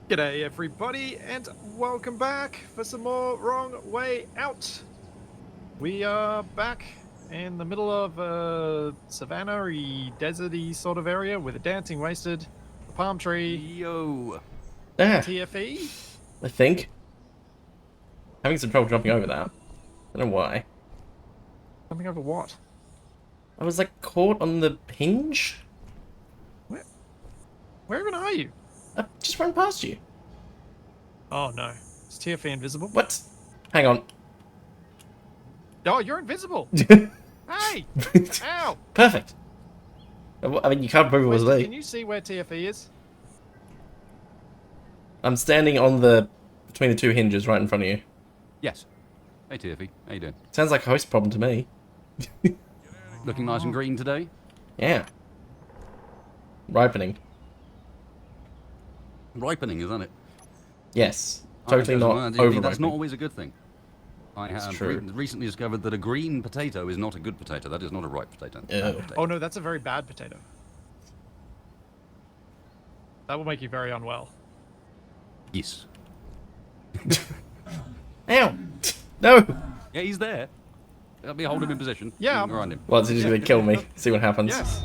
G'day everybody and welcome back for some more Wrong Way Out. We are back in the middle of a savannah-y, deserty sort of area with a dancing wasted, a palm tree, Yo. TFE. I think. Having some trouble jumping over that. I don't know why. Something over what? I was like caught on the hinge? Where even are you? I just ran past you. Oh no. Is TFE invisible? What? Hang on. Oh, you're invisible! Hey! Ow! Perfect. I mean, you can't prove it was Wait, me. can you see where TFE is? I'm standing on the between the two hinges right in front of you. Yes. Hey, Tiffy. How you doing? Sounds like a host problem to me. Looking nice and green today? Yeah. Ripening. Ripening, isn't it? Yes. Totally not over That's not ripening. always a good thing. I have true. recently discovered that a green potato is not a good potato. That is not a ripe potato. Bad Ew. potato. Oh no, that's a very bad potato. That will make you very unwell. Yes. Ow! No! Yeah, he's there. Let me hold him in position. Yeah. You can grind him. Well, it's just gonna kill me. See what happens. Yes.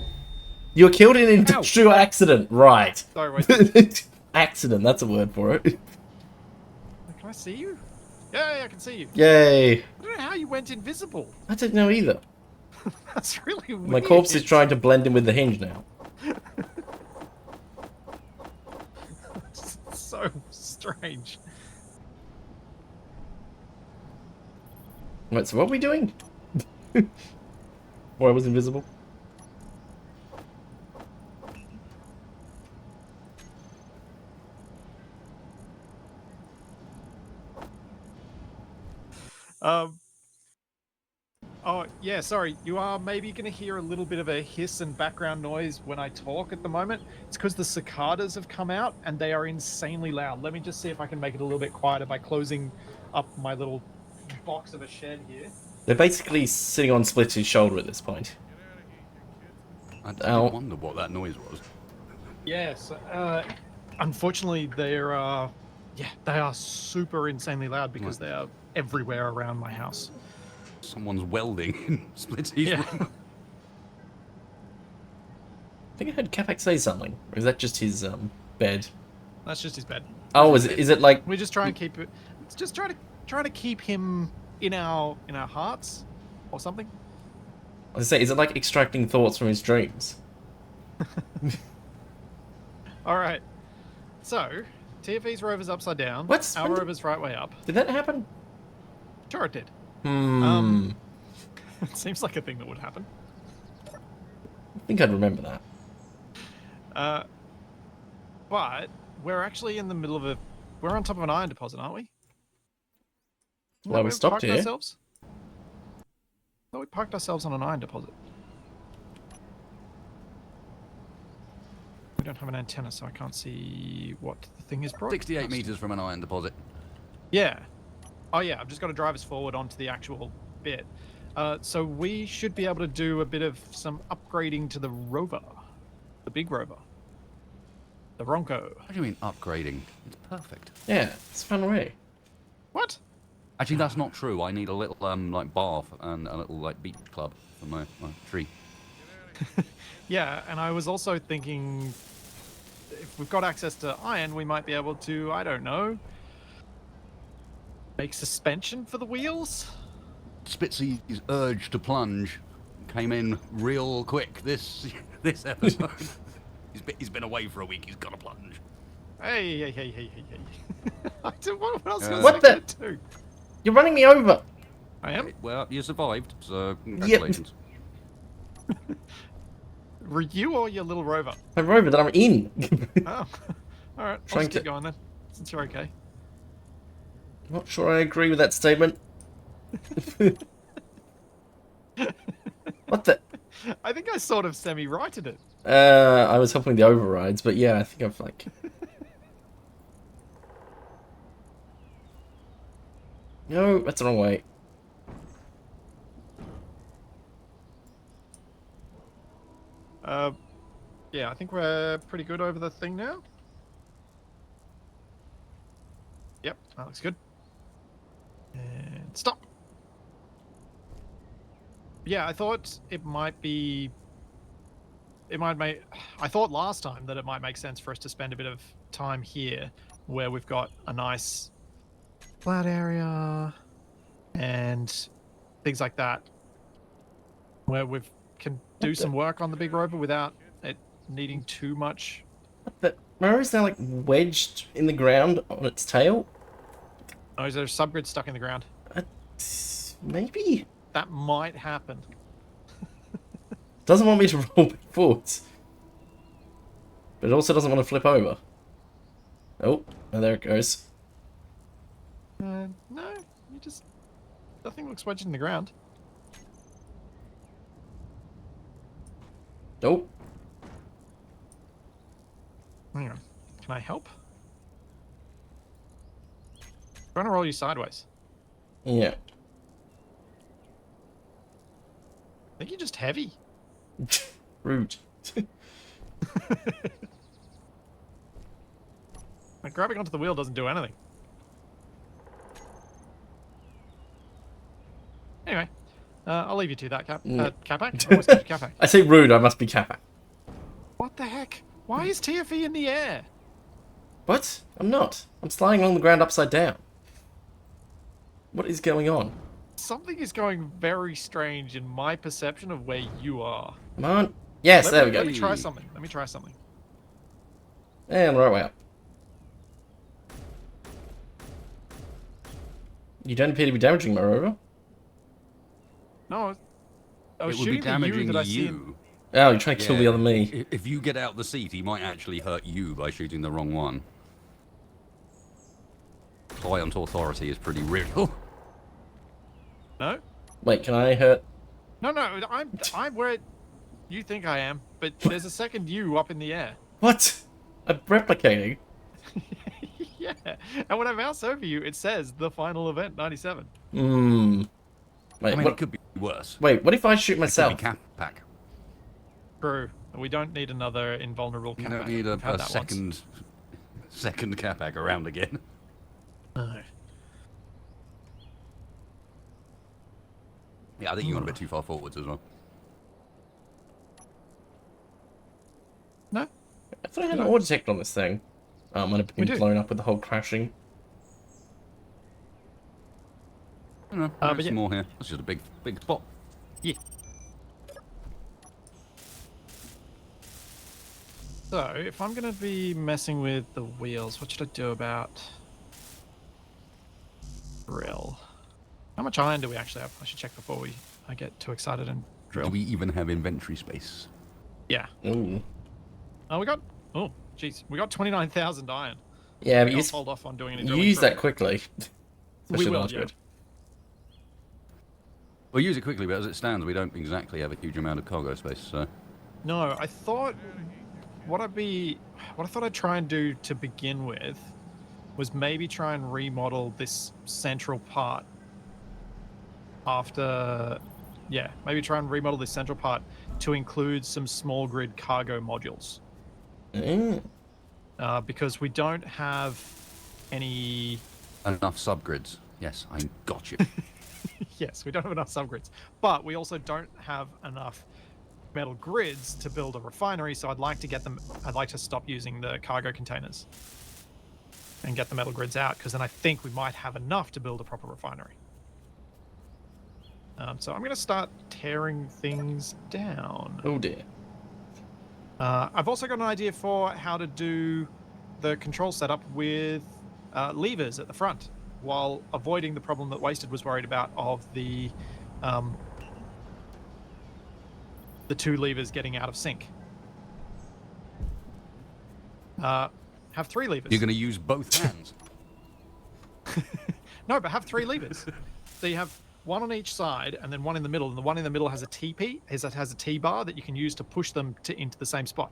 You were killed in an industrial accident. Right. Sorry, wait. Accident, that's a word for it. Can I see you? Yeah, I can see you. Yay. I don't know how you went invisible. I don't know either. That's really weird. My corpse is trying to blend in with the hinge now. So strange. Wait, so what are we doing? Or I was invisible? Oh, yeah, sorry. You are maybe going to hear a little bit of a hiss and background noise when I talk at the moment. It's because the cicadas have come out and they are insanely loud. Let me just see if I can make it a little bit quieter by closing up my little box of a shed here. They're basically sitting on Splitsie's shoulder at this point. I did Ow. wonder what that noise was. Yes. Unfortunately, they're they are super insanely loud because they are everywhere around my house. Someone's welding in Splitsie's Yeah. room. I think I heard Capac say something. Or is that just his bed? That's just his bed. Oh, is it like... We just try and keep it. It's just try to keep him in our hearts or something. I was say, is it like extracting thoughts from his dreams? All right. So, TFE's rover's upside down. What? Our rover's right way up. Did that happen? Sure, it did. Hmm. It seems like a thing that would happen. I think I'd remember that. But we're actually in the middle of a. We're on top of an iron deposit, aren't we? Well, we stopped here. Ourselves? No, we parked ourselves on an iron deposit. We don't have an antenna, so I can't see what the thing is. 68 meters from an iron deposit. Yeah. Oh yeah, I've just got to drive us forward onto the actual bit. So we should be able to do a bit of some upgrading to the rover. The big rover. The Ronco. What do you mean upgrading? It's perfect. Yeah, it's fun way. What? Actually, that's not true. I need a little like bath and a little like beach club for my tree. Yeah, and I was also thinking if we've got access to iron, we might be able to, I don't know, make suspension for the wheels? Splitsie's urge to plunge came in real quick this episode. he's been away for a week. He's got to plunge. Hey. I don't, what else was What I the- gonna do? You're running me over! I am? Well, you survived, so congratulations. Were you or your little rover? My rover that I'm in. Oh. Alright, I'll Trying just keep to- going then, since you're okay. Not sure I agree with that statement. What the... I think I sort of semi-righted it. I was helping the overrides, but yeah, I think I've like... No, that's the wrong way. Yeah, I think we're pretty good over the thing now. Yep, that looks good. And stop. Yeah, I thought it might be. It might make. I thought last time that it might make sense for us to spend a bit of time here, where we've got a nice flat area and things like that, where we can do some work on the big rover without it needing too much. But Maro's now like wedged in the ground on its tail. Oh, is there a subgrid stuck in the ground? Maybe? That might happen. Doesn't want me to roll back forwards. But it also doesn't want to flip over. Oh, there it goes. No, you just. Nothing looks wedged in the ground. Nope. Hang on. Can I help? I'm trying to roll you sideways. Yeah. I think you're just heavy. Rude. Like, grabbing onto the wheel doesn't do anything. Anyway, I'll leave you to that, Capac. I always call you Capac. I say rude, I must be Capac. What the heck? Why is TFE in the air? What? I'm not. I'm sliding along the ground upside down. What is going on? Something is going very strange in my perception of where you are. Come on. Yes, there we go. Let me try something. And right way up. You don't appear to be damaging my rover. No, I was It would be shooting the you damaging that I see. you. Oh, you're trying to kill the other me. If you get out the seat, he might actually hurt you by shooting the wrong one. Client authority is pretty real. No, Wait, can I hurt? no, I'm where you think I am, but there's a second you up in the air. What? I'm replicating. Yeah, and when I mouse over you, it says the final event 97. Hmm. Wait, I mean, what? it could be worse. Wait, what if I shoot It myself? could be Capac. True. We don't need another invulnerable You Capac. don't need We've had a that once. second Capac around again. No. Yeah, I think you got a bit too far forwards as well. No? I thought I had an ore detector on this thing. Oh, it might have We been do. blown up with the whole crashing. I don't know. but There's yeah. some more here. That's just a big spot. Yeah. So, if I'm going to be messing with the wheels, what should I do about drill? How much iron do we actually have? I should check before I get too excited and drill. Do we even have inventory space? Yeah. Ooh. Oh, jeez. We got 29,000 iron. Yeah, but I'll you hold off on doing any you drilling. use for a that quickly. We Especially will, large yeah. grid. We'll use it quickly, but as it stands, we don't exactly have a huge amount of cargo space, so... No, I thought what I thought I'd try and do to begin with was maybe try and remodel this central part maybe try and remodel this central part to include some small grid cargo modules. Mm. Because we don't have any... Enough subgrids. Yes, I got you. Yes, we don't have enough subgrids, but we also don't have enough metal grids to build a refinery, so I'd like to stop using the cargo containers and get the metal grids out, because then I think we might have enough to build a proper refinery. So I'm going to start tearing things down. Oh dear. I've also got an idea for how to do the control setup with levers at the front, while avoiding the problem that Wasted was worried about of the two levers getting out of sync. Have 3 levers. You're going to use both hands. No, but have 3 levers. So you have one on each side and then one in the middle, and the one in the middle has a has a T-bar that you can use to push them into the same spot.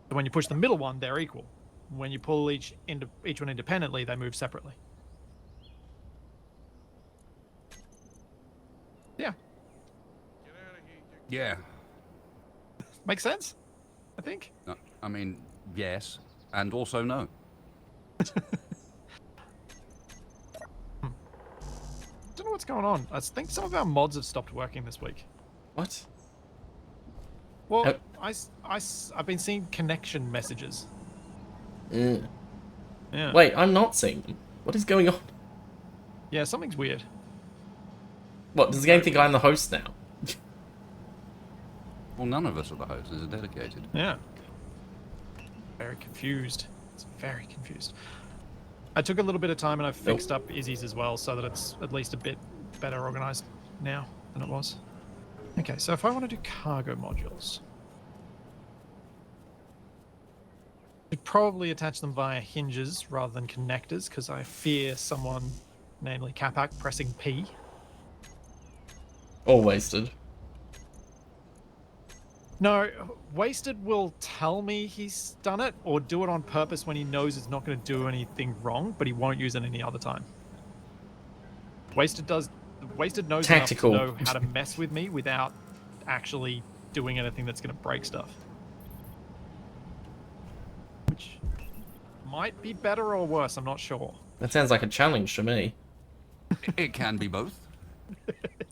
So when you push the middle one, they're equal. When you pull each one independently, they move separately. Yeah. Yeah. Makes sense, I think. No, I mean, yes, and also no. Don't know what's going on. I think some of our mods have stopped working this week. What? Well, Oh. I've been seeing connection messages. Yeah. Wait, I'm not seeing them. What is going on? Yeah, something's weird. What, does the game think I'm the host now? Well, none of us are the hosts. Are dedicated. Yeah. Very confused. It's very confused. I took a little bit of time and I fixed up Izzy's as well so that it's at least a bit better organized now than it was. Okay, so if I want to do cargo modules, I'd probably attach them via hinges rather than connectors because I fear someone, namely Capac, pressing P. Or wasted. No, Wasted will tell me he's done it or do it on purpose when he knows it's not going to do anything wrong, but he won't use it any other time. Wasted knows Tactical. enough to know how to mess with me without actually doing anything that's going to break stuff. Which might be better or worse, I'm not sure. That sounds like a challenge to me. It can be both.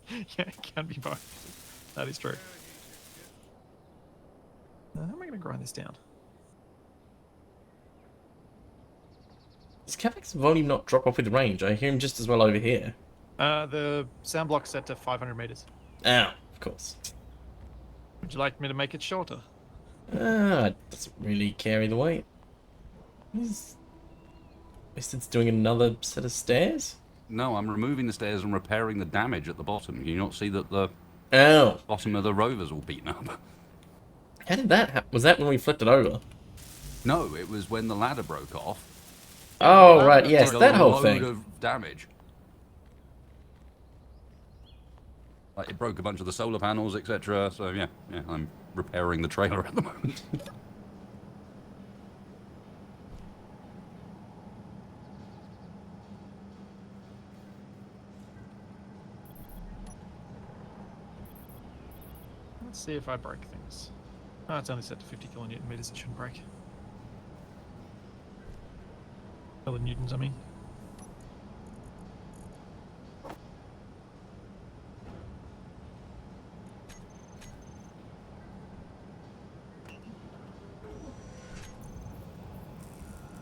Yeah, it can be both. That is true. How am I going to grind this down? Does Capac's volume not drop off with range? I hear him just as well over here. The sound block's set to 500 meters. Oh, of course. Would you like me to make it shorter? It doesn't really carry the weight. At least it's doing another set of stairs? No, I'm removing the stairs and repairing the damage at the bottom. Can you not see that the bottom of the Rover's all beaten up? How did that happen? Was that when we flipped it over? No, it was when the ladder broke off. Oh, right, yes, Took a that whole load thing. of damage. Like, it broke a bunch of the solar panels, etc. So yeah, I'm repairing the trailer at the moment. Let's see if I break things. Oh, it's only set to 50 kilonewton meters, it shouldn't break. Kilonewtons, I mean.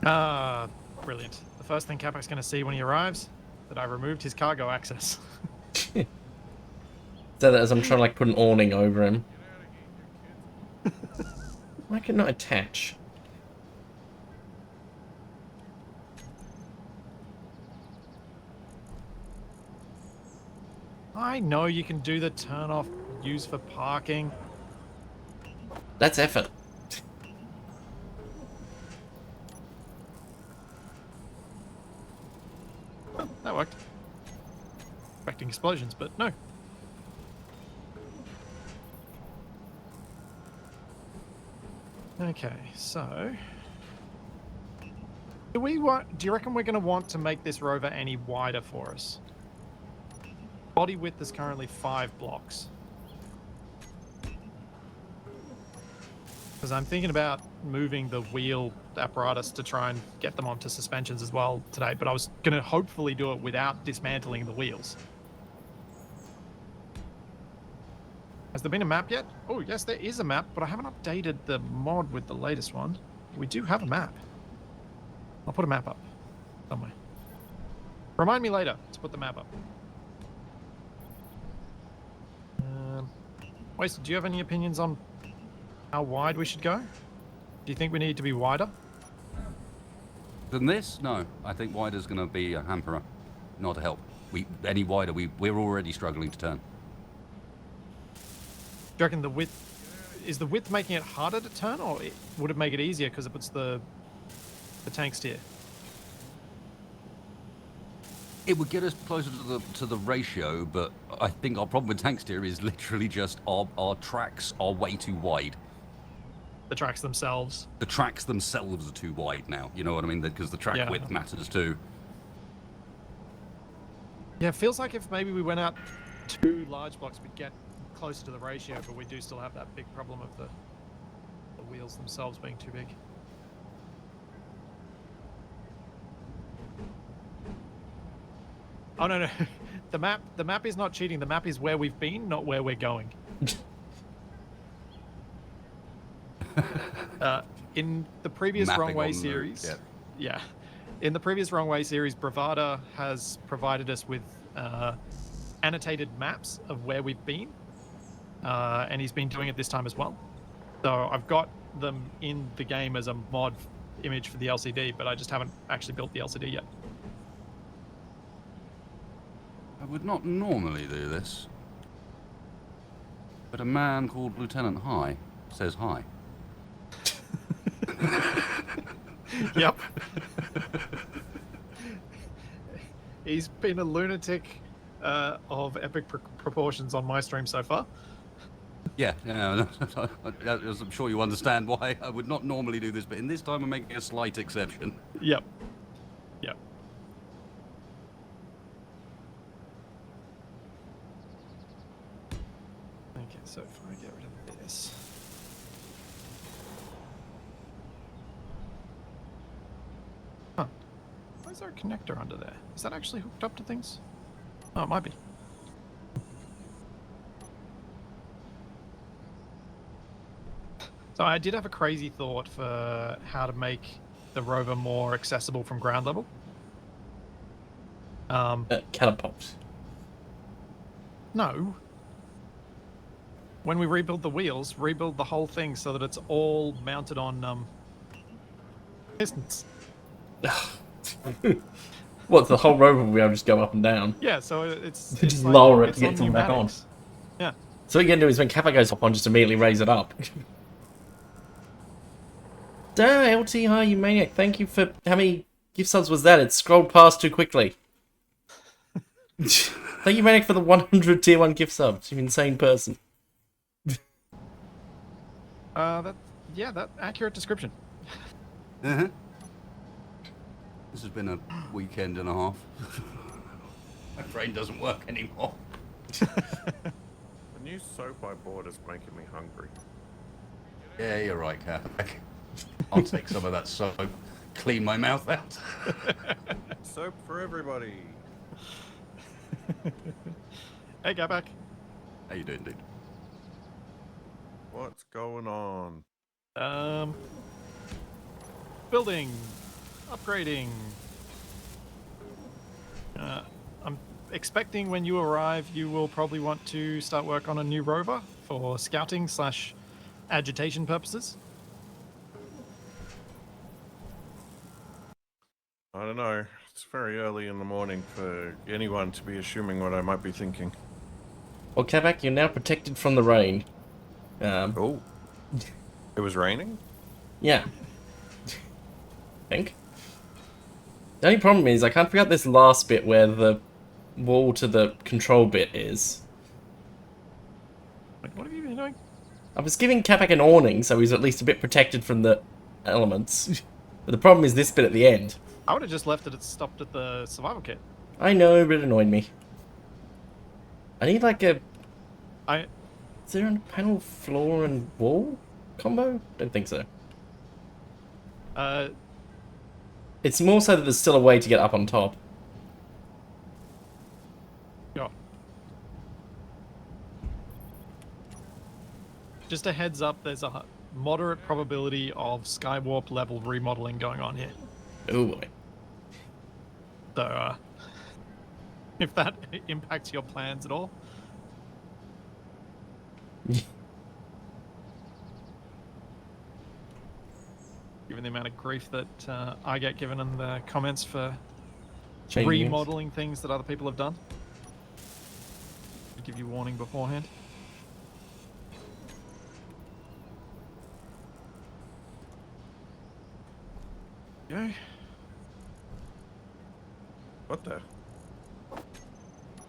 Ah, brilliant. The first thing Capac's going to see when he arrives, that I removed his cargo access. So that as I'm trying to like put an awning over him. Why can not attach? I know you can do the turn off, use for parking. That's effort. Oh, that worked. Expecting explosions, but no. Okay, so do you reckon we're going to want to make this rover any wider for us? Body width is currently 5 blocks. Because I'm thinking about moving the wheel apparatus to try and get them onto suspensions as well today, but I was going to hopefully do it without dismantling the wheels. Has there been a map yet? Oh, yes, there is a map, but I haven't updated the mod with the latest one. We do have a map. I'll put a map up somewhere. Remind me later to put the map up. Wasted, do you have any opinions on how wide we should go? Do you think we need to be wider? Than this? No. I think wider's going to be a hamperer, not a help. Any wider, we're already struggling to turn. Do you reckon the width... Is the width making it harder to turn, or would it make it easier because it puts the tank steer? It would get us closer to the ratio, but I think our problem with tank steer is literally just our tracks are way too wide. The tracks themselves? The tracks themselves are too wide now, you know what I mean? Because the track width matters too. Yeah, it feels like if maybe we went out 2 large blocks, we'd get closer to the ratio, but we do still have that big problem of the wheels themselves being too big. Oh no. The map is not cheating. The map is where we've been, not where we're going. In the previous Mapping Wrong Way on the- series, yeah. in the previous Wrong Way series, Bravada has provided us with annotated maps of where we've been, and he's been doing it this time as well. So I've got them in the game as a mod image for the LCD, but I just haven't actually built the LCD yet. I would not normally do this, but a man called Lieutenant High says hi. Yep. He's been a lunatic of epic proportions on my stream so far. Yeah, I'm sure you understand why I would not normally do this, but in this time I'm making a slight exception. Yep. Yep. Okay, so if I get rid of this. Huh. Why is there a connector under there? Is that actually hooked up to things? Oh, it might be. So I did have a crazy thought for how to make the rover more accessible from ground level. Catapult. No. When we rebuild the wheels, rebuild the whole thing so that it's all mounted on pistons. What, the whole rover will be able to just go up and down? Yeah, so it's Just like, lower it it's to get someone back on. pneumatics. Yeah. So what you're going to do is when Capac goes up on, just immediately raise it up. Damn, LT, hi, you maniac. Thank you for... How many gift subs was that? It scrolled past too quickly. Thank you, maniac, for the 100 tier 1 gift subs. You insane person. That accurate description. Uh-huh. This has been a weekend and a half. My brain doesn't work anymore. The new soap I bought is making me hungry. Yeah, you're right, Capac. I'll take some of that soap, clean my mouth out. Soap for everybody. Hey, Capac. How you doing, dude? What's going on? Building. Upgrading. I'm expecting when you arrive, you will probably want to start work on a new rover for scouting / agitation purposes. I don't know. It's very early in the morning for anyone to be assuming what I might be thinking. Well, Capac, you're now protected from the rain. Oh. It was raining? Yeah. I think. The only problem is I can't figure out this last bit where the wall to the control bit is. Wait, what have you been doing? I was giving Capac an awning so he's at least a bit protected from the elements. But the problem is this bit at the end. I would have just left it at stopped at the survival kit. I know, but it annoyed me. I need like a... Is there a panel, floor and wall combo? Don't think so. It's more so that there's still a way to get up on top. Yeah. Just a heads up, there's a moderate probability of Skywarp level remodeling going on here. Oh boy. So, if that impacts your plans at all. Given the amount of grief that I get given in the comments for Changing remodeling things that other people have done. I'll give you warning beforehand. Go. What the?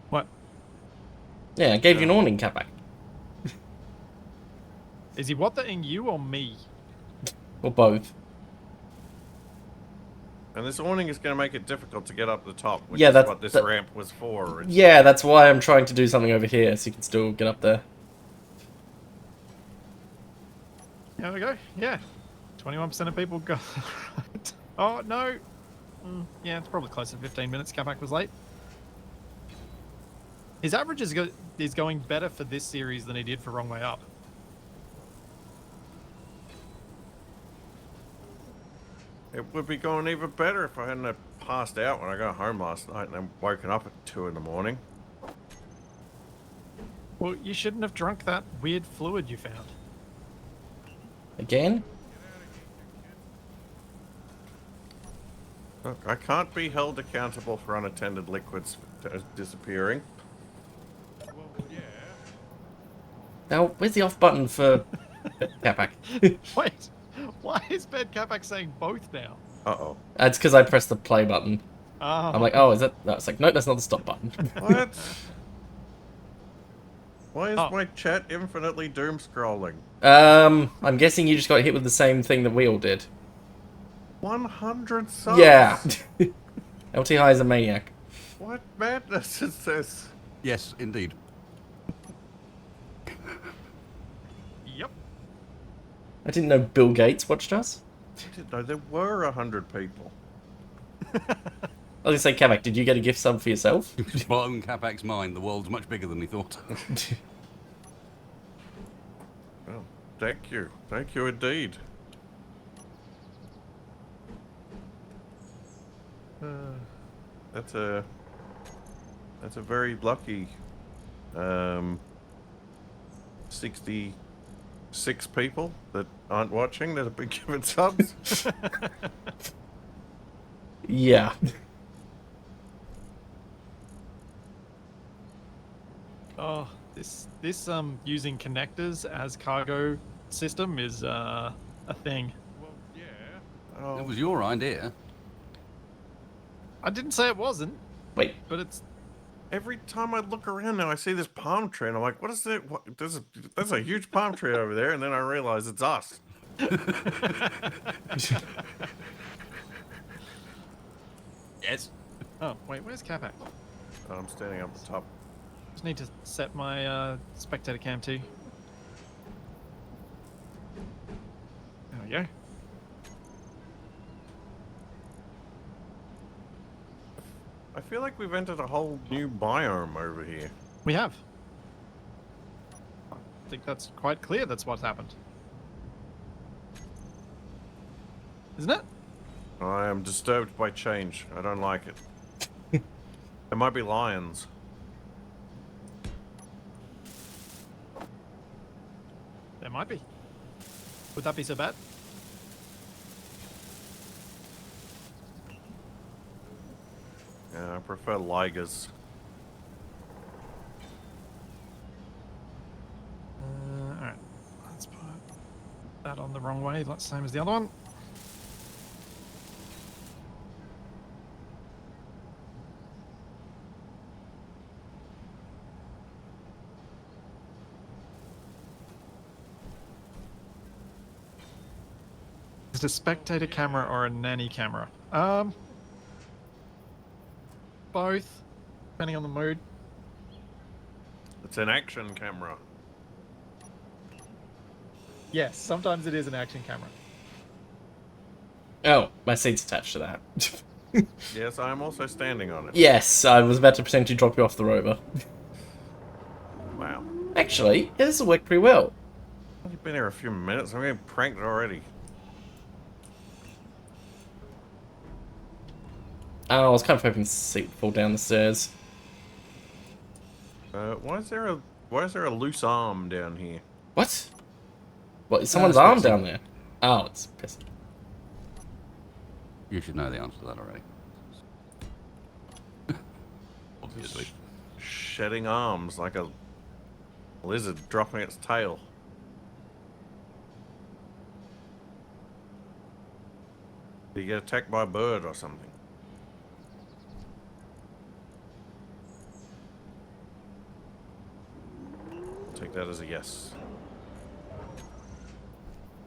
What? Yeah, I gave you an awning, Capac. Is he what-the-ing you or me? Or both. And this awning is going to make it difficult to get up the top, which Yeah, is that's what this that- ramp was for. It's- Yeah, that's why I'm trying to do something over here so you can still get up there. There we go. Yeah. 21% of people go. Oh, no. Yeah, it's probably close to 15 minutes. Capac was late. His average is going better for this series than he did for Wrong Way Up. It would be going even better if I hadn't have passed out when I got home last night and then woken up at 2 in the morning. Well, you shouldn't have drunk that weird fluid you found. Again? Look, I can't be held accountable for unattended liquids disappearing. Now, where's the off button for Capac? Wait, why is Ben Capac saying both now? Uh-oh. That's because I pressed the play button. Oh. I'm like, oh, is that? No, it's like, no, that's not the stop button. What? Why is Oh. my chat infinitely doom scrolling? I'm guessing you just got hit with the same thing that we all did. 100 subs? Yeah. LT High is a maniac. What madness is this? Yes, indeed. Yep. I didn't know Bill Gates watched us. I didn't know there were 100 people. I was gonna say, Capac, did you get a gift sub for yourself? Blown Capac's mind. The world's much bigger than he thought. Well, thank you. Thank you indeed. That's a very lucky 66 people that aren't watching that have been given subs. Yeah. Oh, this using connectors as cargo system is a thing. Oh, It was your idea. I didn't say it wasn't, Wait. but it's every time I look around now, I see this palm tree, and I'm like, "What is it? What, there's a huge palm tree over there," and then I realize it's us. Yes. Oh, wait, where's Capac? I'm standing up the top. Just need to set my spectator cam too. There we go. I feel like we've entered a whole new biome over here. We have. I think that's quite clear that's what's happened. Isn't it? I am disturbed by change. I don't like it. There might be lions. There might be. Would that be so bad? Yeah, I prefer ligers. Alright. Let's put that on the wrong way, like same as the other one. Is it a spectator camera or a nanny camera? Both, depending on the mood. It's an action camera. Yes, sometimes it is an action camera. Oh, my seat's attached to that. Yes, I am also standing on it. Yes, I was about to potentially drop you off the Rover. Wow. Actually, yeah, this will work pretty well. I've only been here a few minutes. I'm getting pranked already. Oh, I was kind of hoping the seat would fall down the stairs. Why is there a loose arm down here? What? What, is someone's Splitsie. arm down there? Oh, it's pissed. You should know the answer to that already. Obviously. Shedding arms like a lizard dropping its tail. Did you get attacked by a bird or something? Take that as a yes.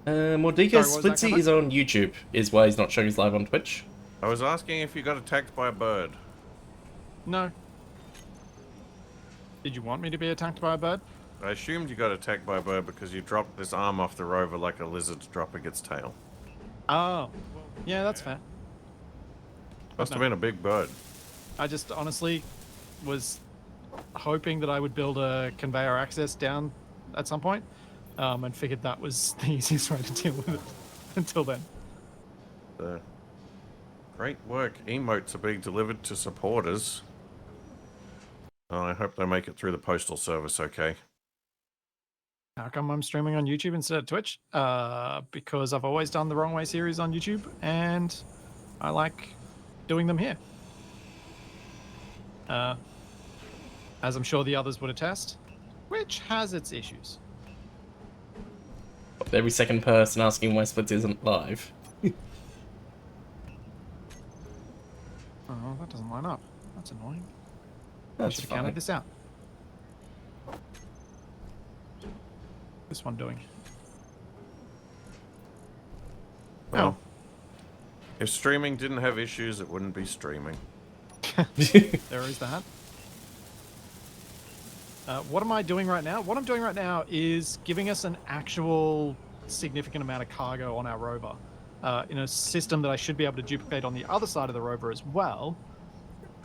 Mordecai Sorry, what was that, Splitsie Capac? is on YouTube, is why he's not showing his live on Twitch. I was asking if you got attacked by a bird. No. Did you want me to be attacked by a bird? I assumed you got attacked by a bird because you dropped this arm off the Rover like a lizard's dropping its tail. Oh. Yeah, that's fair. Must have been a big bird. I just honestly was hoping that I would build a conveyor access down at some point, and figured that was the easiest way to deal with it until then. Great work. Emotes are being delivered to supporters. I hope they make it through the postal service okay. How come I'm streaming on YouTube instead of Twitch? Because I've always done the Wrong Way series on YouTube, and I like doing them here. As I'm sure the others would attest, which has its issues. Every second person asking why Splitsie isn't live. Oh, that doesn't line up. That's annoying. I That's should have fine. counted this out. This one doing? Well, if streaming didn't have issues, it wouldn't be streaming. There is that. What am I doing right now? What I'm doing right now is giving us an actual significant amount of cargo on our rover in a system that I should be able to duplicate on the other side of the rover as well.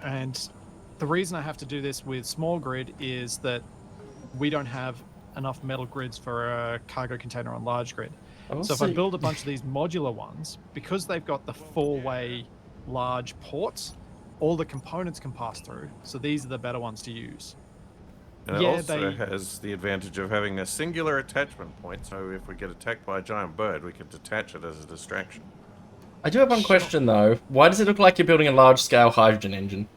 And the reason I have to do this with small grid is that we don't have enough metal grids for a cargo container on large grid. So if I build a bunch of these modular ones, because they've got the four-way large ports, all the components can pass through. So these are the better ones to use. And it Yeah, also has the advantage of having a singular attachment point, so if we get attacked by a giant bird, we can detach it as a distraction. I do have one question though. Why does it look like you're building a large-scale hydrogen engine?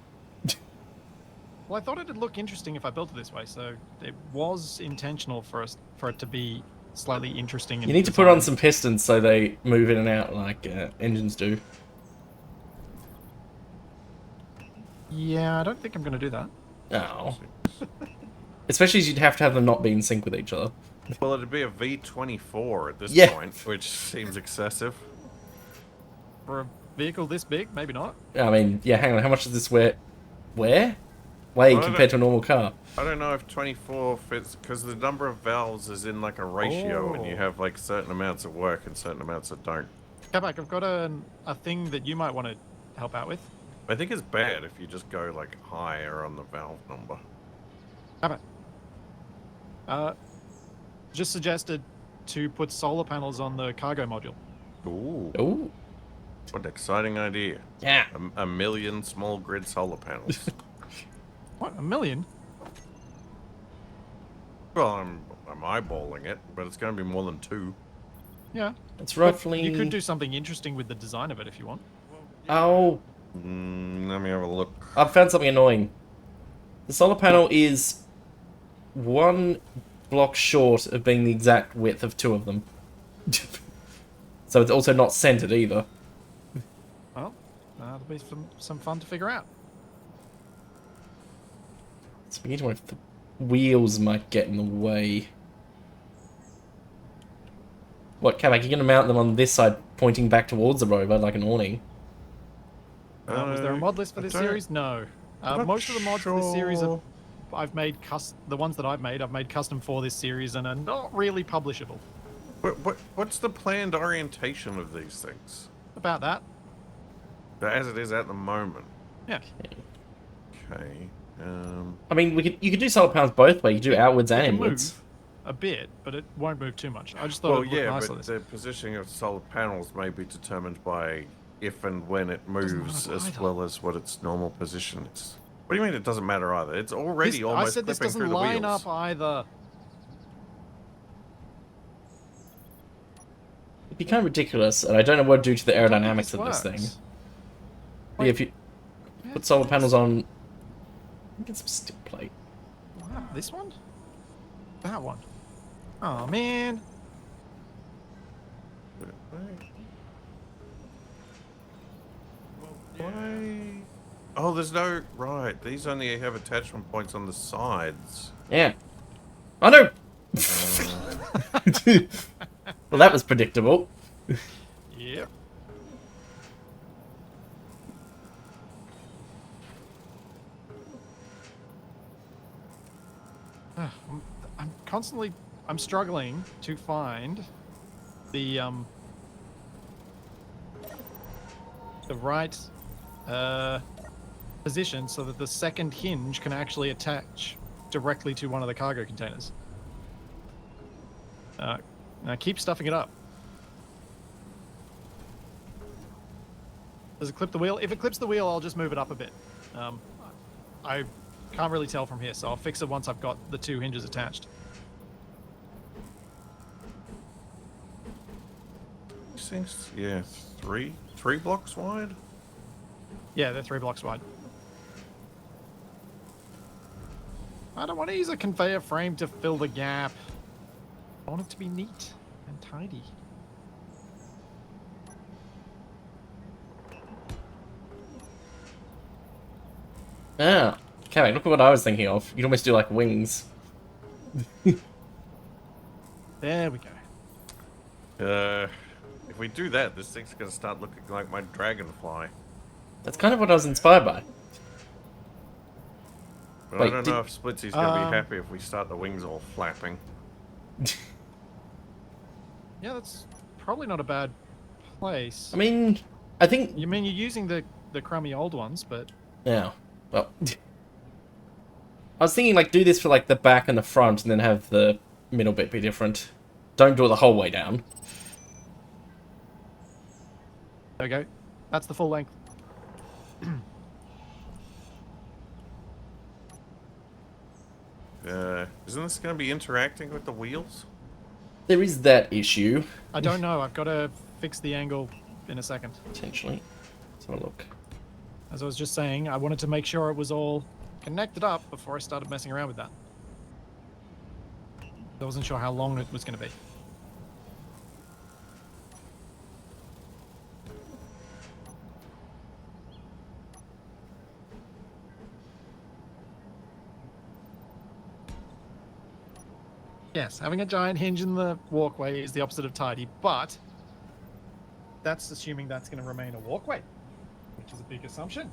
Well, I thought it'd look interesting if I built it this way, so it was intentional for it to be slightly interesting. You need to put on some pistons so they move in and out like engines do. Yeah, I don't think I'm going to do that. Oh. Especially as you'd have to have them not be in sync with each other. Well, it'd be a V24 at this Yeah. point, which seems excessive. For a vehicle this big, maybe not. I mean, yeah, hang on. How much does this weigh I compared to a normal car? I don't know if 24 fits, because the number of valves is in like a ratio, and you Oh. have like certain amounts that work and certain amounts that don't. Capac, I've got a thing that you might want to help out with. I think it's bad if you just go like higher on the valve number. Capac. Just suggested to put solar panels on the cargo module. Ooh, Ooh. what an exciting idea. Yeah. A million small grid solar panels. What, 1 million? Well, I'm eyeballing it, but it's going to be more than 2. Yeah. It's But roughly... you could do something interesting with the design of it if you want. Oh, Let me have a look. I've found something annoying. The solar panel is 1 block short of being the exact width of 2 of them. So it's also not centered either. Well, that'll be some fun to figure out. So we need to wonder if the wheels might get in the way. What, Capac, you're going to mount them on this side, pointing back towards the rover like an awning? Was there a mod list for this series? No. Most of the mods for this series are, I've made the ones that I've made custom for this series and are not really publishable. What's the planned orientation of these things? About that. As it is at the moment. Yeah. Okay. I mean, you could do solar panels both ways. You could do outwards and It can inwards. move a bit, but it won't move too much. I just thought Well, it would look yeah, nice but like this. the positioning of solar panels may be determined by if and when it moves, matter as either. well as what its normal position is. What do you mean it doesn't matter either? It's already I almost said this clipping doesn't through the line wheels. up either. It'd be kind of ridiculous, and I don't know what to do to the I don't think aerodynamics of this thing. works. But if you put solar panels on... Get some steel plate. Wow, this one? That one? Oh man. Why? Oh, there's no... Right, these only have attachment points on the sides. Yeah. Oh no! Well, that was predictable. Yep. I'm constantly struggling to find the right position so that the second hinge can actually attach directly to one of the cargo containers. Now keep stuffing it up. Does it clip the wheel? If it clips the wheel, I'll just move it up a bit. I can't really tell from here, so I'll fix it once I've got the 2 hinges attached. These things, yeah, three blocks wide. Yeah, they're 3 blocks wide. I don't want to use a conveyor frame to fill the gap. I want it to be neat and tidy. Ah, Capac, look at what I was thinking of. You'd almost do like wings. There we go. If we do that, this thing's gonna start looking like my dragonfly. That's kind of what I was inspired by. But Wait, I don't know if Splitsie's gonna be happy if we start the wings all flapping. Yeah, that's probably not a bad place. I mean, I think... You mean you're using the crummy old ones, but... Yeah, well... I was thinking, like, do this for, like, the back and the front, and then have the middle bit be different. Don't do it the whole way down. There we go. That's the full length. Isn't this gonna be interacting with the wheels? There is that issue. I don't know. I've got to fix the angle in a second. Potentially. Let's have a look. As I was just saying, I wanted to make sure it was all connected up before I started messing around with that. I wasn't sure how long it was going to be. Yes, having a giant hinge in the walkway is the opposite of tidy, but that's assuming that's going to remain a walkway, which is a big assumption.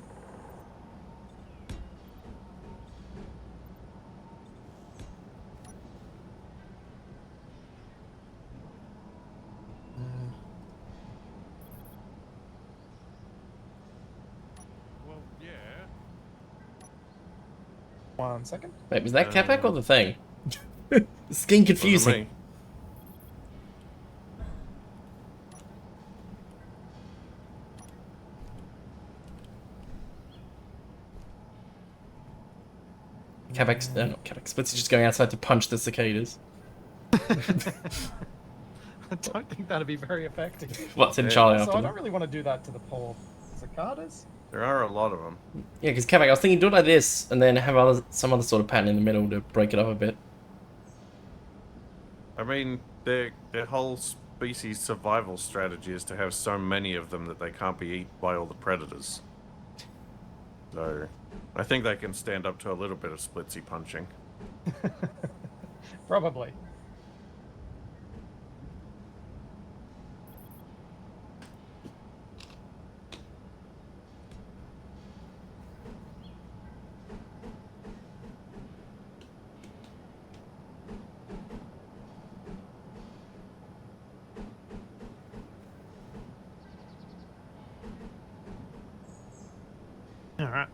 Well, yeah. 1 second. Wait, was that Capac or the thing? It's getting confusing. Capac's, not Capac, Splitsie just going outside to punch the cicadas. I don't think that'd be very effective. What's in Yeah. Charlie So after I them? don't really want to do that to the poor cicadas. There are a lot of them. Yeah, because Capac, I was thinking do it like this, and then have some other sort of pattern in the middle to break it up a bit. I mean, their whole species survival strategy is to have so many of them that they can't be eaten by all the predators. So, I think they can stand up to a little bit of Splitsie punching. Probably. Alright.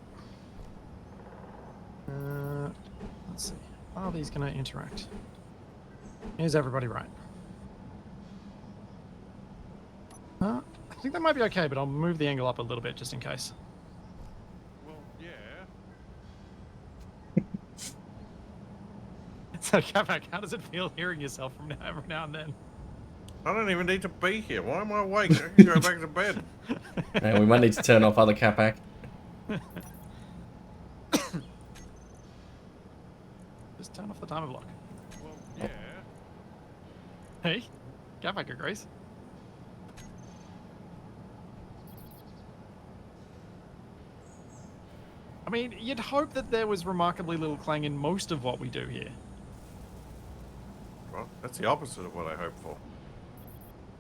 Let's see. Are these going to interact? Is everybody right? I think that might be okay, but I'll move the angle up a little bit just in case. Well, yeah. So, Capac, how does it feel hearing yourself from every now and then? I don't even need to be here. Why am I awake? I can go back to bed. Yeah, we might need to turn off other Capac. Just turn off the timer block. Well, yeah. Hey, Capac agrees. I mean, you'd hope that there was remarkably little clang in most of what we do here. Well, that's the opposite of what I hope for.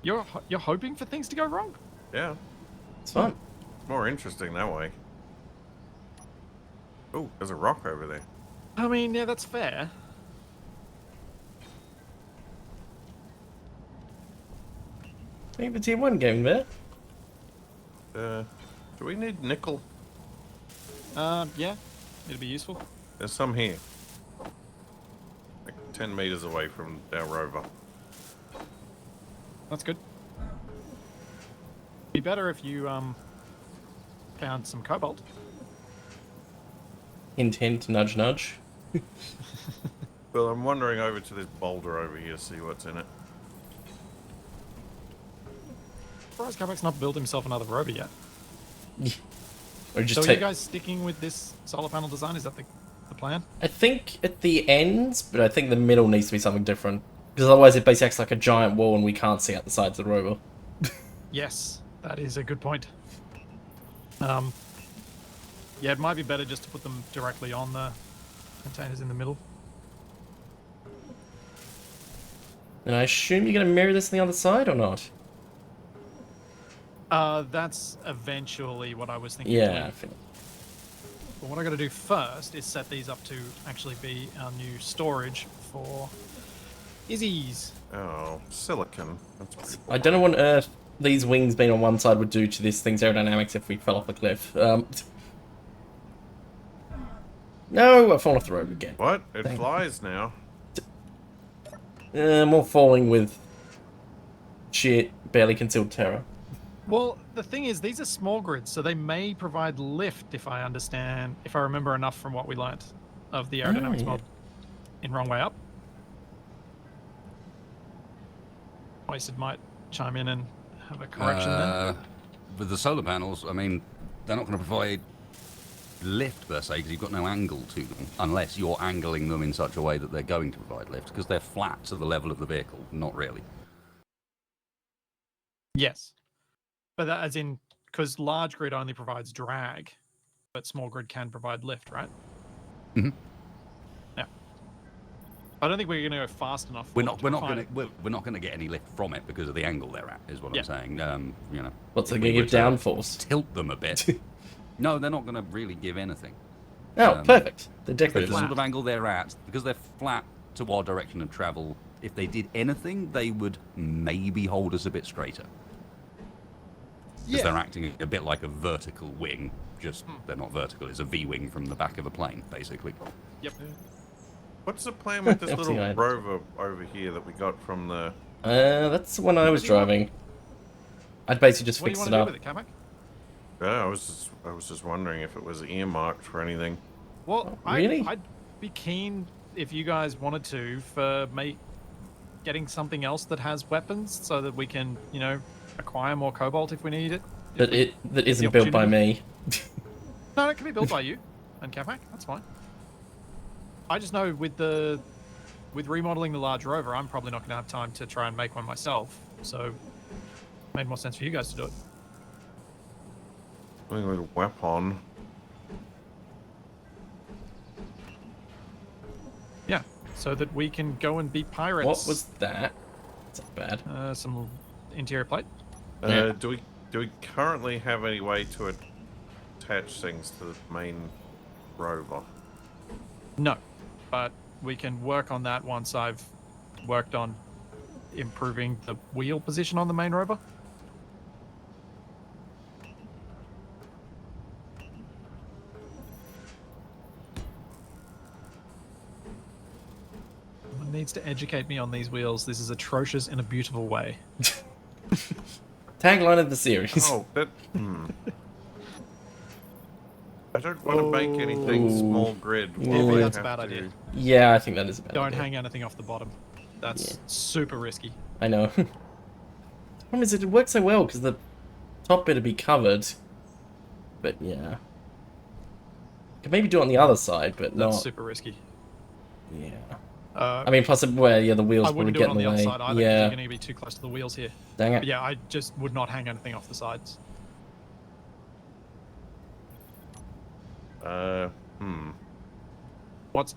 You're hoping for things to go wrong? Yeah, It's fun. it's more interesting that way. Oh, there's a rock over there. I mean, yeah, that's fair. Maybe Team 1 game there. Do we need nickel? Yeah, it'd be useful. There's some here. Like 10 meters away from our rover. That's good. Be better if you found some cobalt. Hint, hint, nudge, nudge. Well, I'm wandering over to this boulder over here to see what's in it. Surprised Capac's not built himself another rover yet. Or just So are take. you guys sticking with this solar panel design? Is that the plan? I think at the ends, but I think the middle needs to be something different. Because otherwise it basically acts like a giant wall and we can't see out the sides of the rover. Yes, that is a good point. Yeah, it might be better just to put them directly on the containers in the middle. And I assume you're going to mirror this on the other side or not? That's eventually what I was thinking. Yeah, I Of think. doing. But what I got to do first is set these up to actually be our new storage for Izzy's. Oh, silicon. That's pretty I don't know what on earth these wings being on one side would do to this thing's aerodynamics if we fell off the cliff. No, I've fallen off the road again. What? It Thank- flies now. More falling with sheer, barely concealed terror. Well, the thing is, these are small grids, so they may provide lift if I remember enough from what we learnt of the aerodynamics yeah. mod in Wrong Way Up. Wasted might chime in and have a correction then. With the solar panels, I mean, they're not going to provide lift per se because you've got no angle to them unless you're angling them in such a way that they're going to provide lift because they're flat to the level of the vehicle. Not really. Yes. But that as in, because large grid only provides drag, but small grid can provide lift, right? Mhm. Yeah. I don't think we're going to go fast enough. We're for not it to going provide to we're not going to get any lift from it because of the angle they're at. Is what Yeah. I'm saying. You know, What's if it we going to were give to downforce? Tilt them a bit. No, they're not going to really give anything. Oh, perfect. The But decorative. the sort of angle they're at, because they're flat to our direction of travel, if they did anything, they would maybe hold us a bit straighter. Because they're acting a bit like a vertical wing, just they're not vertical. It's a V-wing from the back of a plane, basically. Yep. What's the plan with this Empty little island. rover over here that we got from the... That's the one I was driving. I'd basically just What do you fix want it to do up. with it, Capac? Yeah, I was just wondering if it was earmarked for anything. Well, Oh, really? I'd be keen if you guys wanted to for getting something else that has weapons so that we can, acquire more cobalt if we need it. That isn't built by me. No, it can be built by you and Capac. That's fine. I just know with remodeling the large rover, I'm probably not going to have time to try and make one myself. So, it made more sense for you guys to do it. Something with a weapon. Yeah, so that we can go and be pirates. What was that? That's not bad. Some interior plate? Yeah. Do we currently have any way to attach things to the main rover? No, but we can work on that once I've worked on improving the wheel position on the main rover. Someone needs to educate me on these wheels. This is atrocious in a beautiful way. Tagline of the series. Oh, that... I don't want to make anything Ooh. small grid. Yeah, while we that's a have bad to- idea. Yeah, I think that is a bad Don't idea. hang anything off the bottom. That's Yeah. super risky. I know. The problem is it works so well because the top bit would be covered. But yeah. Could maybe do it on the other side, but That's not. super risky. Yeah. Uh, I mean, plus, the wheels I probably wouldn't do get it in on the the way. other side either because Yeah. you're going to be too close to the wheels here. Dang it. But yeah, I just would not hang anything off the sides. What's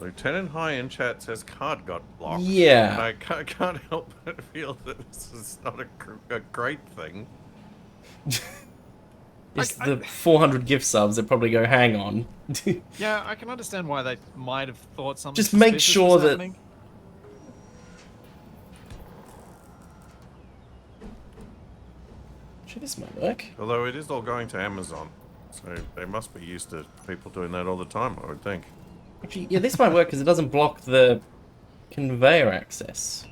Lieutenant High in chat says card got blocked. Yeah. And I can't help but feel that this is not a great thing. It's the 400 gift subs that probably go, hang on. Yeah, I can understand why they might have thought something. Just make suspicious sure was that- happening. Sure, this might work. Although it is all going to Amazon. So they must be used to people doing that all the time, I would think. Actually, yeah, this might work because it doesn't block the conveyor access.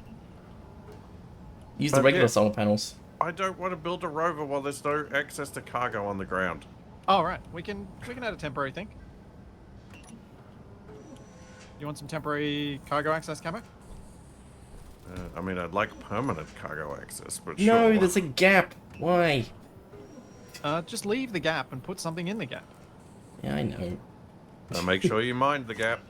Use the But regular yeah. solar panels. I don't want to build a rover while there's no access to cargo on the ground. All right, we can add a temporary thing. You want some temporary cargo access, Capac? I mean, I'd like permanent cargo access, but No, sure. there's a gap. Why? Just leave the gap and put something in the gap. Yeah, I know. Now make sure you mind the gap.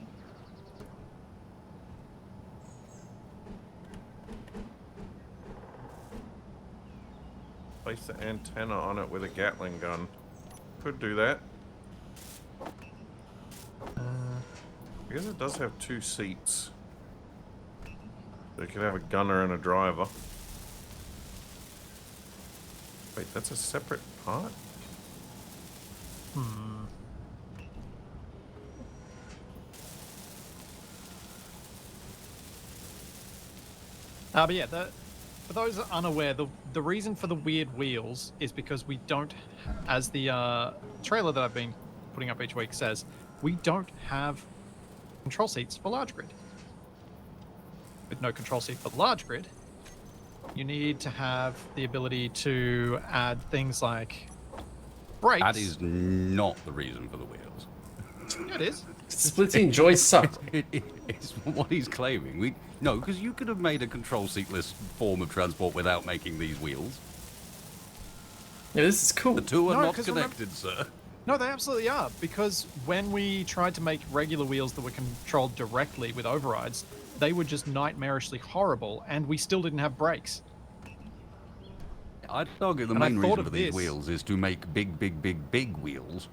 Place the antenna on it with a gatling gun. Could do that. Because it does have 2 seats. So you could have a gunner and a driver. Wait, that's a separate part? But yeah, for those unaware, the reason for the weird wheels is because we don't, as the trailer that I've been putting up each week says, we don't have control seats for large grid. With no control seat for large grid, you need to have the ability to add things like brakes. That is not the reason for the wheels. Yeah, it is. Splitsie and Joy suck. It's what he's claiming. No, because you could have made a control seatless form of transport without making these wheels. Yeah, this is cool. The two are No, not 'cause connected, sir. No, they absolutely are, because when we tried to make regular wheels that were controlled directly with overrides, they were just nightmarishly horrible, and we still didn't have brakes. I'd argue the And I main thought reason of for these this. wheels is to make big wheels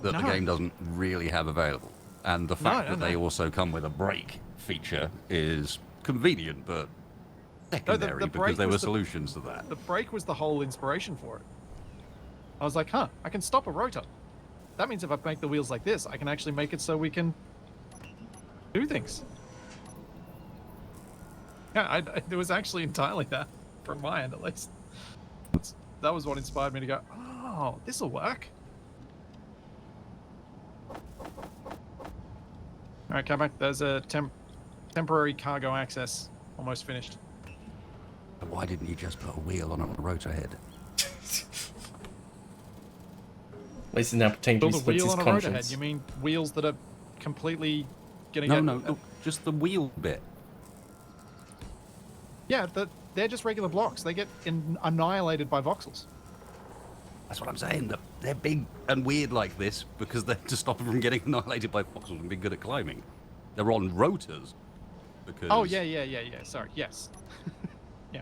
that the No. game doesn't really have available. And the fact No, that they also come with a brake feature is convenient, but secondary brake because there were was the- solutions to that. The brake was the whole inspiration for it. I was like, I can stop a rotor. That means if I make the wheels like this, I can actually make it so we can do things. Yeah, it was actually entirely that, from my end at least. That was what inspired me to go, oh, this'll work. All right, Capac, there's a temporary cargo access almost finished. Why didn't you just put a wheel on a rotor head? At least it's now potentially Build a splits wheel his on a rotor head. conscience. You mean wheels that are completely gonna No, get... no, look, just the wheel bit. Yeah, they're just regular blocks. They get annihilated by voxels. That's what I'm saying. They're big and weird like this because they're to stop them from getting annihilated by voxels and being good at climbing. They're on rotors because. Oh yeah. Sorry, yes. Yeah,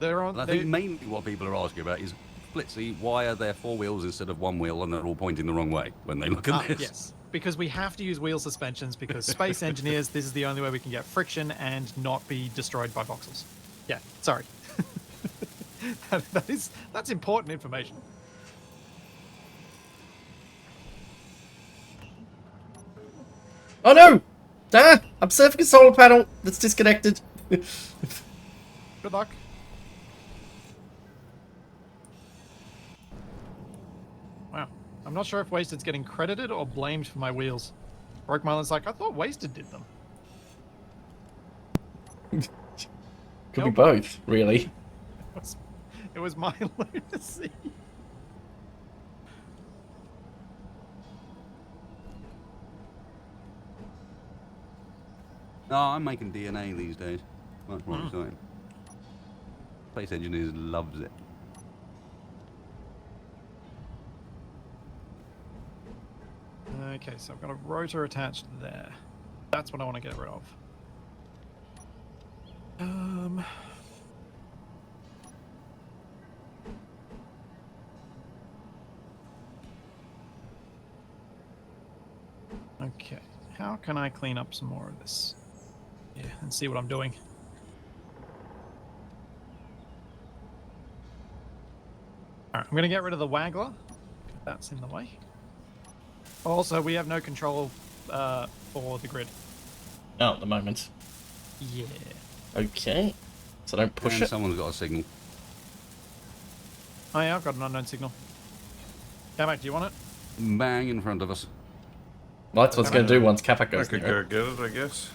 they're on. And I think mainly what people are asking about is, Splitsie, why are there 4 wheels instead of 1 wheel and they're all pointing the wrong way when they look at this? Yes, because we have to use wheel suspensions because space engineers. This is the only way we can get friction and not be destroyed by voxels. Yeah, sorry. That's important information. Oh no! Ah! I'm surfing a solar panel that's disconnected. Good luck. Wow. I'm not sure if Wasted's getting credited or blamed for my wheels. Broke Mylan's like, I thought Wasted did them. Could be both, really. It was my lunacy. No, I'm making DNA these days. Much more exciting. Space Engineers loves it. Okay, so I've got a rotor attached there. That's what I want to get rid of. Okay, how can I clean up some more of this? Yeah, and see what I'm doing. Alright, I'm going to get rid of the waggler. That's in the way. Also, we have no control for the grid. Oh, at the moment. Yeah. Okay. So don't push And it. someone's got a signal. Oh yeah, I've got an unknown signal. Capac, do you want it? bang in front of us. Well, that's what it's going to do once Capac I goes could near go it. get it, I guess.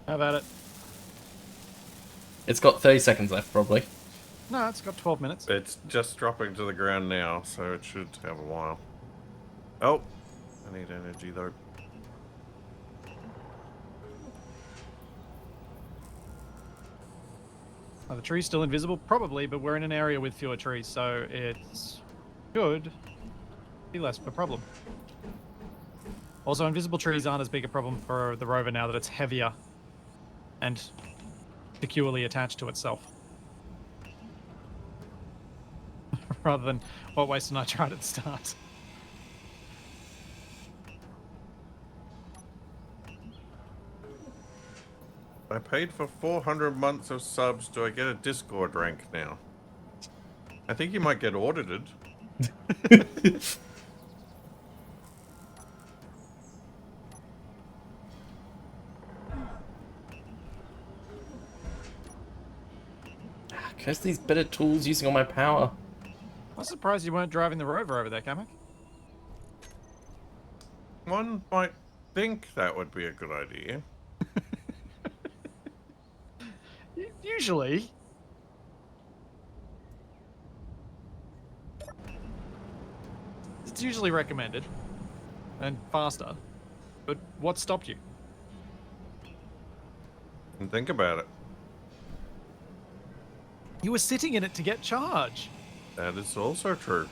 How about it? It's got 30 seconds left, probably. No, it's got 12 minutes. It's just dropping to the ground now, so it should have a while. Oh, I need energy though. Are the trees still invisible? Probably, but we're in an area with fewer trees, so it's should be less of a problem. Also, invisible trees aren't as big a problem for the rover now that it's heavier and securely attached to itself. Rather than what waste of nitrite at the start. I paid for 400 months of subs. Do I get a Discord rank now? I think you might get audited. Curse these better tools using all my power. I'm surprised you weren't driving the rover over there, Capac. One might think that would be a good idea. Usually. It's usually recommended. And faster. But what stopped you? And think about it. You were sitting in it to get charge. That is also true.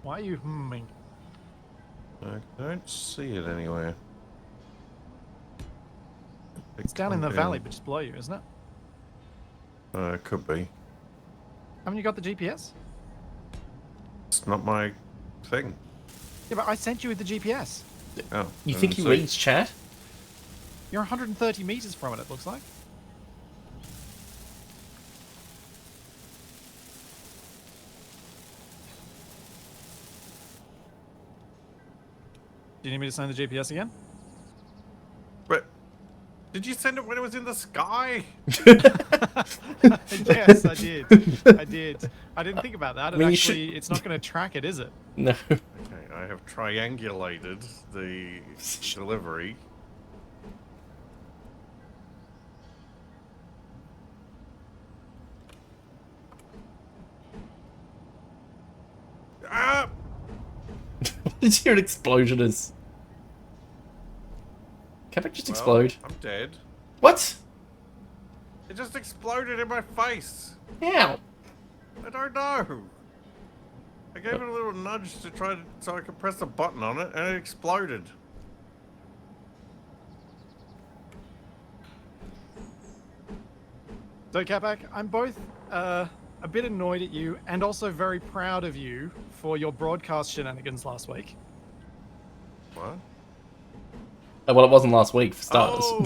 Why are you humming? I don't see it anywhere. It's down in the valley, but just below you, isn't it? It could be. Haven't you got the GPS? It's not my thing. Yeah, but I sent you with the GPS. Oh, You I think didn't he see. reads chat? You're 130 meters from it, it looks like. Do you need me to send the GPS again? But did you send it when it was in the sky? Yes, I did. I did. I didn't think about that. And mean, you actually, it's not going to track it, is it? No. Okay, I have triangulated the delivery. Ah! What did you hear an explosion as? Capac just Well, explode? I'm dead. What? It just exploded in my face. How? I don't know. I gave it a little nudge to try to, so I could press a button on it, and it exploded. So, Capac, I'm both a bit annoyed at you and also very proud of you for your broadcast shenanigans last week. What? Well, it wasn't last week, for starters. Oh.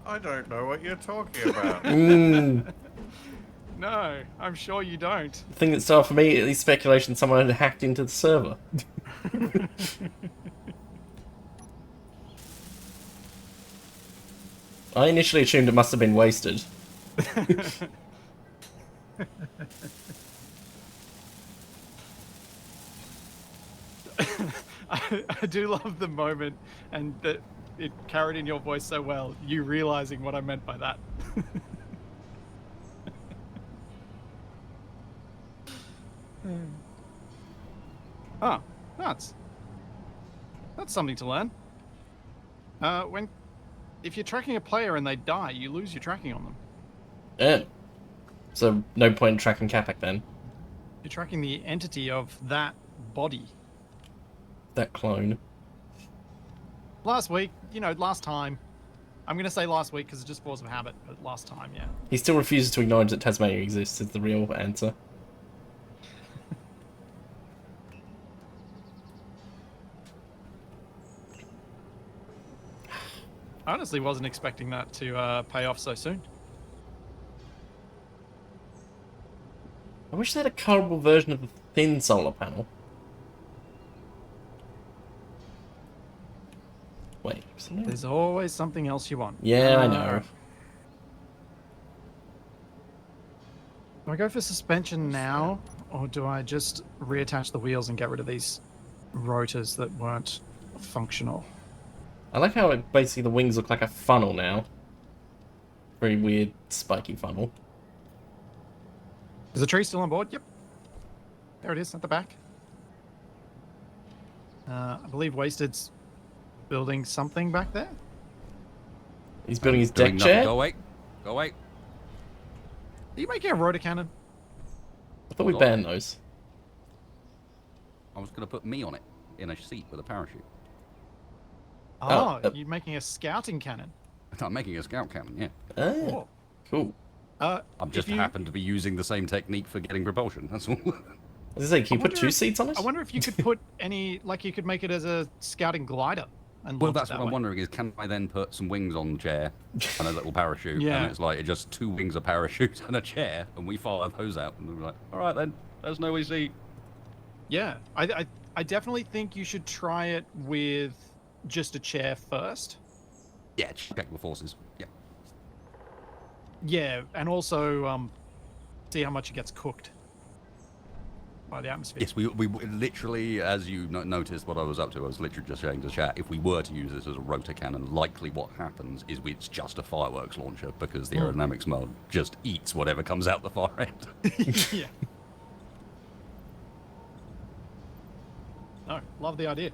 I don't know what you're talking about. No, I'm sure you don't. The thing that started for me, at least speculation, someone had hacked into the server. I initially assumed it must have been wasted. I do love the moment and that it carried in your voice so well, you realizing what I meant by that. Oh, nuts. That's something to learn. If you're tracking a player and they die, you lose your tracking on them. Yeah. So, no point in tracking Capac then. You're tracking the entity of that body. That clone. Last week, last time. I'm going to say last week because it's just force of habit, but last time, yeah. He still refuses to acknowledge that Tasmania exists is the real answer. I honestly wasn't expecting that to pay off so soon. I wish they had a colorable version of the thin solar panel. Wait, something? There's always something else you want. Yeah, I know. Do I go for suspension now, or do I just reattach the wheels and get rid of these rotors that weren't functional? I like how basically the wings look like a funnel now. Very weird, spiky funnel. Is the tree still on board? Yep. There it is at the back. I believe Wasted's building something back there. He's building his Doing deck nothing. chair? Go away. Go away. Are you making a rotor cannon? I thought we banned those. I was going to put me on it in a seat with a parachute. Oh, Oh, you're making a scouting cannon. I'm making a scout cannon, yeah. Ah, Oh. cool. I'm just if you- happen to be using the same technique for getting propulsion, that's all. I was gonna say, can you put wonder 2 if- seats on it? I wonder if you could put any, like you could make it as a scouting glider. And Well, launch it that's that what I'm way. wondering is, can I then put some wings on the chair and a little parachute? Yeah. And it's like just 2 wings, a parachute, and a chair, and we fire those out. And we're like, all right then, there's no easy. Yeah, I definitely think you should try it with just a chair first. Yeah, check the forces. Yeah. Yeah, and also see how much it gets cooked by the atmosphere. Yes, we literally, as you noticed what I was up to, I was literally just saying to chat, if we were to use this as a rotor cannon, likely what happens is it's just a fireworks launcher, because the aerodynamics mode just eats whatever comes out the far end. Yeah. No, love the idea.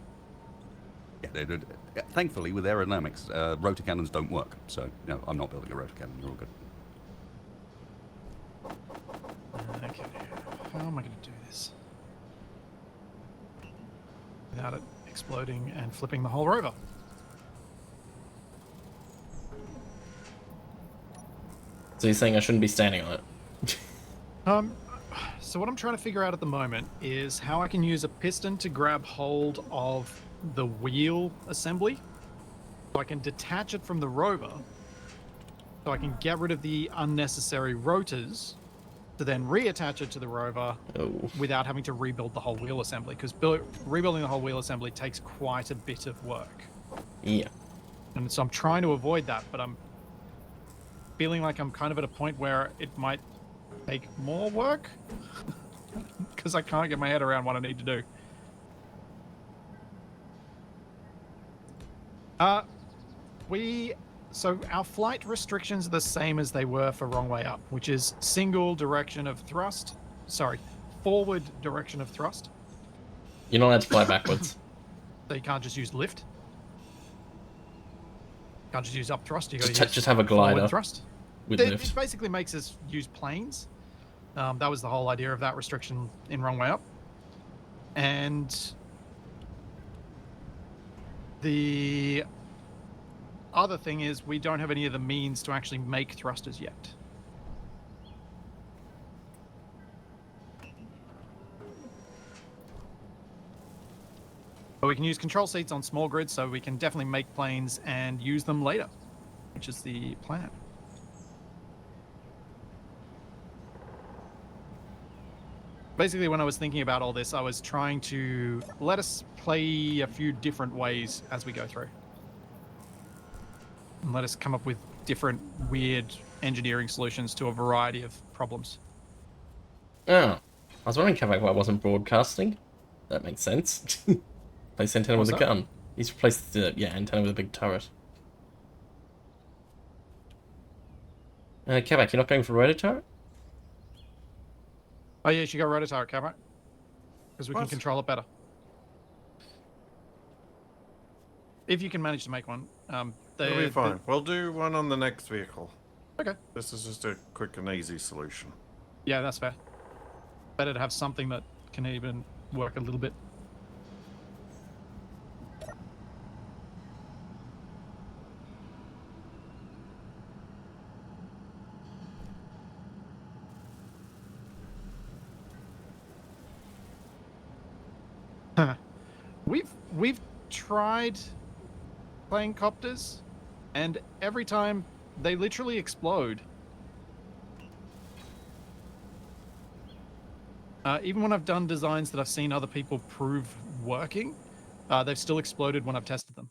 Yeah, thankfully, with aerodynamics, rotor cannons don't work. So, no, I'm not building a rotor cannon. You're all good. Okay, how am I going to do this without it exploding and flipping the whole rover? So you're saying I shouldn't be standing on it? So what I'm trying to figure out at the moment is how I can use a piston to grab hold of the wheel assembly, so I can detach it from the rover, so I can get rid of the unnecessary rotors, to then reattach it to the rover Oh. without having to rebuild the whole wheel assembly, because rebuilding the whole wheel assembly takes quite a bit of work. Yeah. And so I'm trying to avoid that, but I'm feeling like I'm kind of at a point where it might take more work because I can't get my head around what I need to do. So our flight restrictions are the same as they were for Wrong Way Up, which is single direction of thrust. Sorry, forward direction of thrust. You're not allowed to fly backwards. So you can't just use lift. Can't just use up thrust. You got Just, to just have a forward glider thrust. with It lift. basically makes us use planes. That was the whole idea of that restriction in Wrong Way Up. And the other thing is we don't have any of the means to actually make thrusters yet. But we can use control seats on small grids, so we can definitely make planes and use them later, which is the plan. Basically, when I was thinking about all this, I was trying to let us play a few different ways as we go through. And let us come up with different weird engineering solutions to a variety of problems. Oh. I was wondering, Capac, why I wasn't broadcasting. That makes sense. Place antenna with a What's that? gun. He's replaced the antenna with a big turret. Capac, you're not going for rotor turret? Oh yeah, you got rotor turret, Capac, because we can What? control it better. If you can manage to make one. It'll be fine. We'll do one on the next vehicle. Okay. This is just a quick and easy solution. Yeah, that's fair. Better to have something that can even work a little bit. We've tried playing copters, And every time they literally explode. Even when I've done designs that I've seen other people prove working, they've still exploded when I've tested them.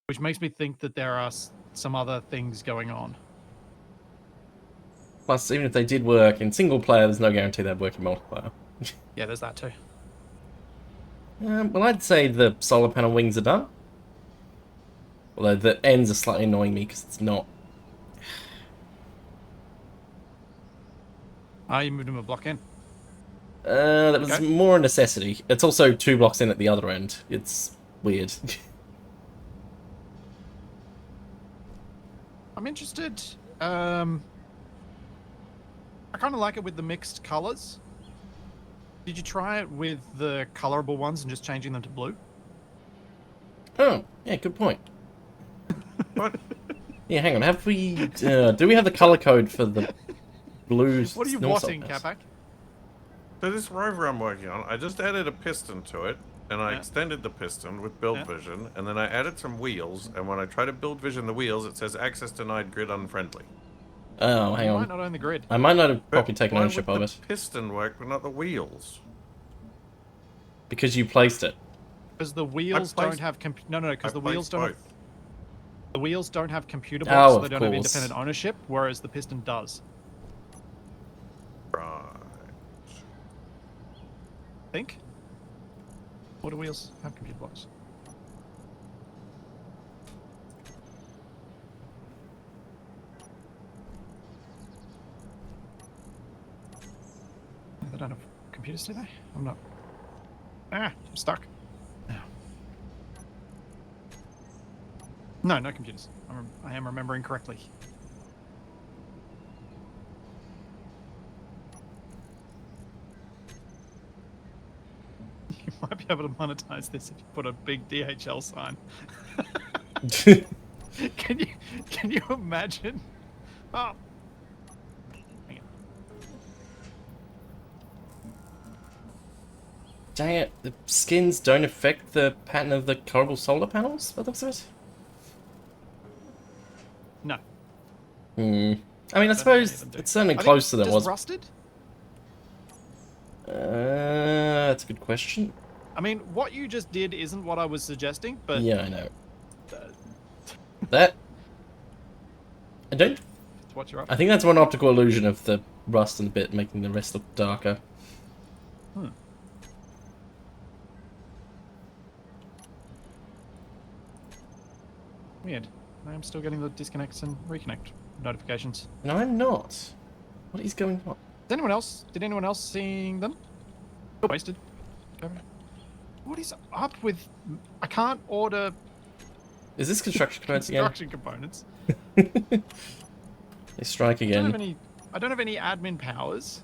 Which makes me think that there are some other things going on. Plus, even if they did work in single player, there's no guarantee they'd work in multiplayer. Yeah, there's that too. Well, I'd say the solar panel wings are done. Although the ends are slightly annoying me because it's not. You moved him a block in. That was Okay. more a necessity. It's also 2 blocks in at the other end. It's weird. I'm interested. I kind of like it with the mixed colors. Did you try it with the colorable ones and just changing them to blue? Oh, yeah, good point. What? Yeah, hang on. Have we? Do we have the color code for the blues? What are you watching, Capac? So this rover I'm working on, I just added a piston to it, and I extended the piston with build vision, and then I added some wheels, and when I try to build vision the wheels, it says access denied, grid unfriendly. Oh, hang You on. might not own the grid. I might not have But properly taken why ownership would of the it piston work, but not the wheels? because you placed it. Because the wheels placed- don't have no, because I the wheels placed don't have, both. the wheels don't have computer Oh, blocks, so of they don't have course. independent ownership, whereas the piston does. Right. Think? Or do wheels have computer blocks? They don't have computers, do they? I'm not. I'm stuck. No, no computers. I am remembering correctly. You might be able to monetize this if you put a big DHL sign. Can you imagine? Oh. Hang on. Dang it! The skins don't affect the pattern of the colorable solar panels. By the looks of it. No. I mean, I any suppose of them do. it's certainly I think closer than it just was. rusted? That's a good question. I mean, what you just did isn't what I was suggesting, but Yeah, I know. That I don't. it's what you're up I to. think that's one optical illusion of the rust and bit, making the rest look darker. Weird. I am still getting the disconnects and reconnect notifications. No, I'm not. What is going on? Did anyone else seeing them? Wasted. Okay. What is up with? I can't order Is this construction components again? construction components. They strike I don't have again. any. I don't have any admin powers.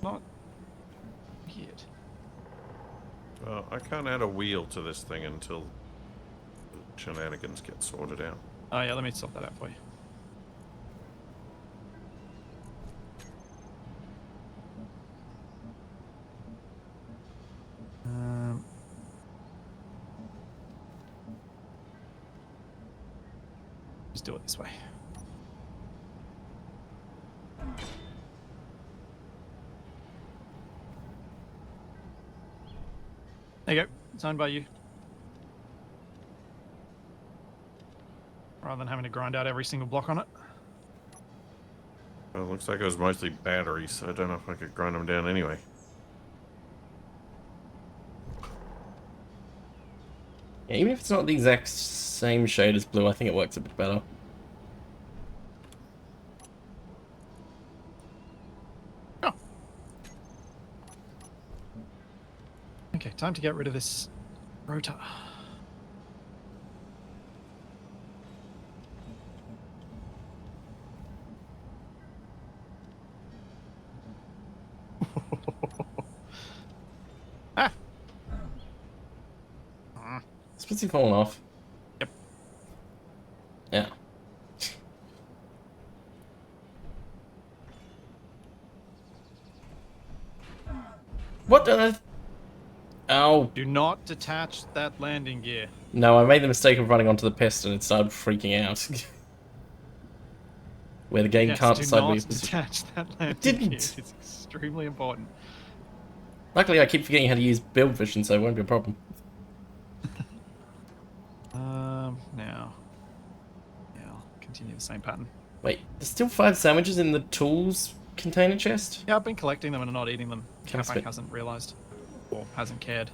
Not weird. Well, I can't add a wheel to this thing until the shenanigans get sorted out. Oh yeah, let me sort that out for you. Just do it this way. There you go. It's owned by you. Rather than having to grind out every single block on it. Well, it looks like it was mostly batteries, so I don't know if I could grind them down anyway. Yeah, even if it's not the exact same shade as blue, I think it works a bit better. Oh. Okay, time to get rid of this rotor. Ah. Splitsie falling off. Yep. Yeah. What on earth? Oh, Do not detach that landing gear. no, I made the mistake of running onto the piston and started freaking out. Where the game Yes, can't do decide where not your position. detach that landing didn't. gear. It's extremely important. Luckily, I keep forgetting how to use build vision, so it won't be a problem. Now. Yeah, I'll continue the same pattern. Wait, there's still 5 sandwiches in the tools container chest? Yeah, I've been collecting them and not eating them. Can I Capac spit? hasn't realised. Or hasn't cared.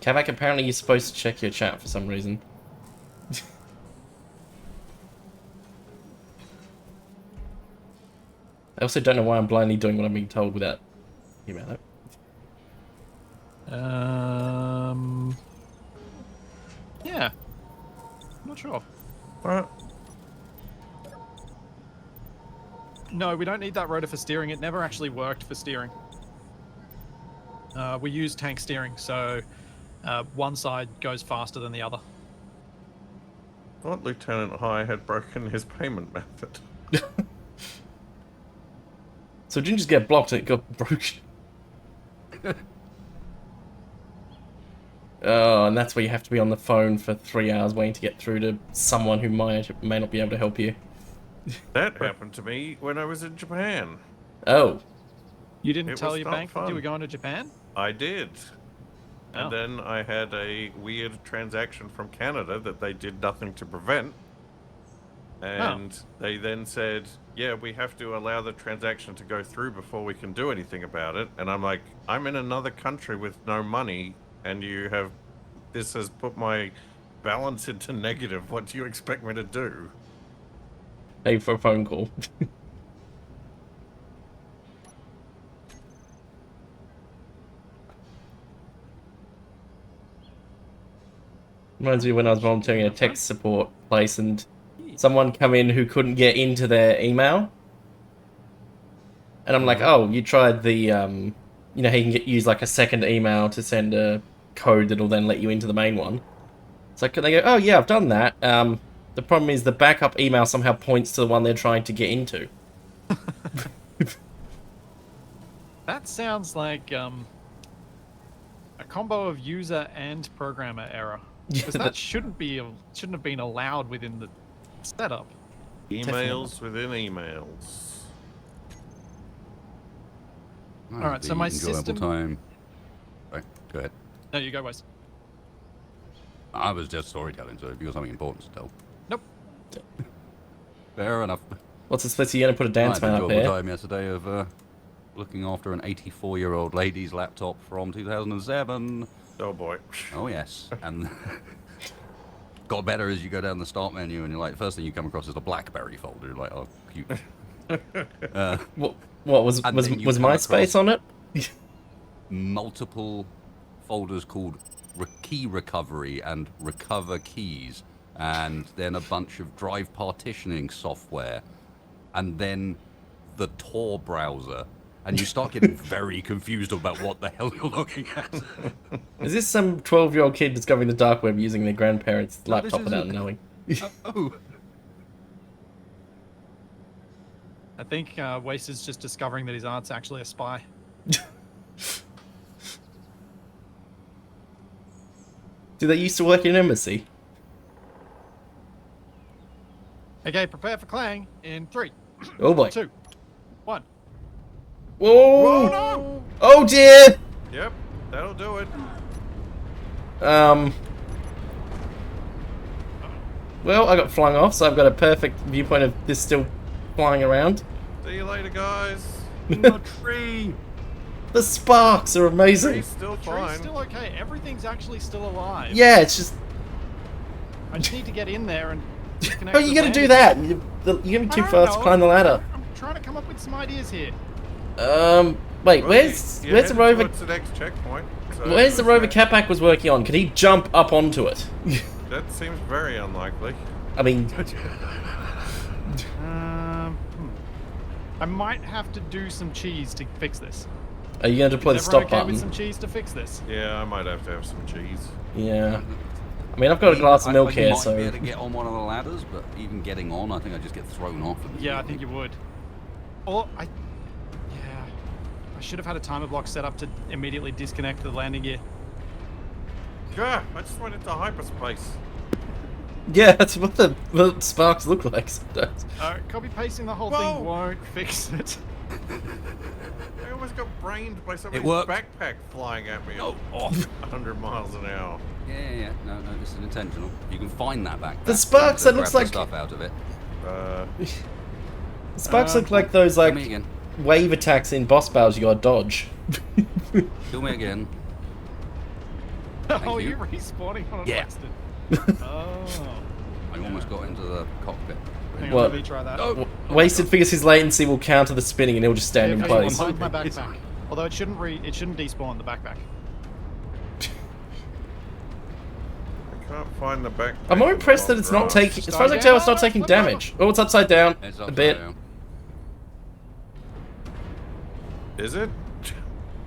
Capac, apparently you're supposed to check your chat for some reason. I also don't know why I'm blindly doing what I'm being told without thinking about it. Yeah. I'm not sure. What? No, we don't need that rotor for steering. It never actually worked for steering. We use tank steering, so one side goes faster than the other. I thought Lieutenant High had broken his payment method. So it didn't just get blocked, it got broken. Oh, and that's where you have to be on the phone for 3 hours waiting to get through to someone who may not be able to help you. That happened to me when I was in Japan. Oh. You didn't It tell was your not bank that you fun. were going to Japan? I did. Oh. And then I had a weird transaction from Canada that they did nothing to prevent. And they then said, yeah, we have to allow the transaction to go through before we can do anything about it. And I'm like, I'm in another country with no money, and this has put my balance into negative. What do you expect me to do? Pay for a phone call. Reminds me when I was volunteering at a tech support place and someone come in who couldn't get into their email. And I'm like, oh, you tried the, you know, how you can use like a second email to send a code that'll then let you into the main one. It's like, they go, oh yeah, I've done that. The problem is the backup email somehow points to the one they're trying to get into. That sounds like a combo of user and programmer error. Because that shouldn't have been allowed within the setup. Emails within emails. Oh, Alright, so the my enjoyable system- time. Right, go ahead. No, you go, Wes. I was just storytelling, so if you got something important to tell. Nope. Fair enough. What's a Splitsie? You gonna put a dance I had man an up enjoyable here? time yesterday of looking after an 84-year-old lady's laptop from 2007. Oh boy. Oh yes, and got better as you go down the start menu, and you're like, first thing you come across is a BlackBerry folder. You're like, oh, cute. What was And then you come MySpace across- on it? Multiple folders called key recovery and recover keys, and then a bunch of drive partitioning software, and then the Tor browser. And you start getting very confused about what the hell you're looking at. Is this some 12-year-old kid discovering the dark web using their grandparents' No, this laptop without isn't. knowing? Oh. I think Waste is just discovering that his aunt's actually a spy. Do they used to work in an embassy? Okay, prepare for Klang in 3, Oh boy. 2, 1. Whoa! no! Oh dear! Yep, that'll do it. Well, I got flung off, so I've got a perfect viewpoint of this still flying around. See you later, guys. The tree! The sparks are amazing. He's still Tree's fine. still okay. Everything's actually still alive. Yeah, it's just. I just need to get in there and disconnect. Oh, you gotta do that. You're gonna be too fast to climb the ladder. I'm trying to come up with some ideas here. Wait, Well, where's you're the headed Rover? towards the next checkpoint. So Where's the there's Rover that. Capac was working on? Could he jump up onto it? That seems very unlikely. I mean, I might have to do some cheese to fix this. are you gonna deploy the Is everyone stop okay button? with some cheese to fix this? Yeah, I might have to have some cheese. Yeah. I mean, I've got a glass of milk I here, might so. be able to get on one of the ladders, but even getting on, I think I just get thrown off. Yeah, I think you would. Or I should have had a timer block set up to immediately disconnect the landing gear. Yeah, I just went into hyperspace. Yeah, that's what the sparks look like sometimes. Copy pasting the whole Whoa! thing won't fix it. I almost got brained by somebody's worked. backpack flying at me Oh, at 100 miles an hour. Yeah. No, this is intentional. You can find that back. The sparks, that looks grab like- the stuff out of it. The sparks look like those Kill me like again. wave attacks in boss battles you gotta dodge. Kill me again. Oh, you. you're respawning on a Yeah. Wasted. Oh. I almost got into the cockpit. Hang What? on, let me try that. Oh, Wasted figures his latency will counter the spinning and he'll just stand in Okay, place. I'll move my backpack. Although it shouldn't despawn the backpack. I can't find the backpack. I'm more impressed that it's not taking. As far as I can tell, it's not taking damage. Oh, it's upside down It's a upside bit. down. Is it?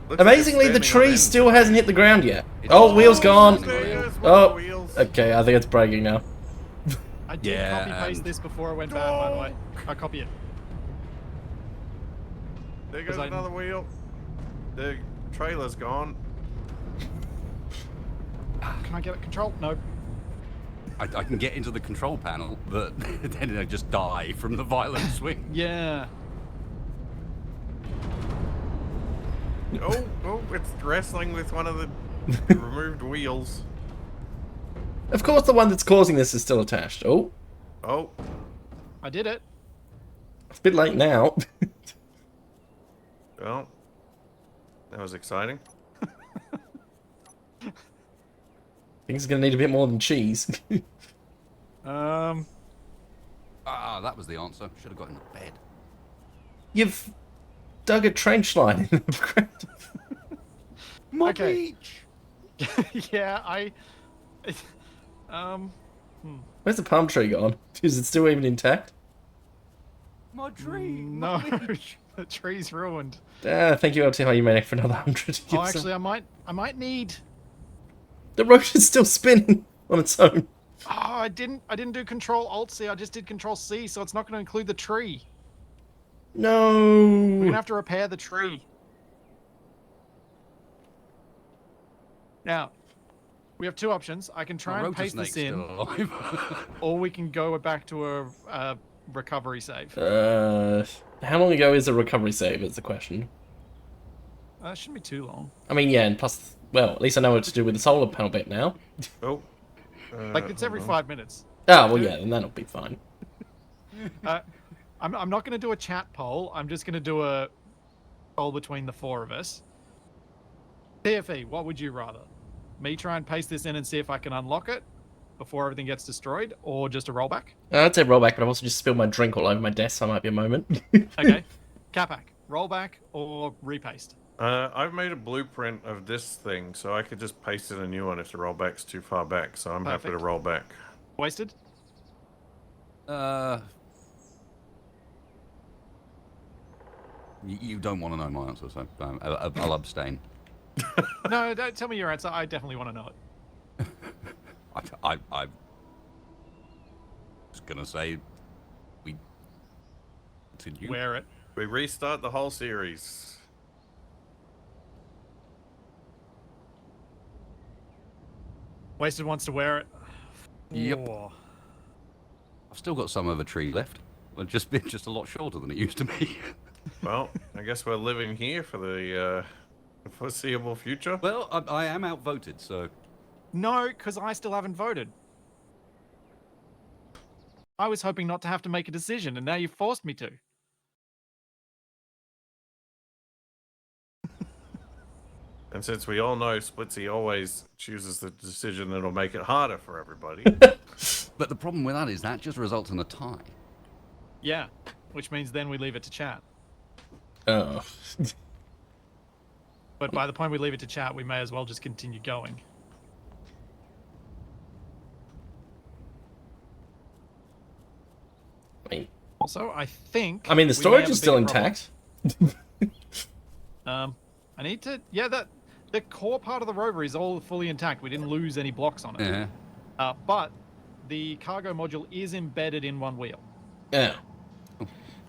Looks like Amazingly, it's the standing on tree end. still hasn't hit the ground yet. It's Oh, just wheels gone. standing There on goes end. one of the Oh, wheels. okay. I think it's breaking now. I did Yeah, copy paste and- this before it went bad, by the way. I copy it. There goes 'Cause I- another wheel. The trailer's gone. Can I get it? Control? No. I can get into the control panel, but then I just die from the violent swing. Yeah. Oh, it's wrestling with one of the removed wheels. Of course, the one that's causing this is still attached. Oh, Oh, I did it. it's a bit late now. well, that was exciting. Things are gonna need a bit more than cheese. Um. Ah, that was the answer. Should have got in the bed. You've dug a trench line in the ground. My Okay. beach. Yeah, Where's the palm tree gone? Is it still even intact? My tree. no. My beach. The tree's ruined. Thank you, LT Maniac, for another 100. Oh, actually, I might need. The rotor's still spinning on its own. Oh, I didn't do Control Alt C. I just did Control C, so it's not going to include the tree. We're No. gonna have to repair the tree. Now, we have two options. I can try My and rotor paste this snake's in, still alive. or we can go back to a recovery save. How long ago is a recovery save? Is the question. That shouldn't be too long. I mean, yeah, and plus, well, at least I know what to do with the solar panel bit now. Oh. Like it's every hold on. 5 minutes. Ah, well, yeah, then that'll be fine. I'm not going to do a chat poll. I'm just going to do a poll between the four of us. TFE, what would you rather? Me try and paste this in and see if I can unlock it before everything gets destroyed, or just a rollback? I'd say rollback, but I've also just spilled my drink all over my desk, so it might be a moment. Okay. Capac, rollback or repaste? I've made a blueprint of this thing, so I could just paste in a new one if the rollback's too far back, so I'm happy to Perfect. roll back. Wasted? You don't want to know my answer, so I'll abstain. No, don't tell me your answer. I definitely want to know it. I was gonna say we continue. Wear it. We restart the whole series. Wasted wants to wear it. Yep. Oh. I've still got some of a tree left. Well, just a lot shorter than it used to be. Well, I guess we're living here for the foreseeable future. Well, I am outvoted, so No, because I still haven't voted. I was hoping not to have to make a decision, and now you've forced me to. And since we all know Splitsie always chooses the decision that'll make it harder for everybody. But the problem with that is that just results in a tie. Yeah, which means then we leave it to chat. Oh. But by the point we leave it to chat, we may as well just continue going. Also, I think. I mean, the we may storage have a is still bigger problem. intact. I need to. Yeah, the core part of the rover is all fully intact. We didn't lose any blocks on it. Yeah. But the cargo module is embedded in one wheel. Yeah.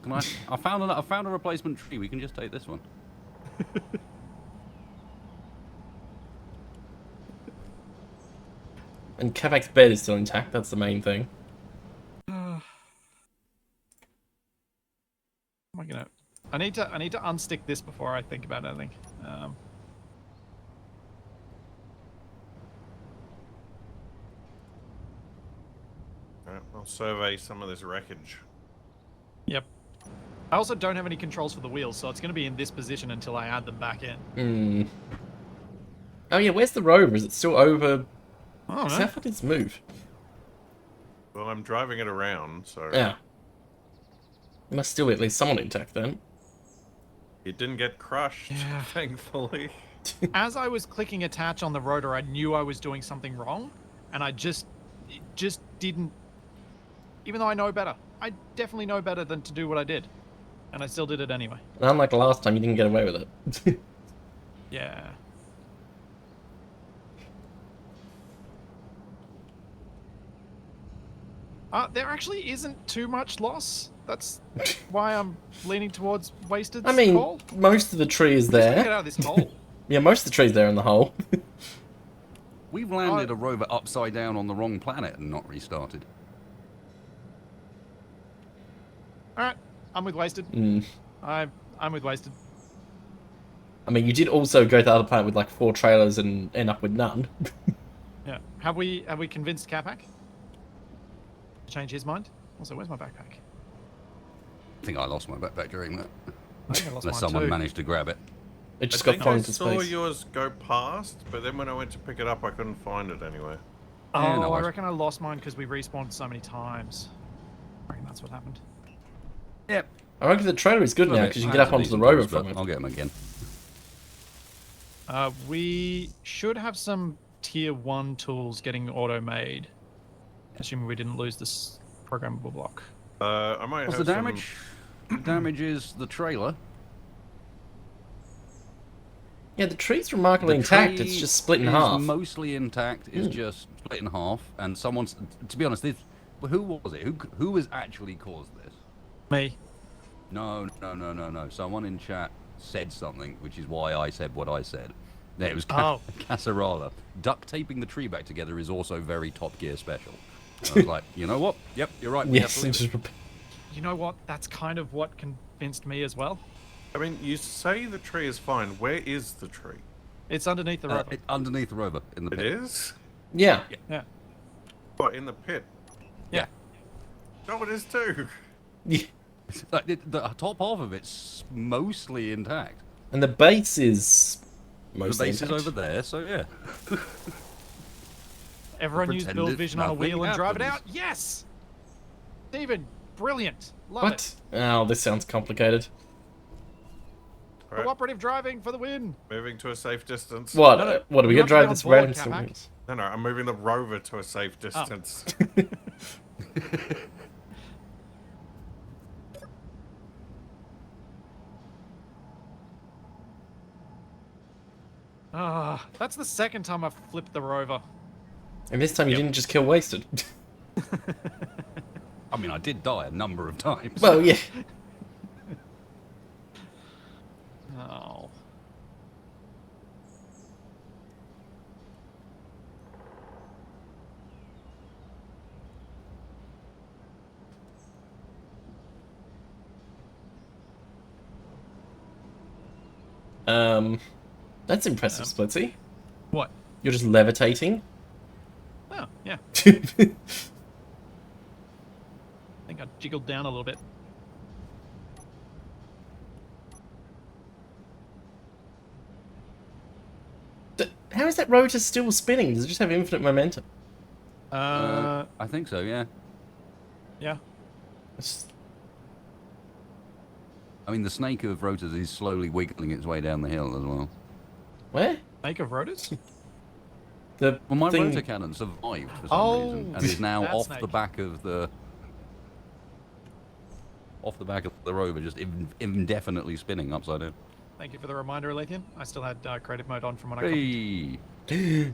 Can I found a replacement tree. We can just take this one. And Capac's bed is still intact, that's the main thing. Am I gonna? I need to unstick this before I think about anything. Alright, I'll survey some of this wreckage. Yep. I also don't have any controls for the wheels, so it's going to be in this position until I add them back in. Oh yeah, where's the Rover? Is it still over? I don't How know. far did it move? Well, I'm driving it around, so Yeah. There must still be at least someone intact then. it didn't get crushed, Yeah. thankfully. As I was clicking attach on the rotor, I knew I was doing something wrong, and it just didn't. Even though I know better, I definitely know better than to do what I did, and I still did it anyway. And unlike last time, you didn't get away with it. Yeah. There actually isn't too much loss. That's why I'm leaning towards wasted. I mean, coal. most of the tree is Just gotta get there. out of this hole. Yeah, most of the tree's there in the hole. We've landed a rover upside down on the wrong planet and not restarted. All right, I'm with wasted. I'm with wasted. I mean, you did also go to the other planet with like 4 trailers and end up with none. Yeah. Have we convinced Capac to change his mind? Also, where's my backpack? I think I lost my backpack during that. I think I lost Unless mine someone too. managed to grab it. It just I got think flung I into saw space. yours go past, but then when I went to pick it up, I couldn't find it anywhere. Oh, Yeah, no I worries. reckon I lost mine because we respawned so many times. I reckon that's what happened. Yep. I reckon the trailer is good now because you can get up onto the rover from it. I'll get them again. We should have some tier 1 tools getting auto-made. Assuming we didn't lose this programmable block. I might What's have the damage? The damage is the trailer. Yeah, the tree's remarkably intact. It's just split in half. Mostly intact. It's just split in half. And someone's, to be honest, who was it? Who has actually caused this? Me. No. Someone in chat said something, which is why I said what I said. Yeah, it was Casarala. Duct taping the tree back together is also very Top Gear special. And I was like, you know what? Yep, you're right. We have Yes, to leave it's it. just You know what? That's kind of what convinced me as well. I mean, you say the tree is fine. Where is the tree? It's underneath the rover. Underneath the rover in the It pit. is? yeah. Yeah. What, in the pit? Yeah. No, it is too. Yeah. Like, the top half of it's mostly intact. And the base is The mostly base is intact. over there, so yeah. Everyone use pretend build it- vision on a wheel nothing and drive it out. happens. Yes! Steven, brilliant. Love What? Oh, this sounds complicated. it. Right, Cooperative driving for the win. moving to a safe distance. What? No, no, What are we you gonna have to drive be this on board, random? Capac. No, I'm moving the rover to a safe distance. That's the second time I've flipped the rover. And this time you didn't just kill wasted. I mean, I did die a number of times. Well, yeah. Oh. That's impressive, Splitsie. What? You're just levitating. Oh, yeah. I think I jiggled down a little bit. How is that rotor still spinning? Does it just have infinite momentum? I think so, yeah. Yeah. It's- I mean, the snake of rotors is slowly wiggling its way down the hill as well. Where? Make of rotors? The Well, my thing... rotor cannon survived for some reason, and is now that off snake. the back of the rover, just indefinitely spinning upside down. Thank you for the reminder, Alethian. I still had creative mode on from when I Hey,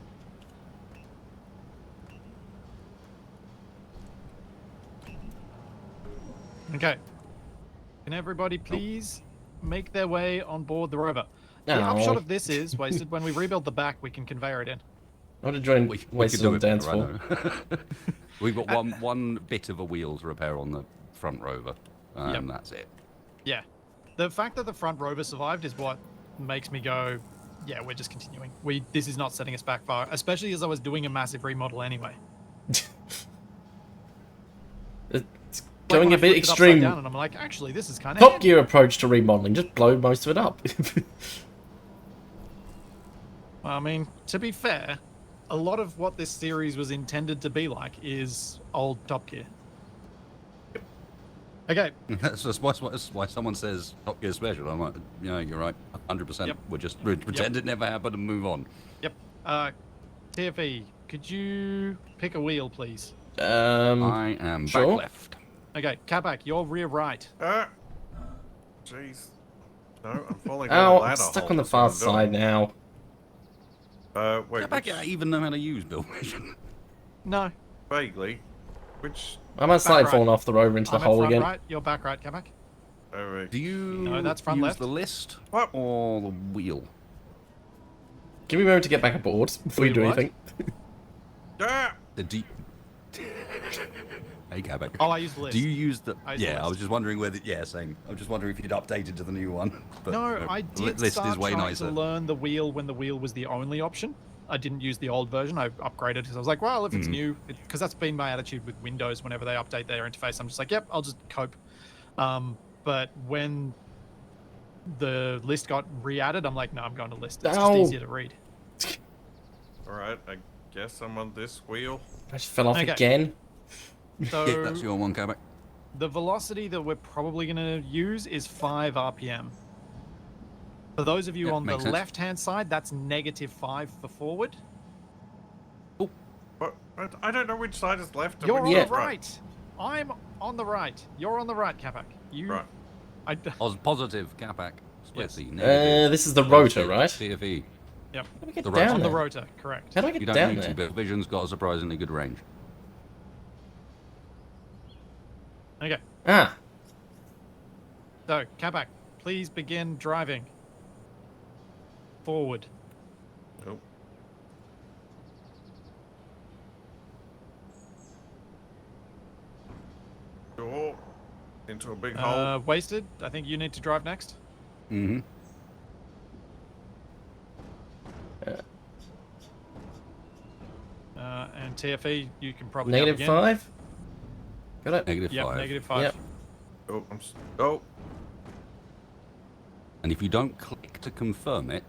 Okay. Can everybody please make their way on board the rover? The No. upshot of this is, Wasted, when we rebuild the back, we can conveyor it in. I would have joined We could Wasted do on it the dance better, I floor. know. We've got one bit of a wheel to repair on the front Rover, and Yep. that's it. Yeah. The fact that the front Rover survived is what makes me go, yeah, we're just continuing. This is not setting us back far, especially as I was doing a massive remodel anyway. It's Like going when a I bit flipped it upside extreme. down and I'm like, actually, this is kind of Top Gear approach to remodeling. Just blow most of it up. I mean, to be fair, a lot of what this series was intended to be like is old Top Gear. Okay, That's why someone says Top Gear Special. I'm like, yeah, you're right, 100%. Yep. We'll just pretend it never happened and move on. yep. TFE, could you pick a wheel, please? I am sure. back left. Okay, Capac, you're rear right. Jeez. No, I'm falling down the Ow, ladder. I'm stuck hole, on the that's what far I'm doing. side now. Wait, Capac, which, I even know how to use Bill Vision. No, vaguely. Which, I might slide right. falling off the Rover into the I'm at hole front again. right, you're back right, Capac. wait. Do you No, that's front use left. the list What? or the wheel? Give me a moment to get back aboard before you Wait, do what? anything. Ah! The D. Hey, Capac. Oh, I use the list. Do you use the? I use the Yeah, I list. was just wondering whether. Yeah, same. I was just wondering if you'd updated to the new one. But, No, I the did list start is way trying nicer. to learn the wheel when the wheel was the only option. I didn't use the old version. I upgraded because I was like, well, if it's new, because that's been my attitude with Windows. Whenever they update their interface, I'm just like, yep, I'll just cope. But when the list got re-added, I'm like, no, I'm going to list. It's just Ow. easier to read. Alright, I guess I'm on this wheel. I just fell off Okay. again. So Yeah, that's your one, Capac. the velocity that we're probably going to use is 5 RPM. For those of you Yeah, on the makes sense. left-hand side, that's -5 for forward. What? I don't know which side is left and You're on which Yeah. the is right. I'm on the right. You're on the right, Capac. You. Right. I. Positive, Capac. Yes. Splitsie, negative. This is the rotor, right? CFE. Yep. How do we get The down rotor. On the there? rotor, correct. How do I You get don't down need to, there? but Vision's got a surprisingly good range. Okay. Ah, So, Capac, please begin driving. Forward. Nope. Oh, into a big hole. Wasted. I think you need to drive next. Mm-hmm. And TFE, you can probably go again. -5? Got it? Negative Yep, 5. -5. Yep. Oh, oh, And if you don't click to confirm it,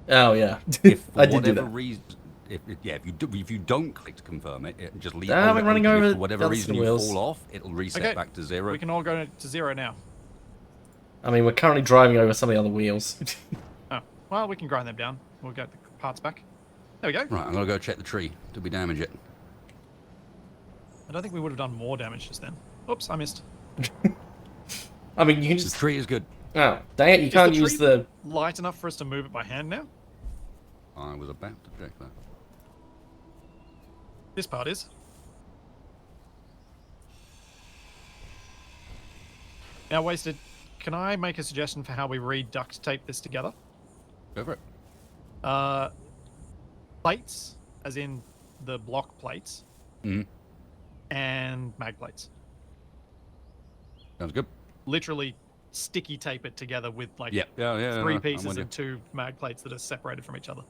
Oh, yeah. if for I did do whatever that. reason, if you don't click to confirm it, it just leave. Ah, hold we're it running open. over If the for whatever other reason you wheels. fall off, it'll reset Okay. back to 0. We can all go to 0 now. I mean, we're currently driving over some of the other wheels. Oh, well, we can grind them down. We'll get the parts back. There we go. Right, I'm gonna go check the tree. Did we damage it? I don't think we would have done more damage just then. Oops, I missed. I mean, you can The just... tree is good. Oh, dang it, you Is can't the use tree the... light enough for us to move it by hand now? I was about to check that. This part is. Now, Wasted, can I make a suggestion for how we re-duct tape this together? Go for it. Plates, as in the block plates, Mhm. and mag plates. Sounds good. Literally sticky tape it together with like Yeah. Yeah. 3 I'm pieces with you. and 2 mag plates that are separated from each other.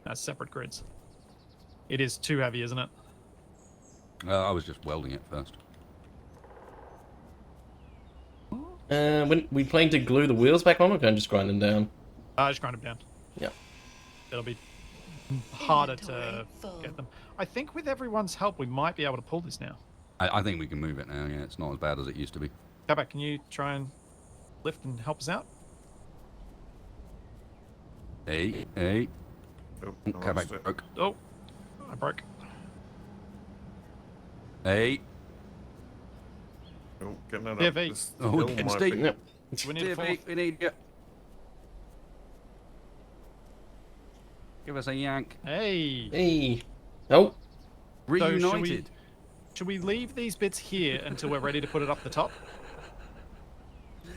As separate grids. It is too heavy, isn't it? I was just welding it first. When we plan to glue the wheels back on, or can I just grind them down? Just grind them down. Yeah. It'll be harder to Inventory full. get them. I think with everyone's help, we might be able to pull this now. I think we can move it now. Yeah, it's not as bad as it used to be. Capac, can you try and lift and help us out? Hey. oh, I Come back. lost it. Broke. Oh, I broke. Hey. Oh, getting it up. PFE. This Oh, hill getting might steep. be- Yep. Do we need a TFE, fourth? we need you. Give us a yank. Hey! Hey. Oh, Reunited. Should we leave these bits here until we're ready to put it up the top?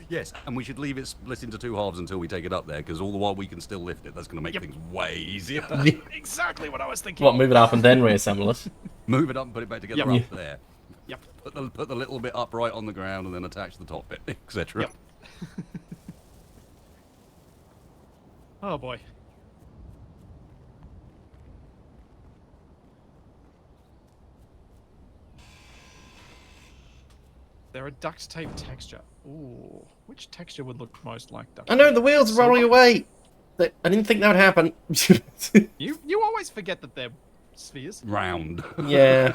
Yes, and we should leave it split into two halves until we take it up there, because all the while we can still lift it. That's going to make Yep. things way easier. Exactly what I was thinking. What, move it up and then reassemble it? Move it up and put it back together Yep. up there. Yep. Put the little bit upright on the ground and then attach the top bit, etc. Yep. Oh boy. They're a duct tape texture. Ooh, which texture would look most like duct I know, tape? the wheels are rolling away! I didn't think that would happen. You always forget that they're spheres. Round. Yeah.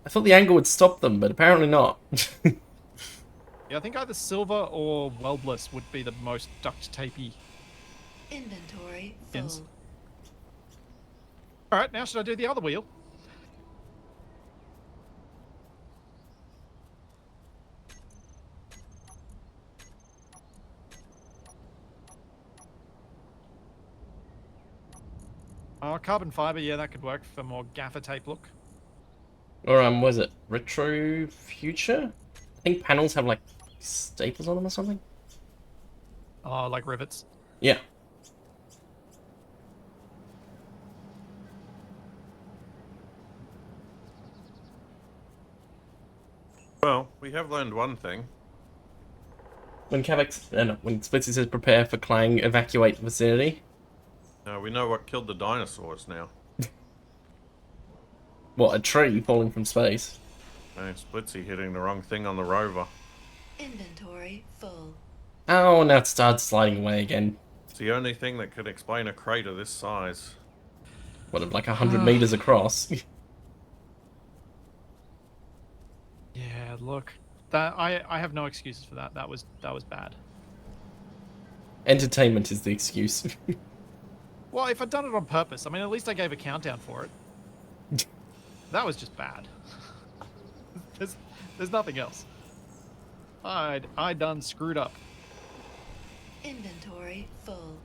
I thought the angle would stop them, but apparently not. Yeah, I think either silver or weldless would be the most duct tapey. Inventory Yes. full. All right, now should I do the other wheel? Oh, carbon fiber, yeah, that could work for more gaffer tape look. Or, was it retro future? I think panels have, like, staples on them or something? Oh, like rivets. Yeah. Well, we have learned one thing. When when Splitsie says prepare for Klang, evacuate the vicinity. We know what killed the dinosaurs now. What, a tree falling from space? Splitsie hitting the wrong thing on the rover. Inventory full. Oh, now it starts sliding away again. It's the only thing that could explain a crater this size. What, like 100 meters across? Yeah, look. That I have no excuses for that. That was bad. Entertainment is the excuse. Well, if I'd done it on purpose, I mean, at least I gave a countdown for it. That was just bad. There's nothing else. I done screwed up. Inventory full.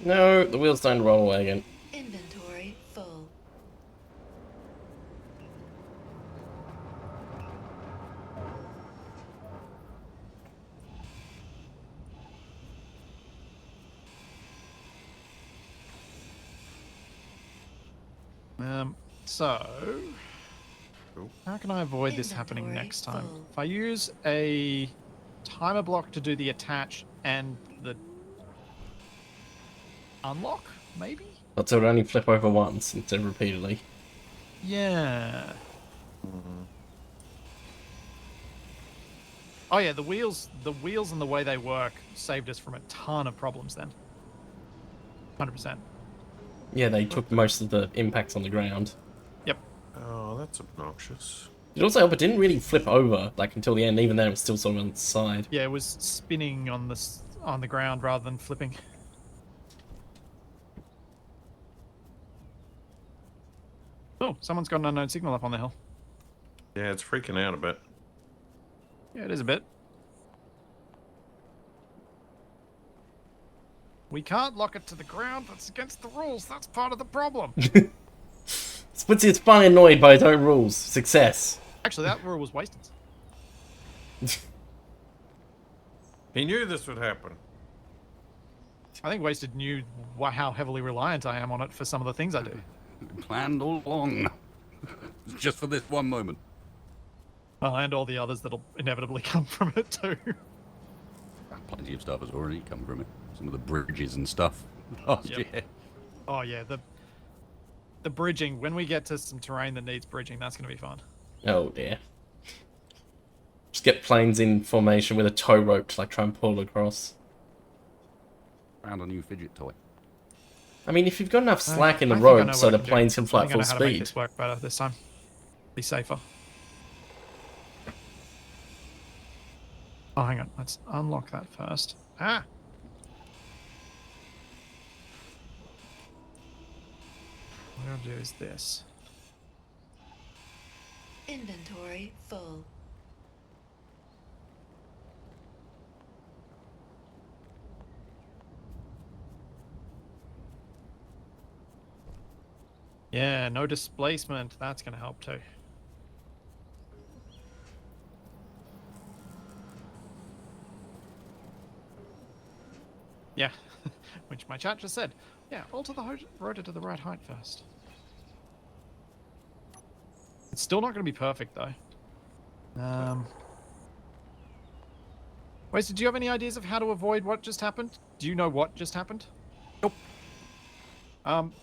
No, the wheel's starting to roll away again. Inventory full. So Cool. how can I avoid this happening Inventory next time? full. If I use a timer block to do the attach and the unlock, maybe? But so it would only flip over once instead of repeatedly. Yeah. Oh yeah, the wheels and the way they work saved us from a ton of problems then. 100%. Yeah, they took most of the impacts on the ground. Yep. Oh, that's obnoxious. It also helped it didn't really flip over, like, until the end, even then it was still sort of on its side. Yeah, it was spinning on the ground rather than flipping. Oh, someone's got an unknown signal up on the hill. Yeah, it's freaking out a bit. Yeah, it is a bit. We can't lock it to the ground. That's against the rules. That's part of the problem. Splitsie is finally annoyed by his own rules. Success. Actually, that rule was wasted. He knew this would happen. I think Wasted knew how heavily reliant I am on it for some of the things I do. Planned all along. Just for this one moment. And all the others that'll inevitably come from it too. Plenty of stuff has already come from it. Some of the bridges and stuff last Yep. year. Oh yeah, the bridging. When we get to some terrain that needs bridging, that's going to be fun. Oh dear. Just get planes in formation with a tow rope to, like, try and pull across. Found a new fidget toy. I mean, if you've got enough slack in the I think I rope know so what the I can do. planes can fly I at think I full know how to make speed. this work better this time. Be safer. Oh, hang on. Let's unlock that first. Ah! What I'll do is this. Inventory full. Yeah, no displacement. That's going to help too. Yeah, which my chat just said. Yeah, alter the rotor to the right height first. It's still not going to be perfect though. Wait, so do you have any ideas of how to avoid what just happened? Do you know what just happened? Nope.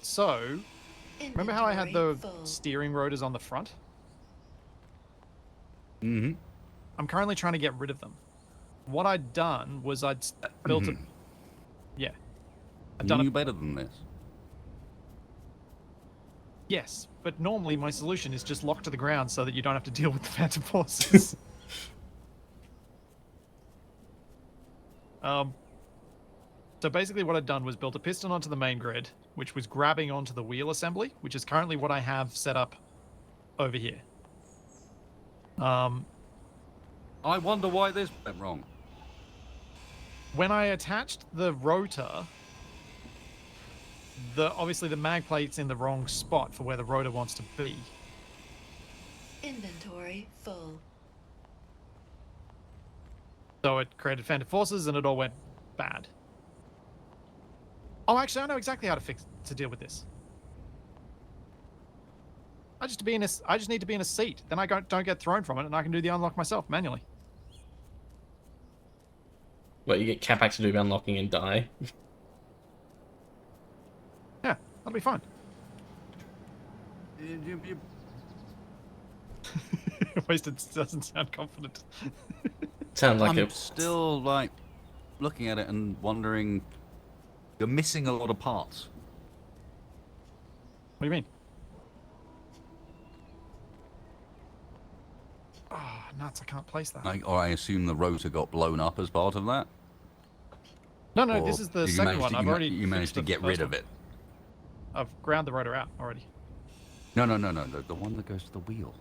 So, remember how I had the Inventory full. steering rotors on the front? Mm-hmm. I'm currently trying to get rid of them. What I'd done was I'd built a... Yeah. I'd You done knew a... better than this. Yes, but normally my solution is just lock to the ground so that you don't have to deal with the phantom forces. So basically what I'd done was built a piston onto the main grid, which was grabbing onto the wheel assembly, which is currently what I have set up over here. I wonder why this went wrong. When I attached the rotor, obviously the mag plate's in the wrong spot for where the rotor wants to be. Inventory full. So it created phantom forces and it all went bad. Oh, actually, I know exactly how to deal with this. I just need to be in a seat. Then I don't get thrown from it, and I can do the unlock myself manually. Well, you get Capac to do unlocking and die. Yeah, that'll be fine. Wasted doesn't sound confident. Sounds like I'm still like looking at it and wondering. You're missing a lot of parts. What do you mean? Oh, nuts! I can't place that. Or I assume the rotor got blown up as part of that. No, Or this is the did you second manage one. to- I've you ma- already. You managed fixed to the get first rid one. of it. I've ground the rotor out already. No. The one that goes to the wheel.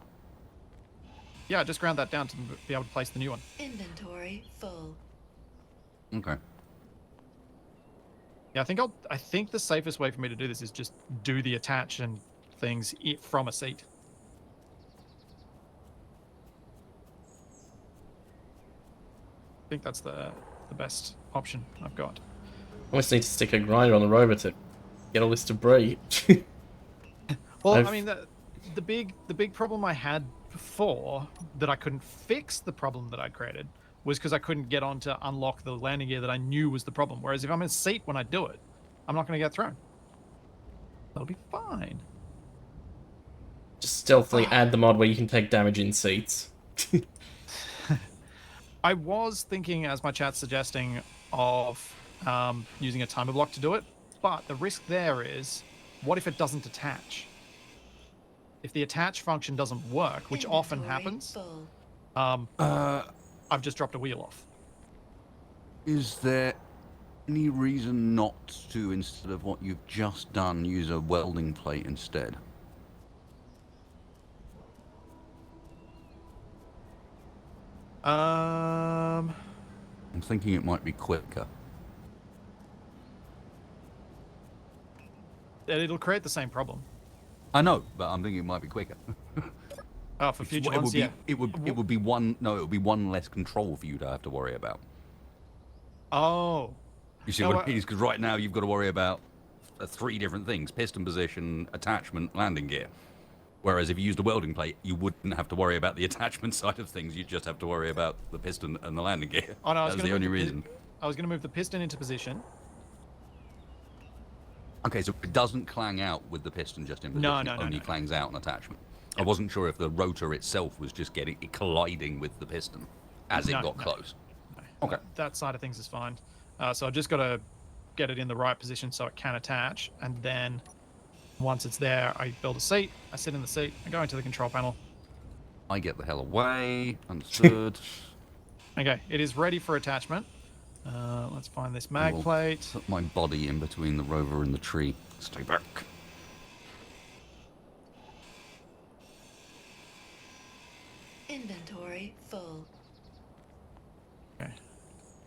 Yeah, I just ground that down to be able to place the new one. Inventory full. Okay. Yeah, I think the safest way for me to do this is just do the attach and things from a seat. I think that's the best option I've got. almost need to stick a grinder on the rover to get all this debris. Well, I've- I mean, the big problem I had before that I couldn't fix the problem that I created was because I couldn't get on to unlock the landing gear that I knew was the problem. Whereas if I'm in a seat when I do it, I'm not going to get thrown. That'll be fine. Just stealthily add the mod where you can take damage in seats. I was thinking, as my chat's suggesting, of using a timer block to do it, but the risk there is, what if it doesn't attach? If the attach function doesn't work, which often Inventory happens, full. I've just dropped a wheel off. Is there any reason not to, instead of what you've just done, use a welding plate instead? Um, I'm thinking it might be quicker. it'll create the same problem. I know, but I'm thinking it might be quicker. Oh, for future it would ones, be, yeah. it would be one. No, it would be one less control for you to have to worry about. Oh, You see No, what I mean? Because right now you've got to worry about 3 different things: piston position, attachment, landing gear. Whereas if you used a welding plate, you wouldn't have to worry about the attachment side of things. You'd just have to worry about the piston and the landing gear. oh no, I was That's gonna the only move reason. I was going to move the piston into position. Okay, so it doesn't clang out with the piston just in position. No, It no, no, only no. clangs out on attachment. I wasn't sure if the rotor itself was just colliding with the piston as it No, got no. close. No, Okay. that side of things is fine. So I've just got to get it in the right position so it can attach, and then once it's there, I build a seat. I sit in the seat. I go into the control panel. I get the hell away. Understood. Okay, it is ready for attachment. Let's find this mag will plate. Put my body in between the rover and the tree. Stay back. Inventory full. Okay.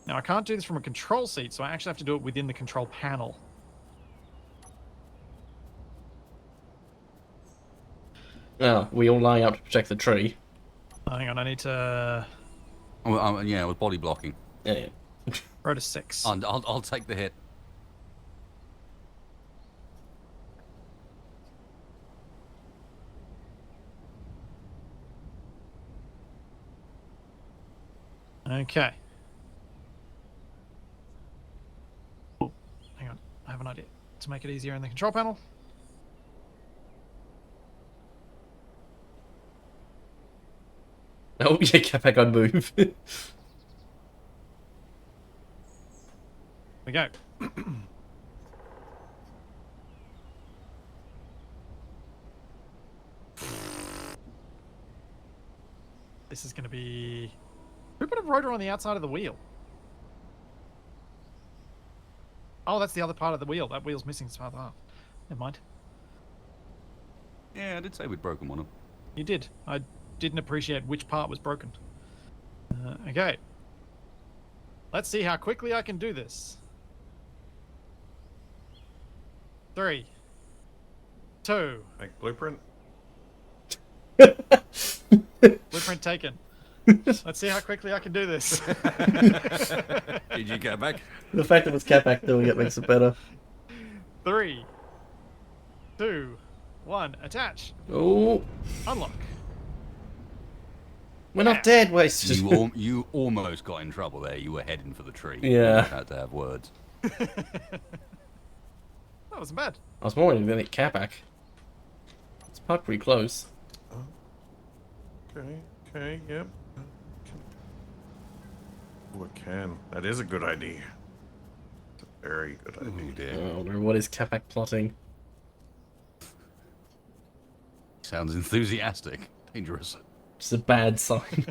Now I can't do this from a control seat, so I actually have to do it within the control panel. Oh, we all line up to protect the tree. Hang on, I need to Oh, yeah, with body blocking. Yeah. roll to 6. I'll take the hit. Okay. Oh, hang on, I have an idea to make it easier in the control panel. Oh, yeah, Capac on move. We go. This is going to be... Who put a rotor on the outside of the wheel? Oh, that's the other part of the wheel. That wheel's missing its other half. Never mind. Yeah, I did say we'd broken one of them. You did. I didn't appreciate which part was broken. Okay. Let's see how quickly I can do this. 3, 2, Like blueprint. blueprint taken. Let's see how quickly I can do this. Did you get back? The fact that it's Capac doing it makes it better. 3, 2, 1, attach. Oh, Unlock. we're not dead, wasted. You almost got in trouble there. You were heading for the tree. Yeah. You had to have words. That wasn't bad. I was more worried than it Capac. It's parked pretty close. Okay, yep. Oh, it can. That is a good idea. It's a very good idea. Oh dear. Oh, no, what is Capac plotting? Sounds enthusiastic. Dangerous. Just a bad sign.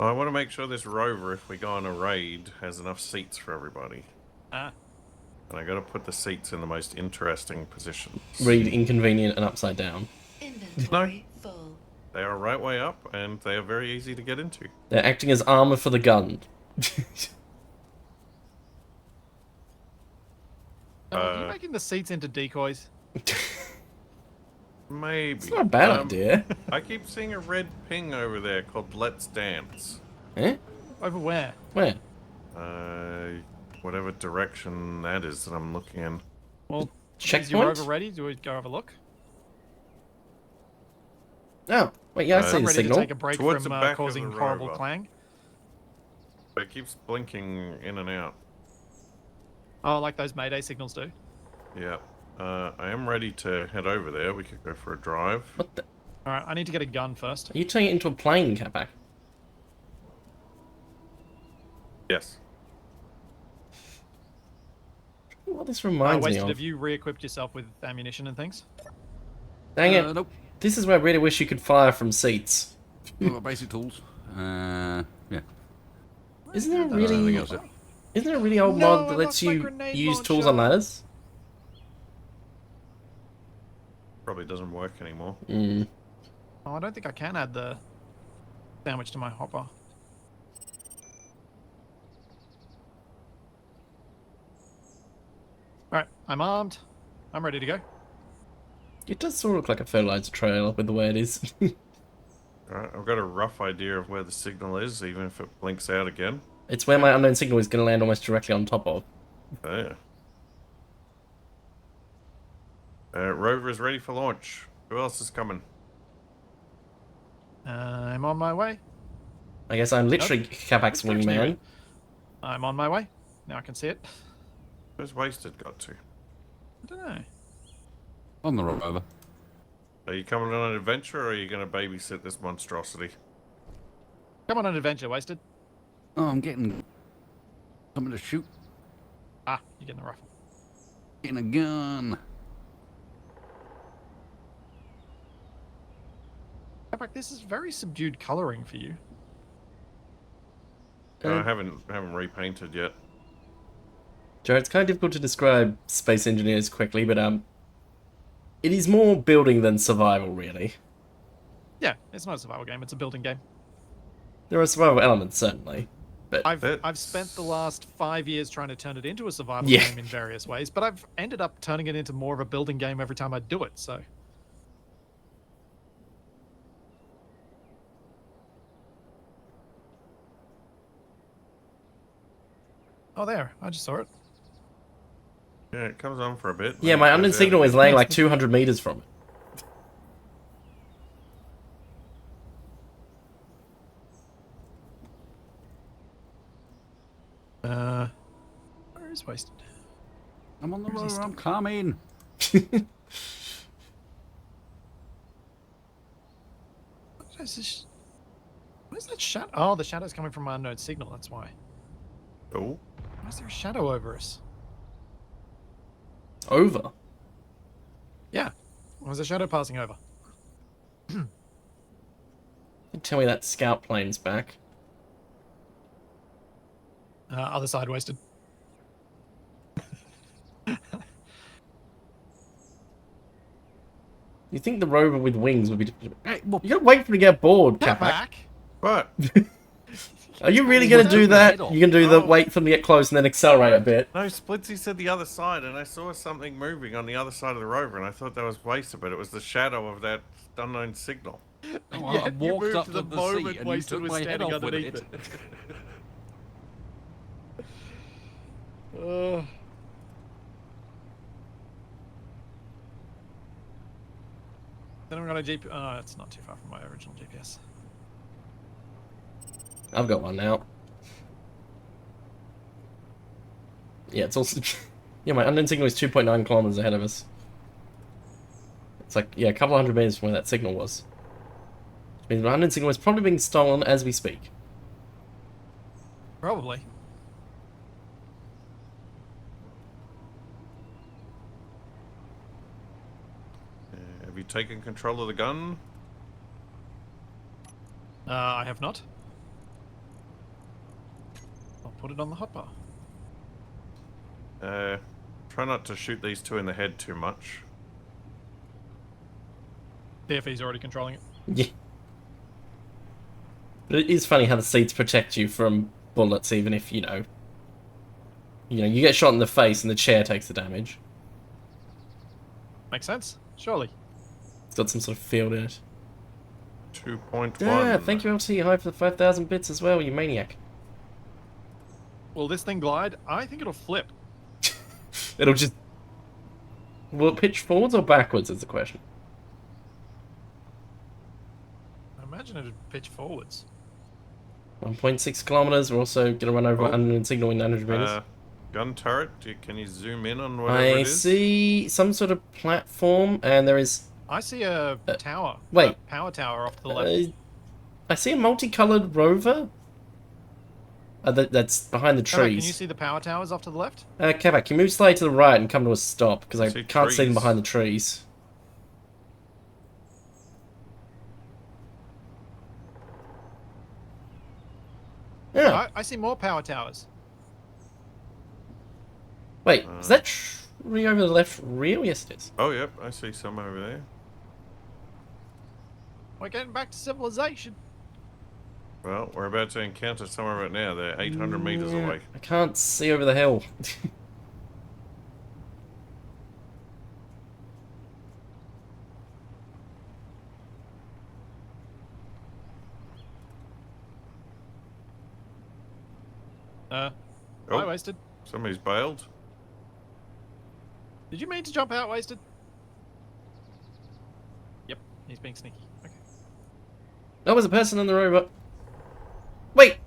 I want to make sure this rover, if we go on a raid, has enough seats for everybody. Ah. And I gotta put the seats in the most interesting positions. Read inconvenient and upside down. Inventory full. They are right way up, and they are very easy to get into. They're acting as armor for the gun. Are you making the seats into decoys? Maybe. It's not a bad idea. I keep seeing a red ping over there called Let's Dance. Eh? Over where? Where? Whatever direction that is that I'm looking in. Well, Checkpoint? is your rover ready? Do we go have a look? Oh, wait, yeah, I see I'm the ready signal. to take a break Towards from the back of causing the horrible rover. clang. But it keeps blinking in and out. Oh, like those Mayday signals do. Yeah. I am ready to head over there. We could go for a drive. What the? All right, I need to get a gun first. Are you turning it into a plane, Capac? Yes. What this reminds me Wasted, of. have you re-equipped yourself with ammunition and things? Dang it. Nope. This is where I really wish you could fire from seats. I've got basic tools. Yeah. Isn't there a Anything really... else? Isn't there a really old No, mod that I lets lost my you grenade use tools on launcher. ladders? Probably doesn't work anymore. Mm. Oh, I don't think I can add the sandwich to my hopper. Alright, I'm armed. I'm ready to go. It does sort of look like a fertilizer trailer with the way it is. Alright, I've got a rough idea of where the signal is, even if it blinks out again. It's where my unknown signal is going to land almost directly on top of. Oh, yeah. Rover is ready for launch. Who else is coming? I'm on my way. I guess I'm literally Capac's It's actually wingman. right. I'm on my way. Now I can see it. Where's Wasted got to? I don't know. On the rover. Are you coming on an adventure, or are you going to babysit this monstrosity? Come on an adventure, Wasted. Oh, I'm getting something to shoot. Ah, you're getting the rifle. Getting a gun. Capac, this is very subdued colouring for you. I haven't repainted yet. Joe, it's kind of difficult to describe space engineers quickly, but it is more building than survival, really. Yeah, it's not a survival game, it's a building game. There are survival elements, certainly. But I've spent the last 5 years trying to turn it into a survival Yeah. game in various ways, but I've ended up turning it into more of a building game every time I do it. So. Oh, there! I just saw it. Yeah, it comes on for a bit. yeah, then my it unknown goes out signal is again. laying like 200 meters from it. Where is wasted? I'm on the Where's he road. I'm stuck? coming. What is this? What is that shadow? Oh, the shadow's coming from my unknown signal. That's why. Oh, Why is there a shadow over us? Over. Yeah. There's a shadow passing over. Tell me that scout plane's back. Other side wasted. You think the rover with wings would be... Hey, well, You gotta wait for him to get bored, Capac. Back. but Are you really gonna do that? You can do the Oh. wait for them to get close and then accelerate a bit. no, Splitsie said the other side, and I saw something moving on the other side of the rover, and I thought that was wasted, but it was the shadow of that unknown signal. oh, Yeah, I you walked moved up to to the the moment seat and you Wasted took was my head standing off with underneath it. Then I'm gonna GPS. Oh, it's not too far from my original GPS. I've got one now. Yeah, it's also... yeah, my unknown signal is 2.9 kilometers ahead of us. It's like, yeah, a couple hundred meters from where that signal was. Which means my unknown signal is probably being stolen as we speak. Probably. Have you taken control of the gun? I have not. I'll put it on the hotbar. Try not to shoot these two in the head too much. DFE's already controlling it. Yeah. But it is funny how the seats protect you from bullets, even if, you know, you get shot in the face and the chair takes the damage. Makes sense? Surely. It's got some sort of field in it. 2.1. Yeah, thank you, LT High, for the 5,000 bits as well, you maniac. Will this thing glide? I think it'll flip. It'll just... Will it pitch forwards or backwards is the question. I imagine it'd pitch forwards. 1.6 kilometers, we're also going to run over Oh. unknown signal in 900 meters. Gun turret. Can you zoom in on whatever I it is? see some sort of platform, and there is... I see a tower. wait. A power tower off to the left. I see a multicolored rover. That's behind the Capac, can you trees. see the power towers off to the left? Capac, can you move slightly to the right and come to a stop? Because I see can't see them trees. behind the trees. Yeah. I see more power towers. Wait, is that tree over the left real? Yes, it is. Oh, yep. I see some over there. We're getting back to civilization. Well, we're about to encounter some of it now. They're 800 meters Yeah, away. I can't see over the hill. I Oh, wasted. somebody's bailed. Did you mean to jump out, wasted? Yep, he's being sneaky. Okay. There was a person in the rover. Wait,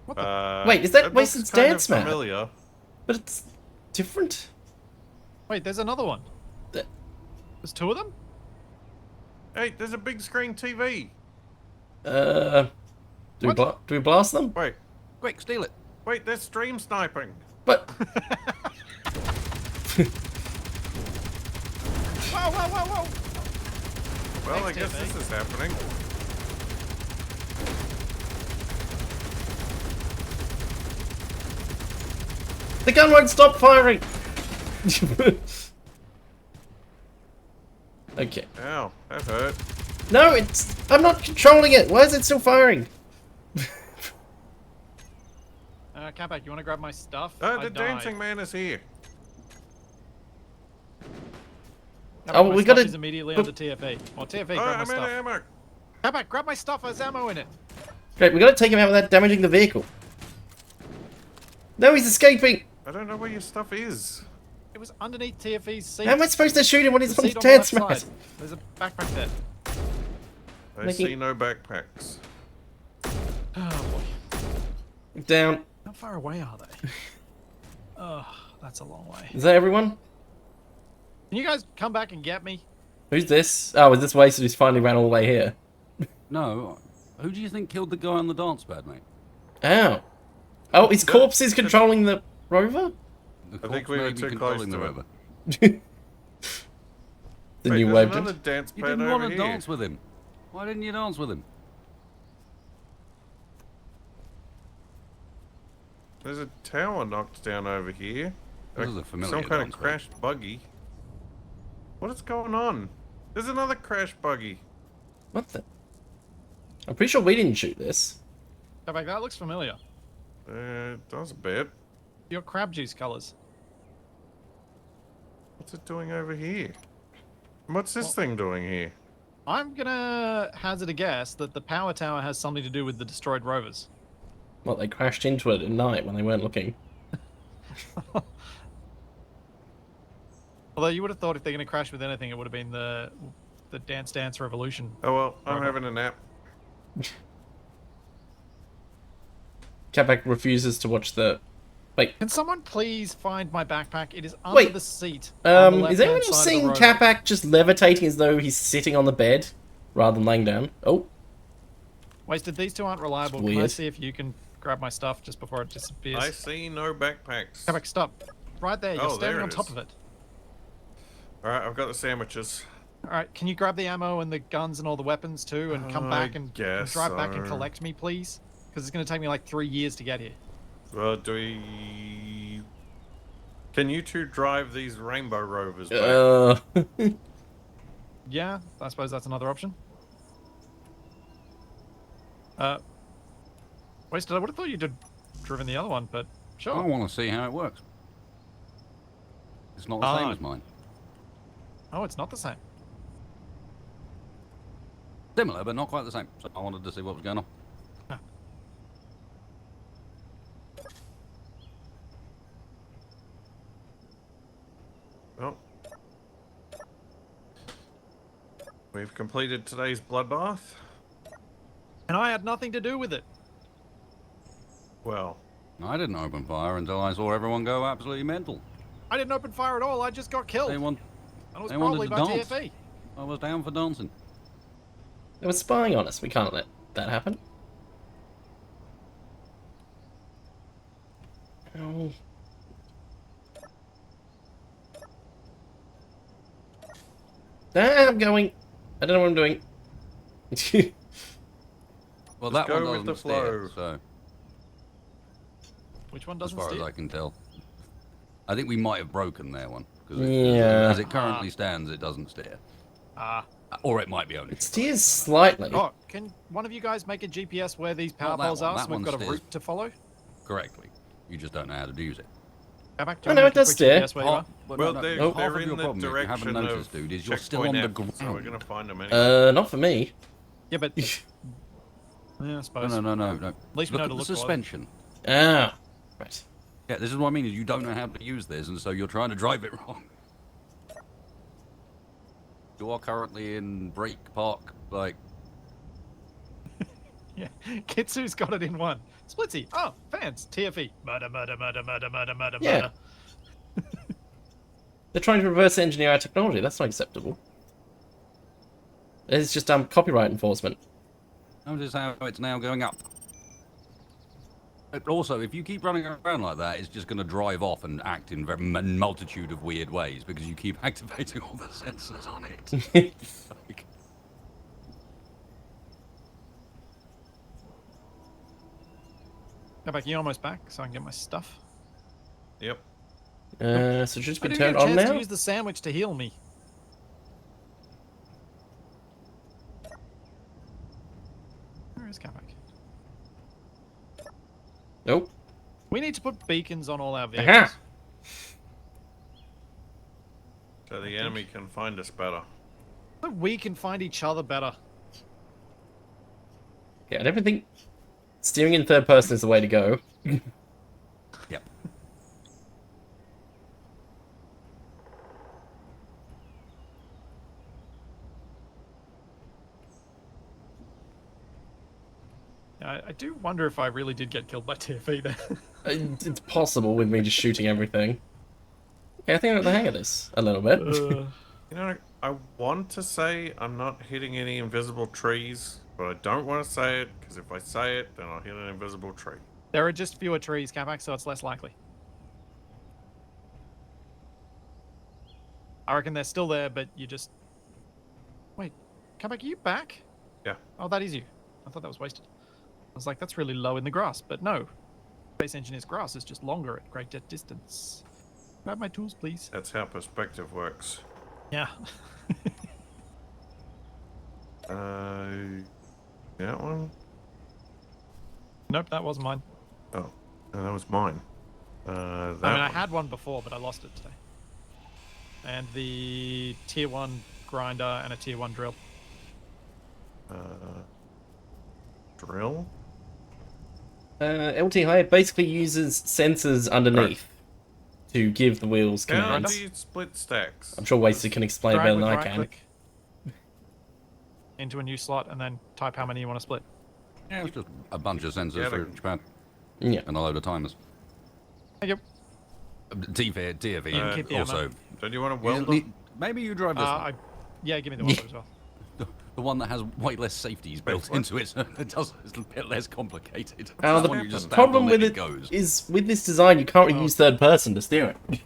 Wait, is that looks Wasted's kind of dance map? familiar. but it's different. Wait, there's another one. That- There's two of them? Hey, there's a big screen TV. Do we blast them? Wait, Quick, steal it. wait, they're stream sniping. But Whoa, whoa, whoa, whoa! Well, Thanks, I guess TV. this is happening. the gun won't stop firing. Okay. Ow, that hurt. No, I'm not controlling it. Why is it still firing? Capac, you want to grab my stuff? Oh, I the died. dancing man is here. Capac, Oh, my we stuff gotta- is immediately under TFE. Or TFE, Oh, grab my I'm out of stuff. ammo. Capac, grab my stuff. There's ammo in it. Great, we gotta take him out without damaging the vehicle. No, he's escaping! I don't know where your stuff is. It was underneath TFE's seat. How am I supposed to shoot him when he's The on seat the on the dance left mat? side. There's a backpack there. I Making- see no backpacks. Oh boy. Down. How far away are they? Oh, that's a long way. Is that everyone? Can you guys come back and get me? Who's this? Oh, is this Wasted who's finally ran all the way here? No. Who do you think killed the guy on the dance pad, mate? Ow. Oh, his corpse is controlling the Rover? The I think corpse we were may be too close controlling the to it. Rover. The Wait, new there's wave. another dance You pad didn't over want to here. dance with him. Why didn't you dance with him? There's a tower knocked down over here. This is a familiar Some kind of dance pad. crashed buggy. What is going on? There's another crash buggy. What the? I'm pretty sure we didn't shoot this. Capac, that looks familiar. It does a bit. Your crab juice colors. What's it doing over here? And what's this thing doing here? I'm gonna hazard a guess that the power tower has something to do with the destroyed rovers. Well, they crashed into it at night when they weren't looking. Although you would have thought if they're gonna crash with anything, it would have been the Dance Dance Revolution. Oh well, I'm Rover. having a nap. Capac refuses to watch the... Wait, Can someone please find my backpack? It is under Wait, the seat. on the is left-hand anyone else side of seeing the Rover. Capac just levitating as though he's sitting on the bed rather than laying down? Oh, Wasted, these two aren't reliable. It's Can I weird. see if you can grab my stuff just before it disappears? I see no backpacks. Capac, stop. Right there, you're Oh, standing there on it top is. of it. Alright, I've got the sandwiches. Alright, can you grab the ammo and the guns and all the weapons too and come back and guess drive back and so. collect me, please? Because it's going to take me like 3 years to get here. Well, do we... Can you two drive these rainbow rovers back? Yeah, I suppose that's another option. Wasted, I would have thought you'd have driven the other one, but sure. I want to see how it works. It's not the same Ah. as mine. Oh, it's not the same. Similar, but not quite the same. So I wanted to see what was going on. Well, we've completed today's bloodbath. And I had nothing to do with it. Well, I didn't open fire until I saw everyone go absolutely mental. I didn't open fire at all. I just got killed. They want. And it was they wanted probably to by dance. TFE. I was down for dancing. they were spying on us. We can't let that happen. Oh. Ah, I'm going. I don't know what I'm doing. Well, Just that one go doesn't with the steer, flow. so Which one as doesn't far as steer? I can tell. I think we might have broken their one. Because Yeah. as it currently stands, it doesn't steer. Ah. Or it might be only. It steers slightly. Oh, can one of you guys make a GPS where these power Not that poles one. are That so we've one got a steers. route to follow? Correctly. You just don't know how to use it. Go back to Oh, no, it does steer. GPS where you are. well, no, they're, half they're of in your the problem, if you haven't direction noticed, of dude, is you're still checkpoint on the F, ground. so we're gonna find them anyway. Not for me. Yeah, but yeah, I No, suppose. no. At least we Look know at to the look for it. suspension. Ah, right. Yeah, this is what I mean. Is you don't know how to use this, and so you're trying to drive it wrong. You are currently in brake park, like. Yeah, Kitsu's got it in one. Splitsie. Oh, fans. TFE. Murder. Yeah. Murder. They're trying to reverse engineer our technology. That's not acceptable. It's just copyright enforcement. Notice how it's now going up. But also, if you keep running around like that, it's just going to drive off and act in a multitude of weird ways because you keep activating all the sensors on it. Like, Go back. You almost back, so I can get my stuff. Yep. So it should just I be didn't get turned a on chance now? to use the sandwich to heal me. Where is Capac? Nope. We need to put beacons on all our Aha! vehicles. So the enemy can find us better. So we can find each other better. Yeah, I don't think steering in third person is the way to go. Yep. I do wonder if I really did get killed by TFE there. It's possible with me just shooting everything. Okay, I think I got the hang of this a little bit. You know, I want to say I'm not hitting any invisible trees, but I don't want to say it, because if I say it, then I'll hit an invisible tree. There are just fewer trees, Capac, so it's less likely. I reckon they're still there, but you just... Wait, Capac, are you back? Yeah. Oh, that is you. I thought that was wasted. I was like, that's really low in the grass, but no. Space Engineer's grass is just longer at greater distance. Grab my tools, please. That's how perspective works. Yeah. That one? Nope, that was mine. Oh, no, that was mine. I mean, I had one before, but I lost it today. And the tier 1 grinder and a tier 1 drill. Drill? LT High basically uses sensors underneath to give the wheels How commands. do you split stacks? I'm sure Wasted can explain Drag better with than I right can. click into a new slot and then type how many you want to split. Yeah, it's just a bunch of sensors for each pad Yeah. and a load of timers. Thank you. TFE keep the also. ammo. Don't you want to weld them? Maybe you drive this one. Yeah, give me the welder as well. The one that has way less safeties built what? into it, so it's a bit less complicated. The This one you just stab problem on with and it goes. is with this design you can't really use third person to steer it.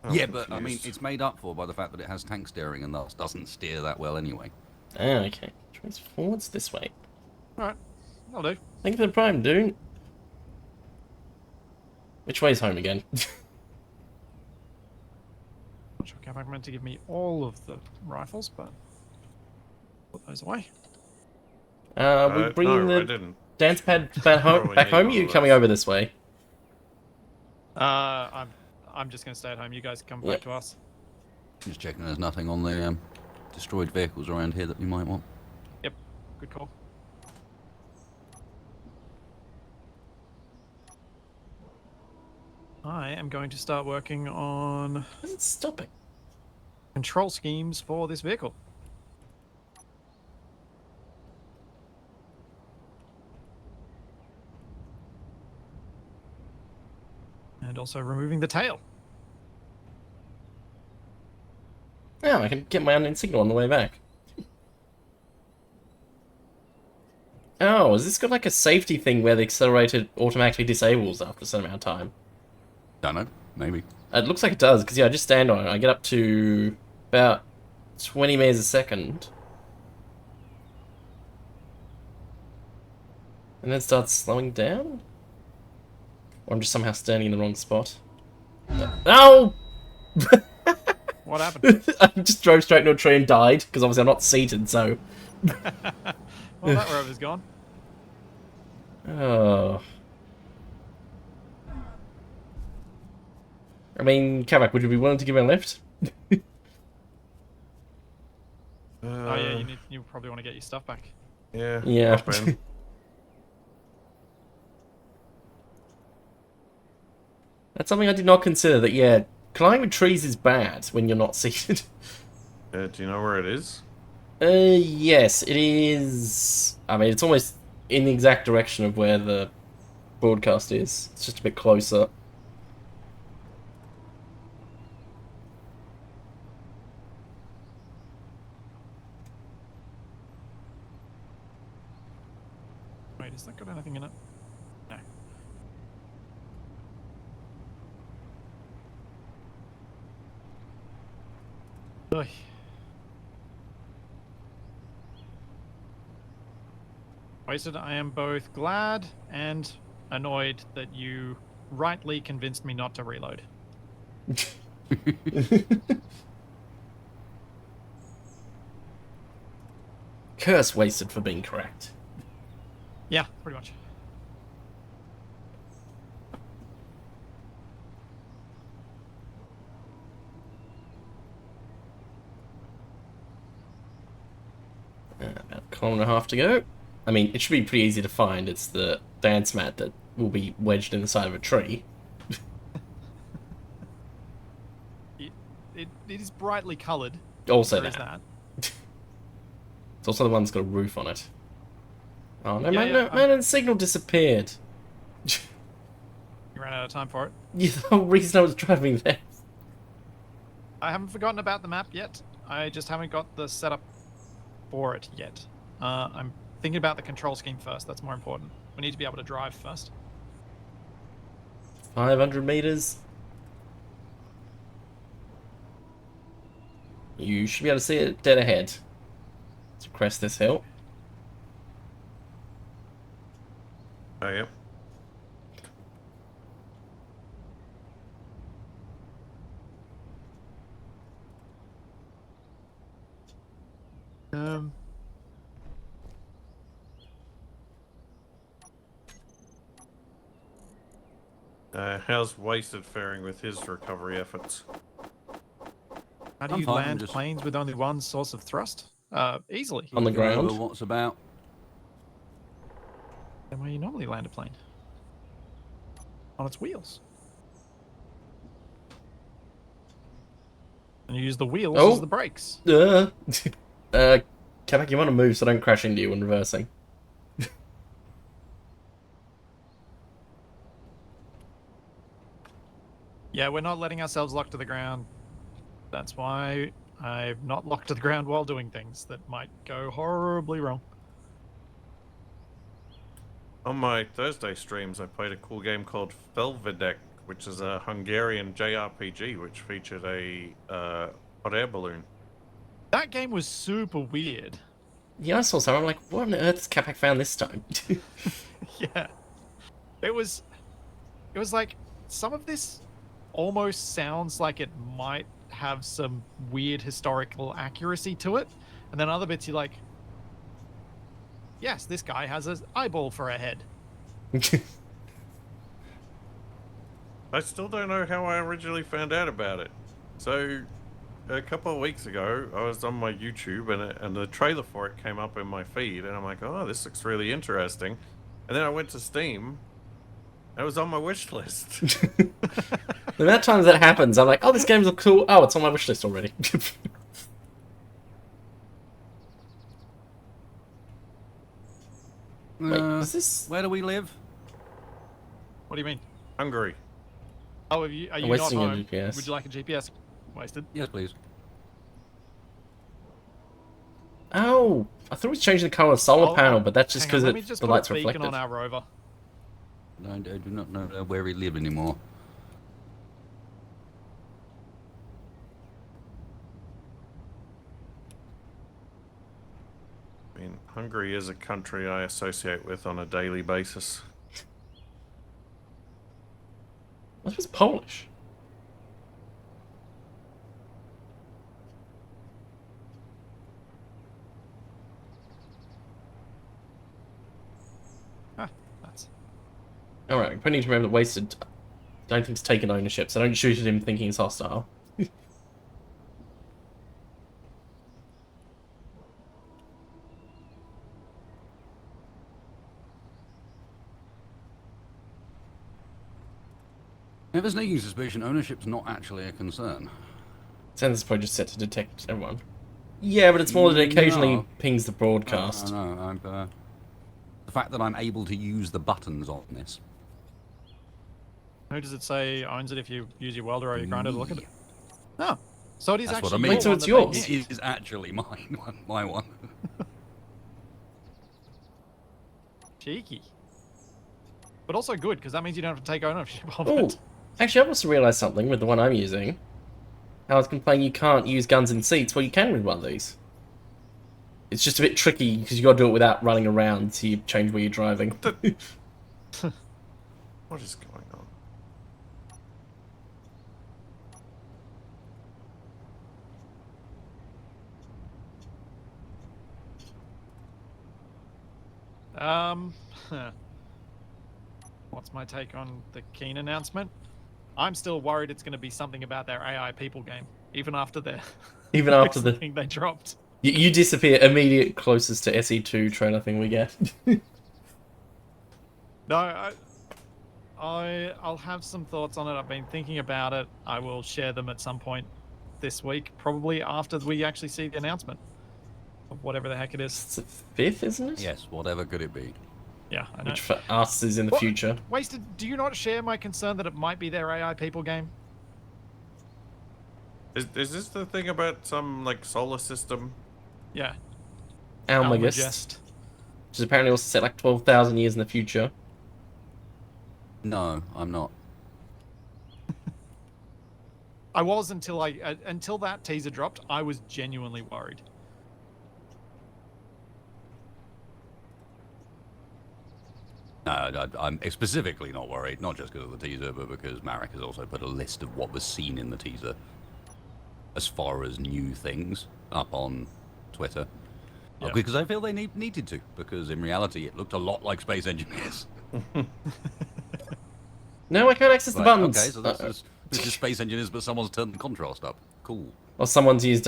I'm Yeah, but I mean, confused. it's made up for by the fact that it has tank steering and thus doesn't steer that well anyway. Ah, okay. Trace forwards this way. Alright, that'll do. Thank you for the prime, dude. Which way's home again? Not sure Capac meant to give me all of the rifles, but put those away. We're bringing no, I the didn't. dance pad back home. Probably Back need home. one You of coming those. over this way? I'm just gonna stay at home. You guys come back Yep. to us. Just checking there's nothing on the destroyed vehicles around here that we might want. Yep, good call. I am going to start working on Why is it stopping? control schemes for this vehicle. And also removing the tail. Yeah, I can get my unknown signal on the way back. Oh, has this got like a safety thing where the accelerator automatically disables after a certain amount of time? Don't know, maybe. It looks like it does, because yeah, I just stand on it. I get up to about 20 meters a second. And then it starts slowing down? Or I'm just somehow standing in the wrong spot. No! What happened? I just drove straight into a tree and died, because obviously I'm not seated, so... Well, that rover's gone. Oh. I mean, Capac, would you be willing to give me a lift? Oh yeah, you probably want to get your stuff back. Yeah. Yeah. hop in. That's something I did not consider, that, yeah, climbing trees is bad when you're not seated. Do you know where it is? Yes, it is... I mean, it's almost in the exact direction of where the broadcast is. It's just a bit closer. Wait, has that got anything in it? No. Oy. Wasted, I am both glad and annoyed that you rightly convinced me not to reload. Curse Wasted for being correct. Yeah, pretty much. About a kilometre and a half to go. I mean, it should be pretty easy to find. It's the dance mat that will be wedged in the side of a tree. It is brightly coloured. Also There is that. that. It's also the one that's got a roof on it. Oh, no, Yeah, man, yeah, man, the signal disappeared. You ran out of time for it. Yeah, the whole reason I was driving there. I haven't forgotten about the map yet. I just haven't got the setup for it yet. I'm thinking about the control scheme first. That's more important. We need to be able to drive first. 500 meters. You should be able to see it dead ahead. To crest this hill. Oh, yep. How's Wasted faring with his recovery efforts? How do I'm you fine, I'm land just- planes with only one source of thrust? Easily. On the Go over ground. What's about? Then where you normally land a plane? On its wheels. And you use the wheels Oh. as the brakes. Capac, you want to move so I don't crash into you when reversing. Yeah, we're not letting ourselves lock to the ground. That's why I've not locked to the ground while doing things that might go horribly wrong. On my Thursday streams, I played a cool game called Felvidek, which is a Hungarian JRPG, which featured a hot air balloon. That game was super weird. Yeah, I saw some. I'm like, what on earth has Capac found this time? Yeah. It was like some of this almost sounds like it might have some weird historical accuracy to it. And then other bits you're like, yes, this guy has an eyeball for a head. I still don't know how I originally found out about it. So, a couple of weeks ago, I was on my YouTube and the trailer for it came up in my feed, and I'm like, oh, this looks really interesting. And then I went to Steam, and it was on my wish list. The amount of times that happens, I'm like, oh, this game's cool. Oh, it's on my wish list already. Wait, is this... Where do we live? What do you mean? Hungary. Oh, are you not wasting your home? GPS. Would you like a GPS wasted? Yes, please. Oh, I thought it was changing the colour of the solar Oh, panel, but that's just hang because on, let me just the put lights a beacon reflected. on our rover. I do not know where we live anymore. I mean, Hungary is a country I associate with on a daily basis. What was Polish? Ah, that's Alright, we need to remember that Wasted, I don't think, he's taken ownership, so don't shoot at him thinking he's hostile. I have a sneaking suspicion ownership's not actually a concern. Sensor's probably just set to detect everyone. Yeah, but it's more that it occasionally No. pings the broadcast. No, the fact that I'm able to use the buttons on this. Who does it say owns it if you use your welder or your grinder to look at it? Me. Oh, so it is That's what actually I mean. your Wait, so one it's that yours? they It use. is actually mine, my one. Cheeky. But also good, because that means you don't have to take ownership of Oh, it. actually, I've also realised something with the one I'm using. I was complaining you can't use guns in seats. Well, you can with one of these. It's just a bit tricky because you got to do it without running around, so you change where you're driving. What is going on? What's my take on the Keen announcement? I'm still worried it's going to be something about their AI people game, even after the Even after the... thing they dropped. You disappear immediate closest to SE2 trailer thing we get. No, I'll have some thoughts on it. I've been thinking about it. I will share them at some point this week, probably after we actually see the announcement of whatever the heck it is. It's the 5th, isn't it? Yes, whatever could it be? Yeah, I know. Which for us is in the What? future. Wasted, do you not share my concern that it might be their AI people game? Is this the thing about some like solar system? Yeah. Almagest. Which is apparently also set like 12,000 years in the future. No, I'm not. I was until until that teaser dropped. I was genuinely worried. No, I'm specifically not worried, not just because of the teaser, but because Marek has also put a list of what was seen in the teaser as far as new things up on Twitter. Yeah. Because I feel they needed to, because in reality it looked a lot like Space Engineers. No, I can't access the Right, buttons. okay, so this is Space Engineers, but someone's turned the contrast up. Cool. Or someone's used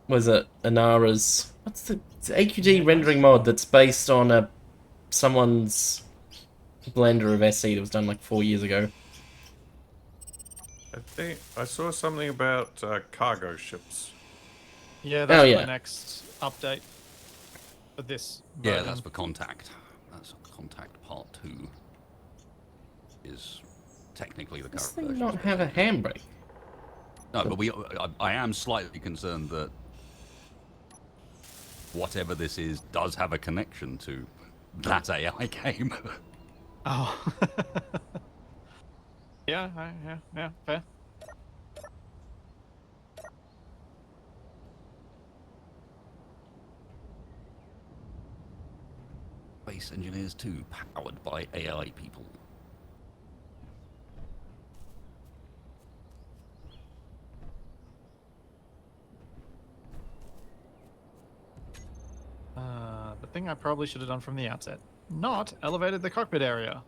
was it Inara's? What's the it's an AQD rendering mod that's based on someone's blender of SE that was done like 4 years ago. I think I saw something about cargo ships. Yeah, that's yeah. the next update for this. Yeah, version. that's for Contact. That's Contact Part 2. Is technically the Does current this thing version. not have a handbrake? No, but I am slightly concerned that whatever this is does have a connection to that AI game. Oh. Yeah, fair. Space Engineers 2, powered by AI people. The thing I probably should have done from the outset. Not elevated the cockpit area.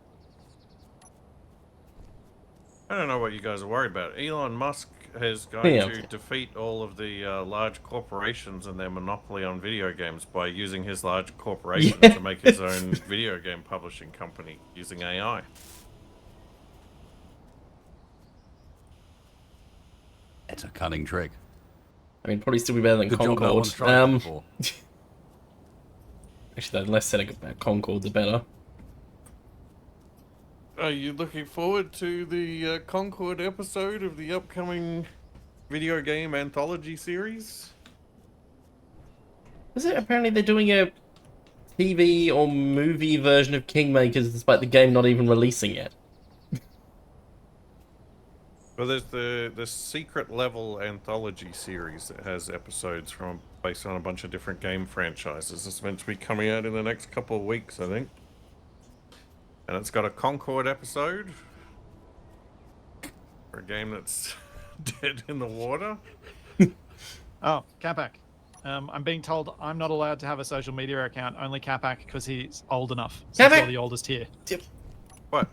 I don't know what you guys are worried about. Elon Musk is going Yeah, to okay. defeat all of the large corporations and their monopoly on video games by using his large corporation Yeah. to make his own video game publishing company using AI. It's a cunning trick. I mean, probably still be better than Good job no one's Concorde. tried it before. Actually, the less said about Concorde, the better. Are you looking forward to the Concord episode of the upcoming video game anthology series? Is it apparently they're doing a TV or movie version of Kingmakers despite the game not even releasing yet? Well, there's the secret level anthology series that has episodes based on a bunch of different game franchises. It's meant to be coming out in the next couple of weeks, I think. And it's got a Concord episode for a game that's dead in the water. Oh, Capac. I'm being told I'm not allowed to have a social media account, only Capac, because he's old enough. Since Capac! we're the oldest here. What?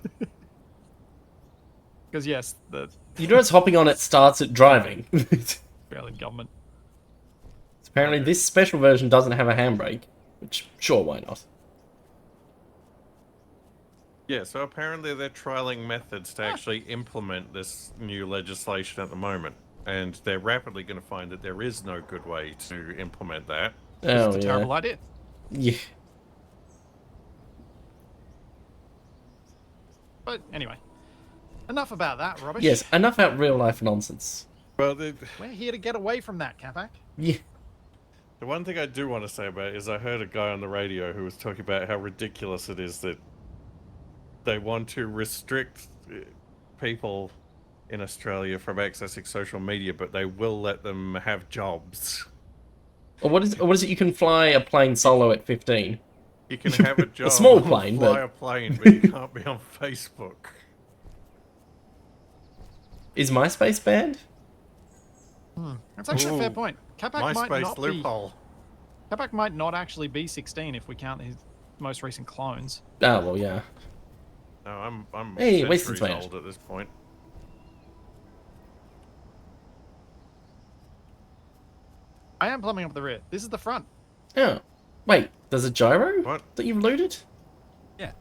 Because yes, the You know, it's hopping on it starts at driving. Australian government. Apparently, this special version doesn't have a handbrake, which sure, why not? Yeah, so apparently they're trialing methods to actually implement this new legislation at the moment. And they're rapidly going to find that there is no good way to implement that. Oh, It's a terrible idea. Yeah. But anyway, enough about that rubbish. Yes, enough out real life nonsense. Well, We're here to get away from that, Capac. Yeah. the one thing I do want to say about it is I heard a guy on the radio who was talking about how ridiculous it is that they want to restrict people in Australia from accessing social media, but they will let them have jobs. Or what is it? You can fly a plane solo at 15. You can have a job, small plane, fly but- a plane, but you can't be on Facebook. Is MySpace banned? That's actually a fair Ooh, point. Capac might MySpace not loophole. be. Capac might not actually be 16 if we count his most recent clones. Ah, well, yeah. No, I'm Hey, wasted centuries smash. old at this point. I am plumbing up the rear. This is the front. Oh. Wait, there's a gyro What? that you've looted? Yeah.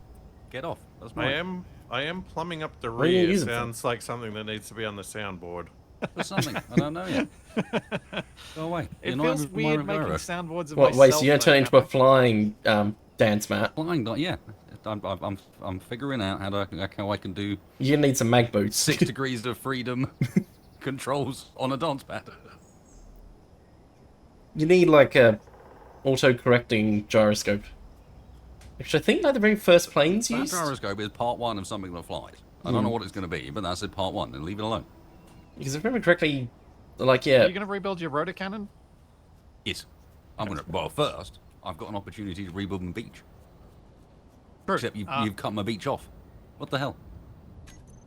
Get off. That's I mine. am plumbing up the What are you rear. using for? Sounds like something that needs to be on the soundboard. For something. I don't know yet. Go away. It You're not feels in my weird making gyro. soundboards of What? myself. Wait, so you're gonna though, turn into a Capac. flying dance mat? Flying, yeah. I'm figuring out how I can do You need some mag boots. 6 degrees of freedom controls on a dance pad. You need like a auto-correcting gyroscope. Which I think like the very first planes That used. gyroscope is part 1 of something that flies. I don't know what it's going to be, but that's part 1, and leave it alone. Because if I remember correctly, like Are yeah, you going to rebuild your rotor cannon? Yes. I'm going to... Well, first, I've got an opportunity to rebuild my beach. True. Except you've cut my beach off. What the hell?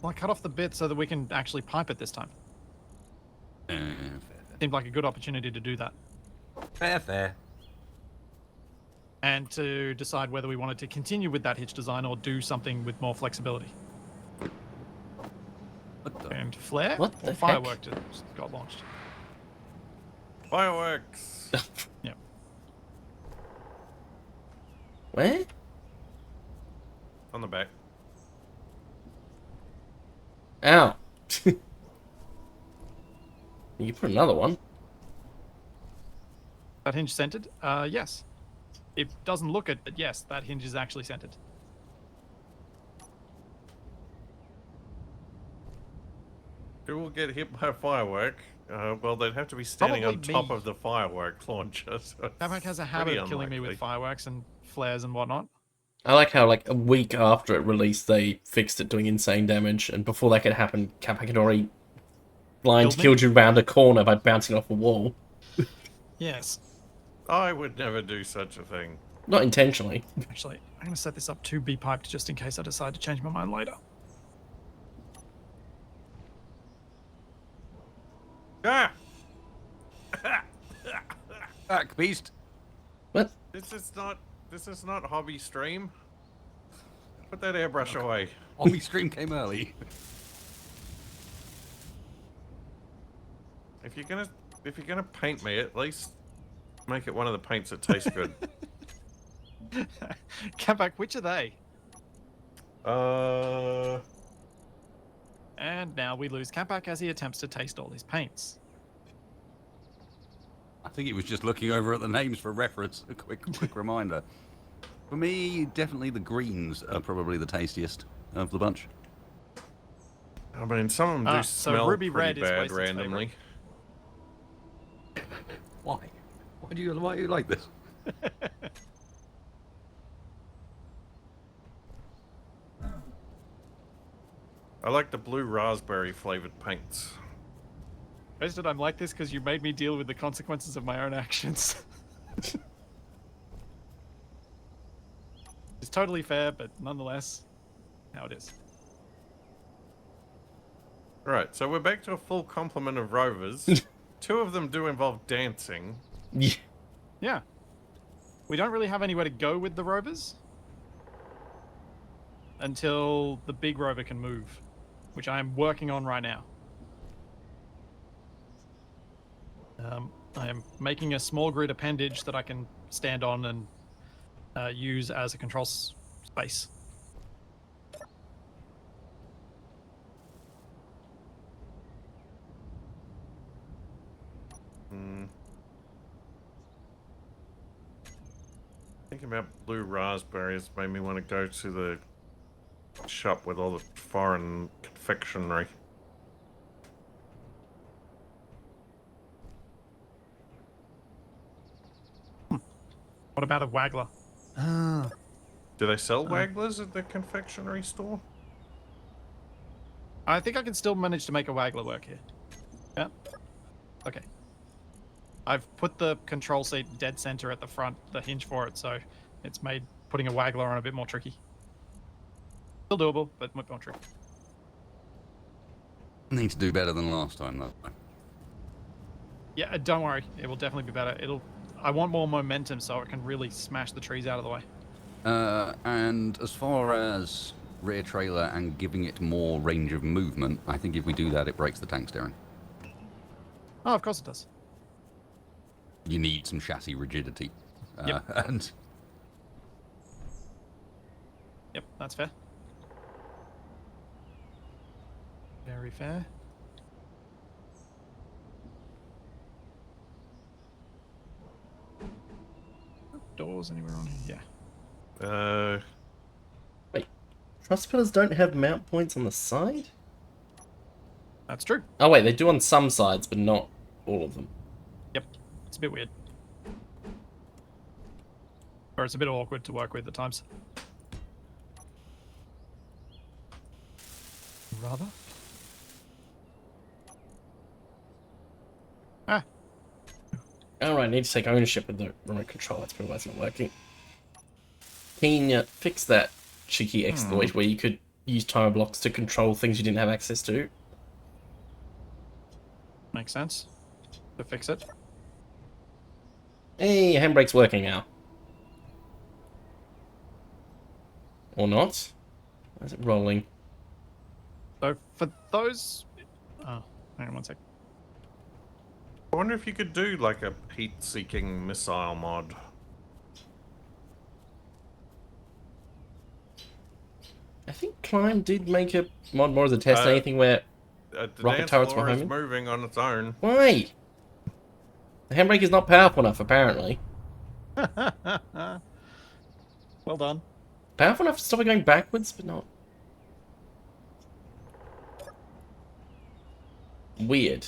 Well, I cut off the bit so that we can actually pipe it this time. Fair. Seemed like a good opportunity to do that. Fair. And to decide whether we wanted to continue with that hitch design or do something with more flexibility. What the... And flare What or the firework just got launched. Fireworks. Yep. where? On the back. Ow. You put another one. That hinge centered? Yes. It doesn't look it, but yes, that hinge is actually centered. Who will get hit by a firework? Well, they'd have to be standing on Probably top me. of the firework launcher. So Capac has a habit of killing me with unlikely. fireworks and flares and whatnot. I like how like a week after it released, they fixed it doing insane damage, and before that could happen, Capac had already killed you round a corner by bouncing off a wall. Yes. I would never do such a thing. Not intentionally. Actually, I'm going to set this up to be piped just in case I decide to change my mind later. Ah! Back, beast. What? This is not hobby stream. Put that airbrush away. Hobby stream came early. If you're gonna paint me, at least make it one of the paints that tastes good. Capac, which are they? And now we lose Capac as he attempts to taste all his paints. I think he was just looking over at the names for reference. A quick reminder. For me, definitely the greens are probably the tastiest of the bunch. I mean, some of them do So smell ruby pretty red is bad Wasted randomly. Why? Why do you like this? I like the blue raspberry flavored paints. Wasted, I'm like this because you made me deal with the consequences of my own actions. It's totally fair, but nonetheless, how it is. Right, so we're back to a full complement of rovers. 2 of them do involve dancing. Yeah. Yeah. We don't really have anywhere to go with the rovers until the big rover can move, which I am working on right now. I am making a small grid appendage that I can stand on and use as a control space. Thinking about blue raspberries made me want to go to the shop with all the foreign confectionery. What about a waggler? Do they sell wagglers at the confectionery store? I think I can still manage to make a waggler work here. Yeah. Okay. I've put the control seat dead center at the front, the hinge for it, so it's made putting a waggler on a bit more tricky. Still doable, but a bit more tricky. Need to do better than last time, though. Yeah, don't worry. It will definitely be better. I want more momentum so it can really smash the trees out of the way. And as far as rear trailer and giving it more range of movement, I think if we do that, it breaks the tank steering. Oh, of course it does. you need some chassis rigidity. Yep. And Yep, that's fair. Very fair. Doors anywhere on here? Yeah. Wait, truss pillars don't have mount points on the side? That's true. Oh wait, they do on some sides, but not all of them. Yep. It's a bit weird. Or it's a bit awkward to work with at times. Rather. Ah. Alright, I need to take ownership of the remote control. That's probably why it's not working. Can you fix that cheeky exploit where you could use timer blocks to control things you didn't have access to? Makes sense. To fix it. Hey, handbrake's working now. Or not? Why is it rolling? So for those... Oh, hang on one sec. I wonder if you could do like a heat-seeking missile mod. I think Climb did make a mod more as a test than Uh, anything where... The Rocket dance turrets floor behind is me? moving on its own. Why? The handbrake is not powerful enough, apparently. Well done. Powerful enough to stop it going backwards, but not... Weird.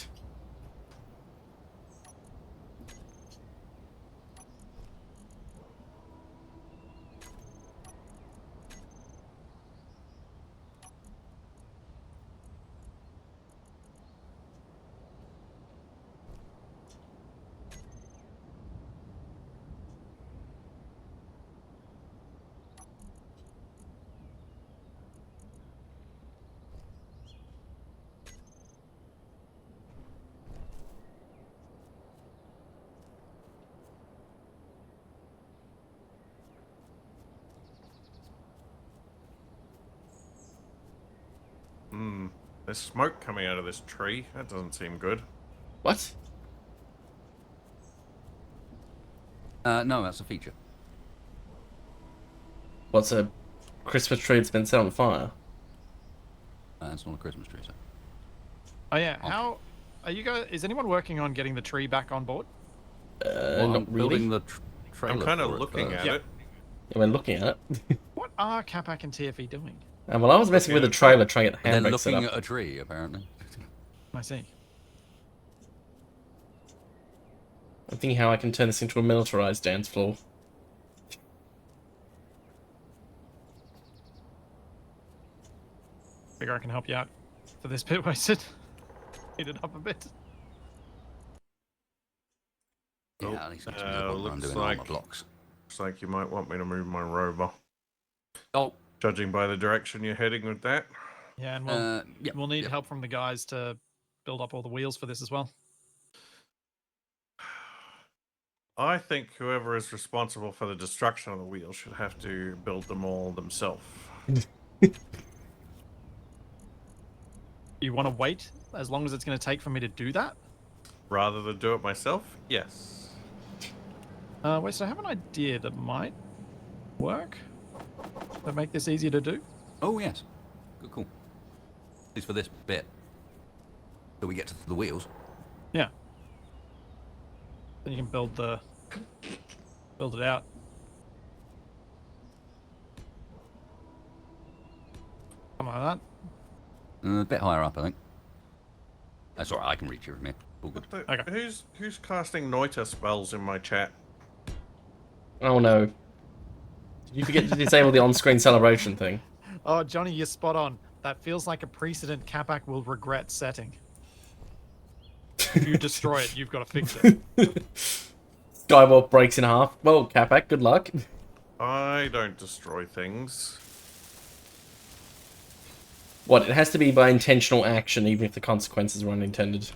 There's smoke coming out of this tree. That doesn't seem good. What? no, that's a feature. What's a Christmas tree that's been set on fire? It's not a Christmas tree, so. Oh yeah, how... Are you guys... Is anyone working on getting the tree back on board? Well, Not I'm building really. the trailer. I'm kind of for it looking first. at Yeah. it. Yeah, we're looking at it. What are Capac and TFE doing? Well, I was messing with the trailer trying to get the They're handbrake set looking up. at a tree, apparently. I see. I'm thinking how I can turn this into a militarized dance floor. Figure I can help you out for this bit wasted. Heat it up a bit. Yeah, at least makes me Oh, look like I'm looks doing like- armor blocks. Looks like you might want me to move my rover. Oh, Judging by the direction you're heading with that. Yeah, and we'll, yeah, we'll need yeah. help from the guys to build up all the wheels for this as well. I think whoever is responsible for the destruction of the wheel should have to build them all themselves. You want to wait as long as it's going to take for me to do that? Rather than do it myself? Yes. Wait, so I have an idea that might work. That make this easier to do. Oh, yes. Good call. At least for this bit. Till we get to the wheels. Yeah. Then you can build it out. Something like that. A bit higher up, I think. That's alright, I can reach you from here. All good. Okay. Who's casting Noita spells in my chat? Oh no. Did you forget to disable the on-screen celebration thing? Oh, Johnny, you're spot on. That feels like a precedent Capac will regret setting. If you destroy it, you've got to fix it. Skywalk breaks in half. Well, Capac, good luck. I don't destroy things. What, it has to be by intentional action, even if the consequences are unintended.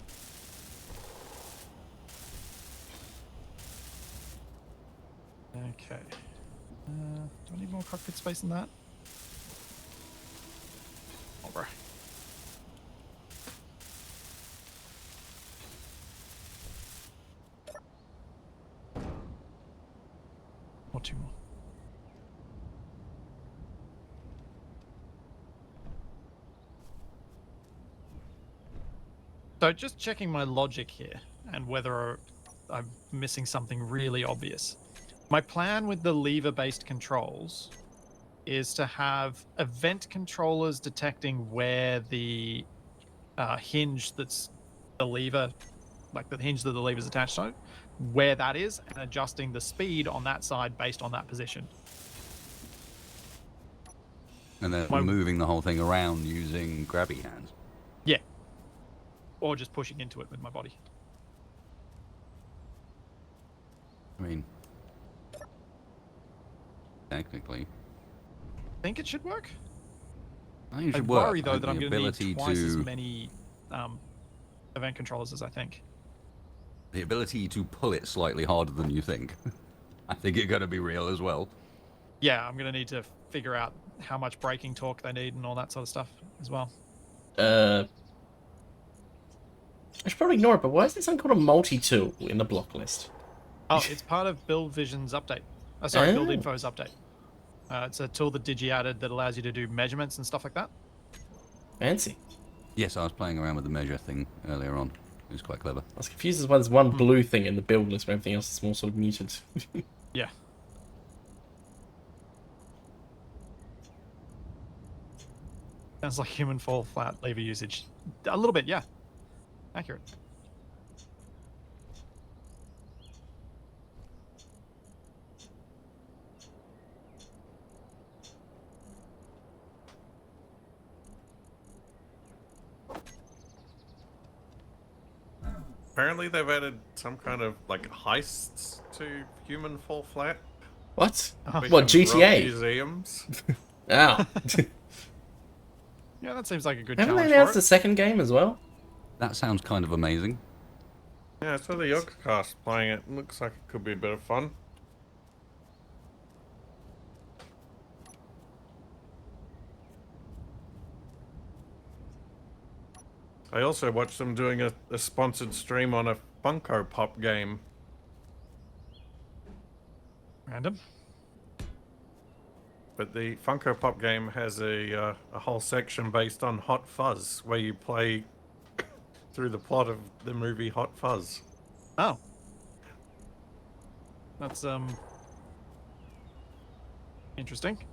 Okay. Do I need more cockpit space than that? Over. 2 more. So just checking my logic here and whether I'm missing something really obvious. My plan with the lever-based controls is to have event controllers detecting where the hinge that's the lever, like the hinge that the lever is attached to, where that is, and adjusting the speed on that side based on that position. And then My- moving the whole thing around using grabby hands. Yeah. Or just pushing into it with my body. I mean, technically, I think it should work. I think it I should work. worry I though think that I'm the going to need ability twice as to many event controllers as I think. the ability to pull it slightly harder than you think. I think it's going to be real as well. Yeah, I'm going to need to figure out how much braking torque they need and all that sort of stuff as well. I should probably ignore it, but why is there something called a multi-tool in the block list? Oh, it's part of Build Vision's update. Sorry, Build Oh. Info's update. It's a tool that Digi added that allows you to do measurements and stuff like that. Fancy. Yes, I was playing around with the measure thing earlier on. It was quite clever. I was confused as why there's one blue thing in the build list, but everything else is more sort of muted. Yeah. Sounds like human fall flat lever usage. A little bit, yeah. Accurate. Apparently, they've added some kind of like heists to Human Fall Flat. What? Oh. We What, can rob GTA? museums. Ow. Yeah, that seems like a good Haven't they challenge announced for a second game as well? That sounds kind of amazing. Yeah, I saw the Yogscast playing it. Looks like it could be a bit of fun. I also watched them doing a sponsored stream on a Funko Pop game. Random. But the Funko Pop game has a whole section based on Hot Fuzz, where you play through the plot of the movie Hot Fuzz. Oh. That's interesting.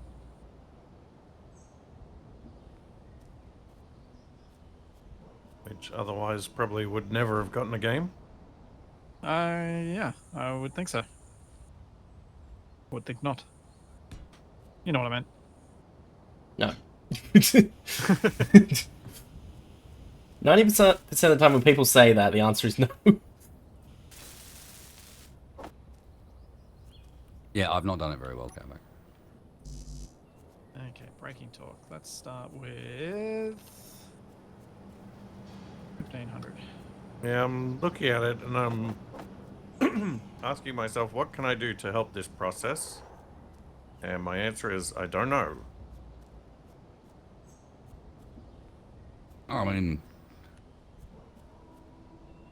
Which otherwise probably would never have gotten a game. Yeah, I would think so. Would think not. You know what I meant. No. 90% of the time when people say that, the answer is no. Yeah, I've not done it very well, Capac. Okay, braking torque. Let's start with 1500. Yeah, I'm looking at it and I'm asking myself, what can I do to help this process? And my answer is, I don't know. I mean,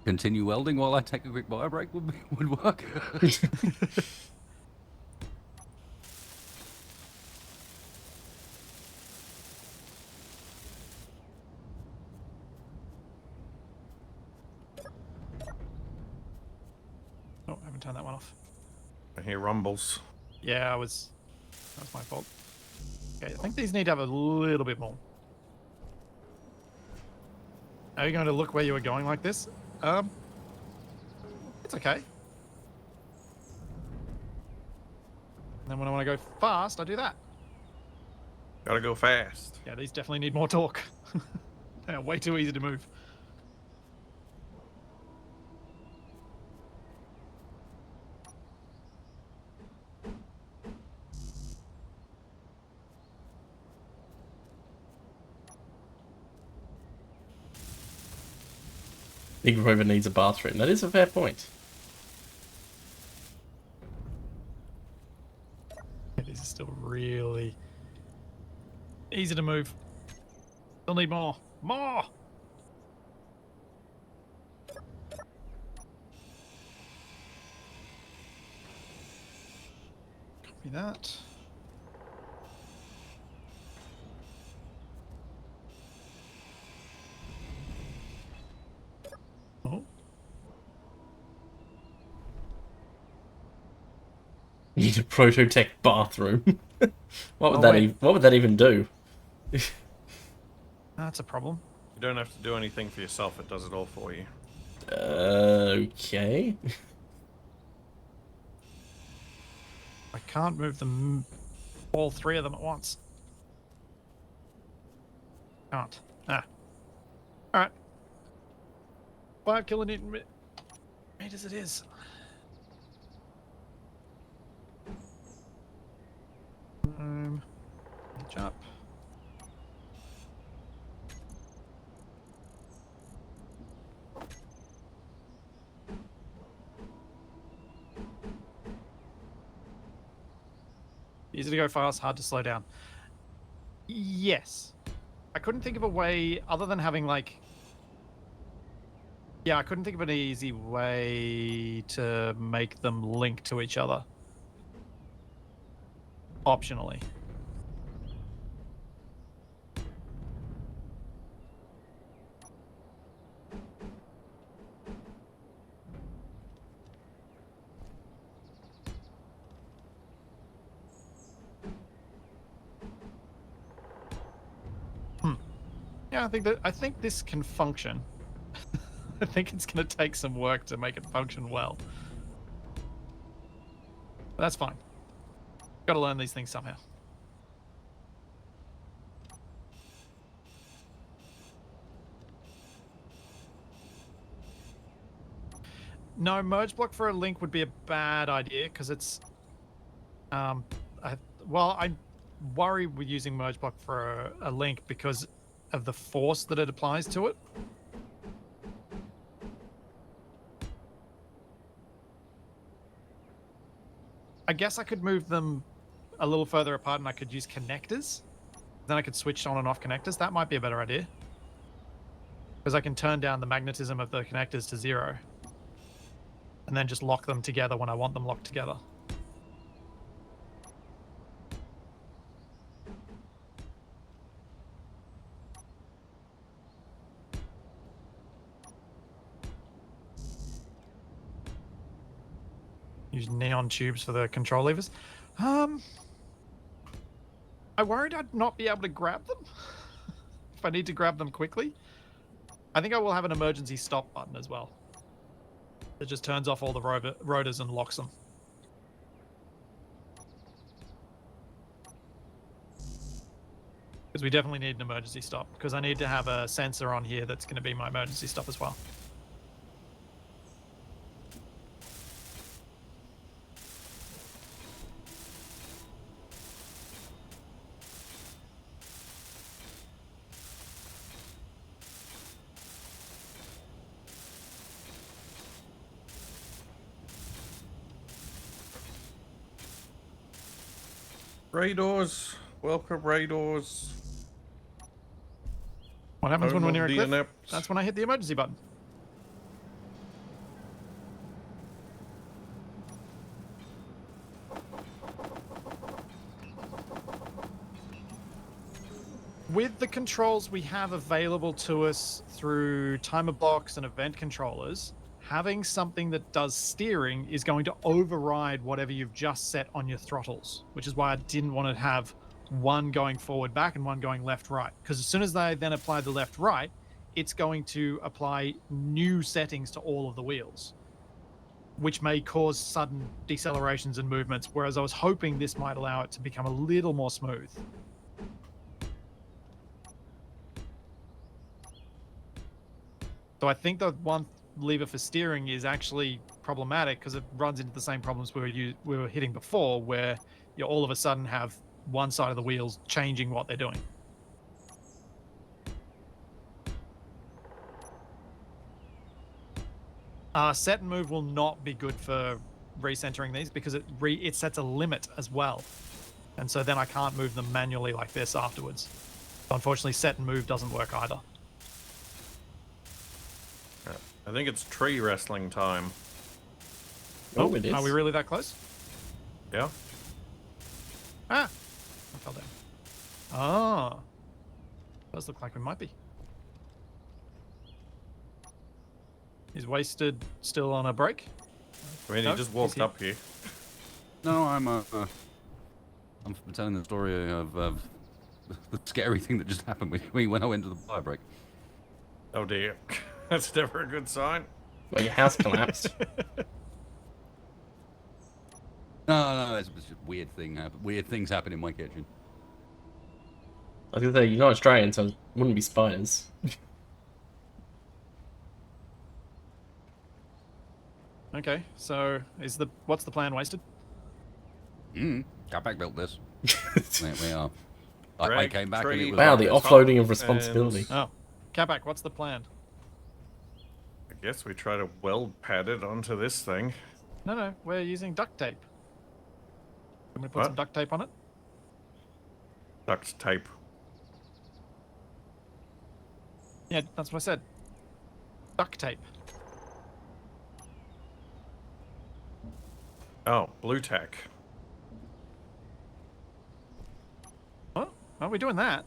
continue welding while I take a quick bio break would work. Oh, I haven't turned that one off. I hear rumbles. Yeah, that was my fault. Okay, I think these need to have a little bit more. Are you going to look where you were going like this? It's okay. And then when I want to go fast, I do that. Gotta go fast. Yeah, these definitely need more torque. They're way too easy to move. Big Rover needs a bathroom. That is a fair point. Yeah, these are still really easy to move. Still need more. More! Copy that. Oh. Need a prototech bathroom. What would Oh, that wait. what would that even do? That's a problem. You don't have to do anything for yourself, it does it all for you. Okay. I can't move them, all three of them at once. Can't. Ah. Alright. 5 kilonewton meters it is. Jump. Easy to go fast, hard to slow down. Yes. I couldn't think of a way other than having like... Yeah, I couldn't think of an easy way to make them link to each other. Optionally. Yeah, I think this can function. I think it's going to take some work to make it function well. But that's fine. Got to learn these things somehow. No, merge block for a link would be a bad idea because it's... I worry with using merge block for a link because of the force that it applies to it. I guess I could move them a little further apart and I could use connectors. Then I could switch on and off connectors. That might be a better idea. Because I can turn down the magnetism of the connectors to 0. And then just lock them together when I want them locked together. Use neon tubes for the control levers. I worried I'd not be able to grab them if I need to grab them quickly. I think I will have an emergency stop button as well. It just turns off all the rotors and locks them. Because we definitely need an emergency stop, because I need to have a sensor on here that's going to be my emergency stop as well. Raiders, welcome Raiders. What happens when we're near a cliff? DNF. That's when I hit the emergency button. With the controls we have available to us through timer blocks and event controllers, having something that does steering is going to override whatever you've just set on your throttles, which is why I didn't want to have one going forward back and one going left right, because as soon as they then apply the left right, it's going to apply new settings to all of the wheels, which may cause sudden decelerations and movements, whereas I was hoping this might allow it to become a little more smooth. So I think the one lever for steering is actually problematic because it runs into the same problems we were hitting before, where you all of a sudden have one side of the wheels changing what they're doing. Set and move will not be good for recentering these because it sets a limit as well. And so then I can't move them manually like this afterwards. So unfortunately, set and move doesn't work either. I think it's tree wrestling time. Oh, it is. Are we really that close? Yeah. Ah! I fell down. Ah. Does look like we might be. Is Wasted still on a break? I mean, No, he just walked he's here. up here. No, I'm telling the story of the scary thing that just happened with me when I went to the fire break. Oh dear. That's never a good sign. Well, your house collapsed. No, it's just a weird thing. Weird things happen in my kitchen. I was gonna say, you're not Australian, so it wouldn't be spiders. Okay, so what's the plan, Wasted? Capac built this. we are. I Drag came back and tree it was. Wow, the It's offloading of up responsibility. Oh, Capac, what's the plan? I guess we try to weld pad it onto this thing. No, we're using duct tape. Can we put What? some duct tape on it? Duct tape. Yeah, that's what I said. Duct tape. Oh, blue tack. What? Aren't we doing that?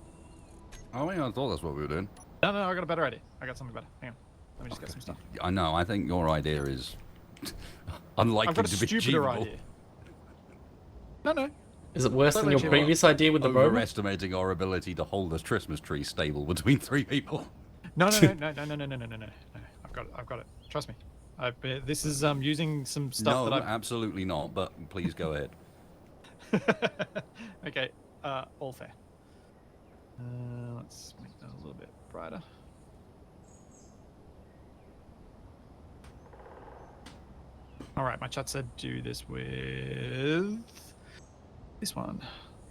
Oh, yeah, I thought that's what we were doing. No, I got a better idea. I got something better. Hang on. Let me just get some stuff. I know. I think your idea is unlikely I've got a to be stupider achievable. idea. No. Is it worse than Totally your achievable. previous idea with the Rover? Overestimating our ability to hold this Christmas tree stable between 3 people. No. I've got it. Trust me. This is using some stuff No, that I've. absolutely not. But please go ahead. Okay. All fair. Let's make that a little bit brighter. All right, my chat said do this with this one,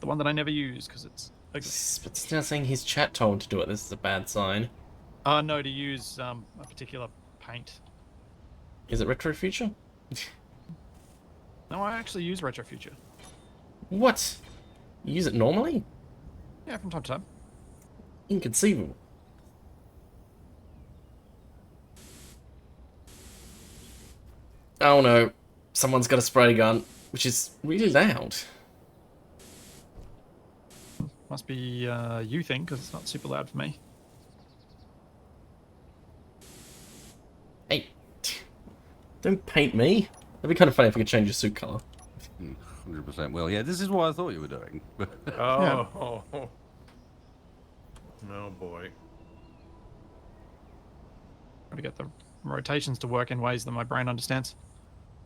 the one that I never use because it's ugly. But it's now saying his chat told to do it. This is a bad sign. No, to use a particular paint. Is it Retro Future? No, I actually use Retro Future. What? You use it normally? Yeah, from time to time. Inconceivable. Oh no. Someone's got a spray gun, which is really loud. Must be a you thing because it's not super loud for me. Hey. Don't paint me. That'd be kind of funny if we could change your suit colour. 100%. Well, yeah, this is what I thought you were doing. Oh. No boy. Got to get the rotations to work in ways that my brain understands.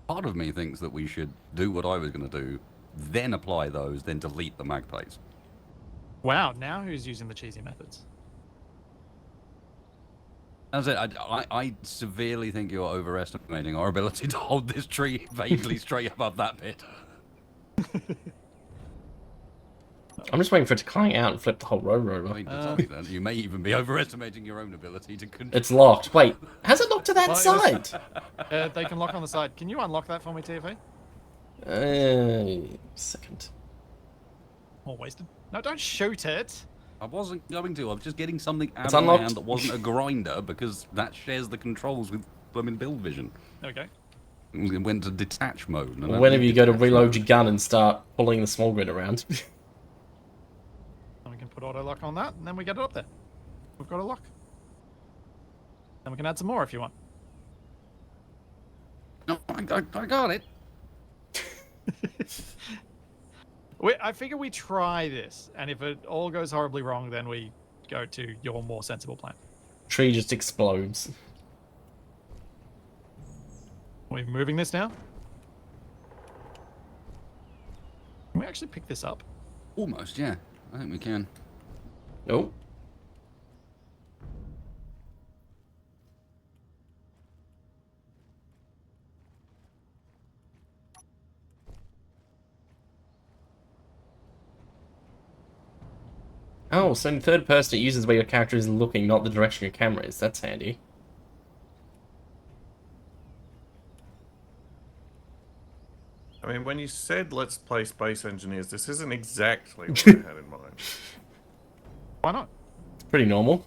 Part of me thinks that we should do what I was going to do, then apply those, then delete the mag plates. Wow, now who's using the cheesy methods? As I said, I severely think you're overestimating our ability to hold this tree vaguely straight above that pit. I'm just waiting for it to clang out and flip the whole road I over. mean, to some extent, you may even be overestimating your own ability to control. It's locked. Wait, how's it locked to that Well, side? They can lock on the side. Can you unlock that for me, TFA? Second. Or Wasted? No, don't shoot it. I wasn't going to. I was just getting something out It's of my unlocked. hand that wasn't a grinder because that shares the controls with blooming build vision. There we go. It went to detach mode. and I Whenever didn't you go to detach reload mode. your gun and start pulling the small grid around. And we can put auto lock on that, and then we get it up there. We've got a lock. And we can add some more if you want. No, I got it. I figure we try this, and if it all goes horribly wrong, then we go to your more sensible plan. Tree just explodes. We're moving this now. Can we actually pick this up? Almost, yeah. I think we can. Nope. Oh, so in third person it uses where your character is looking, not the direction your camera is. That's handy. I mean, when you said let's play Space Engineers, this isn't exactly what I had in mind. Why not? It's pretty normal.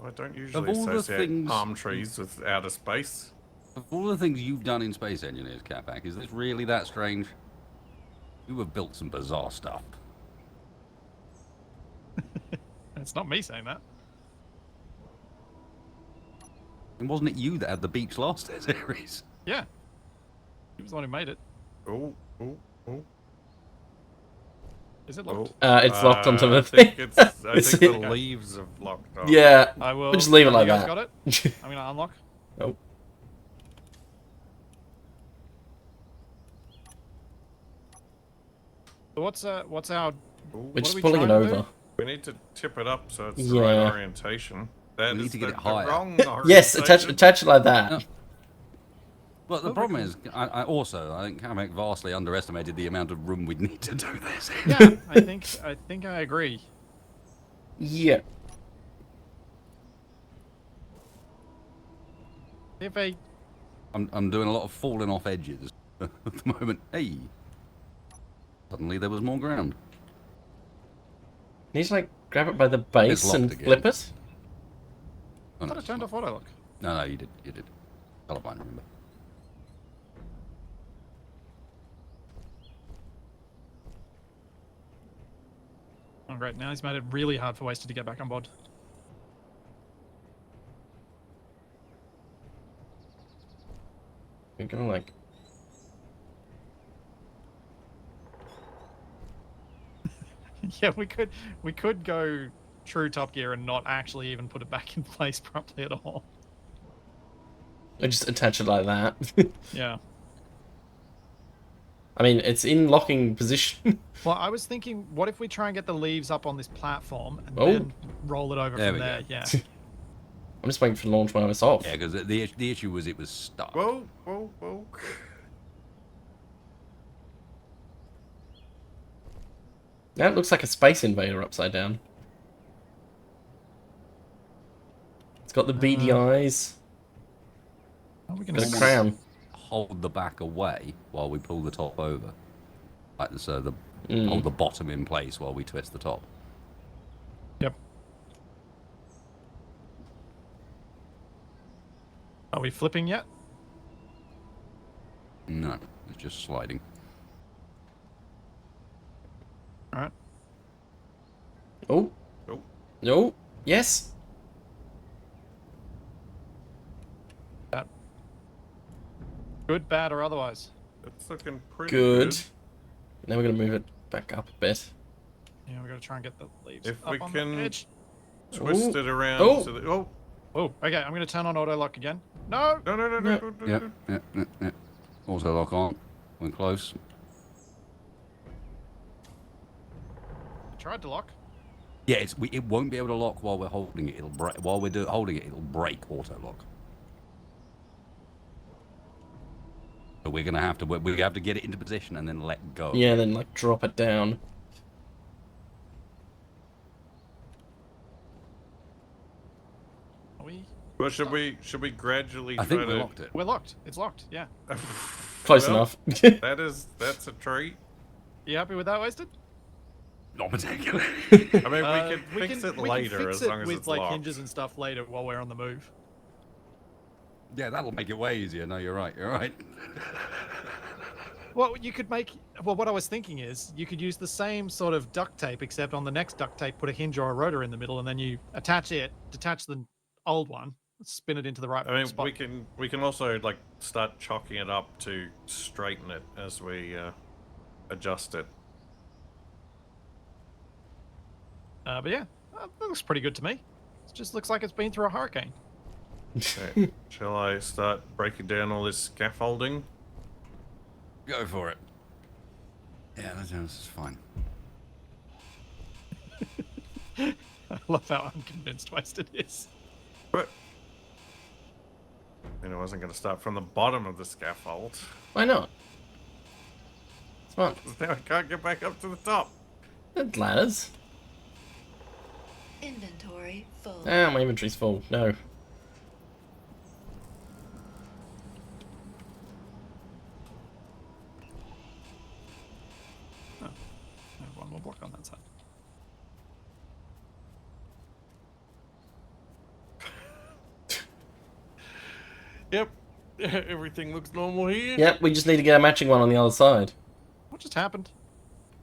I don't usually all the associate things- palm trees with outer space. Of all the things you've done in Space Engineers, Capac, is this really that strange? You have built some bizarre stuff. It's not me saying that. And wasn't it you that had the beach last series? Yeah. He was the one who made it. Oh, oh, oh. Is it locked? It's locked onto the I thing. think I It's- think the leaves have locked off. Yeah. I will. We'll just leave it like you guys that. got it? I'm gonna unlock. Oh. So what's our? Ooh, We're are just we pulling it trying to do? over. we need to tip it up so it's the Yeah. right orientation. That We need is to get the, it higher. the wrong Yes, orientation. attach it like that. No. Well, the problem is, I think Capac vastly underestimated the amount of room we'd need to do this. Yeah, I think I agree. Yeah. If a I'm doing a lot of falling off edges at the moment. Hey, suddenly there was more ground. Need to like grab it by the base locked and again. flip it. Oh, I no, thought I it's turned not. off auto lock. No, you did. Colorblind, remember. Oh great, now he's made it really hard for Wasted to get back on board. We're gonna like. Yeah, we could go true Top Gear and not actually even put it back in place properly at all. I just attach it like that. Yeah. I mean, it's in locking position. Well, I was thinking, what if we try and get the leaves up on this platform and Oh. then roll it over There from we there? go. Yeah. I'm just waiting for launch minus off. Yeah, because the issue was it was stuck. Whoa, whoa, whoa. That looks like a Space Invader upside down. It's got the beady eyes. How are we Got gonna a crown. Hold the back away while we pull the top over. Like so, the Mm. hold the bottom in place while we twist the top. Yep. Are we flipping yet? No, it's just sliding. All right. Oh. Oh. No. Yes. Good, bad, or otherwise? It's looking pretty Good. Now we're gonna move it back up a bit. Yeah, we got to try and get the leaves If up we on can- the edge. Twist Ooh. it around Oh. so that... Oh! Oh, okay. I'm going to turn on auto lock again. No. No, no, no, no, no, no, Yep, no. yep. Also lock on when close. I tried to lock. Yeah, it won't be able to lock while we're holding it. It'll break while we're holding it. It'll break auto lock. So we're gonna have to get it into position and then let go. Yeah, then like drop it down. Are we? Well, should we gradually I try think we to... locked it. We're locked. It's locked. Yeah. Close Well, enough. That's a treat. You happy with that, Wasted? Not particularly. I mean, we can fix it we later can fix as it long as with it's like locked. hinges and stuff later while we're on the move. Yeah, that'll make it way easier. No, you're right. You're right. Well, you could make. Well, what I was thinking is you could use the same sort of duct tape, except on the next duct tape, put a hinge or a rotor in the middle, and then you attach it, detach the old one, spin it into the right I mean, spot. we can also like start chalking it up to straighten it as we adjust it. But yeah, that looks pretty good to me. It just looks like it's been through a hurricane. Okay. Shall I start breaking down all this scaffolding? Go for it. Yeah, that's fine. I love how unconvinced Wasted is. But I wasn't going to start from the bottom of the scaffold. Why not? Smart. Now I can't get back up to the top. There's ladders. Inventory full. Ah, my inventory's full. No. I have one more block on that side. Yep. Everything looks normal here. Yep, we just need to get a matching one on the other side. What just happened?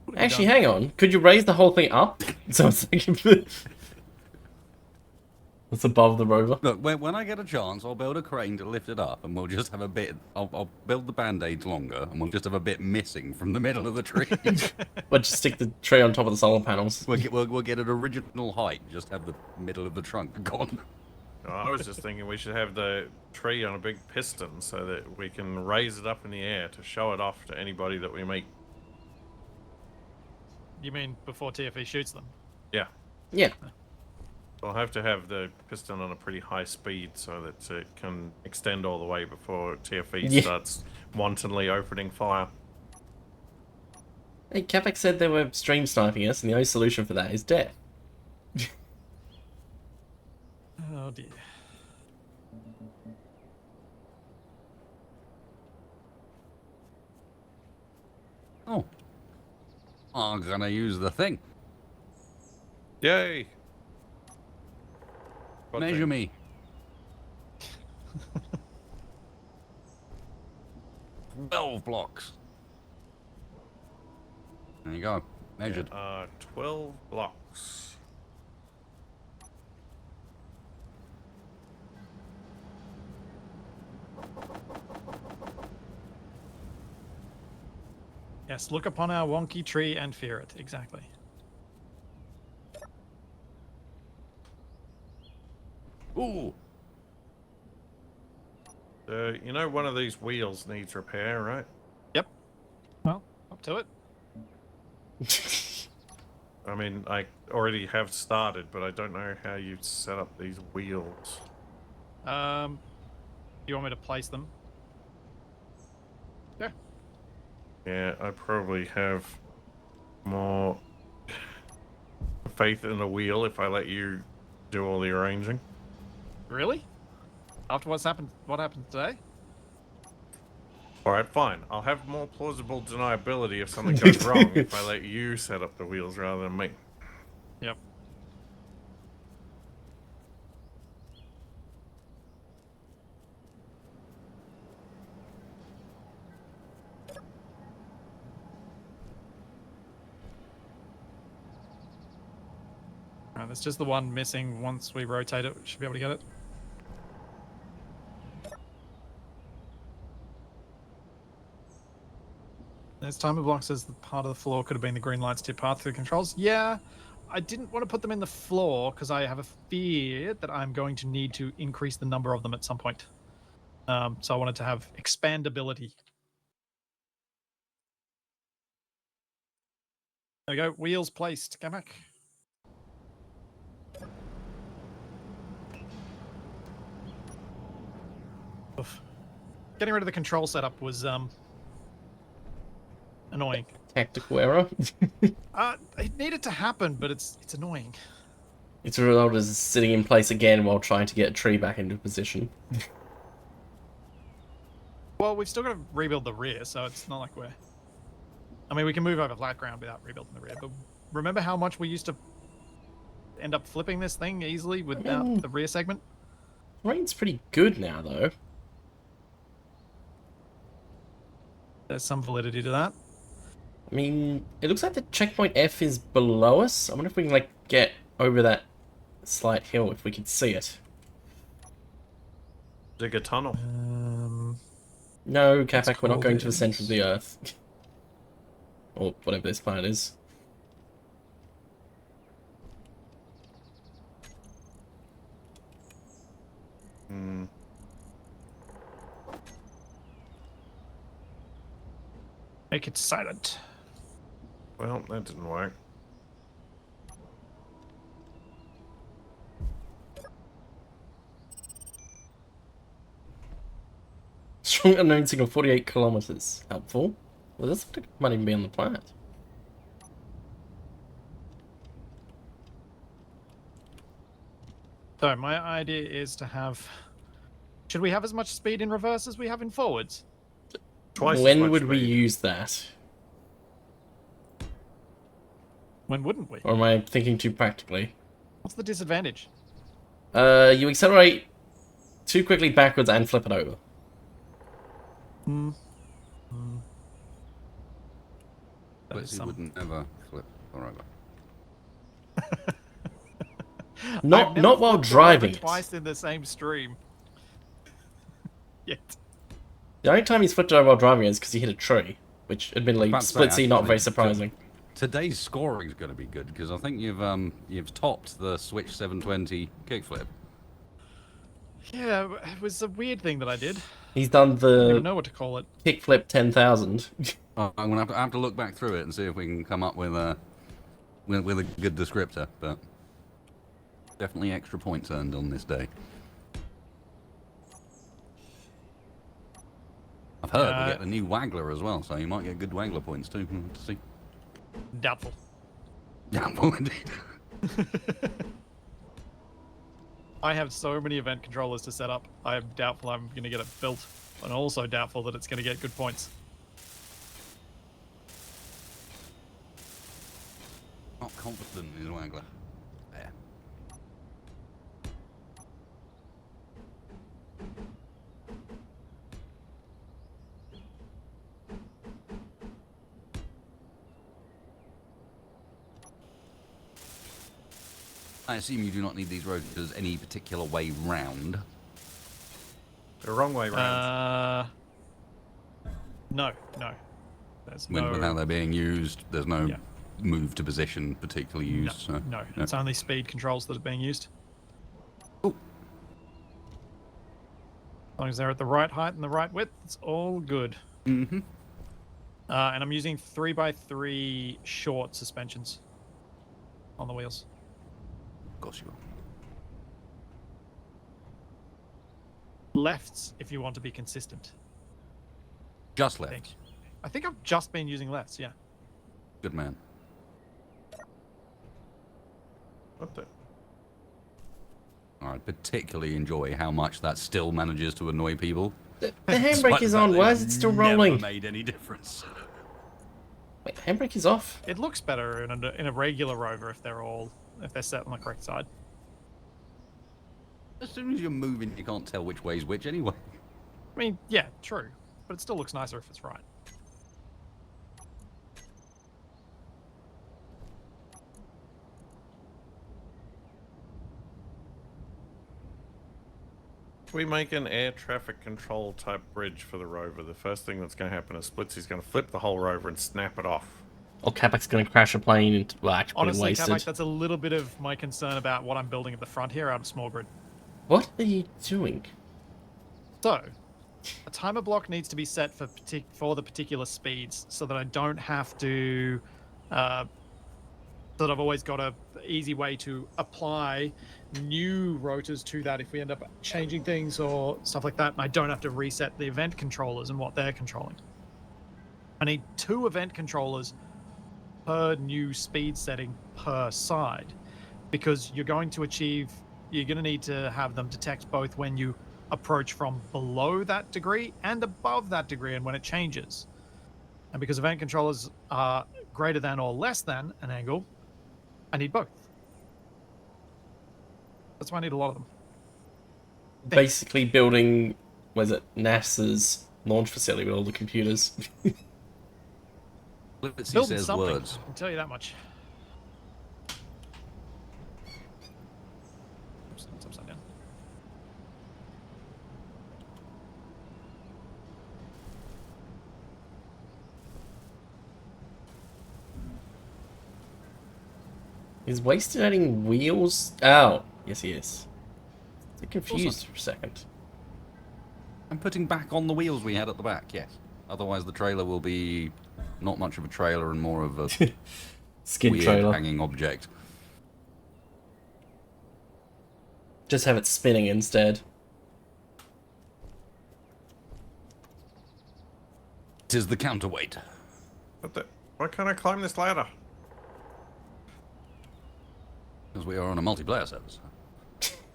What have you Actually, done? hang on. Could you raise the whole thing up? So it's like it's above the rover. Look, when I get a chance, I'll build a crane to lift it up, and we'll just have a bit. I'll build the band-aids longer, and we'll just have a bit missing from the middle of the tree. But just stick the tree on top of the solar panels. we'll get an original height, just have the middle of the trunk gone. Oh, I was just thinking we should have the tree on a big piston so that we can raise it up in the air to show it off to anybody that we meet. You mean before TFE shoots them? Yeah. Yeah. We'll have to have the piston on a pretty high speed so that it can extend all the way before TFE Yeah. starts wantonly opening fire. Hey, Capac said they were stream sniping us, and the only solution for that is death. Oh dear. Oh, I'm gonna use the thing. Yay! What Measure thing? me. 12 blocks. There you go. Measured. 12 blocks. Yes, look upon our wonky tree and fear it. Exactly. Ooh. You know one of these wheels needs repair, right? Yep. Well, up to it. I mean, I already have started, but I don't know how you set up these wheels. You want me to place them? Yeah. Yeah, I probably have more faith in the wheel if I let you do all the arranging. Really? After what happened today? Alright, fine. I'll have more plausible deniability if something goes wrong if I let you set up the wheels rather than me. Yep. Alright, there's just the one missing. Once we rotate it, we should be able to get it. There's timer block says the part of the floor could have been the green lights tip path through the controls. Yeah, I didn't want to put them in the floor because I have a fear that I'm going to need to increase the number of them at some point. So I wanted to have expandability. There we go. Wheels placed. Capac. Oof. Getting rid of the control setup was annoying. Tactical error. It needed to happen, but it's annoying. It's resulted as sitting in place again while trying to get a tree back into position. Well, we've still got to rebuild the rear, so it's not like we're... I mean, we can move over flat ground without rebuilding the rear, but remember how much we used to end up flipping this thing easily without the rear segment? Rain's pretty good now, though. There's some validity to that. I mean, it looks like the checkpoint F is below us. I wonder if we can, like, get over that slight hill if we could see it. Dig a tunnel. No, Capac, we're not called going to the is- center of the Earth. Or whatever this planet is. Hmm. Make it silent. Well, that didn't work. Strong unknown signal 48 kilometers. Helpful. Well, this might even be on the planet. So my idea is to have... Should we have as much speed in reverse as we have in forwards? Twice as When much would we speed. use that? When wouldn't we? Or am I thinking too practically? What's the disadvantage? You accelerate too quickly backwards and flip it over. Splitsie would never flip the Rover. Not I've never not while flipped the Rover driving it. twice in the same stream. Yet. The only time he's flipped it over while driving it is because he hit a tree, which admittedly About to say, Splitsie not actually, very surprising. Today's scoring is going to be good because I think you've topped the Switch 720 kickflip. Yeah, it was a weird thing that I did. He's done I don't even the know what to call it. kickflip 10,000. I'm gonna have to look back through it and see if we can come up with a good descriptor, but definitely extra points earned on this day. I've heard we get the new Waggler as well, so you might get good Waggler points too. Let's see. Doubtful. Doubtful indeed. I have so many event controllers to set up. I am doubtful I'm going to get it built, and also doubtful that it's going to get good points. Not confident in Waggler. There. I assume you do not need these rotors any particular way round. The wrong way round. No. There's With no... how they're being used, there's no Yeah. move to position particularly used. So, No, it's only speed controls that are being used. Oh. As long as they're at the right height and the right width, it's all good. Mm-hmm. And I'm using 3x3 short suspensions on the wheels. Of course you will. Lefts, if you want to be consistent. Just I think. left. I think I've just been using lefts, yeah. Good man. What the? I particularly enjoy how much that still manages to annoy people. The handbrake Despite is the fact on. that Why it's is it still never rolling? made any difference. Wait, handbrake is off. It looks better in a regular Rover if they're set on the correct side. As soon as you're moving, you can't tell which way's which anyway. I mean, yeah, true. But it still looks nicer if it's right. If we make an air traffic control type bridge for the Rover, the first thing that's going to happen is Splitsie's going to flip the whole Rover and snap it off. Or Capac's going to crash a plane into, well, actually Honestly, wasted. Capac, that's a little bit of my concern about what I'm building at the front here out of small grid. What are you doing? So, a timer block needs to be set for the particular speeds so that I don't have to... that I've always got a easy way to apply new rotors to that if we end up changing things or stuff like that, and I don't have to reset the event controllers and what they're controlling. I need 2 event controllers per new speed setting per side, because you're going to need to have them detect both when you approach from below that degree and above that degree and when it changes. And because event controllers are greater than or less than an angle, I need both. That's why I need a lot of them. Basically building, was it NASA's launch facility with all the computers? Splitsie Building says something, words. I'll tell you that much. Oops, it's upside down. Is Wasted adding wheels? Oh, yes he is. I'm confused for a second. I'm putting back on the wheels we had at the back, yes. Otherwise the trailer will be not much of a trailer and more of a Skid weird trailer. hanging object. Just have it spinning instead. It is the counterweight. What the? Why can't I climb this ladder? Because we are on a multiplayer service.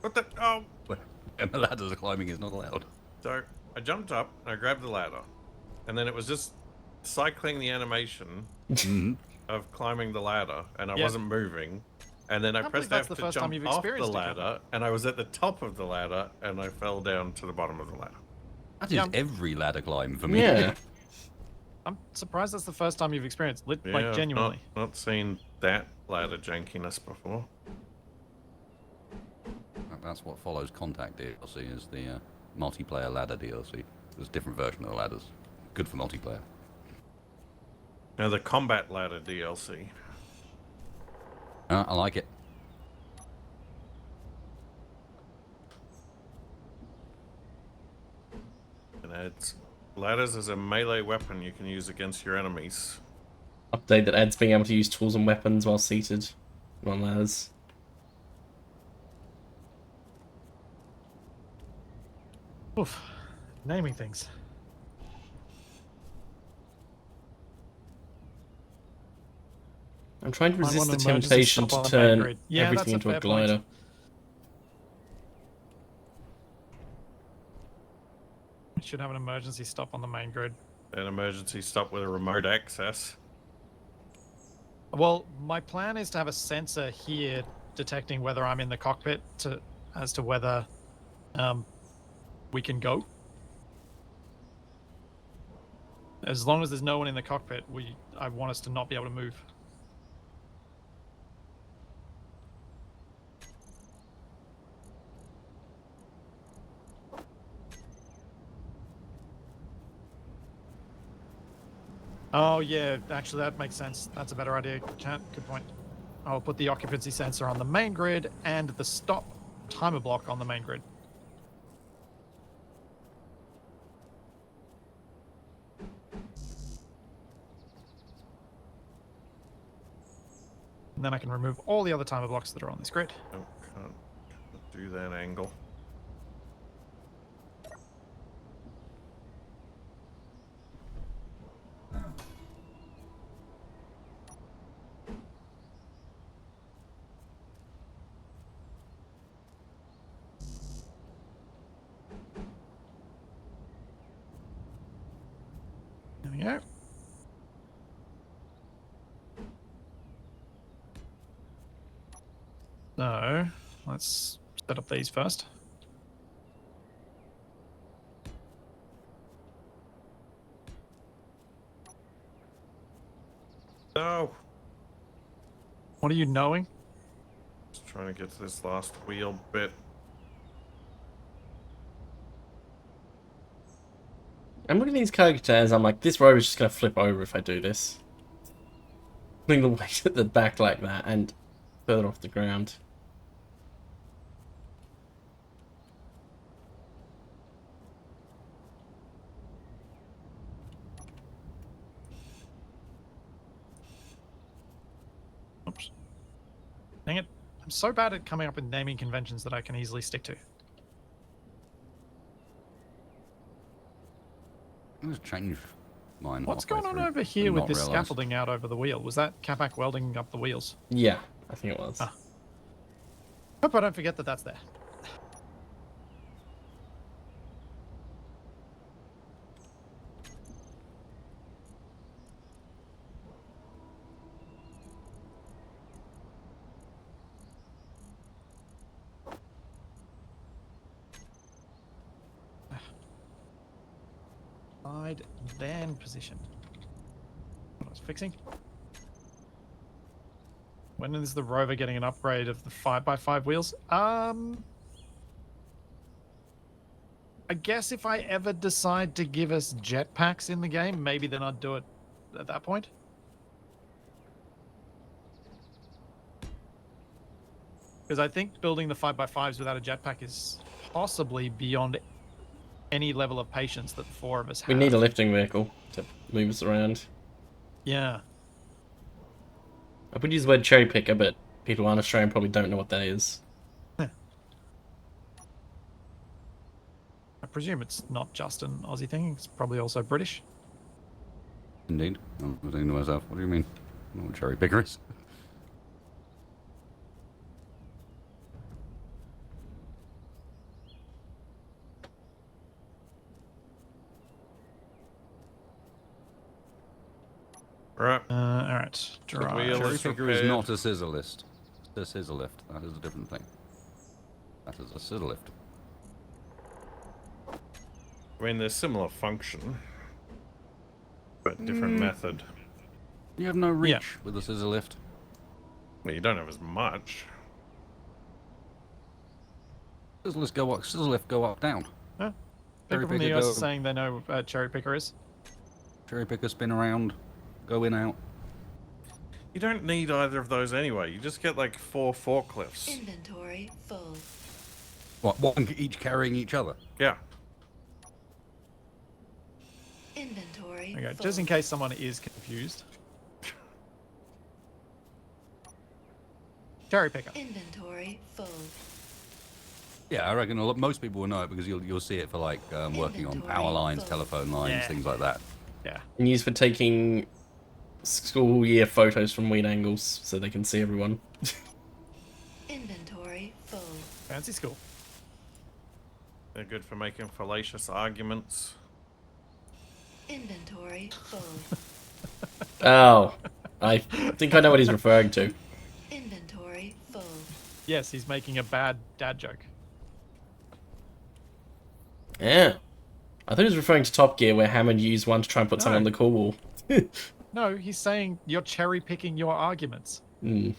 What the? Oh! And the ladders climbing is not allowed. So, I jumped up, I grabbed the ladder, and then it was just cycling the animation of climbing the ladder, and I Yeah. wasn't moving. And then I can't pressed believe that's F the to first time jump you've off the experienced it, ladder, and I was at the top of the ladder, and I fell down to the bottom of the ladder. That is Yeah. every ladder climb for me. Yeah. I'm surprised that's the first time you've experienced lit, Yeah, like I've genuinely. not seen that ladder jankiness before. That's what follows Contact DLC is the multiplayer ladder DLC. There's a different version of the ladders. Good for multiplayer. Now the combat ladder DLC. I like it. And adds ladders as a melee weapon you can use against your enemies. Update that adds being able to use tools and weapons while seated on ladders. Oof. Naming things. I'm trying to Might resist want the an emergency temptation stop to on the main turn grid. Yeah, everything that's into a fair point. glider. We should have an emergency stop on the main grid. An emergency stop with a remote access. Well, my plan is to have a sensor here detecting whether I'm in the cockpit as to whether we can go. As long as there's no one in the cockpit, I want us to not be able to move. Oh yeah, actually that makes sense. That's a better idea. Good point. I'll put the occupancy sensor on the main grid and the stop timer block on the main grid. And then I can remove all the other timer blocks that are on this grid. Oh, can't do that angle. There we go. So, let's set up these first. No! What are you knowing? Just trying to get to this last wheel bit. I'm looking at these caricatures, I'm like, this road is just going to flip over if I do this. Putting the weight at the back like that and further off the ground. Oops. Dang it. I'm so bad at coming up with naming conventions that I can easily stick to. Let's change mine. What's halfway going on through over and here with not this realise. scaffolding out over the wheel? Was that Capac welding up the wheels? Yeah, I think it was. Ah. Hope I don't forget that that's there. Side, then position. What I was fixing. When is the Rover getting an upgrade of the 5x5 wheels? I guess if I ever decide to give us jetpacks in the game, maybe then I'd do it at that point. Because I think building the 5x5s without a jetpack is possibly beyond any level of patience that the four of us have. We need a lifting vehicle to move us around. Yeah. I would use the word cherry picker, but people who aren't Australian probably don't know what that is. I presume it's not just an Aussie thing, it's probably also British. Indeed. I was thinking to myself, what do you mean? I don't know what cherry picker is. Right. Alright. wheel Cherry is picker is repaired. not a scissor lift. It's a scissor lift. That is a different thing. That is a scissor lift. I mean, they're similar function. But different method. You have no reach Yeah. with the scissor lift. Well, you don't have as much. Scissor lift go up, down. Huh? Cherry People from the picker US go, are saying they know what cherry picker is. cherry picker spin around, go in, out. You don't need either of those anyway. You just get like 4 forklifts. Inventory full. What, one each carrying each other? Yeah. Inventory Okay, full. just in case someone is confused. Cherry picker. Inventory full. Yeah, I reckon most people will know it because you'll see it for like working on power lines, telephone lines, Yeah. things like that. Yeah. And used for taking school year photos from weird angles so they can see everyone. Inventory full. Fancy school. They're good for making fallacious arguments. Inventory full. Oh, I think I know what he's referring to. Inventory full. Yes, he's making a bad dad joke. Yeah. I thought he was referring to Top Gear where Hammond used one to try and put someone on the cool wall. No, he's saying you're cherry picking your arguments. Hmm.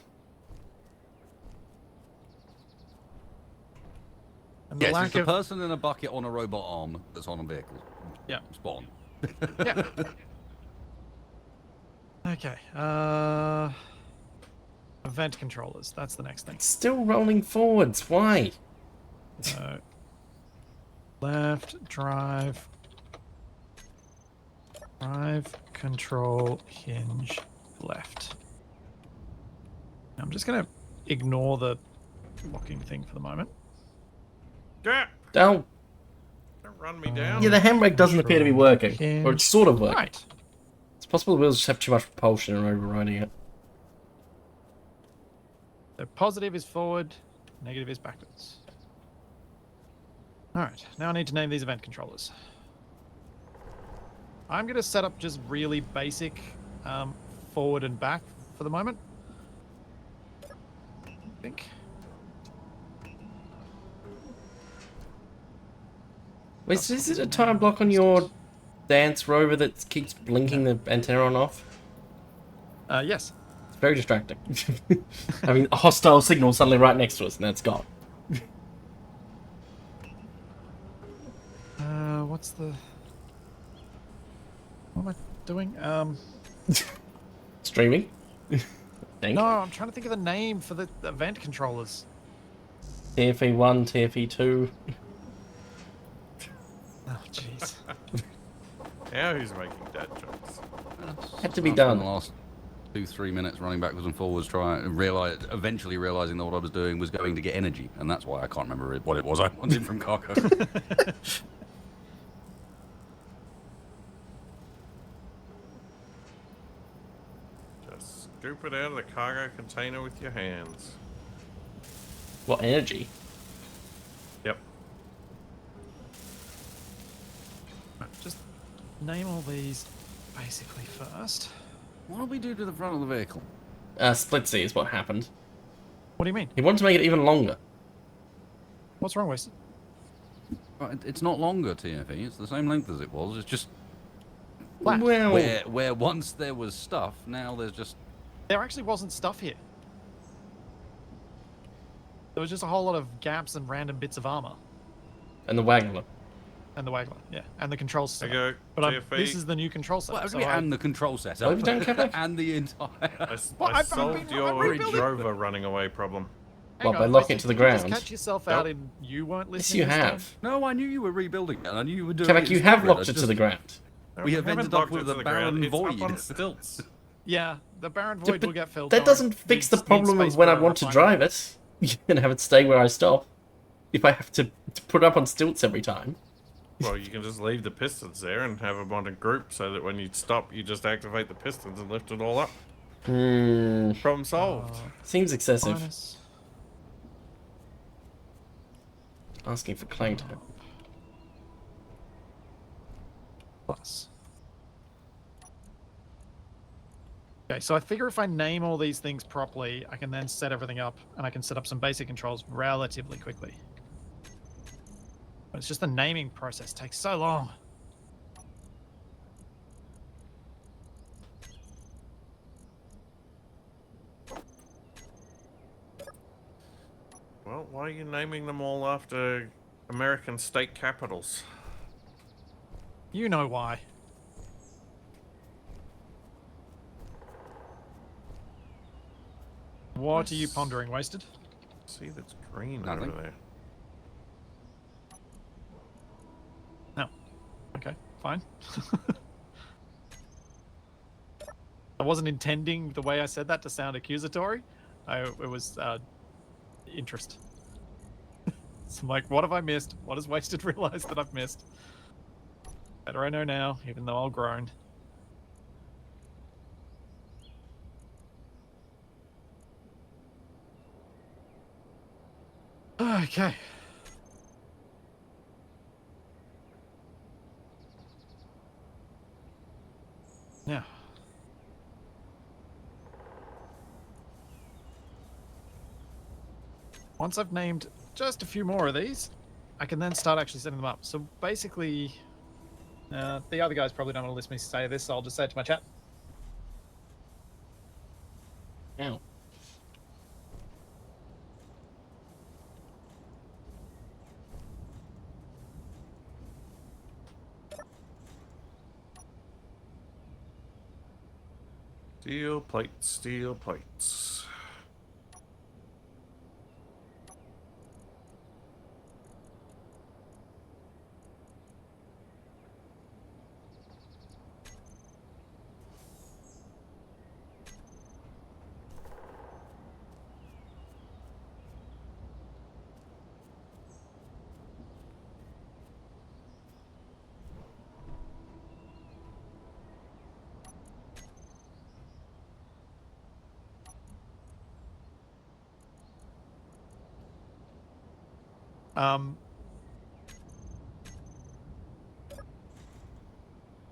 And the Yes, lack it's the of person in a bucket on a robot arm that's on a vehicle. Yeah. Spawn. Yeah. Okay. Event controllers. That's the next thing. Still rolling forwards. Why? So, left, drive, control, hinge, left. I'm just gonna ignore the locking thing for the moment. Yeah. Don't. Don't run me down. Yeah, the handbrake doesn't appear to be working. Or it's sort of working. Right. It's possible the wheels just have too much propulsion and are overriding it. So positive is forward, negative is backwards. Alright, now I need to name these event controllers. I'm going to set up just really basic forward and back for the moment. I think. Wait, is it a time block on your dance rover that keeps blinking the antenna on off? Yes. It's very distracting. I mean, a hostile signal suddenly right next to us, and that's gone. What's the... What am I doing? Streaming? Think. No, I'm trying to think of the name for the event controllers. TFE1, TFE2. Oh, jeez. Now who's making dad jokes? Had to be I've spent done. The last 2-3 minutes running backwards and forwards, eventually realizing that what I was doing was going to get energy, and that's why I can't remember what it was I wanted from Carco. Just scoop it out of the cargo container with your hands. What energy? Yep. Just name all these basically first. What do we do to the front of the vehicle? Splitsie is what happened. What do you mean? He wanted to make it even longer. What's wrong with it? Well, it's not longer, TFE. It's the same length as it was. It's just Flat. Well, where once there was stuff, now there's just... There actually wasn't stuff here. There was just a whole lot of gaps and random bits of armor. and the Waggler. And the Waggler, yeah. And the control There setup. you go. But TFE. this is the new control setup. Well, so and the control setup. What have you done, Capac? And the entire... What? I I've solved been- your I'm rebuilding- Rover running away problem. Hang What, by on, locking I it to think the you just ground? catch yourself out Nope. and you weren't Yes, listening you this time? have. No, I knew you were rebuilding it, and I knew you were doing Capac, it you in have secret. locked It's it to just- the ground. We I have haven't ended up locked it with to a the ground. barren It's void. up on stilts. Yeah, the barren Yeah, void but will get filled. That don't doesn't worry. fix the Needs problem space of when for I a want to refinery. drive it and have it stay where I stop. If I have to put it up on stilts every time. Well, you can just leave the pistons there and have them on a group so that when you stop, you just activate the pistons and lift it all up. Problem solved. Seems excessive. Minus. Asking for Klang to... Plus. Okay, so I figure if I name all these things properly, I can then set everything up, and I can set up some basic controls relatively quickly. But it's just the naming process takes so long. Well, why are you naming them all after American state capitals? You know why. What are you pondering, Wasted? See, that's green Nothing. over there. No. Okay, fine. I wasn't intending the way I said that to sound accusatory. It was interest. So I'm like, what have I missed? What has Wasted realized that I've missed? Better I know now, even though I'll groan. Okay. Now. Once I've named just a few more of these, I can then start actually setting them up. So basically, the other guys probably don't want to listen to me say this, so I'll just say it to my chat. Ow. Steel plates, steel plates.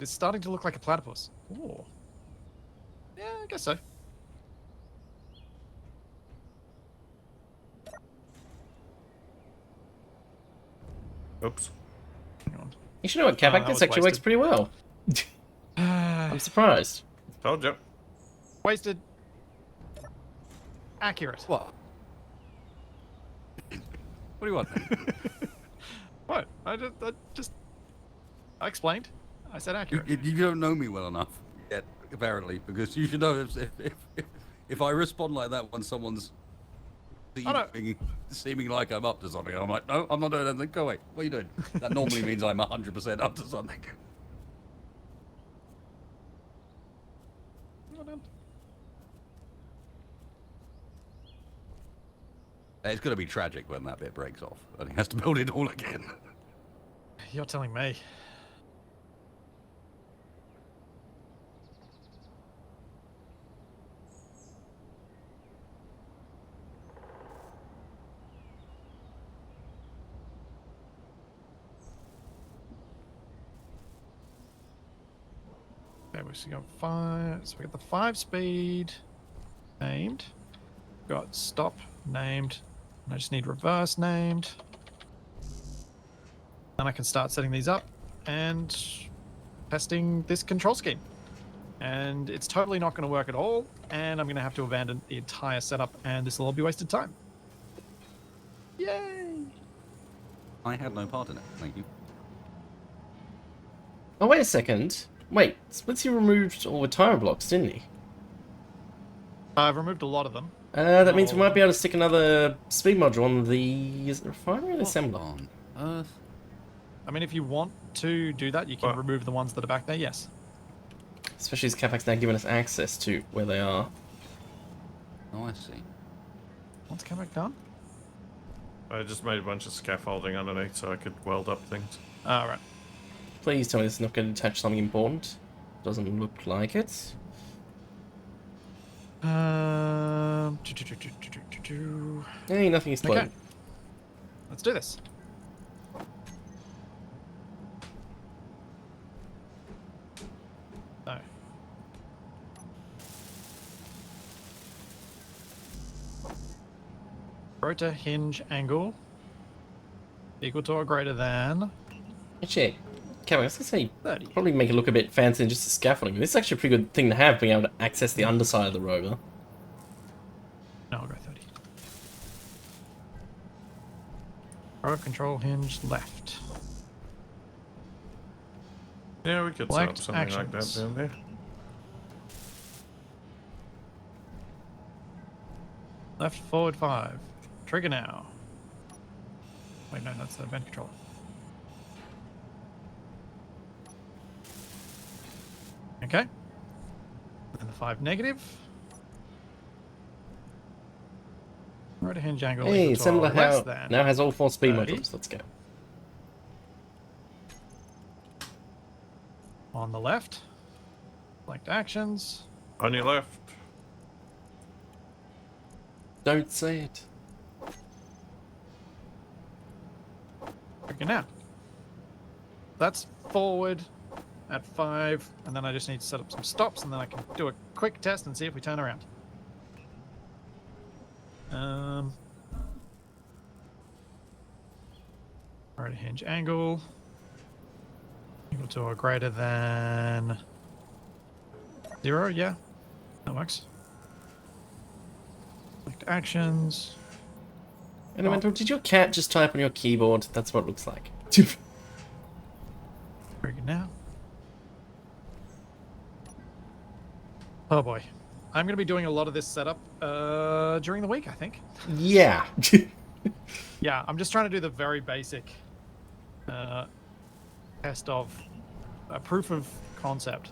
It's starting to look like a platypus. Ooh. Yeah, I guess so. Oops. Hang on. You should know what, that Capac, this was actually works wasted. pretty well. I'm surprised. Told you. Wasted. Accurate. What? What do you want? What? I explained. I said accurate. You don't know me well enough yet, apparently, because you should know if I respond like that when someone's seeming like I'm up to something, I'm like, no, I'm not doing anything. Go away. What are you doing? That normally means I'm 100% up to something. Well done. It's going to be tragic when that bit breaks off, and he has to build it all again. You're telling me. Okay, we got 5. So we got the 5-speed named. Got stop named. And I just need reverse named. Then I can start setting these up and testing this control scheme. And it's totally not going to work at all. And I'm going to have to abandon the entire setup, and this will all be wasted time. Yay! I had no part in it. Thank you. Oh, wait a second. Wait, Splitsie removed all the timer blocks, didn't he? I've removed a lot of them. That means we might be able to stick another speed module on the... Is it refinery or the assembler? On Earth. I mean, if you want to do that, you can What? remove the ones that are back there, yes. Especially as Capac's now giving us access to where they are. Oh, I see. What's Capac done? I just made a bunch of scaffolding underneath so I could weld up things. Alright. Please tell me this is not going to attach something important. Doesn't look like it. Hey, nothing is Okay. loaded. Let's do this. So. Rotor hinge angle equal to or greater than Actually, Capac, I was going to say, 30. probably make it look a bit fancy than just the scaffolding, but this is actually a pretty good thing to have, being able to access the underside of the rover. No, I'll go 30. Row control hinge left. Yeah, we could set up Select something like that actions. down there. Left forward 5. Trigger now. Wait, no, that's the vent controller. Okay. And the 5 negative. Right hinge angle Hey, equal to similar or less how than now has all 4 speed 30. modules. Let's go. On the left. Select actions. On your left. Don't say it. Trigger now. That's forward at 5, and then I just need to set up some stops, and then I can do a quick test and see if we turn around. Right hinge angle equal to or greater than 0. Yeah, that works. Select actions. Elemental, did your cat just type on your keyboard? That's what it looks like. Very good now. Oh boy. I'm going to be doing a lot of this setup during the week, I think. Yeah. Yeah, I'm just trying to do the very basic test of a proof of concept.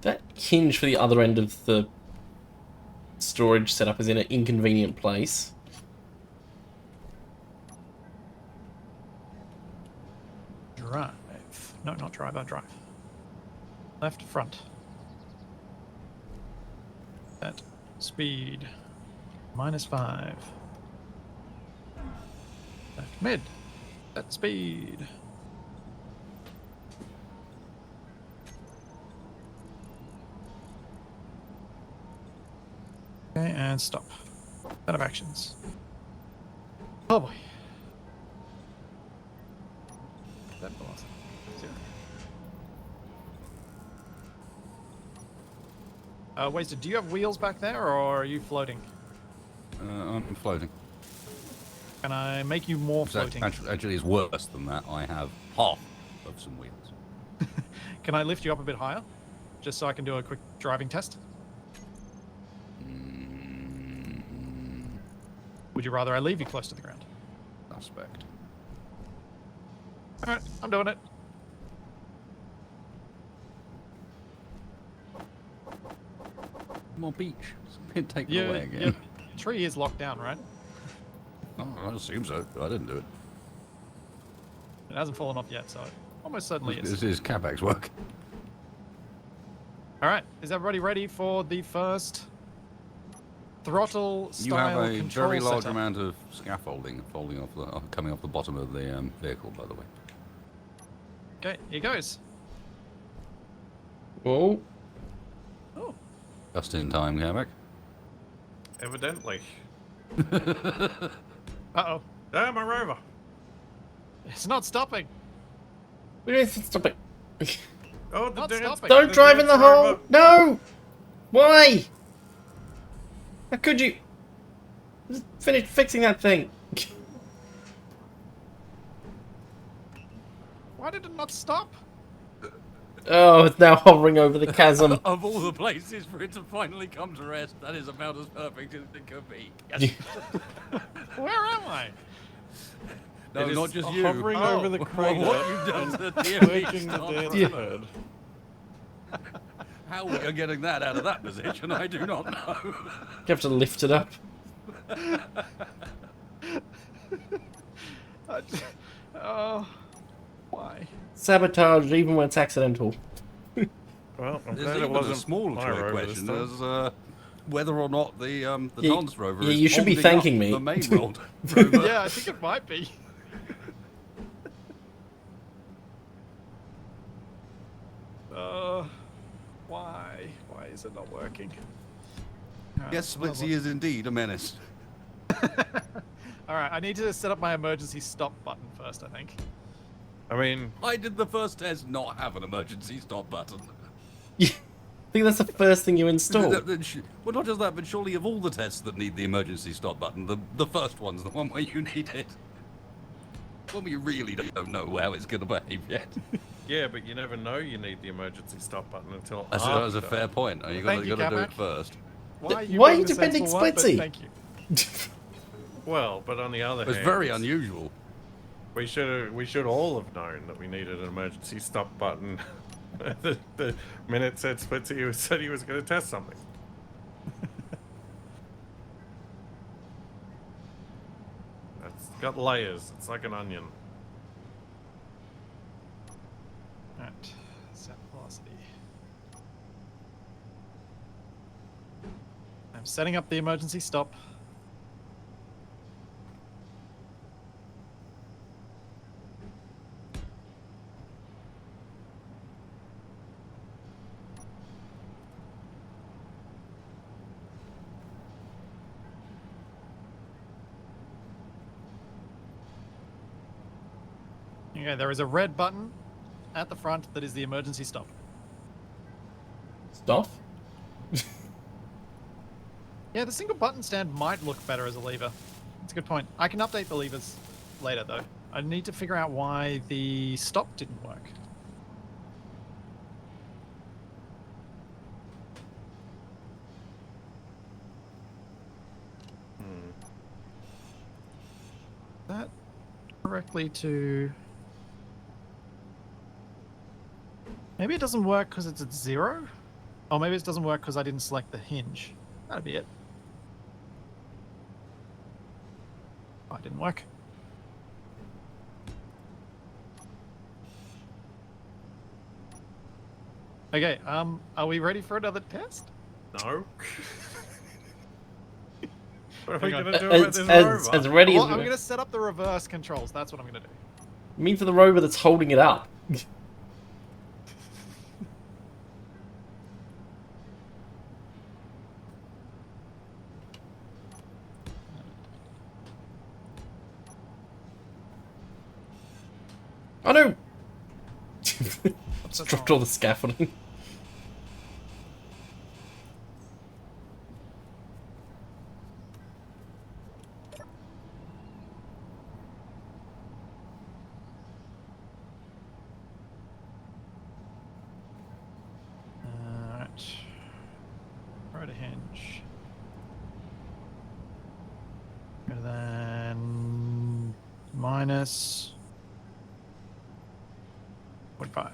That hinge for the other end of the storage setup is in an inconvenient place. Drive. No, not drive, drive. Left front. Set speed. -5. Left mid. Set speed. Okay, and stop. Set of actions. Oh boy. That velocity. 0. Wasted, do you have wheels back there, or are you floating? I'm floating. Can I make you more So floating? actually, it's worse than that. I have half of some wheels. Can I lift you up a bit higher? Just so I can do a quick driving test? Would you rather I leave you close to the ground? Suspect. Alright, I'm doing it. More beach. Take it Yeah, away again. tree is locked down, right? Oh, I assume so. I didn't do it. It hasn't fallen off yet, so it almost certainly is. This is Capac's work. Alright, is everybody ready for the first throttle You have style a control very large setup? amount of scaffolding falling off the, coming off the bottom of the vehicle, by the way. Okay, here goes. Whoa. Oh, Just in time, Capac. Evidently. uh-oh. Ah, my Rover. It's not stopping. We don't stop it. Oh, the Not dance. stopping. Don't drive in the hole! Rover. No! Why? How could you? Just finish fixing that thing. Why did it not stop? Oh, it's now hovering over the chasm. Of all the places for it to finally come to rest, that is about as perfect as it could be. Yes. Where am I? No, It is not just you. hovering over the crater What you've done to the Glitching the DMV dance bird. How we are getting that out of that position, I do not know. You have to lift it up. Oh, why? Sabotage even when it's accidental. Well, I'm There's glad it even wasn't a small my Rover question. this time. There's whether or not the Yeah, Don's Rover yeah, is you should be holding thanking up me. the main road. Rover. Yeah, I think it might be. Why? Why is it not working? Yes, Splitsie is indeed a menace. Alright, I need to set up my emergency stop button first, I think. I mean, I did the first test not have an emergency stop button. The think that's the first thing you install. Well, not just that, but surely of all the tests that need the emergency stop button, the first one's the one where you need it. When we really don't know how it's going to behave yet. Yeah, but you never know you need the emergency stop button until That was a fair point. You got to do Capac. it first. Why are Why are being you the defending sensible one? But Splitsie? Thank you. Well, but on the other hand, It's very unusual. we should all have known that we needed an emergency stop button. the minute said Splitsie said he was going to test something. It's got layers. It's like an onion. Right. Set velocity. I'm setting up the emergency stop. Okay, there is a red button at the front that is the emergency stop. Stuff? Yeah, the single button stand might look better as a lever. That's a good point. I can update the levers later, though. I need to figure out why the stop didn't work. That correctly to... Maybe it doesn't work because it's at 0? Or maybe it doesn't work because I didn't select the hinge. That'd be it. Oh, it didn't work. Okay, are we ready for another test? No. What are we Hang on. going to do about this rover? As ready Well, as I'm going to set up the reverse controls. That's what I'm going to do. You mean for the rover that's holding it up? Oh no! Just dropped all the scaffolding. Alright. Right a hinge. Greater than minus 0.5.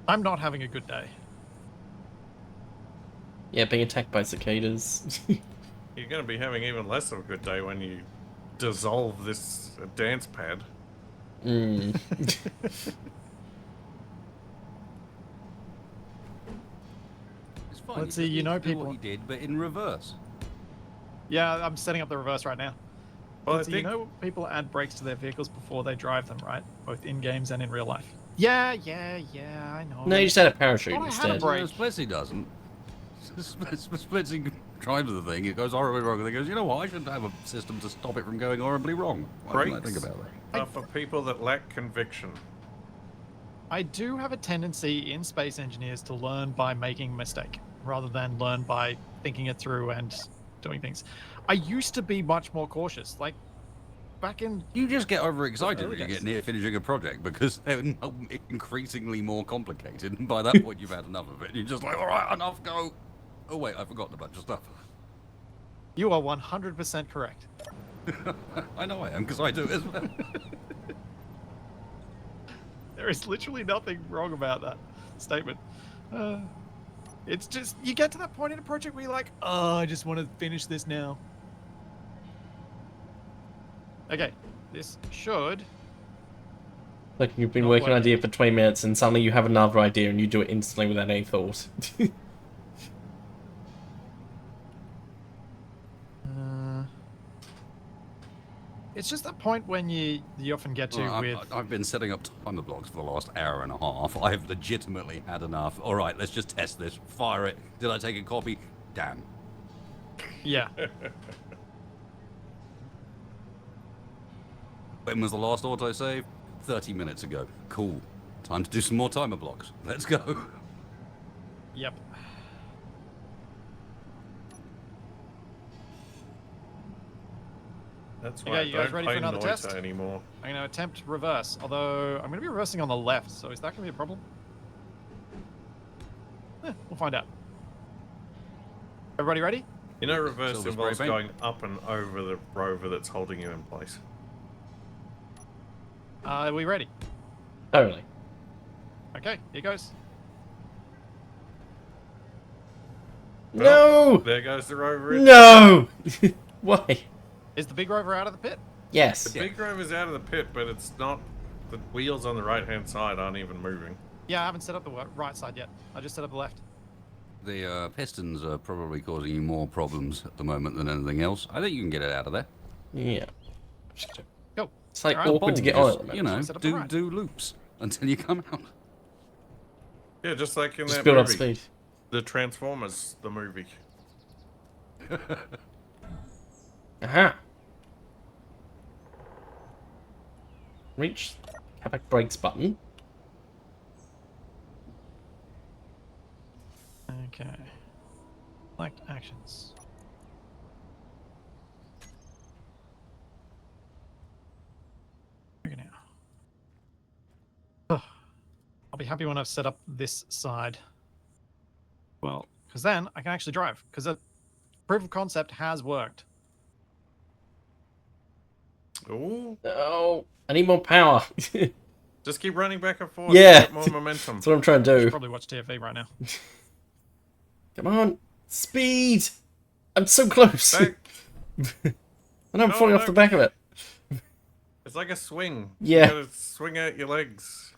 I'm not having a good day. Yeah, being attacked by cicadas. You're going to be having even less of a good day when you dissolve this dance pad. Mm. It's fine. Let's you see, just you need know to do people- what you did, but in reverse. Yeah, I'm setting up the reverse right now. Well, I So think you know people add brakes to their vehicles before they drive them, right? Both in games and in real life. Yeah, I know. No, you just add a parachute Thought I had a instead. break. No, Splitsie doesn't. Splitsie drives the thing, it goes horribly wrong, and he goes, you know what, I shouldn't have a system to stop it from going horribly wrong. Why didn't I think brakes about that? are for people that lack conviction. I do have a tendency in Space Engineers to learn by making a mistake, rather than learn by thinking it through and doing things. I used to be much more cautious. Like, back in... You just get overexcited Early when you days. get near finishing a project because they're increasingly more complicated, and by that point you've had enough of it. You're just like, alright, enough, go. Oh wait, I've forgotten a bunch of stuff. You are 100% correct. I know I am, because I do as well. There is literally nothing wrong about that statement. It's just, you get to that point in a project where you're like, oh, I just want to finish this now. Okay, this should... Like you've been Not working on an working. idea for 20 minutes and suddenly you have another idea and you do it instantly without any thought. It's just that point when you often get to Well, with... I've been setting up timer blocks for the last hour and a half. I've legitimately had enough. Alright, let's just test this. Fire it. Did I take a copy? Damn. Yeah. When was the last autosave? 30 minutes ago. Cool. Time to do some more timer blocks. Let's go. Yep. That's Okay, why you I guys don't ready for play another Noita test? anymore. I'm going to attempt reverse, although I'm going to be reversing on the left, so is that going to be a problem? We'll find out. Everybody ready? You know, reverse Silver spray involves paint. going up and over the rover that's holding you in place. Are we ready? Totally. Okay, here goes. No! There goes the rover. In. No! Why? Is the big rover out of the pit? Yes. The big rover's out of the pit, but it's not. The wheels on the right-hand side aren't even moving. Yeah, I haven't set up the right side yet. I just set up the left. The pistons are probably causing you more problems at the moment than anything else. I think you can get it out of there. Yeah. Go. It's like Alright, awkward to get Just, on at the you moment. know, Set up the right. do loops until you come out. Yeah, just like in Just that build up movie, speed. the Transformers, the movie. Aha. Reach Capac brakes button. Okay. Select actions. Okay, now. Ugh. I'll be happy when I've set up this side. Well, because then I can actually drive. Because the proof of concept has worked. Ooh, Oh, I need more power. just keep running back and forth. Yeah. Get more momentum. That's what I'm trying I to should do. probably watch TFE right now. Come on. Speed! I'm so close. Back. And I'm No, falling off no. the back of it. It's like a swing. Yeah. You gotta swing out your legs.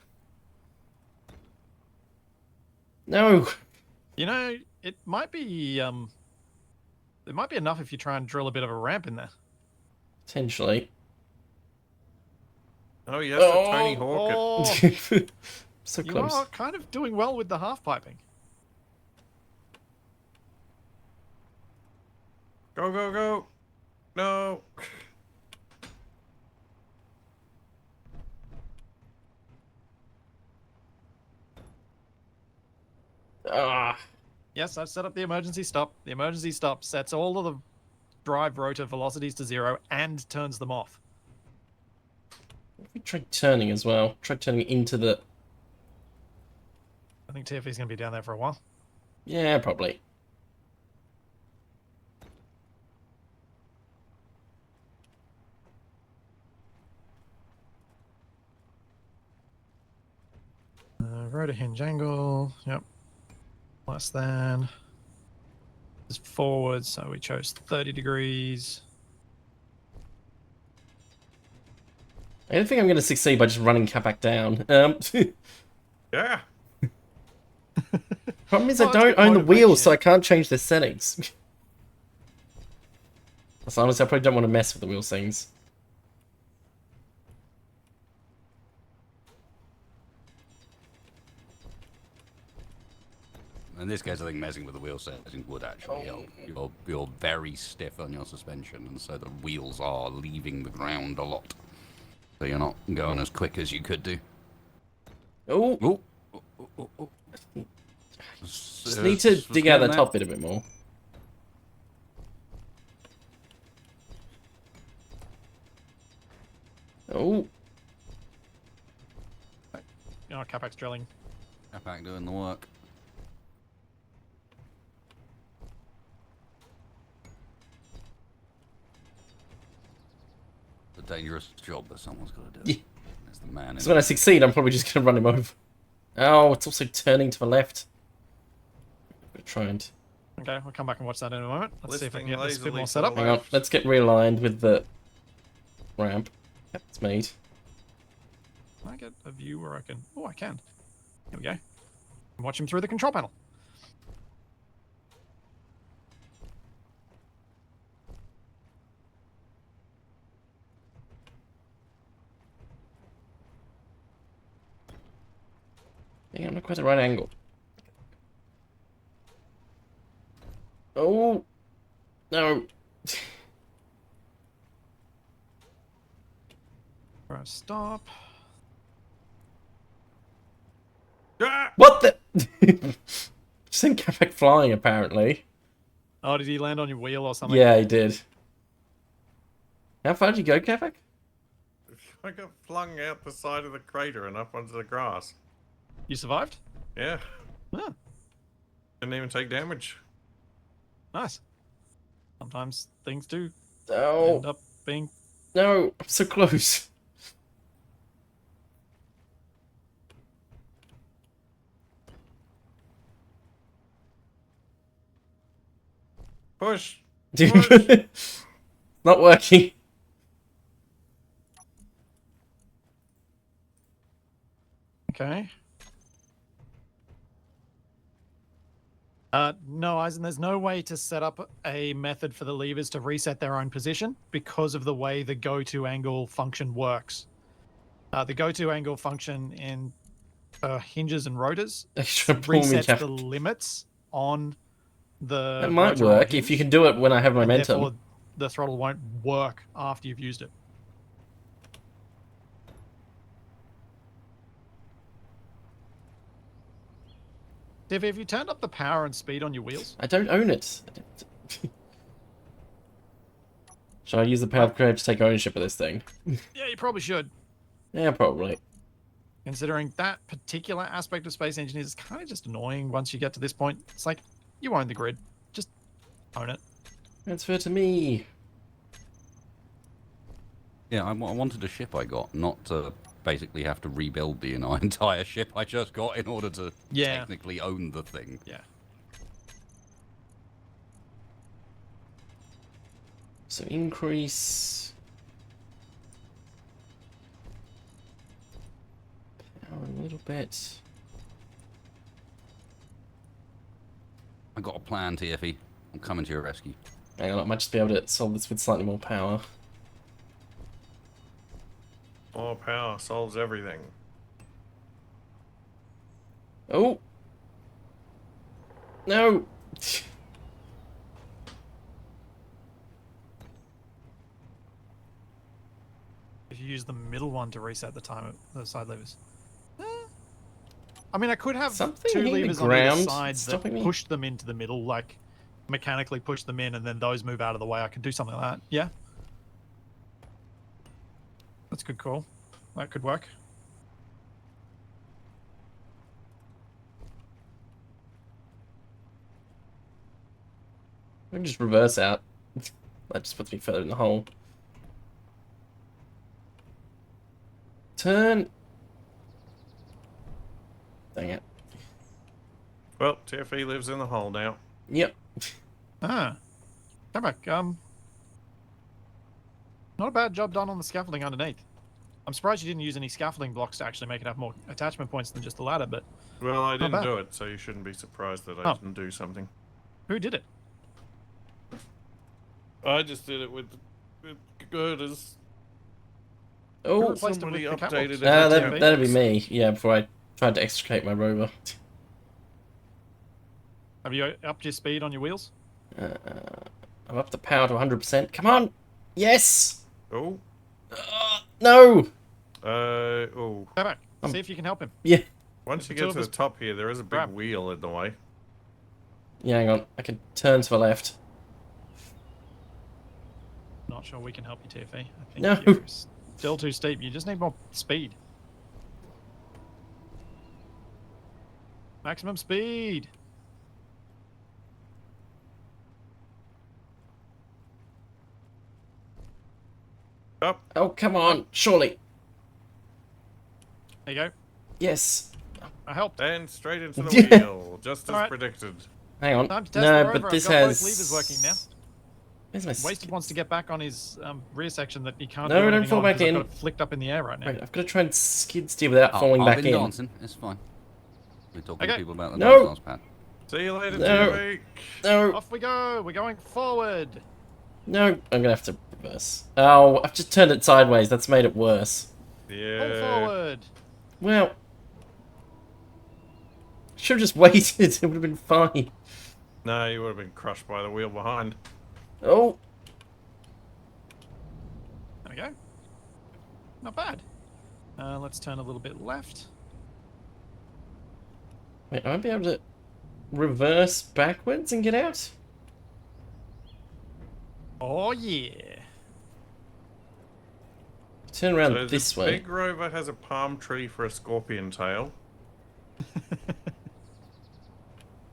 No. You know, it might be enough if you try and drill a bit of a ramp in there. Potentially. Oh, yes, the Tony Oh, Hawk. It. So you close. are kind of doing well with the half piping. Go, go, go. No. Ah. Yes, I've set up the emergency stop. The emergency stop sets all of the drive rotor velocities to 0 and turns them off. We tried turning as well. Tried turning into the... I think TFE's going to be down there for a while. Yeah, probably. Rotor hinge angle. Yep. Less than. Is forward, so we chose 30 degrees. I don't think I'm going to succeed by just running Capac down. Yeah. Problem is Well, I that's don't good own the wheels, so I motivation. can't change the settings. So honestly, I probably don't want to mess with the wheel settings. In this case, I think messing with the wheel settings would actually help. You're very stiff on your suspension, and so the wheels are leaving the ground a lot. So you're not going as quick as you could do. Oh, Oh, oh. just need to dig out the top bit a bit more. Oh, You know, Capac's drilling. Capac doing the work. It's a dangerous job, but someone's got to do it. Yeah. There's the man in so when I it. succeed, I'm probably just going to run him over. Oh, it's also turning to the left. Try and... Okay, we'll come back and watch that in a moment. Let's see if I can get this a bit Listing more lazily set up. to the Hang on, left. let's get realigned with the ramp. Yep, it's made. Can I get a view where I can... Oh, I can. Here we go. Watch him through the control panel. Hang on, not quite the right angle. Oh! No! Press stop. Ah! What the? Just seen Capac flying, apparently. Oh, did he land on your wheel or something? Yeah, he did. How far did you go, Capac? I got flung out the side of the crater and up onto the grass. You survived? Yeah. Ah, Didn't even take damage. nice. Sometimes things do No, end up being... no, I'm so close. Push! Not working. Okay. No, Eisen, there's no way to set up a method for the levers to reset their own position because of the way the go-to angle function works. The go-to angle function in hinges and rotors They're trying to pull me, resets the Capac. limits on the That might rotor or work if you hinge, can do it when I have and momentum. therefore the throttle won't work after you've used it. Div, have you turned up the power and speed on your wheels? I don't own it. Should I use the power of creative to take ownership of this thing? Yeah, you probably should. Yeah, probably. Considering that particular aspect of Space Engineers is kind of just annoying once you get to this point. It's like, you own the grid. Just own it. Transfer to me. Yeah, I wanted a ship I got, not to basically have to rebuild the entire ship I just got in order to Yeah. technically own the thing. Yeah. So increase power a little bit. I got a plan, TFE. I'm coming to your rescue. Hang on, I might just be able to solve this with slightly more power. More power solves everything. Oh! No! If you use the middle one to reset the time of the side levers. I mean, I could have Something two hitting the levers on either ground side that stopping me? push them into the middle, like mechanically push them in, and then those move out of the way. I could do something like that. Yeah. That's a good call. That could work. I can just reverse out. That just puts me further in the hole. Turn! Dang it. Well, TFE lives in the hole now. Yep. Ah. Come back. Not a bad job done on the scaffolding underneath. I'm surprised you didn't use any scaffolding blocks to actually make it have more attachment points than just the ladder, but Well, I didn't bad. do it, so you shouldn't be surprised that I Oh. didn't do something. who did it? I just did it with girders. Oh! replaced it Somebody with the updated catwalks. it. That'd be me. Yeah, before I tried to extricate my rover. Have you upped your speed on your wheels? I'm up the power to 100%. Come on! Yes! Oh. No! Oh. Come back. See if you can help him. Yeah. Once you Two get of to the us top here, there is a big grab. wheel in the way. Yeah, hang on. I can turn to the left. Not sure we can help you, TFE. I think No. you're still too steep. You just need more speed. Maximum speed. Up Oh, come on. Surely. There you go. Yes. I helped. and straight into the wheel, just as Alright. predicted. Hang on. Time to test No, the rover. but this I've got has... both levers working now. Where's my... Wasted wants to get back on his rear section that he can't No, do don't anything fall on back 'cause I've in. got it flicked up in the air right now. Right, I've got to try and skid steer without Oh, falling I've back been in. dancing. It's fine. We're talking Okay. to people about the No. dance pad. See you later, No. TFE. No, Off we go. We're going forward. no, I'm going to have to reverse. Oh, I've just turned it sideways. That's made it worse. Pull Yeah. forward. Well... Should have just waited. It would have been fine. No, you would have been crushed by the wheel behind. Oh, There we go. Not bad. Let's turn a little bit left. Wait, I won't be able to reverse backwards and get out? Oh, yeah. Turn around So this the way. big rover has a palm tree for a scorpion tail.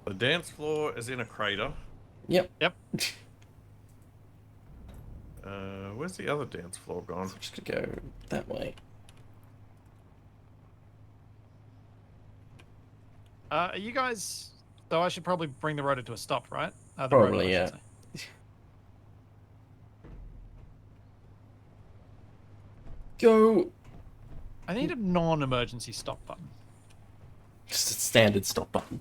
The dance floor is in a crater. Yep. Yep. Where's the other dance floor gone? So just gonna go that way. Are you guys... So I should probably bring the rotor to a stop, right? The Probably, rotor, I yeah. should say. Go. I need a non-emergency stop button. Just a standard stop button.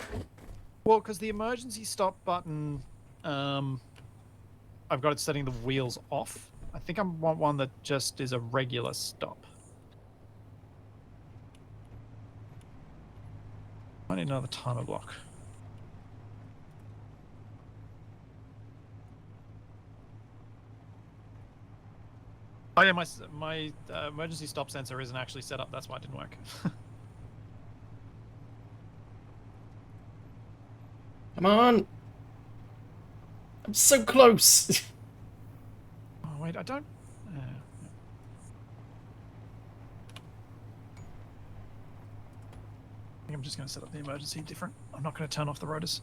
Well, because the emergency stop button, I've got it setting the wheels off. I think I want one that just is a regular stop. I need another timer block. Oh yeah, my emergency stop sensor isn't actually set up. That's why it didn't work. Come on. I'm so close. Oh wait, I don't. I think I'm just going to set up the emergency different. I'm not going to turn off the rotors.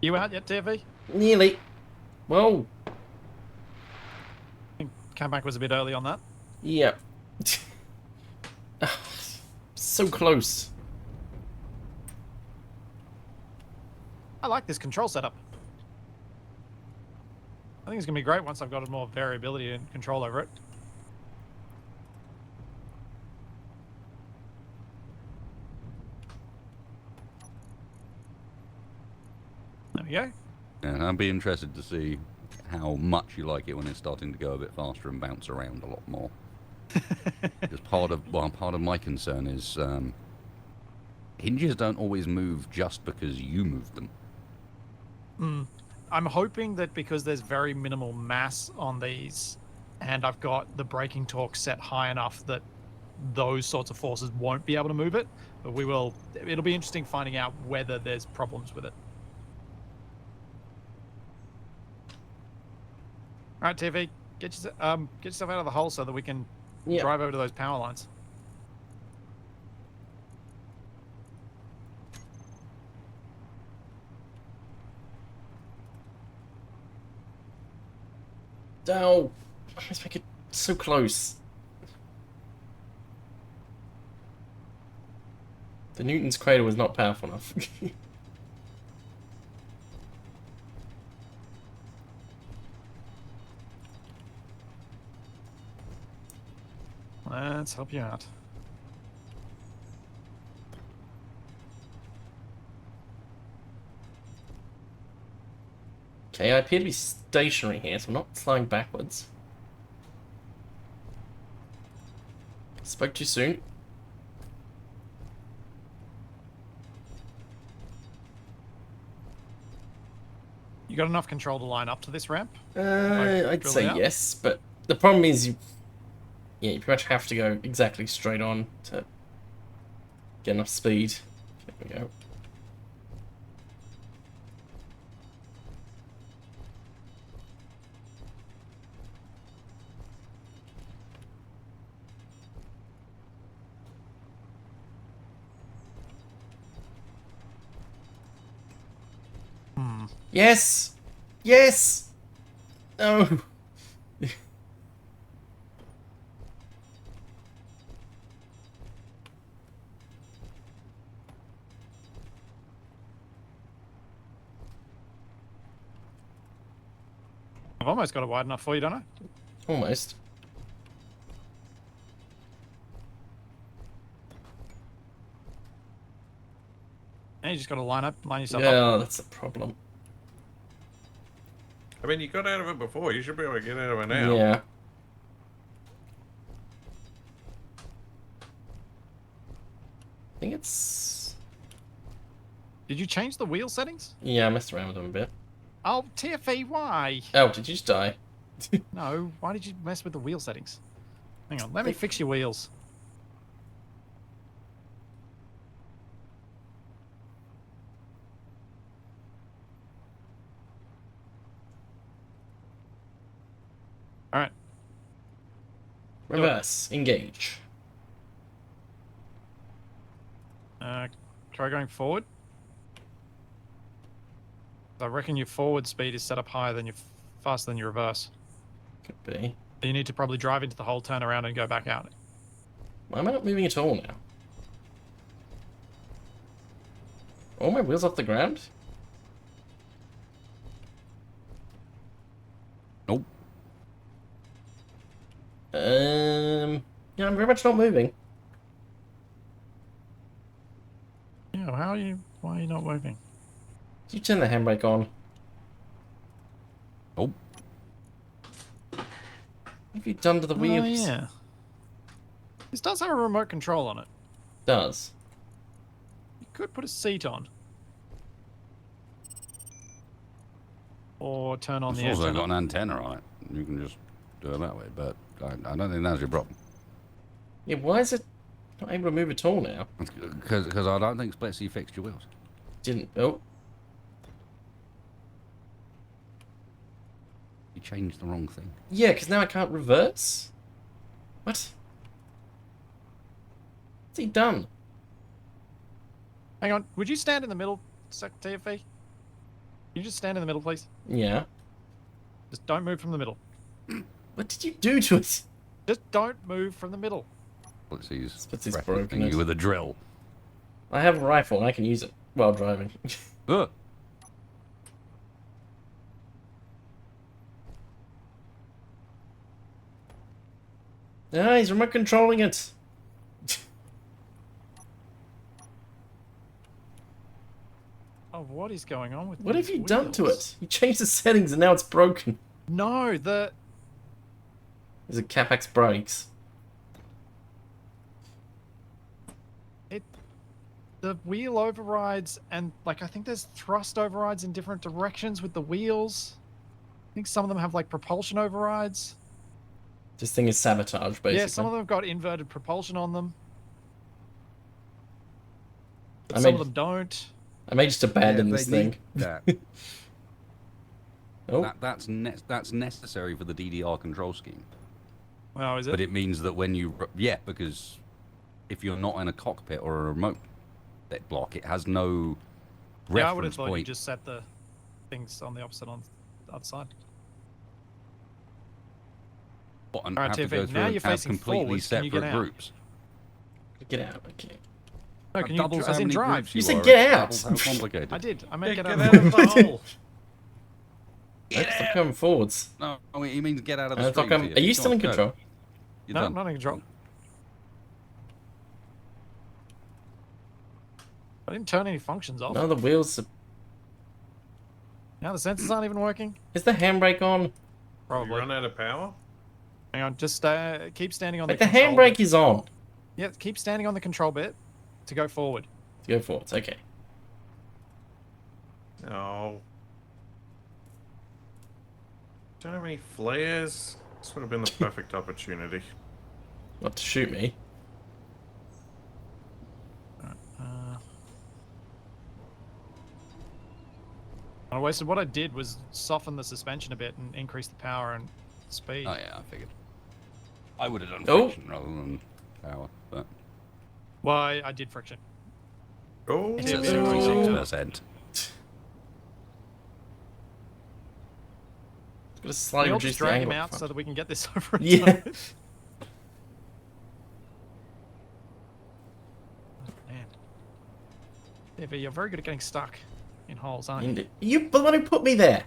You out yet, TV? Nearly. Whoa. I think Capac was a bit early on that. Yep. So close. I like this control setup. I think it's going to be great once I've got more variability and control over it. There we go. And I'd be interested to see how much you like it when it's starting to go a bit faster and bounce around a lot more. Because part of my concern is hinges don't always move just because you move them. I'm hoping that because there's very minimal mass on these, and I've got the braking torque set high enough that those sorts of forces won't be able to move it. But we will. It'll be interesting finding out whether there's problems with it. All right, TV, get yourself out of the hole so that we can Yep. drive over to those power lines. Oh, let's make it so close. The Newton's cradle was not powerful enough. Let's help you out. Okay, I appear to be stationary here, so I'm not flying backwards. Spoke too soon. You got enough control to line up to this ramp? I'd drill say it out? yes, but the problem is you pretty much have to go exactly straight on to get enough speed. There we go. Yes! Yes! No! I've almost got it wide enough for you, don't I? Almost. And you just got to line yourself up. Yeah, that's the problem. I mean, you got out of it before. You should be able to get out of it now. Yeah. I think it's... Did you change the wheel settings? Yeah, I messed around with them a bit. Oh, TFE, why? Oh, did you just die? No, why did you mess with the wheel settings? Hang on, let me fix your wheels. Alright. Reverse. Engage. Try going forward. I reckon your forward speed is set up higher than your faster than your reverse. Could be. You need to probably drive into the hole, turn around, and go back out. Why am I not moving at all now? All my wheels off the ground? Nope. Yeah, I'm very much not moving. Yeah, why are you not moving? Did you turn the handbrake on? Nope. What have you done to the wheels? Oh, yeah. This does have a remote control on it. Does. You could put a seat on. Or turn on It's the also antenna. got an antenna on it. You can just do it that way, but I don't think that's your problem. Yeah, why is it not able to move at all now? Because I don't think Splitsie fixed your wheels. Didn't. Oh. You changed the wrong thing. Yeah, because now I can't reverse? What? What's he done? Hang on, would you stand in the middle, TFE? Can you just stand in the middle, please? Yeah. Just don't move from the middle. What did you do to it? Just don't move from the middle. Splitsie's Splitsie's threatening broken it. you with a drill. I have a rifle and I can use it while driving. Ugh. Ah, he's remote controlling it. Oh, what is going on with What have these you done to wheels? it? You changed the settings and now it's broken. No, Is it Capac's brakes? the wheel overrides and like I think there's thrust overrides in different directions with the wheels. I think some of them have like propulsion overrides. This thing is sabotage, basically. Yeah, some of them have got inverted propulsion on them. But I some mean- of them don't. I may just abandon this thing. That. Oh, That's necessary for the DDR control scheme. Oh, is it? But it means that when you... Yeah, because if you're not in a cockpit or a remote block, it has no Yeah, I would have reference thought you point. just set the things on the opposite on the other side. And Alright, have to TFE, go through now and you're have facing completely forwards, can you get separate out? groups. get out. Okay. No, That can you doubles how as in many drive? groups You you said are, get it out. doubles how complicated. I did. I meant Yeah, get out get of the out of the hole. Stop coming forwards. No, he means get out of And the it's like, stream. are you still in control? You're No, done. I'm not in control. I didn't turn any functions off. No, the wheels. Now the sensors aren't even working. Is the handbrake on? Have you Probably. run out of power? Hang on, just keep standing on Like the the control handbrake bit. is on. Yeah, keep standing on the control bit to go forward. Go forwards. Okay. No. Don't have any flares. This would have been the perfect opportunity. Not to shoot me. I wasted. What I did was soften the suspension a bit and increase the power and speed. Oh yeah, I figured. I would have done Oh. friction rather than power, but Why I did friction. Oh, it's Yeah, at yeah. 66%. Got to slightly We'll reduce just the drag him angle. out so that we can get this over and Yeah. done with. Oh, man. Yeah, but you're very good at getting stuck in holes, aren't you? You the one who put me there.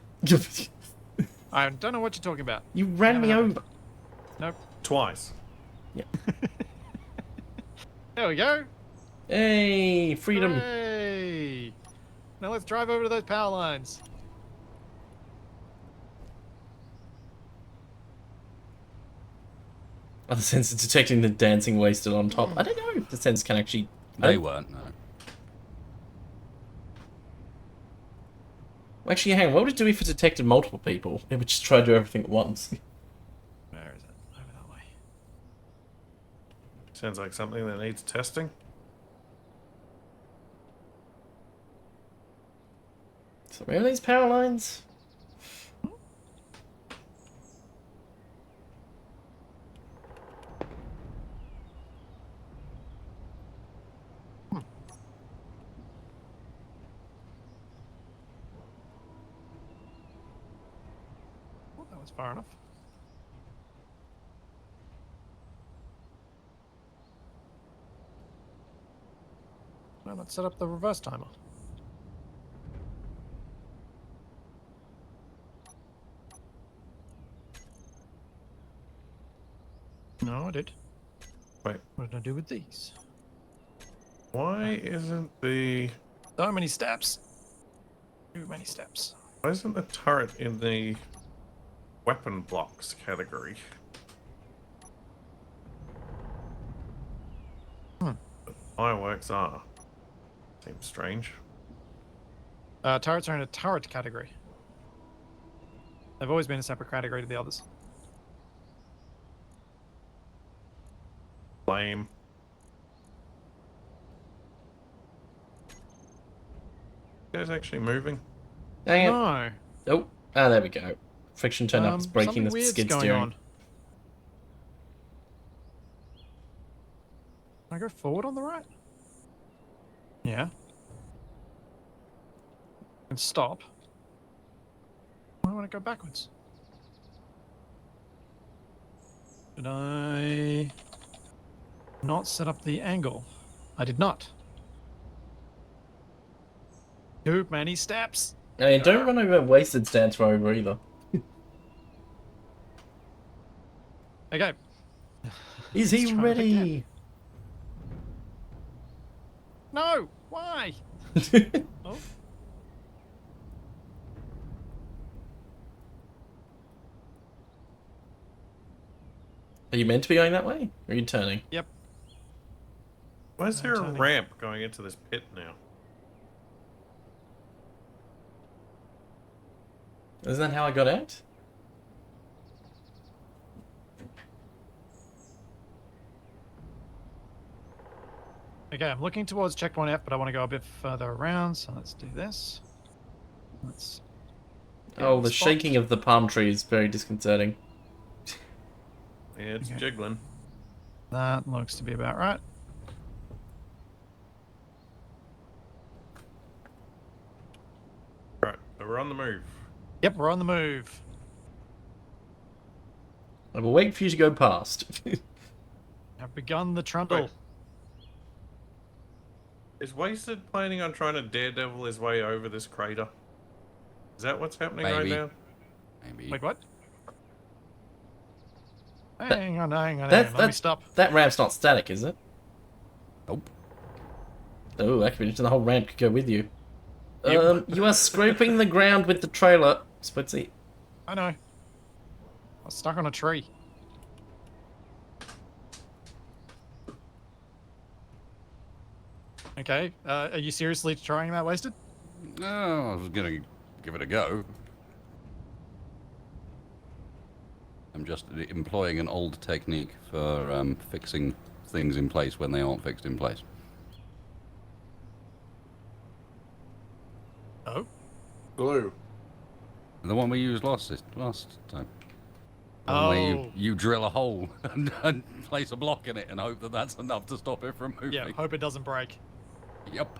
I don't know what you're talking about. You ran me No. over. Nope. twice. There we go. Hey, freedom. Hey. Now let's drive over to those power lines. Are the sensors detecting the dancing wasted on top? I don't know if the sensors can actually. They weren't, no. Actually, hang on. What would it do if it detected multiple people? It would just try to do everything at once. Where is it? Over that way. Sounds like something that needs testing. So where are these power lines? Oh, that was far enough. Why not set up the reverse timer? No, I did. Wait, What did I do with these? why isn't the So many steps. Too many steps. the turret in the weapon blocks category? Hmm. But fireworks are. Seems strange. Turrets are in a turret category. They've always been a separate category to the others. Lame. You guys actually moving? Dang it. No. Oh, ah, there we go. Friction turned up. It's breaking something the weird's skid going steering. on. Can I go forward on the right? Yeah. And stop. Why do I want to go backwards? Did I not set up the angle? I did not. Too many steps. I mean, don't run over wasted stance Rover either. Okay. Is Let's he try it again. ready? No! Why? Oh. Are you meant to be going that way? Or are you turning? Yep. Why is there a turning. ramp going into this pit now? Isn't that how I got out? Okay, I'm looking towards checkpoint F, but I want to go a bit further around, so let's do this. Let's. get Oh, in the spot. shaking of the palm tree is very disconcerting. Yeah, it's Okay. jiggling. That looks to be about right. Right, so we're on the move. Yep, we're on the move. I will wait for you to go past. Have begun the trundle. Wait. Is Wasted planning on trying to daredevil his way over this crater? Is that what's happening right Maybe. now? Maybe. Wait, what? Hang on, hang on. That's- Let me that's- stop. That ramp's not static, is it? Nope. Oh, that could be the whole ramp could go with you. Yep. You are scraping the ground with the trailer, Splitsie. I know. I was stuck on a tree. Okay, are you seriously trying that, Wasted? No, I was gonna give it a go. I'm just employing an old technique for fixing things in place when they aren't fixed in place. Oh? Glue. The one we used last time. The one where Oh. you drill a hole and place a block in it and hope that that's enough to stop it from moving. Yeah, hope it doesn't break. Yep.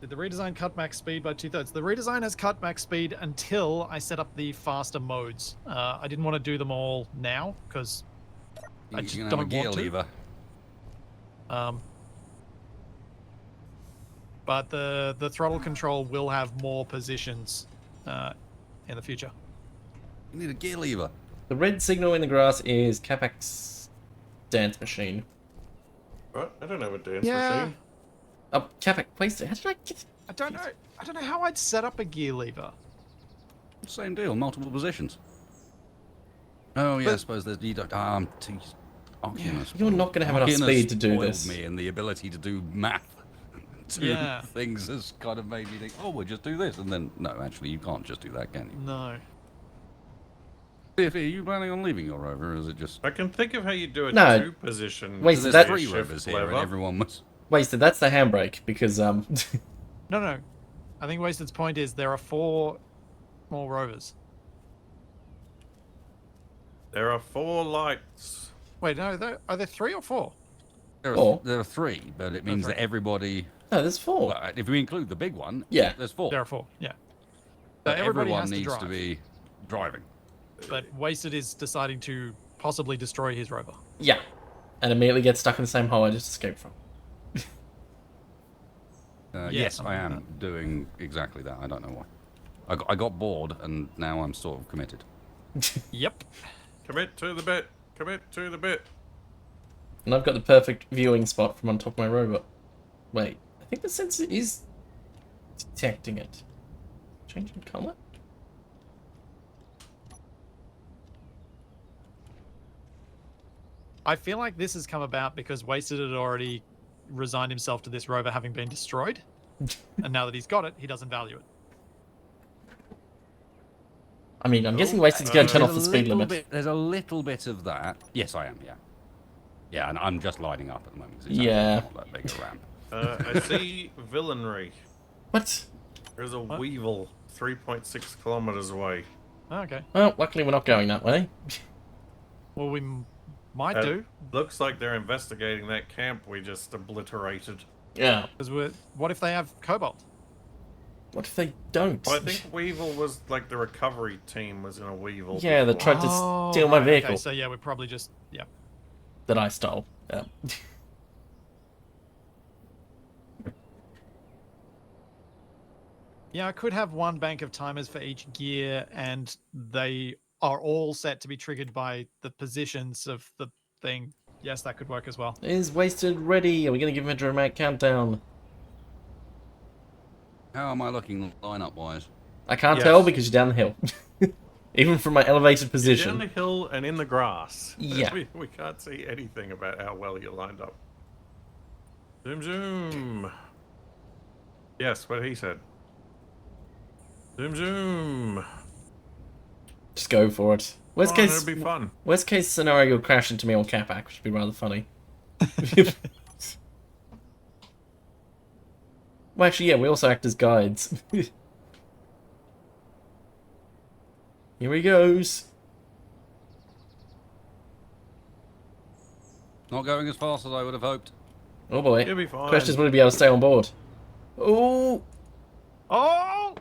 Did the redesign cut max speed by 2/3? The redesign has cut max speed until I set up the faster modes. I didn't want to do them all now because I You just can have don't a gear want to. lever. But the throttle control will have more positions in the future. You need a gear lever. The red signal in the grass is Capac's dance machine. What? I don't have a dance Yeah. machine. Oh, Capac, please, how did I get... I don't know. I don't know how I'd set up a gear lever. Same deal, multiple positions. Oh yeah, I But- suppose there's you don't. Arcanus You're not going to have enough Arcanus speed to do spoiled this. me, and the ability to do math to Yeah. things has kind of made me think, oh, we'll just do this, and then no, actually, you can't just do that, can you? No. If are you planning on leaving your rover, or is it just? I can think of how you do a No. two-position. Wait, So so there's that- 3 shift rovers here, and lever. everyone was. Wasted, that's the handbrake, because, No. I think Wasted's point is there are 4 more rovers. There are 4 lights. Wait, no, are there 3 or 4? Four. There are 3, but it means 3. that everybody. no, there's 4. Well, if we include the big one, Yeah. there's 4. There are 4, yeah. But So everybody everyone has to needs drive. to be driving. But Wasted is deciding to possibly destroy his rover. Yeah. And immediately get stuck in the same hole I just escaped from. Yeah, Yes, something I like am doing exactly that. I don't know why. I got bored, and now I'm sort of committed. Yep. Commit to the bit. Commit to the bit. And I've got the perfect viewing spot from on top of my robot. Wait, I think the sensor is detecting it. Changing colour? I feel like this has come about because Wasted had already resigned himself to this rover having been destroyed. And now that he's got it, he doesn't value it. I mean, I'm guessing Oh, Wasted's going to turn off There's the a speed little limit. there's a little bit of that. Yes, I am. Yeah. Yeah, and I'm just lighting up at the moment. 'Cause it's Yeah. actually not that big a ramp. I see villainry. What? There's a What? weevil 3.6 kilometers away. Oh, okay. Well, luckily we're not going that way. Well, we might Uh, do. Looks like they're investigating that camp we just obliterated. Yeah. Because what if they have Cobalt? What if they don't? Well, I think Weevil was like the recovery team was in a Weevil. Yeah, they before. tried to steal my right, vehicle Okay, so yeah, we're probably just that I stole. Yeah. Yeah, I could have one bank of timers for each gear, and they are all set to be triggered by the positions of the thing. Yes, that could work as well. Is Wasted ready? Are we going to give him a dramatic countdown? How am I looking lineup-wise? I can't Yes. tell because you're down the hill. Even from my elevated Down position. the hill and in the grass. Yeah. We can't see anything about how well you're lined up. Zoom zoom. Yes, what he said. Zoom zoom. Just go for it. Worst Come on, case, it'll be fun. worst case scenario, you'll crash into me on Capac, which would be rather funny. Well, actually, yeah, we also act as guides. Here he goes. Not going as fast as I would have hoped. Oh boy. You'll be fine. Question is, will he be able to stay on board? Oh, Oh!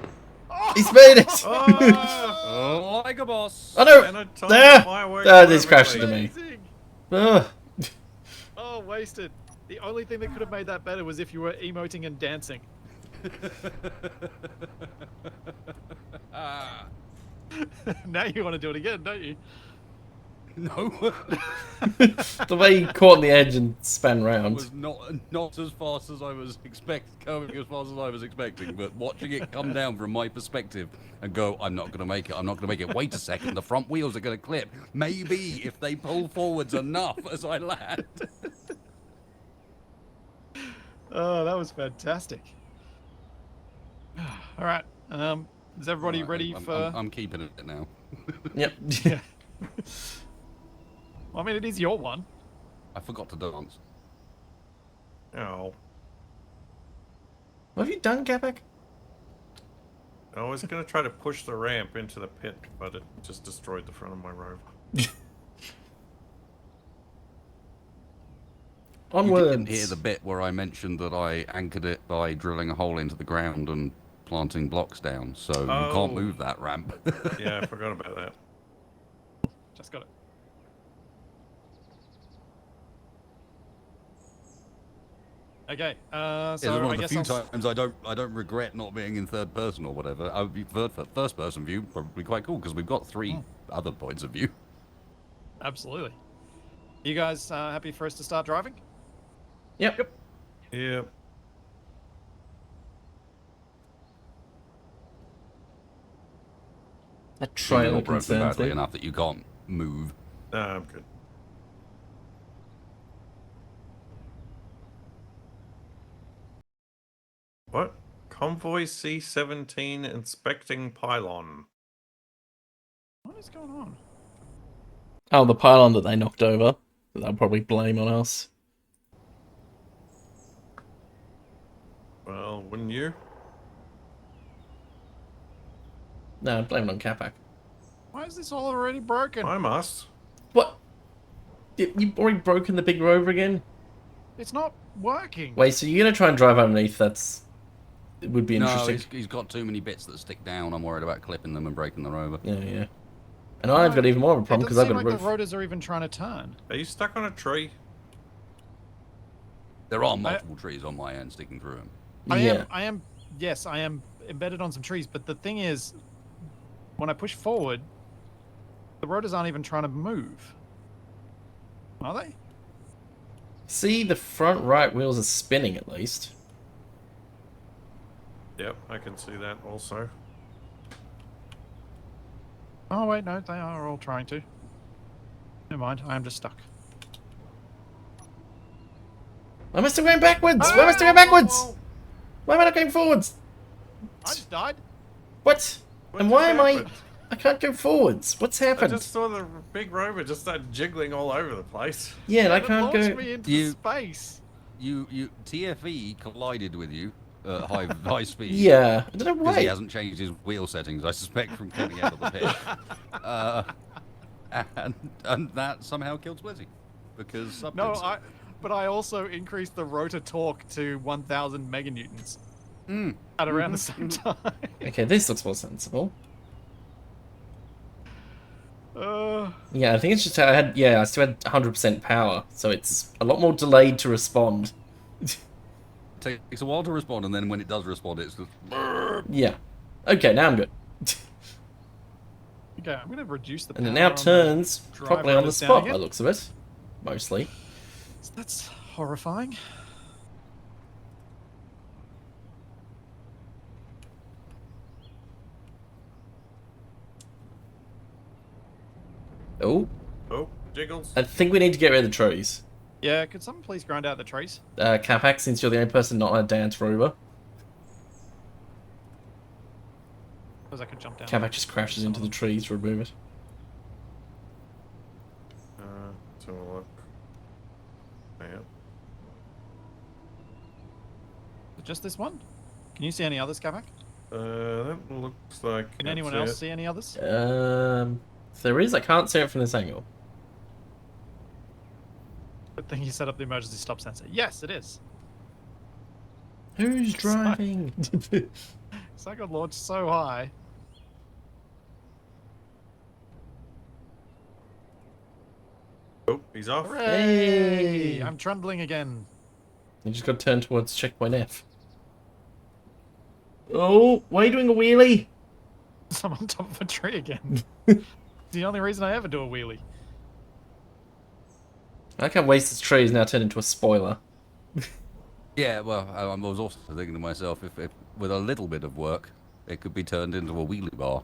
he's made it! Oh, Like a boss. Oh no! and a ton There! of fireworks He's crashed into perfectly. me. Amazing! Ugh. Oh, Wasted. The only thing that could have made that better was if you were emoting and dancing. Ah, Now you want to do it again, don't you? no. The way he caught on the edge and span round. was not as fast as I was going as fast as I was expecting, but watching it come down from my perspective and go, I'm not going to make it, I'm not going to make it, wait a second, the front wheels are going to clip. Maybe if they pull forwards enough as I land. Oh, that was fantastic. All right. Is everybody Right, ready for... I'm keeping it now. Yep. Yeah. Well, I mean, it is your one. I forgot to dance. Oh. What have you done, Capac? I was going to try to push the ramp into the pit, but it just destroyed the front of my rover. You Onwards. didn't hear the bit where I mentioned that I anchored it by drilling a hole into the ground and planting blocks down, so you Oh. can't move that ramp. Yeah, I forgot about that. Just got it. Okay. It's So one I of the guess few I'll... times I don't regret not being in third person or whatever. I would be first person view probably quite cool because we've got 3 other points of view. Absolutely. You guys happy for us to start driving? Yep. Yeah. That You're trailer not broken concerns badly me. enough that you can't move. No, I'm good. What? Convoy C-17 inspecting pylon. What is going on? Oh, the pylon that they knocked over. They'll probably blame on us. Well, wouldn't you? No, blame it on Capac. Why is this all already broken? I must. What? You've already broken the big rover again? It's not working. Wait, so you're gonna try and drive underneath? It would be No, interesting. he's got too many bits that stick down. I'm worried about clipping them and breaking the rover. Yeah, yeah. And I've got even more of a problem because I've got a It roof. doesn't seem like the rotors are even trying to turn. Are you stuck on a tree? There are multiple trees on my end sticking through them. Yes, I am embedded on some trees, but the thing is, when I push forward, the rotors aren't even trying to move. Are they? See, the front right wheels are spinning at least. Yep, I can see that also. Oh, wait, no, they are all trying to. Never mind, I am just stuck. Why am I still going backwards? Why am I still going backwards? Why am I not going forwards? I just died. What? What And just why am I... happened? I can't go forwards. What's I happened? just saw the big rover just start jiggling all over the place. Yeah, and I It can't launched go... me into You- space. TFE collided with you at high speed. Yeah, I don't know Because he why. hasn't changed his wheel settings, I suspect, from coming out of the pit. And that somehow killed Splitsie. Because No, subnauts. but I also increased the rotor torque to 1,000 meganewtons at around the same time. Okay, this looks more sensible. Uh, Yeah, I think it's just I had... Yeah, I still had 100% power, so it's a lot more delayed to respond. Takes a while to respond, and then when it does respond, it's just... Yeah. Okay, now I'm good. okay, I'm going to reduce the And power it now on the turns drive properly on the rotors down spot, by again. the looks of it. Mostly. So that's horrifying. Oh, Oh, jiggles. I think we need to get rid of the trees. Yeah, could someone please grind out the trees? Capac, since you're the only person not on a dance rover, Because I could jump down. Capac just crashes into the trees to remove it. Let's have a look. Yep. Just this one? Can you see any others, Capac? That looks like. Can that's anyone else it. see any others? If there is, I can't see it from this angle. Good thing you set up the emergency stop sensor. Yes, it is. Who's driving? So I got launched so high. Oh, he's off. Hooray! Hey! I'm trundling again. You just got to turn towards checkpoint F. Oh, why are you doing a wheelie? I'm on top of a tree again. The only reason I ever do a wheelie. I can't waste this tree is now turned into a spoiler. Yeah, well, I was also thinking to myself, if with a little bit of work, it could be turned into a wheelie bar.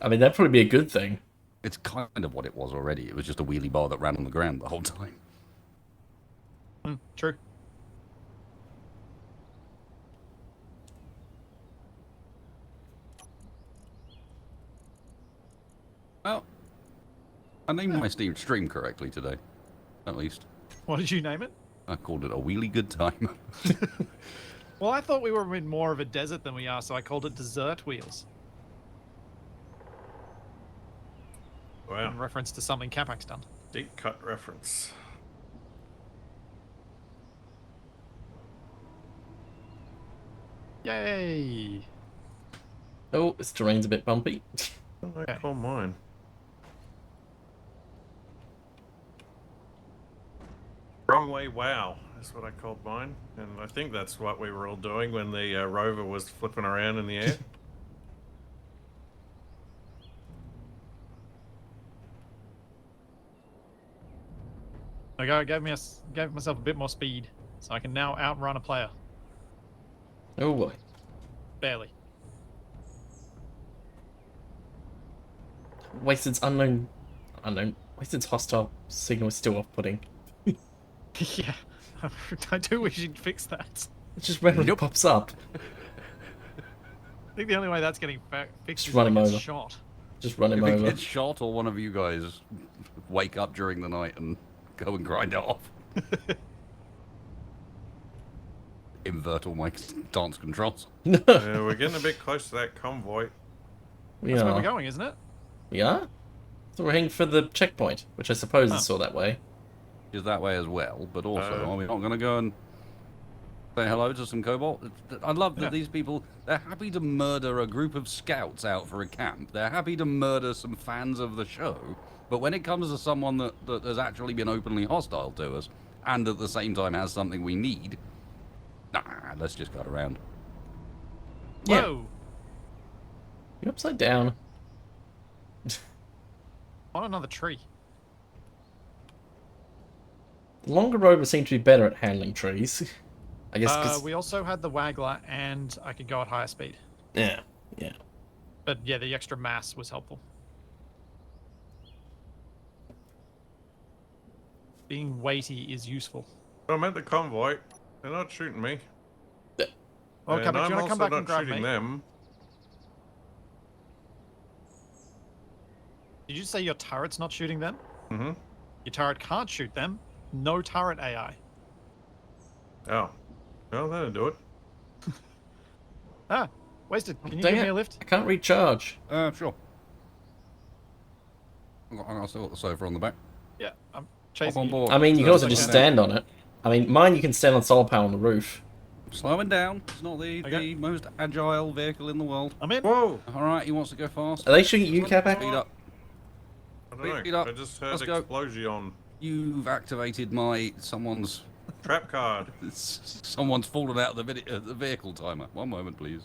I mean, that'd probably be a good thing. It's kind of what it was already. It was just a wheelie bar that ran on the ground the whole time. True. Well, I named my stream correctly today, at least. What did you name it? I called it a wheelie good time. Well, I thought we were in more of a desert than we are, so I called it Desert Wheels. Wow. In reference to something Capac's done. Deep cut reference. Yay! Oh, this terrain's a bit bumpy. What did I Okay. call mine? Wrong way, wow. That's what I called mine. And I think that's what we were all doing when the rover was flipping around in the air. I gave myself a bit more speed, so I can now outrun a player. Oh boy. Barely. Wasted's unknown. Wasted's hostile signal is still off-putting. Yeah. I do wish you'd fix that. It just randomly Nope. pops up. I think the only way that's getting fixed Just is run if it him gets over. shot. Just run him If it over. gets shot, or one of you guys wake up during the night and go and grind it off. Invert all my dance controls. We're getting a bit close to that convoy. We That's where we're are. going, isn't it? We are? So we're heading for the checkpoint, which I suppose Huh. is all that way. Is that way as well, but also, are we not going to go and say hello to some Cobalt? I love that Yeah. these people, they're happy to murder a group of scouts out for a camp. They're happy to murder some fans of the show. But when it comes to someone that has actually been openly hostile to us, and at the same time has something we need, nah, let's just cut around. Yeah. Whoa! You're upside down. On another tree. The longer Rover seemed to be better at handling trees. I guess because... We also had the waggler, and I could go at higher speed. Yeah, yeah. But yeah, the extra mass was helpful. Being weighty is useful. I'm at the convoy. They're not shooting me. Oh, and Capac, do I'm you want to also come back not and grab shooting me? them. Did you say your turret's not shooting them? Mm-hmm. Your turret can't shoot them. No turret AI. Oh. Well, that'll do it. Ah, wasted. Can you Dang give me it. a lift? I can't recharge. Sure. I've still got the sofa on the back. Yeah, I'm Hop chasing on you. board. I mean, you can also Okay. just stand on it. I mean, mine you can stand on solar panel on the roof. Slowing down. It's not the Okay. most agile vehicle in the world. I'm in. Whoa! All right, he wants to go fast. Are they shooting at you, Speed Capac? up. I don't Speed know. up. I just heard Let's go. explosion. You've activated someone's Trap card. someone's fallen out of the vehicle timer. One moment, please.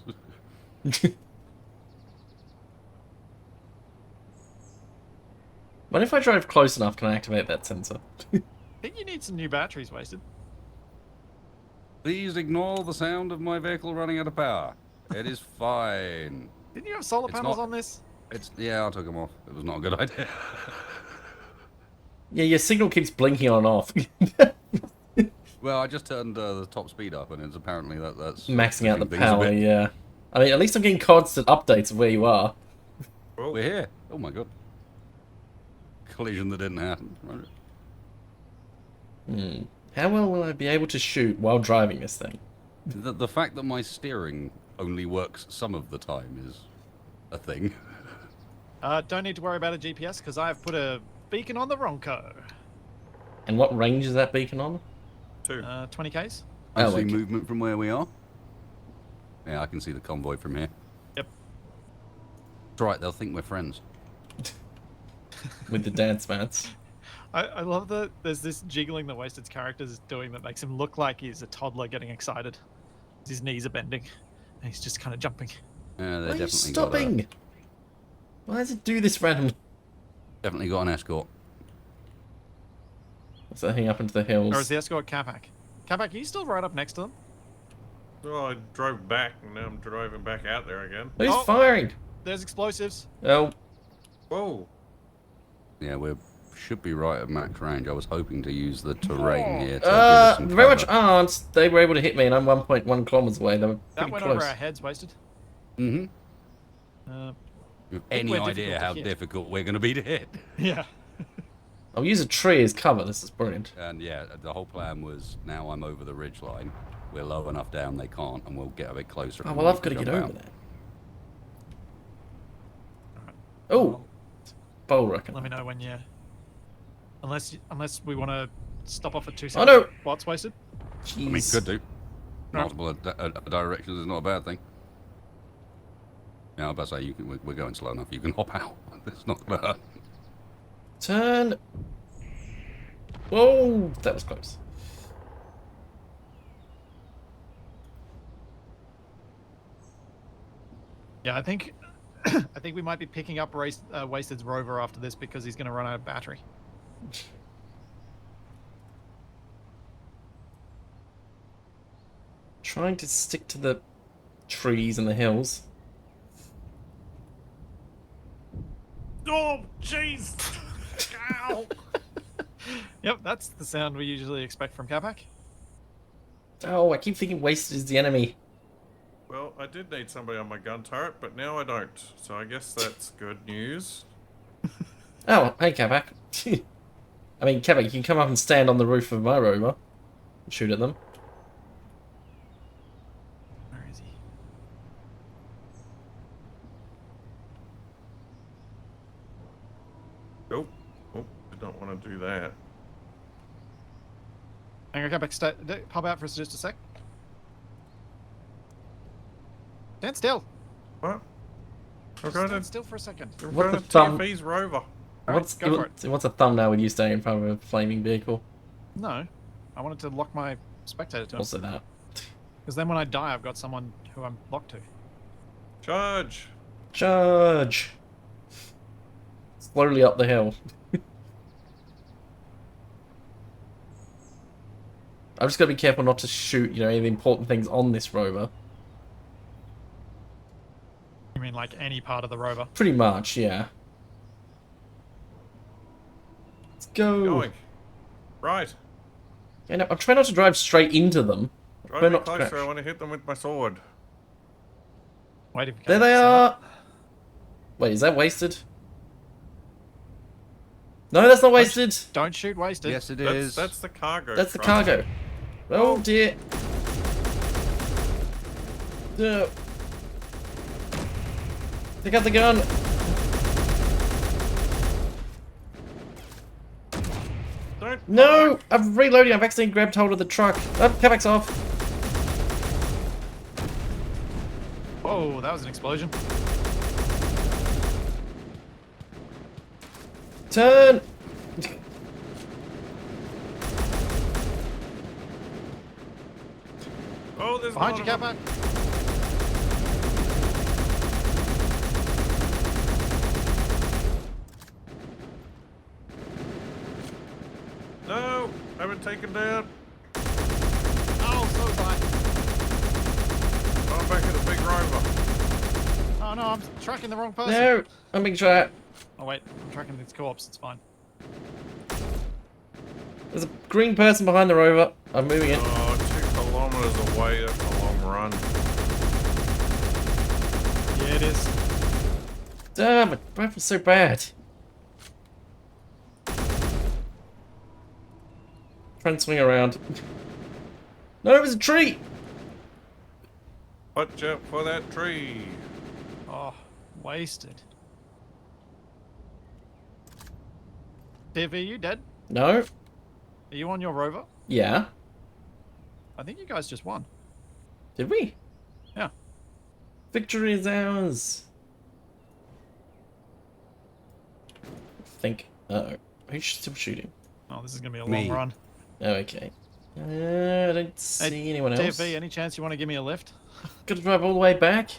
What if I drive close enough, can I activate that sensor? I think you need some new batteries, wasted. Please ignore the sound of my vehicle running out of power. It is fine. Didn't you have solar It's panels not- on this? Yeah, I took them off. It was not a good idea. Yeah, your signal keeps blinking on and off. Well, I just turned the top speed up, and it's apparently that's Maxing out the pushing things a power, bit. yeah. I mean, at least I'm getting constant updates of where you are. Whoa. We're here. Oh my god. Collision that didn't happen. Right. How well will I be able to shoot while driving this thing? The fact that my steering only works some of the time is a thing. Don't need to worry about a GPS because I have put a beacon on the Ronco. And what range is that beacon on? 2. 20 Ks. I Oh, see okay. movement from where we are. Yeah, I can see the convoy from here. Yep. It's right, they'll think we're friends. With the dance mats. I love that there's this jiggling that Wasted's character is doing that makes him look like he's a toddler getting excited. His knees are bending. And he's just kind of jumping. Yeah, Why are they you definitely stopping? Why does it do this randomly? definitely got an escort. Let's hang up into the hills. Or is the escort Capac? Capac, are you still right up next to them? Well, I drove back, and now I'm driving back out there again. Who's Oh. firing? There's explosives. Oh, Whoa! Yeah, we should be right at max range. I was hoping to use the terrain here to give us some very much cover. aren't. They were able to hit me, and I'm 1.1 kilometers away. They were That pretty went close. over our heads, Wasted. Mm-hmm. Uh, You have think any we're idea difficult to how hit. difficult we're going to be to hit? yeah. I'll use a tree as cover. This is brilliant. And yeah, the whole plan was now I'm over the ridge line. We're low enough down they can't, and we'll get a bit closer. Oh and well, then I've we got to can get jump over out. there. Oh, bowl reckon. Let me know when you. Unless we want to stop off at 2 Oh seconds. no! What's Wasted? I mean, Jeez. could do. Multiple directions is not a bad thing. Yeah, I was about to say we're going slow enough. You can hop out. It's not gonna hurt. Turn. Whoa, that was close. Yeah, I think I think we might be picking up Wasted's Rover after this because he's going to run out of battery. Trying to stick to the trees and the hills. Oh, jeez! Ow! Yep, that's the sound we usually expect from Capac. Oh, I keep thinking wasted is the enemy. Well, I did need somebody on my gun turret, but now I don't. So I guess that's good news. Oh, hey, Capac. I mean, Capac, you can come up and stand on the roof of my Rover and shoot at them. Where is he? Oh, did not want to do that. Hang on, Capac, pop out for just a sec. Stand still. What? I'm Just going stand to still for a second. What the to thumb? TFE's Rover. What's go for it. what's a thumbnail when you stay in front of a flaming vehicle? No, I wanted to lock my spectator to him. Also that. Because then when I die, I've got someone who I'm locked to. Charge! Charge! Slowly up the hill. I'm just gotta be careful not to shoot, you know, any of the important things on this Rover. You mean like any part of the Rover? Pretty much, yeah. Let's go. Going. Right. And I'm trying not to drive straight into them. Drive Try me not to closer. crash. I want to hit them with my sword. Wait, if you There can't they stand are! up. Wait, is that wasted? No, that's not wasted. Don't shoot wasted. Yes, it That's, is. that's the cargo. That's the truck. cargo. Oh dear. No. Pick up the gun. Don't No! I'm reloading. I've accidentally grabbed hold of the truck. Oh, Capac's off. Whoa, that was an explosion. Turn! Oh, there's Behind you, one of them. Capac. No, I haven't taken down. Oh, so was I. I'm back in a big Rover. Oh no, I'm tracking the wrong person. No! I'm being shot. Oh wait, I'm tracking these co-ops. It's fine. There's a green person behind the Rover. I'm moving it. Oh, 2 kilometers away. That's a long run. Yeah, it is. Damn, my breath was so bad. Try and swing around. No, it was a tree! Watch out for that tree. Oh, wasted. TV, you dead? No? Are you on your Rover? Yeah. I think you guys just won. Did we? Yeah. Victory is ours. I think. Uh-oh. Who's still shooting? Oh, this is gonna be a Me. long run. Oh, okay. I don't see anyone else. TV, any chance you want to give me a lift? Gotta drive all the way back?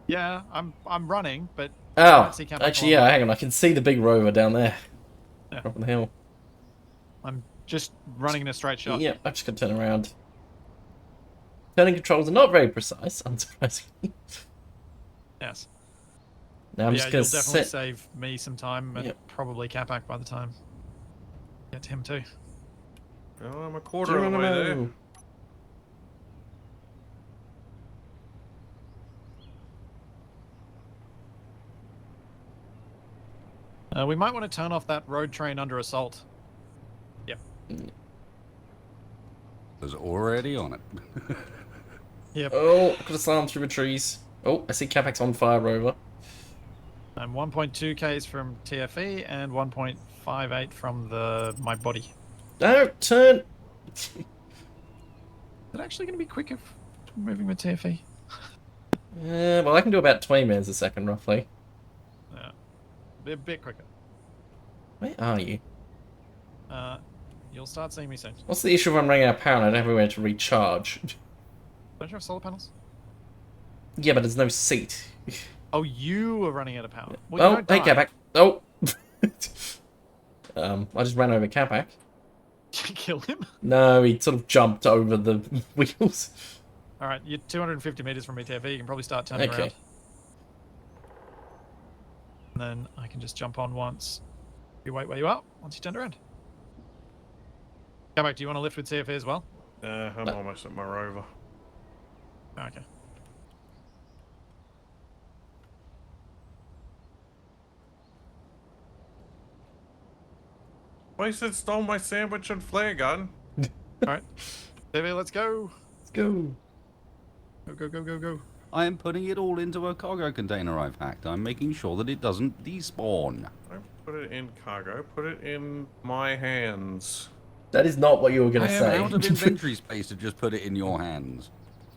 Yeah, I'm running, but Oh, can't see Capac actually, on yeah, the- hang on. I can see the big Rover down there. Yeah. Up on the hill. I'm just running in a straight shot. Yeah, I just gotta turn around. Turning controls are not very precise, unsurprisingly. Yes. Now I'm Yeah, just you'll gonna definitely set. save me some time and Yep. probably Capac by the time. Get to him too. Oh, I'm a quarter of the way there. Geronimo. We might want to turn off that road train under assault. Yep. There's already on it. Yep. Oh, I could have slammed through the trees. Oh, I see Capac's on fire, Rover. I'm 1.2 Ks from TFE and 1.58 from my body. No, turn! Is it actually going to be quicker moving with TFE? Well, I can do about 20 minutes a second, roughly. Yeah. Be a bit quicker. Where are you? You'll start seeing me soon. What's the issue if I'm running out of power and I don't have anywhere to recharge? Don't you have solar panels? Yeah, but there's no seat. Oh, you are running out of power. Well, you Oh, don't hey, die. Capac. Oh! I just ran over Capac. Did you kill him? No, he sort of jumped over the wheels. Alright, you're 250 meters from me, TFE. You can probably start turning Okay. around. And then I can just jump on once. You wait where you are, once you turn around. Come back, do you want to lift with TFE as well? I'm almost at my Rover. Okay. Wasted stole my sandwich and flare gun. All right. Davey, let's go. Let's go. Go, go, go, go, go. I am putting it all into a cargo container I've hacked. I'm making sure that it doesn't despawn. Don't put it in cargo. Put it in my hands. That is not what you were going I to am say. out of inventory space to just put it in your hands.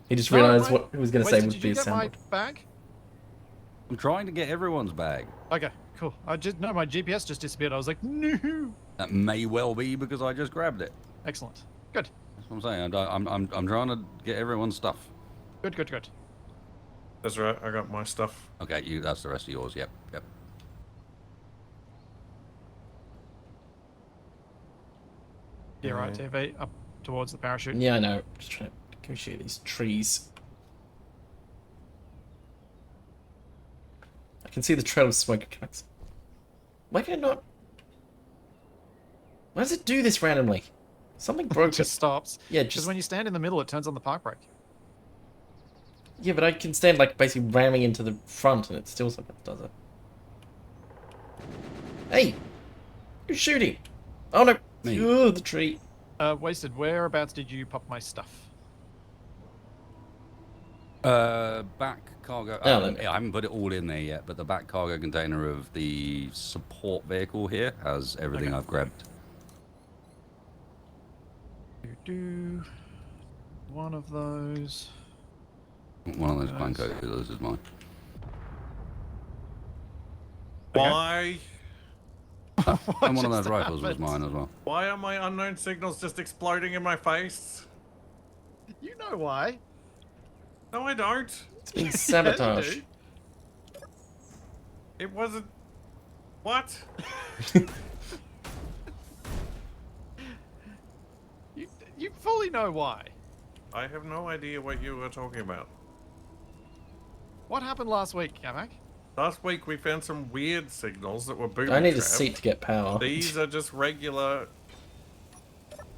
He just No, realised mate. what he was going to say Wasted, would did be you a get my soundboard. bag? I'm trying to get everyone's bag. Okay, cool. I just no, my GPS just disappeared. I was like, no. That may well be because I just grabbed it. Excellent. Good. That's what I'm saying. I'm trying to get everyone's stuff. Good, good, good. That's right. I got my stuff. Okay, that's the rest of yours. Yep, yep. Yeah, right, TV, up towards the parachute. Yeah, I know. Just trying to negotiate these trees. I can see the trail of smoke. Why can it not? Why does it do this randomly? Something It broken. just stops. Yeah, Because just when you stand in the middle, it turns on the park brake. yeah, but I can stand like basically ramming into the front, and it still sometimes does it. Hey, who's shooting? Oh no! Me. Oh, the tree. Wasted, whereabouts did you pop my stuff? Back cargo. Oh, let me- I haven't put it all in there yet, but the back cargo container of the support vehicle here has everything Okay. I've grabbed. Do one of those. One of those Nice. blanco those is mine. Okay. Why? And one of those just rifles was happened? mine as well. Why are my unknown signals just exploding in my face? You know why? No, I don't. It's been Yeah, you sabotaged. do. It wasn't. What? You fully know why. I have no idea what you were talking about. What happened last week, Capac? Last week we found some weird signals that were booby I need a trapped. seat to get power. These are just regular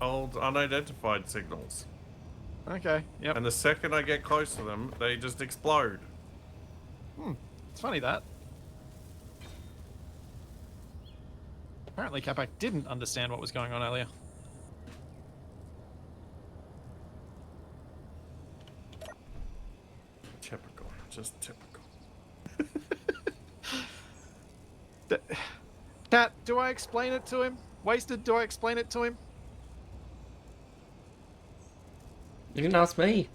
old unidentified signals. Okay, yep. And the second I get close to them, they just explode. It's funny that. Apparently Capac didn't understand what was going on earlier. Typical. Just typical. Cat, do I explain it to him? Wasted, do I explain it to him? You can ask me.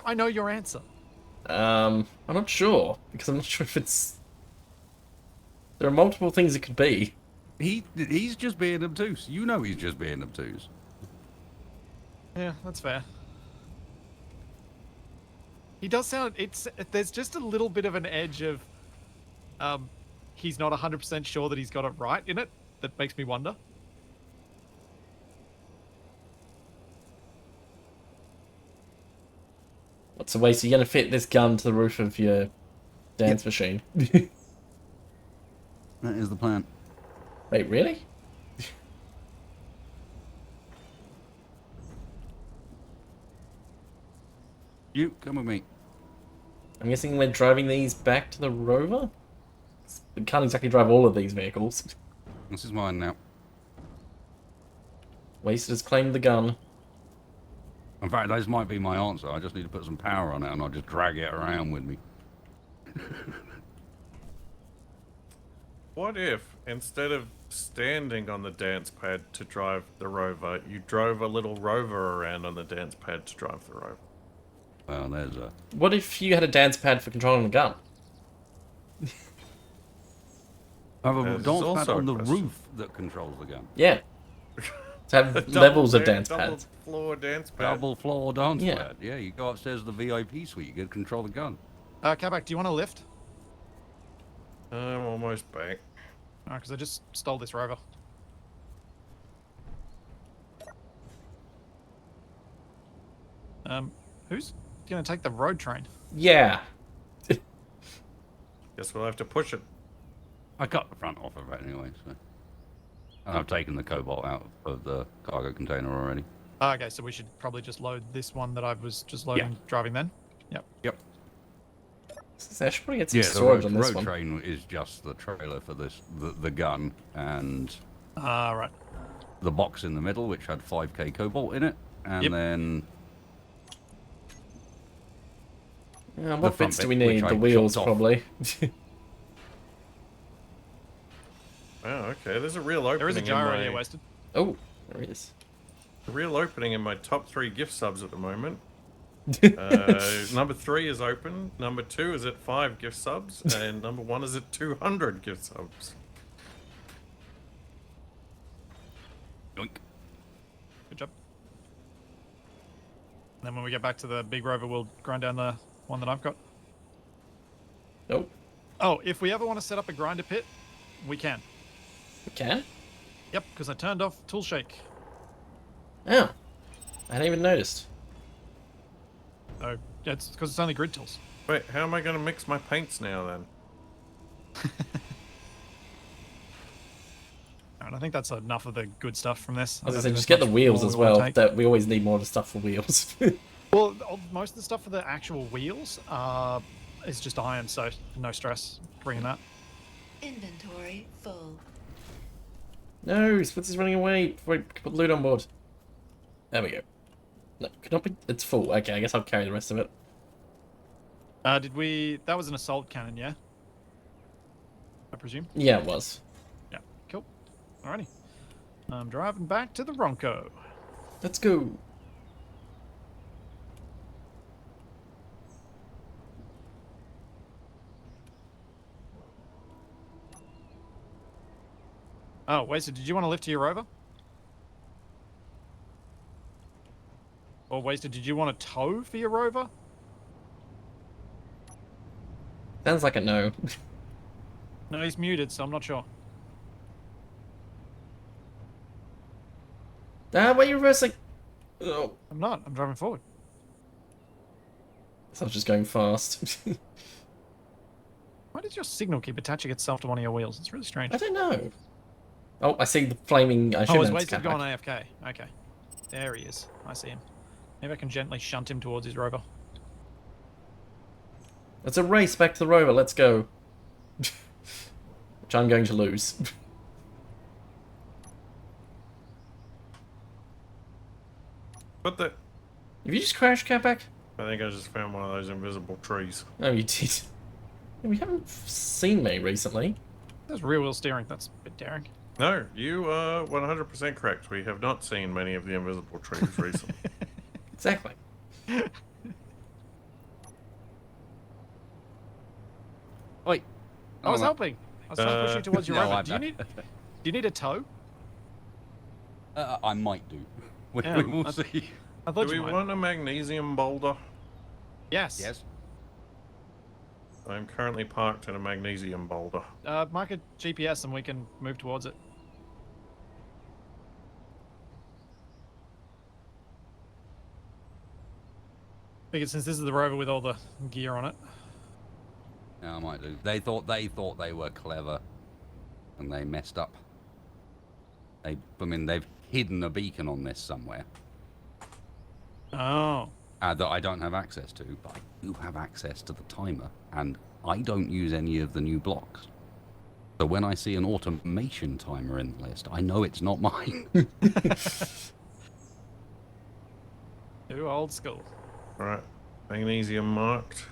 I know your answer. I'm not sure because I'm not sure if it's. There are multiple things it could be. He's just being obtuse. You know he's just being obtuse. Yeah, that's fair. He does sound. There's just a little bit of an edge of. He's not 100% sure that he's got it right in it. That makes me wonder. What's the way? So you're gonna fit this gun to the roof of your dance machine? That is the plan. Wait, really? You come with me. I'm guessing we're driving these back to the Rover? We can't exactly drive all of these vehicles. This is mine now. Wasted has claimed the gun. In fact, this might be my answer. I just need to put some power on it and I'll just drag it around with me. What if, instead of standing on the dance pad to drive the Rover, you drove a little Rover around on the dance pad to drive the Rover? Well, there's a... What if you had a dance pad for controlling the gun? I have a There's dance pad also on a the question. roof that controls the gun. Yeah. To have levels of dance double pads. floor dance pad. Double floor dance Yeah. pad. Yeah, you go upstairs to the VIP suite, you get to control the gun. Capac, do you want a lift? I'm almost back. Because I just stole this Rover. Who's gonna take the road train? Yeah. Guess we'll have to push it. I cut the front off of it anyway, so... And I've taken the cobalt out of the cargo container already. Okay, so we should probably just load this one that I was just loading, driving then. Yep. Yep. So I should probably get some Yeah, the storage road, on this road one. train is just the trailer for this, the gun, and Right. the box in the middle, which had 5k cobalt in it, and Yep. then What front bits do we bit, which need? I The wheels, chopped off. probably. Oh, okay. There's a real opening There is a gyro in here my wasted. Oh, there it is. a real opening in my top 3 gift subs at the moment. Number 3 is open. Number 2 is at 5 gift subs, and number 1 is at 200 gift subs. Yoink. Good job. And then when we get back to the big rover, we'll grind down the one that I've got. Nope. Oh, if we ever want to set up a grinder pit, we can. We can? Yep, because I turned off tool shake. Oh. I hadn't even noticed. So it's because it's only grid tools. Wait, how am I going to mix my paints now then? And I think that's enough of the good stuff from this. I was don't gonna say, think just there's get the much wheels more as we wanna well. take. That we always need more stuff for wheels. Well, most of the stuff for the actual wheels is just iron, so no stress bringing that. Inventory full. No, Splitsie's running away. Wait, put loot on board. There we go. No, could not be. It's full. Okay, I guess I'll carry the rest of it. Did we? That was an assault cannon, yeah? I presume. Yeah, it was. Yeah. Cool. Alrighty. I'm driving back to the Ronco. Let's go. Oh, wait. So did you want to lift to your rover? Or Wasted, did you want a tow for your rover? Sounds like a no. No, he's muted, so I'm not sure. Ah, why are you reversing? Oh, I'm not. I'm driving forward. so I was just going fast. Why does your signal keep attaching itself to one of your wheels? It's really strange. I don't know. Oh, I see the flaming. I Oh, should is have Wasted gone AFK? Okay. There he is. I see him. Maybe I can gently shunt him towards his rover. It's a race back to the rover. Let's go. Which I'm going to lose. What the? Have you just crashed, Capac? I think I just found one of those invisible trees. Oh, you did. Yeah, we haven't seen many recently. There's rear wheel steering. That's a bit daring. No, you are 100% correct. We have not seen many of the invisible trees recently. Exactly. Wait. I was no. helping. I was trying to push you towards your no, rover. I'm Do you back. need? Do you need a tow? I might do. We, Yeah, we will I- see. I thought Do we you might. want a magnesium boulder? Yes. Yes. I'm currently parked in a magnesium boulder. Mark a GPS and we can move towards it. Because since this is the rover with all the gear on it. Yeah, I might do. They thought they were clever, and they messed up. I mean, they've hidden a beacon on this somewhere Oh. that I don't have access to, but I do have access to the timer, and I don't use any of the new blocks. So when I see an automation timer in the list, I know it's not mine. Too old school. Right, magnesium marked.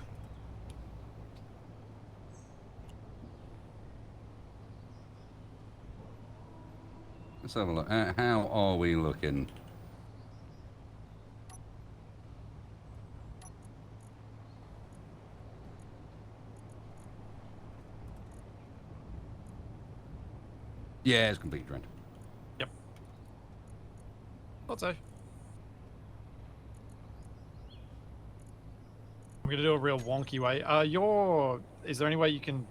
Let's have a look. How are we looking? Yeah, it's completely drained. Yep. Thought so. I'm gonna do a real wonky way. Is there any way you can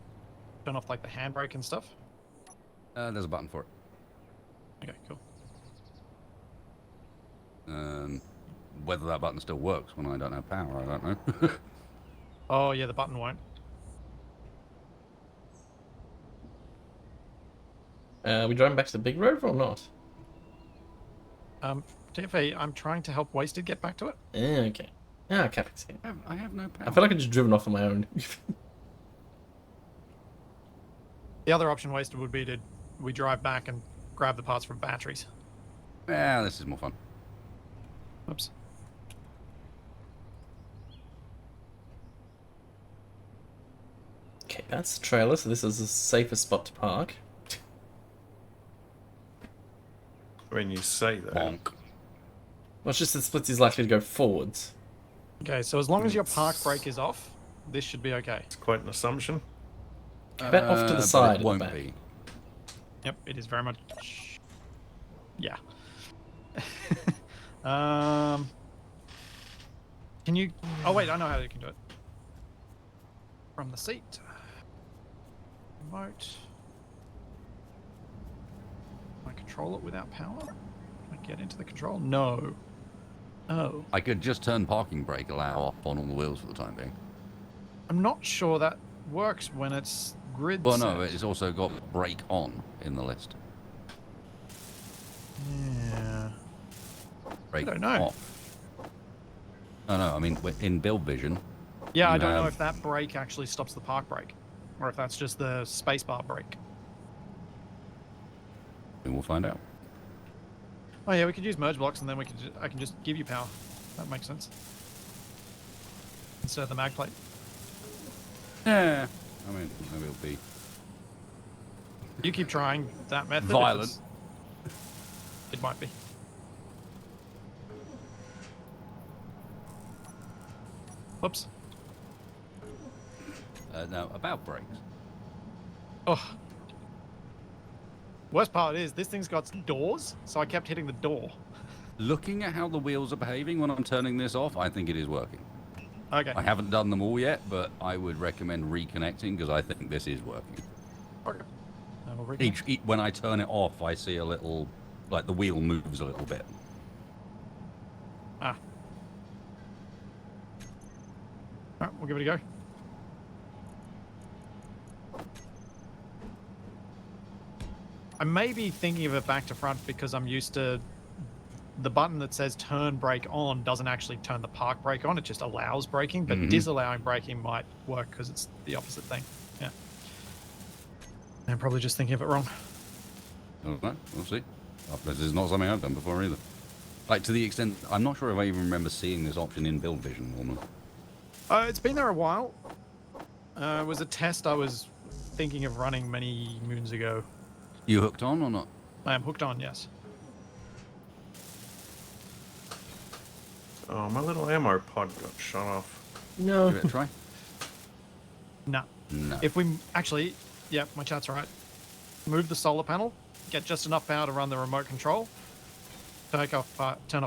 turn off like the handbrake and stuff? There's a button for it. Okay, cool. Whether that button still works when I don't have power, I don't know. Oh yeah, the button won't. We driving back to the big road or not? TFA, I'm trying to help Wasted get back to it. Okay. Ah, Capac's here. I have no power. I feel like I just driven off on my own. The other option, Wasted, would be to we drive back and grab the parts from batteries. Yeah, this is more fun. Oops. Okay, that's the trailer, so this is the safest spot to park. When you say that. Bonk. Well, it's just that Splitsie's likely to go forwards. Okay, so as long as your park brake is off, this should be okay. It's quite an assumption. Bet off to the But side it at won't the back. be. Yep, it is very much. Yeah. Can you? Oh wait, I know how you can do it. From the seat. Remote. Can I control it without power? Can I get into the control? No. Oh. I could just turn parking brake allow off on all the wheels for the time being. I'm not sure that works when it's grid Well, set. no, it's also got brake on in the list. Yeah. Brake don't know. off. No, I mean, in build vision. Yeah, I you don't know have- if that brake actually stops the park brake, or if that's just the spacebar brake. We'll find out. Oh yeah, we could use merge blocks, and then I can just give you power. That makes sense. Instead of the mag plate. Yeah. I mean, maybe it'll be You keep trying that method. if violent. it's- It might be. Whoops. Now, about brakes. Oh. Worst part is this thing's got doors, so I kept hitting the door. Looking at how the wheels are behaving when I'm turning this off, I think it is working. Okay. I haven't done them all yet, but I would recommend reconnecting because I think this is working. Okay. And we'll reconnect. When I turn it off, I see a little, like the wheel moves a little bit. Ah. Alright, we'll give it a go. I may be thinking of it back to front because I'm used to the button that says turn brake on doesn't actually turn the park brake on, it just allows braking, but disallowing braking might work because it's the opposite thing. Yeah. I'm probably just thinking of it wrong. I don't know. We'll see. This is not something I've done before either. Like, to the extent, I'm not sure if I even remember seeing this option in build vision normally. It's been there a while. It was a test I was thinking of running many moons ago. You hooked on or not? I am hooked on, yes. Oh, my little ammo pod got shut off. No. Give it a try? No. No. If we actually, yeah, my chat's right. Move the solar panel, get just enough power to run the remote control. Turn off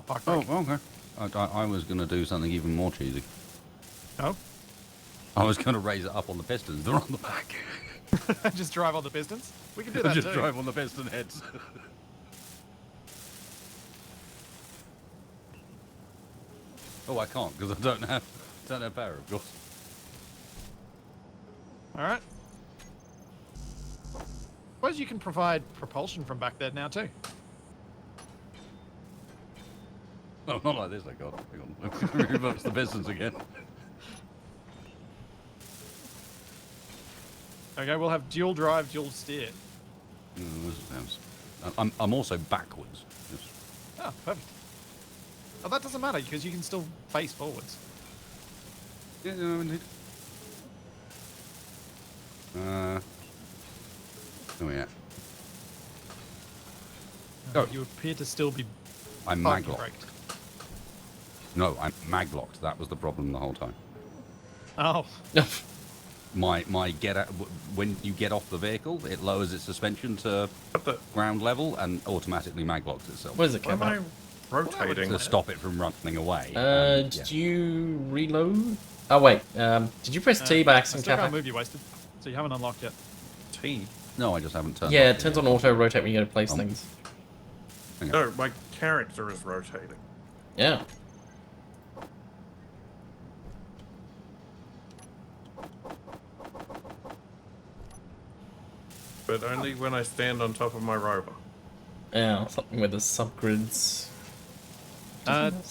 park Oh, brake. okay. I was going to do something even more cheesy. No. I was going to raise it up on the pistons. They're on the back. Just drive on the pistons. We can do that Just too. drive on the piston heads. Oh, I can't because I don't have power, of course. All right. Suppose you can provide propulsion from back there now too. No, not like this, I got. Hang on. Reverse the pistons again. Okay, we'll have dual drive, dual steer. I'm also backwards. Just, Oh, perfect. Oh, that doesn't matter because you can still face forwards. yeah, no, indeed. Where we at? Oh. You appear to still be I'm parking maglocked. braked. No, I'm maglocked. That was the problem the whole time. Oh, My get out, when you get off the vehicle, it lowers its suspension to What the? ground level and automatically maglocks itself What is it, Why am I Capac? rotating? to stop it from running away. Did you reload? Oh, wait. Did you press T by I accident, still can't Capac? move you, Wasted. So you haven't unlocked yet. T. No, I just haven't turned. Yeah, off it turns the- on auto rotate when you go to place things. Hang on. No, my character is rotating. Yeah. But only when I stand on top of my rover. Yeah, something with the subgrids.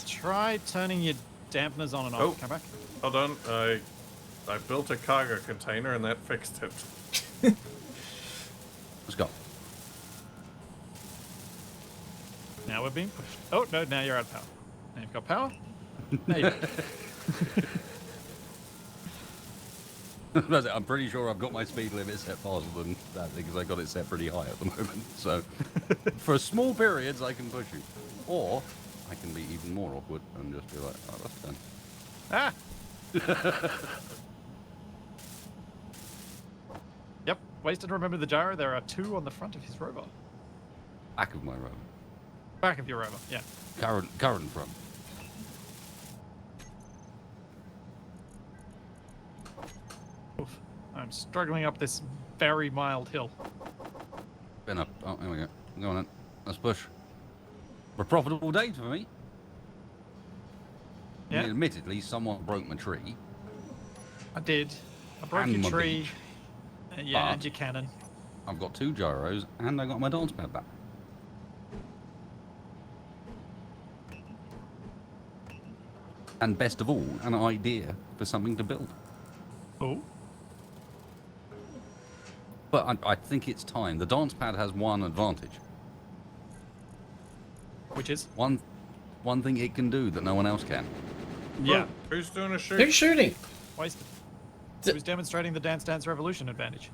Try turning your dampeners on and Oh. off, Capac. Hold on, I built a cargo container and that fixed it. Let's go. Now we're being pushed. Oh, no, now you're out of power. Now you've got power. Now you I'm pretty sure I've got my speed limit set faster than that because I got it set pretty high at the moment. So for small periods, I can push you. Or I can be even more awkward and just be like, oh, that's done. Ah! Yep, wasted to remember the gyro. There are 2 on the front of his rover. Back of my rover. Back of your rover, yeah. Current front. Oof. I'm struggling up this very mild hill. Been up. Oh, here we go. Go on then. Let's push. A profitable day for me. I Yeah, mean, admittedly, someone broke my tree. I did. I broke And your my tree. beach. Yeah, But- and your cannon. I've got 2 gyros and I got my dance pad back. And best of all, an idea for something to build. Oh, But I think it's time. The dance pad has one advantage. which is? One thing it can do that no one else can. Yeah, Oh, who's doing a shoot? Who's shooting? wasted. D- It was demonstrating the Dance Dance Revolution advantage.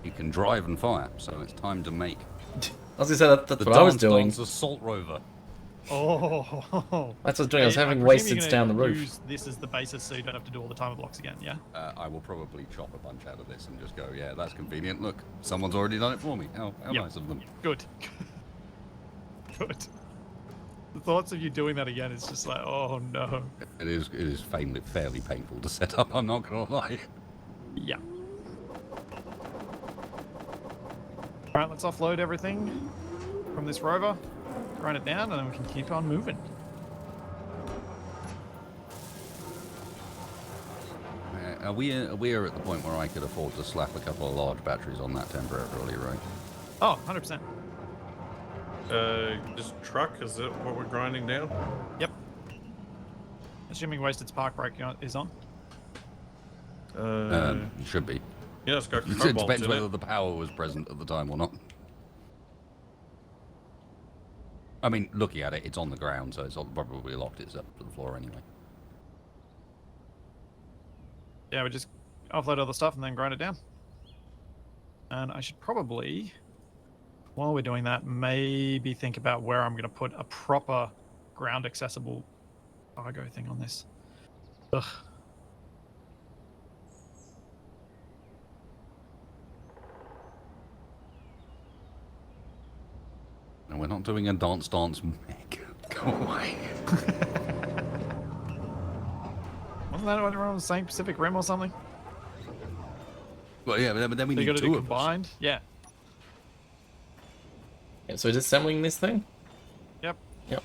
You can drive and fire, so it's time to make I was gonna say that's the what I was Dance doing. Dance Assault Rover. Oh, That's what I was doing. I was I having presume you're wasted gonna down the roof. Use this as the basis so you don't have to do all the timer blocks again, yeah? I will probably chop a bunch out of this and just go, yeah, that's convenient. Look, someone's already done it for me. How Yep. nice of them. Good. Good. The thoughts of you doing that again is just like, oh no. It is fairly painful to set up, I'm not going to lie. Yeah. Alright, let's offload everything from this rover, grind it down, and then we can keep on moving. We are at the point where I could afford to slap a couple of large batteries on that temporarily, right? Oh, 100%. This truck, is it what we're grinding down? Yep. Assuming Wasted Spark Break is on. It should be. Yeah, it's got It cobalt depends in whether it. the power was present at the time or not. I mean, looking at it, it's on the ground, so it's probably locked itself to the floor anyway. Yeah, we just offload all the stuff and then grind it down. And I should probably, while we're doing that, maybe think about where I'm going to put a proper ground accessible cargo thing on this. Ugh. And we're not doing a dance mech. Go away. Wasn't that when we were on the same Pacific Rim or something? Well, yeah, but then we So you need got to 2 do of us. combined? Yeah. Yeah, so just assembling this thing? Yep. Yep.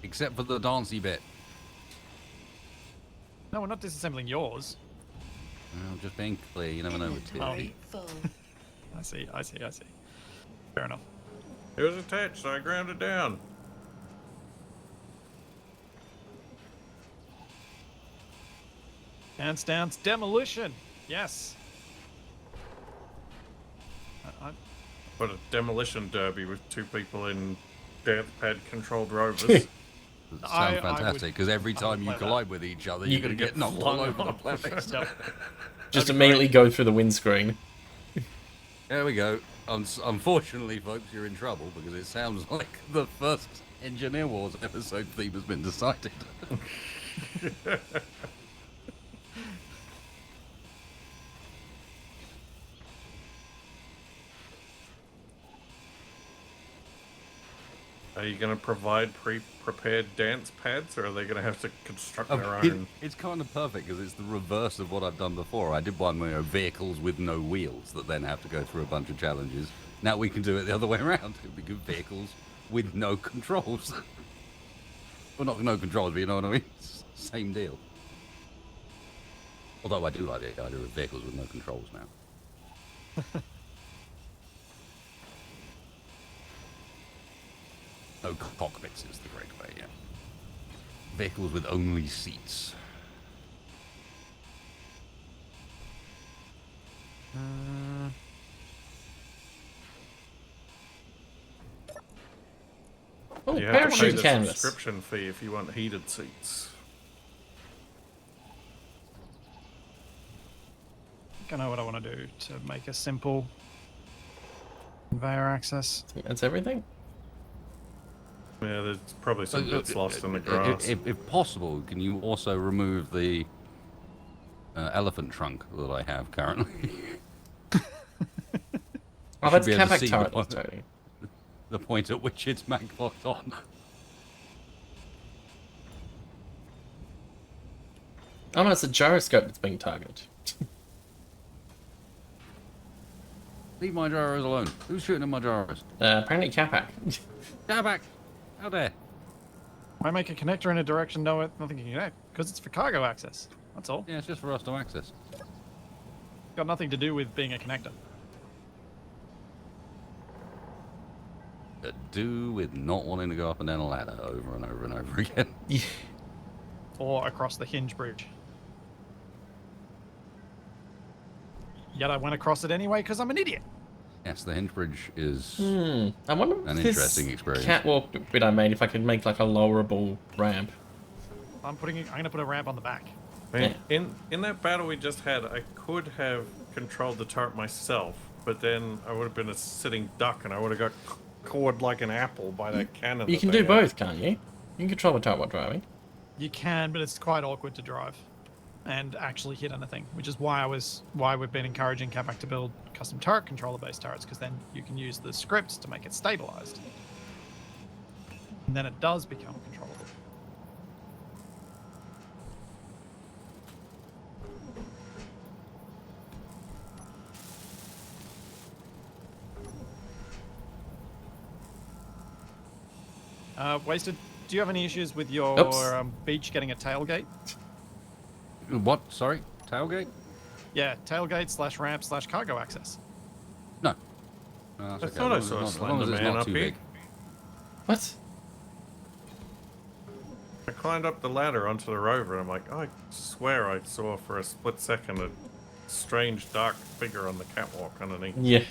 Except for the dancey bit. No, we're not disassembling yours. Well, just being clear, you never know with Inventory TV. full. I see. Fair enough. It was attached, so I ground it down. Dance demolition. Yes. But a demolition derby with 2 people in dance pad controlled rovers. I Sounds would- fantastic, because every I would time you play that. collide with each other, you're going to get knocked all over the place. Yep. Just be immediately go through the windscreen. There we go. Unfortunately, folks, you're in trouble, because it sounds like the first Engineer Wars episode theme has been decided. Are you going to provide pre-prepared dance pads, or are they going to have to construct their It- own? it's kind of perfect, because it's the reverse of what I've done before. I did one where vehicles with no wheels that then have to go through a bunch of challenges. Now we can do it the other way around. It'll be good vehicles with no controls. Well, not no controls, but you know what I mean? Same deal. Although I do like the idea of vehicles with no controls now. No cockpits is the great way, yeah. Vehicles with only seats. Oh, You have to pay parachute the canvas. subscription fee if you want heated seats. I know what I want to do to make a simple conveyor access. That's everything? Yeah, there's probably some bits lost in the grass. If possible, can you also remove the elephant trunk that I have currently? Oh, should that's be able to Capac see turret. the- Totally. The point at which it's mag locked on. Oh no, it's a gyroscope that's being targeted. Leave my gyros alone. Who's shooting at my gyros? Apparently Capac. Capac! Out there. Why make a connector in a direction nothing can connect? Because it's for cargo access. That's all. Yeah, it's just for us to access. Got nothing to do with being a connector. To do with not wanting to go up and down a ladder over and over and over again. Yeah. Or across the hinge bridge. Yet I went across it anyway because I'm an idiot. Yes, the hinge bridge is... I wonder An if this interesting experience. catwalk bit I made, if I could make like a lowerable ramp. I'm gonna put a ramp on the back. I mean, in that battle we just had, I could have controlled the turret myself, but then I would have been a sitting duck and I would have got caught like an apple by that cannon. You that can they do had. both, can't you? You can control the turret while driving. You can, but it's quite awkward to drive and actually hit anything, which is why we've been encouraging Capac to build custom turret controller based turrets, because then you can use the scripts to make it stabilized. And then it does become controllable. Wasted, do you have any issues with your Oops. beach getting a tailgate? What? Sorry? Tailgate? Yeah, tailgate / ramp / cargo access. No. No, that's I okay. thought I saw a As long as slender it's man not up too here. big. What? I climbed up the ladder onto the rover and I'm like, oh, I swear I saw for a split second a strange dark figure on the catwalk underneath. Yeah.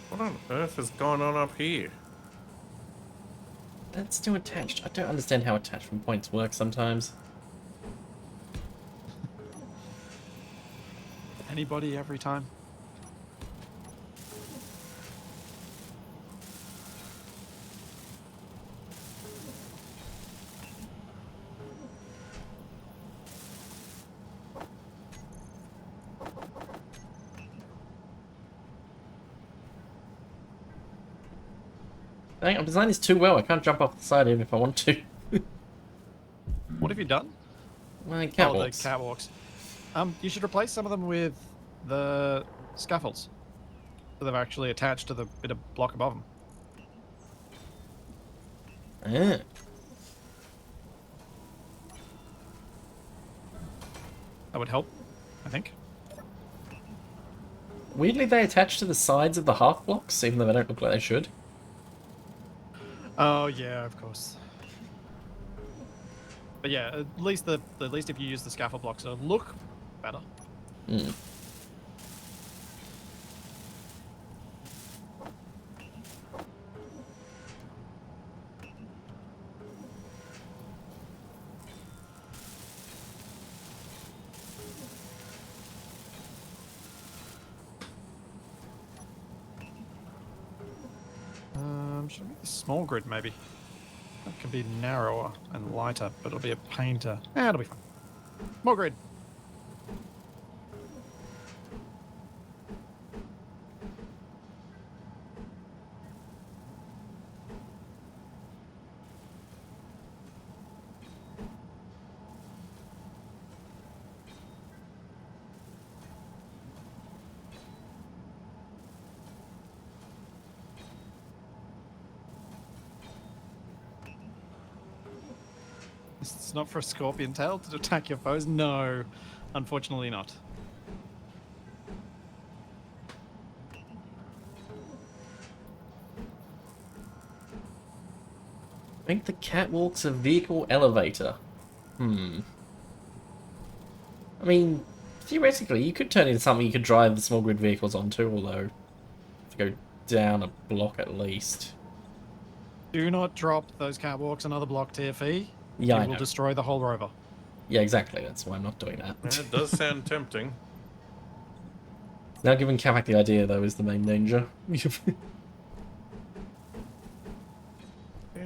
What on earth is going on up here? That's still attached. I don't understand how attachment points work sometimes. Anybody, every time? Dang, I've designed this too well. I can't jump off the side even if I want to. What have you done? My Oh, the catwalks. catwalks. You should replace some of them with the scaffolds. So they're actually attached to the bit of block above them. Ah. That would help, I think. Weirdly, they attach to the sides of the half blocks, even though they don't look like they should. Oh yeah, of course. But yeah, at least if you use the scaffold blocks, it'll look better. Hmm. Should I make this small grid maybe? That can be narrower and lighter, but it'll be a pain to. It'll be fine. Small grid. It's not for a scorpion tail to attack your foes? No, unfortunately not. Make the catwalks a vehicle elevator. I mean, theoretically, you could turn it into something you could drive the small grid vehicles onto, although to go down a block at least. Do not drop those catwalks another block, TFE. Yeah, You I will know. destroy the whole rover. Yeah, exactly. That's why I'm not doing that. Yeah, it does sound tempting. Now giving Capac the idea, though, is the main danger. Yeah,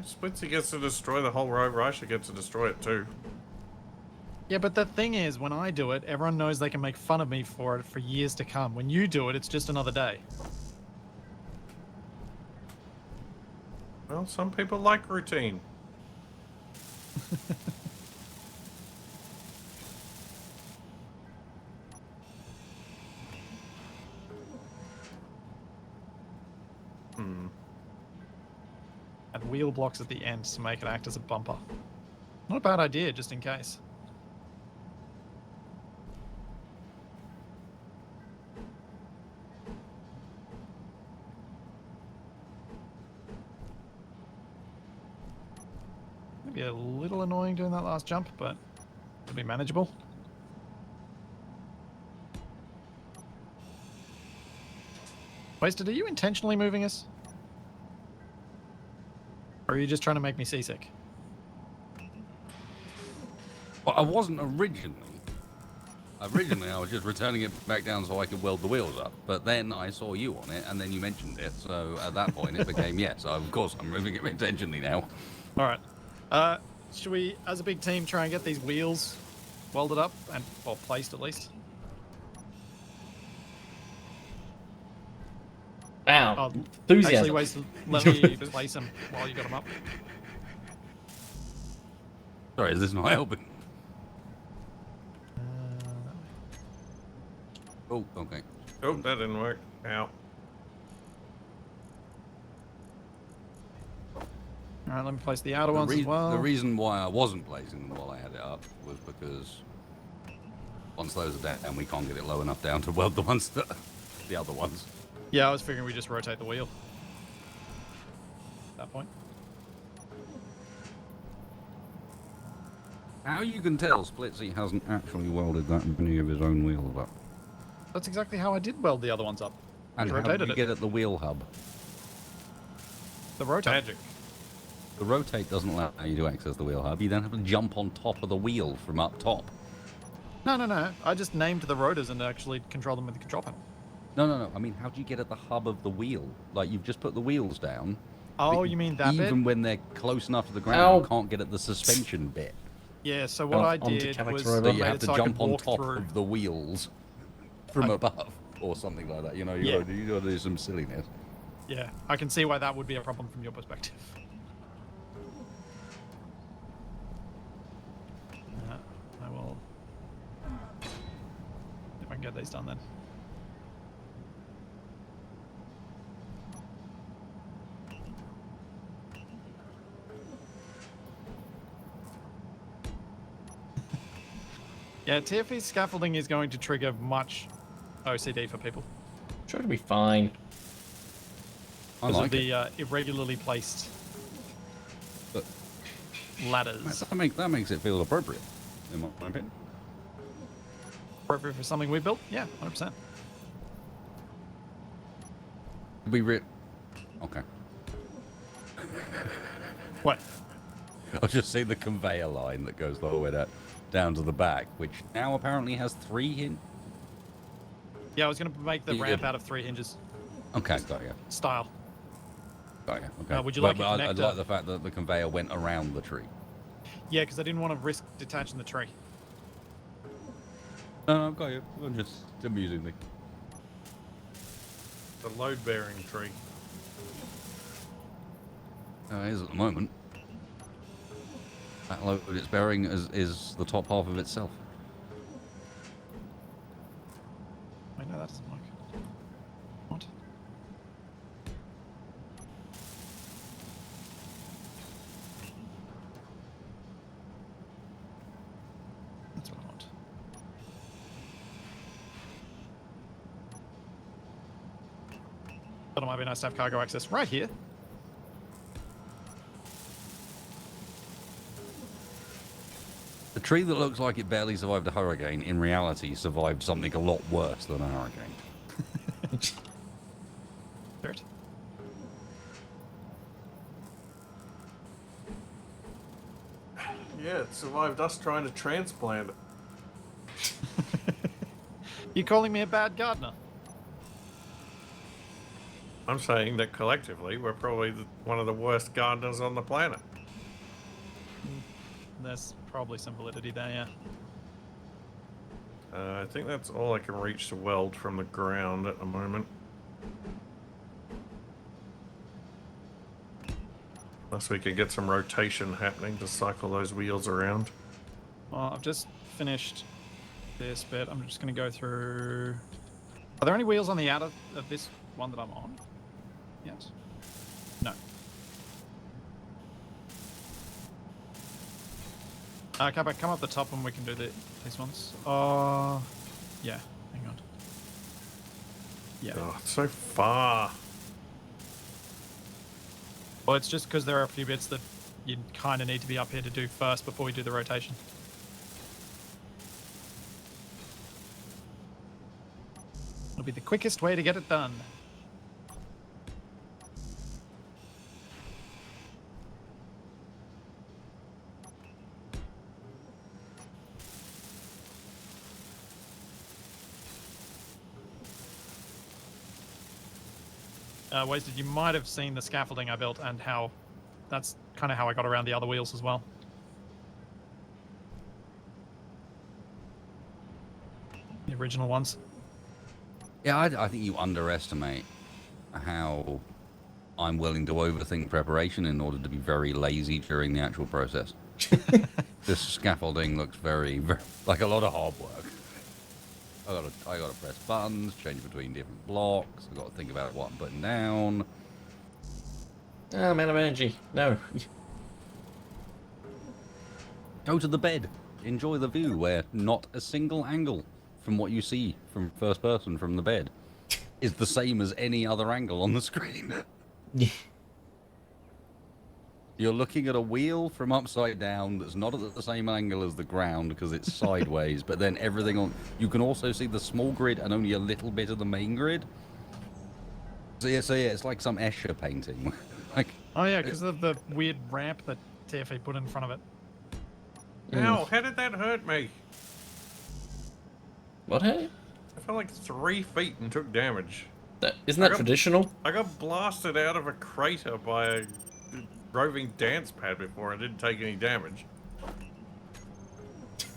Splitsie gets to destroy the whole rover. I should get to destroy it too. Yeah, but the thing is, when I do it, everyone knows they can make fun of me for it for years to come. When you do it, it's just another day. Well, some people like routine. And wheel blocks at the end to make it act as a bumper. Not a bad idea, just in case. Maybe a little annoying doing that last jump, but it'll be manageable. Wasted, are you intentionally moving us? Or are you just trying to make me seasick? Well, I wasn't originally. Originally, I was just returning it back down so I could weld the wheels up. But then I saw you on it, and then you mentioned it. So at that point, it became yes. So of course, I'm moving it intentionally now. All right. Should we, as a big team, try and get these wheels welded up and or placed at least? Wow. Oh, Enthusiasm. actually, Wasted, let me place them while you got them up. Sorry, is this not helping? Oh, okay. Oh, that didn't work. Ow. All right, let me place the outer The, ones as well. the reason why I wasn't placing them while I had it up was because once those are down, we can't get it low enough down to weld the ones that the other ones. Yeah, I was figuring we just rotate the wheel. At that point. How you can tell Splitsie hasn't actually welded that many of his own wheels up? That's exactly how I did weld the other ones up. And We how did rotated you it. get at the wheel hub? The rotate. Magic. The rotate doesn't allow you to access the wheel hub. You then have to jump on top of the wheel from up top. No. I just named the rotors and actually control them with the control panel. No. I mean, how do you get at the hub of the wheel? Like, you've just put the wheels down. Oh, but you mean that bit? Even when they're close enough to the ground, Ow. you can't get at the suspension bit. Yeah, so what Oh, I onto did Capac's was rover. So I you made have it to so I could jump on walk top through. of the wheels from above or something like that. You know, you Yeah. gotta do some silliness. Yeah, I can see why that would be a problem from your perspective. I will... If I can get these done then. Yeah, TFE scaffolding is going to trigger much OCD for people. Sure, it'll be fine. I Because like of the irregularly placed But ladders. that makes it feel appropriate, in my opinion. Appropriate for something we built? Yeah, 100%. Okay. What? I'll just see the conveyor line that goes the whole way down to the back, which now apparently has 3 hinges. Yeah, I was going to make the Yeah. ramp out of 3 hinges Okay, got you. style. Got you. Okay. Would you like a I connector? like the fact that the conveyor went around the tree. Yeah, because I didn't want to risk detaching the tree. No, I've got you. I'm just amusing me. The load-bearing tree. It is at the moment. That load it's bearing is the top half of itself. Wait, no, that doesn't work. What? Thought it might be nice to have cargo access right here. The tree that looks like it barely survived a hurricane, in reality, survived something a lot worse than a hurricane. Dirt. Yeah, it survived us trying to transplant it. You calling me a bad gardener? I'm saying that collectively, we're probably one of the worst gardeners on the planet. There's probably some validity there, yeah. I think that's all I can reach to weld from the ground at the moment. Unless we can get some rotation happening to cycle those wheels around. Well, I've just finished this bit. I'm just going to go through... Are there any wheels on the outer of this one that I'm on? Yes. No. Capac, come up the top and we can do these ones. Yeah, hang on. Yeah. Oh, it's so far. Well, it's just because there are a few bits that you kind of need to be up here to do first before we do the rotation. It'll be the quickest way to get it done. Wasted, you might have seen the scaffolding I built and how that's kind of how I got around the other wheels as well. The original ones. Yeah, I think you underestimate how I'm willing to overthink preparation in order to be very lazy during the actual process. This scaffolding looks very, very like a lot of hard work. I gotta press buttons, change between different blocks. I gotta think about what I'm putting down. Oh, I'm out of energy. No. Go to the bed. Enjoy the view where not a single angle from what you see from first person from the bed is the same as any other angle on the screen. You're looking at a wheel from upside down that's not at the same angle as the ground because it's sideways, but then everything on... You can also see the small grid and only a little bit of the main grid. So yeah, it's like some Escher painting. Like, Oh yeah, because of the weird ramp that TFA put in front of it. Ow, how did that hurt me? What, hey? I fell like 3 feet and took damage. Isn't that traditional? I got blasted out of a crater by a roving dance pad before. I didn't take any damage.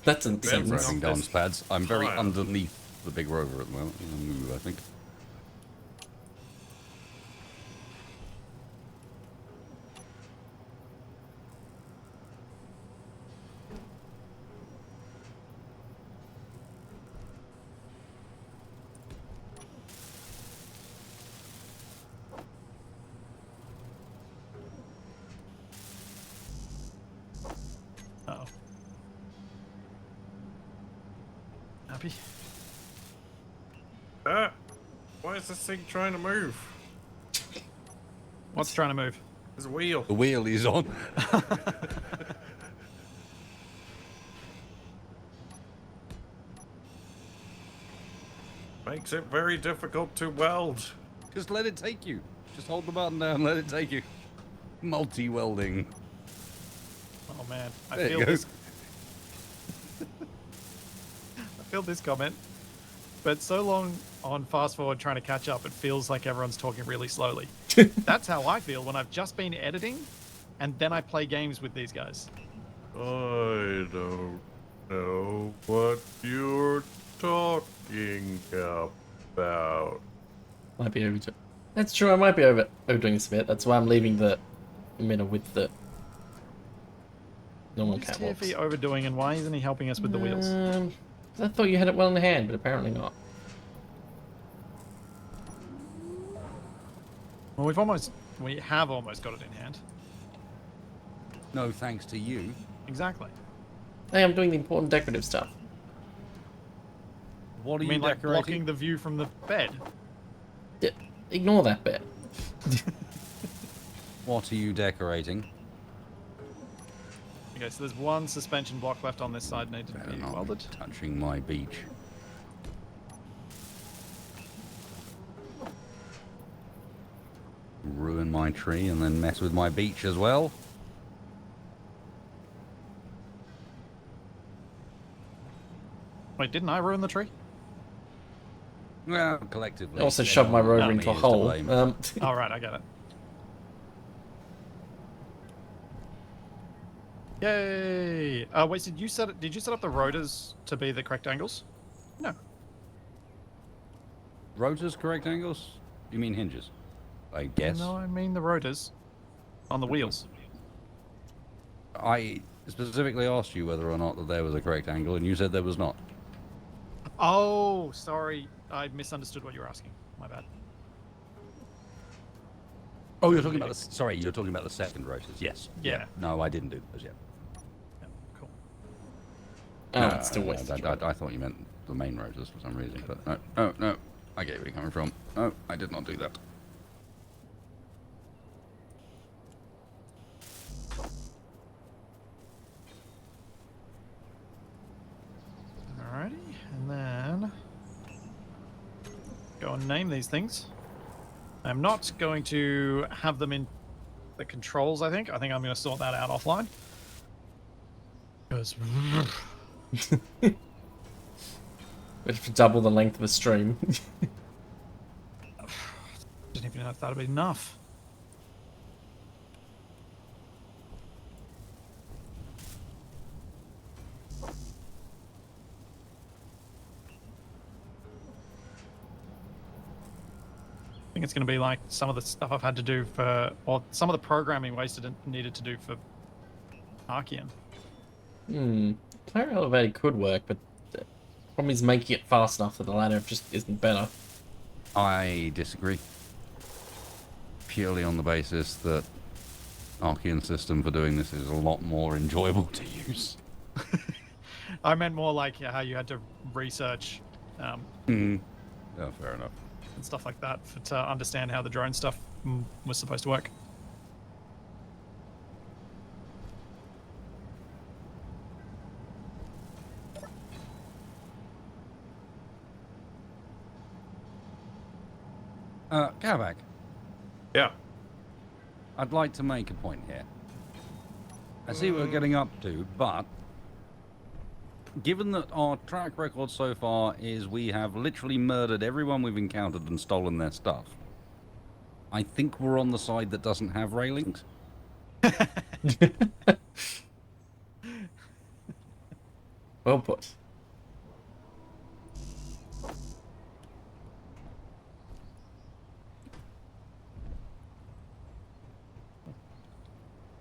That's Roving insane. dance pads. I'm very Fire. underneath the big rover at the moment. He's gonna move, I think. Uh-oh. Happy? Why is this thing trying to move? What's trying to move? There's a wheel. The wheel is on. Makes it very difficult to weld. Just let it take you. Just hold the button down, let it take you. Multi-welding. Oh man, I There you feel go. this. I feel this comment, but so long on fast forward trying to catch up, it feels like everyone's talking really slowly. That's how I feel when I've just been editing, and then I play games with these guys. I don't know what you're talking about. Might be over. That's true. I might be overdoing this a bit. That's why I'm leaving the middle with the normal What is catwalks. TFE overdoing, and why isn't he helping us with the wheels? I thought you had it well in hand, but apparently not. Well, we have almost got it in hand. No thanks to you. Exactly. Hey, I'm doing the important decorative stuff. What are I mean, you like decorating? blocking the view from the bed. Yeah, ignore that bit. What are you decorating? Okay, so there's one suspension block left on this side needed to Better be not be welded. touching my beach. Ruin my tree and then mess with my beach as well. Wait, didn't I ruin the tree? Well, collectively. I also shoved my everyone rover but into a me is to hole. blame. Oh, right, I get it. Yay! Wait, did you set up the rotors to be the correct angles? No. Rotors correct angles? You mean hinges? I guess. No, I mean the rotors on the wheels. I specifically asked you whether or not that there was a correct angle, and you said there was not. Oh, sorry. I misunderstood what you were asking. My bad. Oh, you're talking about the... Sorry, you're talking about the second rotors. Yes. Yeah. No, I didn't do those yet. Yeah, cool. Oh, it's still wasted. I thought you meant the main rotors for some reason, but no. I get where you're coming from. No, I did not do that. Alrighty, and then go and name these things. I'm not going to have them in the controls, I think. I think I'm going to sort that out offline. Because... Which would double the length of a stream. didn't even know if that would be enough. I think it's going to be like some of the stuff I've had to do for, or some of the programming wasted and needed to do for Archean. Player elevator could work, but the problem is making it fast enough that the ladder just isn't better. I disagree. Purely on the basis that Archean's system for doing this is a lot more enjoyable to use. I meant more like how you had to research Oh, fair enough. and stuff like that to understand how the drone stuff was supposed to work. Capac, Yeah. I'd like to make a point here. I see what we're getting up to, but given that our track record so far is we have literally murdered everyone we've encountered and stolen their stuff, I think we're on the side that doesn't have railings. Well put.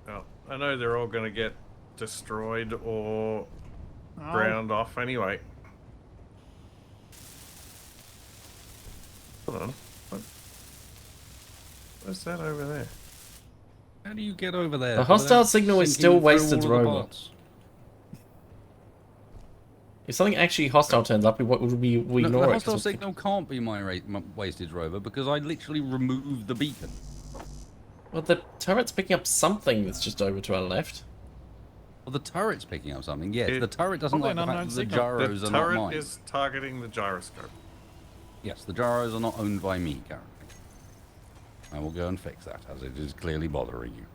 Well, I know they're all going to get destroyed or ground off anyway. Hold on. What's that over there? How do you get over there? The hostile without signal is sinking still through Wasted's all of the rover. parts? If something actually hostile turns up, we No, ignore the it. hostile signal can't be my wasted rover because I literally removed the beacon. Well, the turret's picking up something that's just over to our left. Well, the turret's picking up something. Yes, It- the turret doesn't Probably like the an fact that the unknown signal. gyros The are not turret mine. is targeting the gyroscope. Yes, the gyros are not owned by me currently. I will go and fix that, as it is clearly bothering you.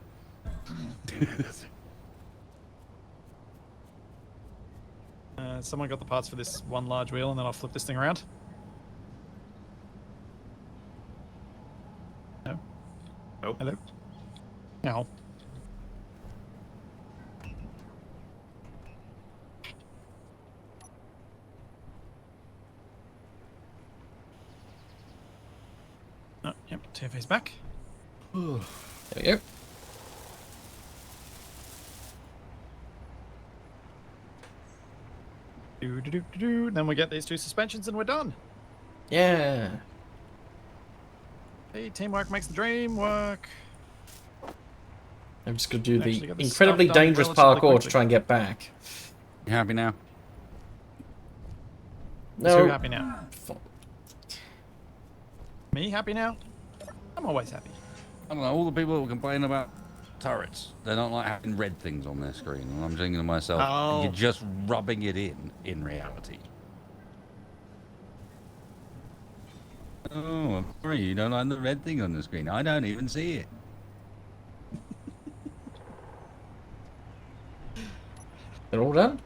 Someone got the parts for this one large wheel, and then I'll flip this thing around. No. Nope. Hello. No. Oh, yep, TFA's back. There we go. Then we get these two suspensions and we're done. Yeah. Hey, teamwork makes the dream work. I'm just going to do Actually the got this incredibly stuff done dangerous relatively parkour to quickly. try and get back. You happy now? So No. happy now? Me happy now? I'm always happy. I don't know, all the people who complain about turrets, they're not like having red things on their screen. And I'm thinking to myself, Oh. you're just rubbing it in reality. Oh, I'm sorry, you don't like the red thing on the screen. I don't even see it. They're all done?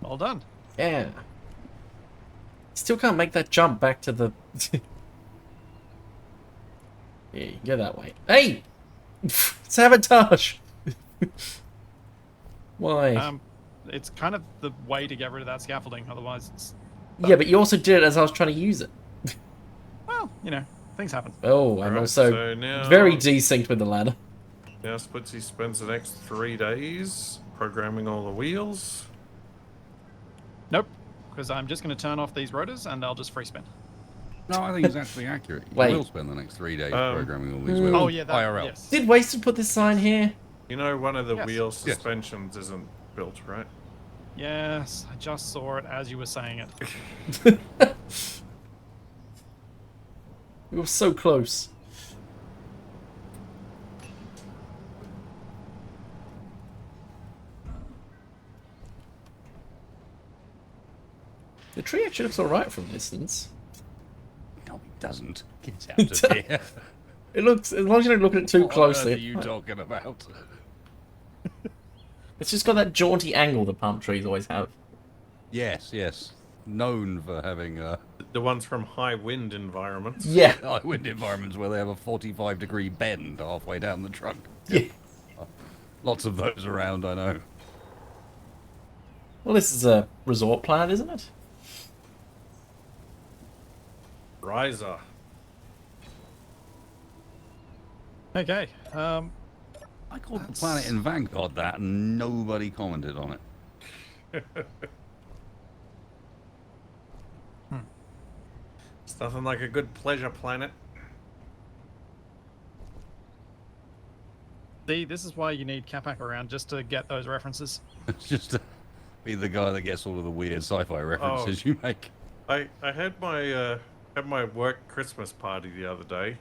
Well done. Yeah. Still can't make that jump back to the... Yeah, you can go that way. Hey! Sabotage! Why? It's kind of the way to get rid of that scaffolding. Otherwise, it's Yeah, but you also did it as I was trying to use it. well, you know, things happen. Oh, I'm Alright, also so now- very desynced with the ladder. Now Splitsie spends the next 3 days programming all the wheels. Nope, because I'm just going to turn off these rotors and I'll just free spin. No, I think it's actually accurate. You Wait. will spend the next 3 days Um, programming all these wheels. Oh yeah, that, IRL. yes. Did Wasted put this sign here? You know, one of the Yes. wheel Yes. suspensions isn't built, right? Yes, I just saw it as you were saying it. We were so close. The tree actually looks alright from distance. No, it doesn't. Get out of here. It looks, as long as you don't look at it too What on earth closely. are you talking about? It's just got that jaunty angle the palm trees always have. Yes, yes. Known for having The ones from high wind environments. Yeah. high wind environments where they have a 45-degree bend halfway down the trunk. Yeah. Lots of those around, I know. Well, this is a resort planet, isn't it? Riser. Okay. I called the planet in Vanguard that, and nobody commented on it. It's nothing like a good pleasure planet. See, this is why you need Capac around, just to get those references. It's just to be the guy that gets all of the weird sci-fi references you make. I had my work Christmas party the other day,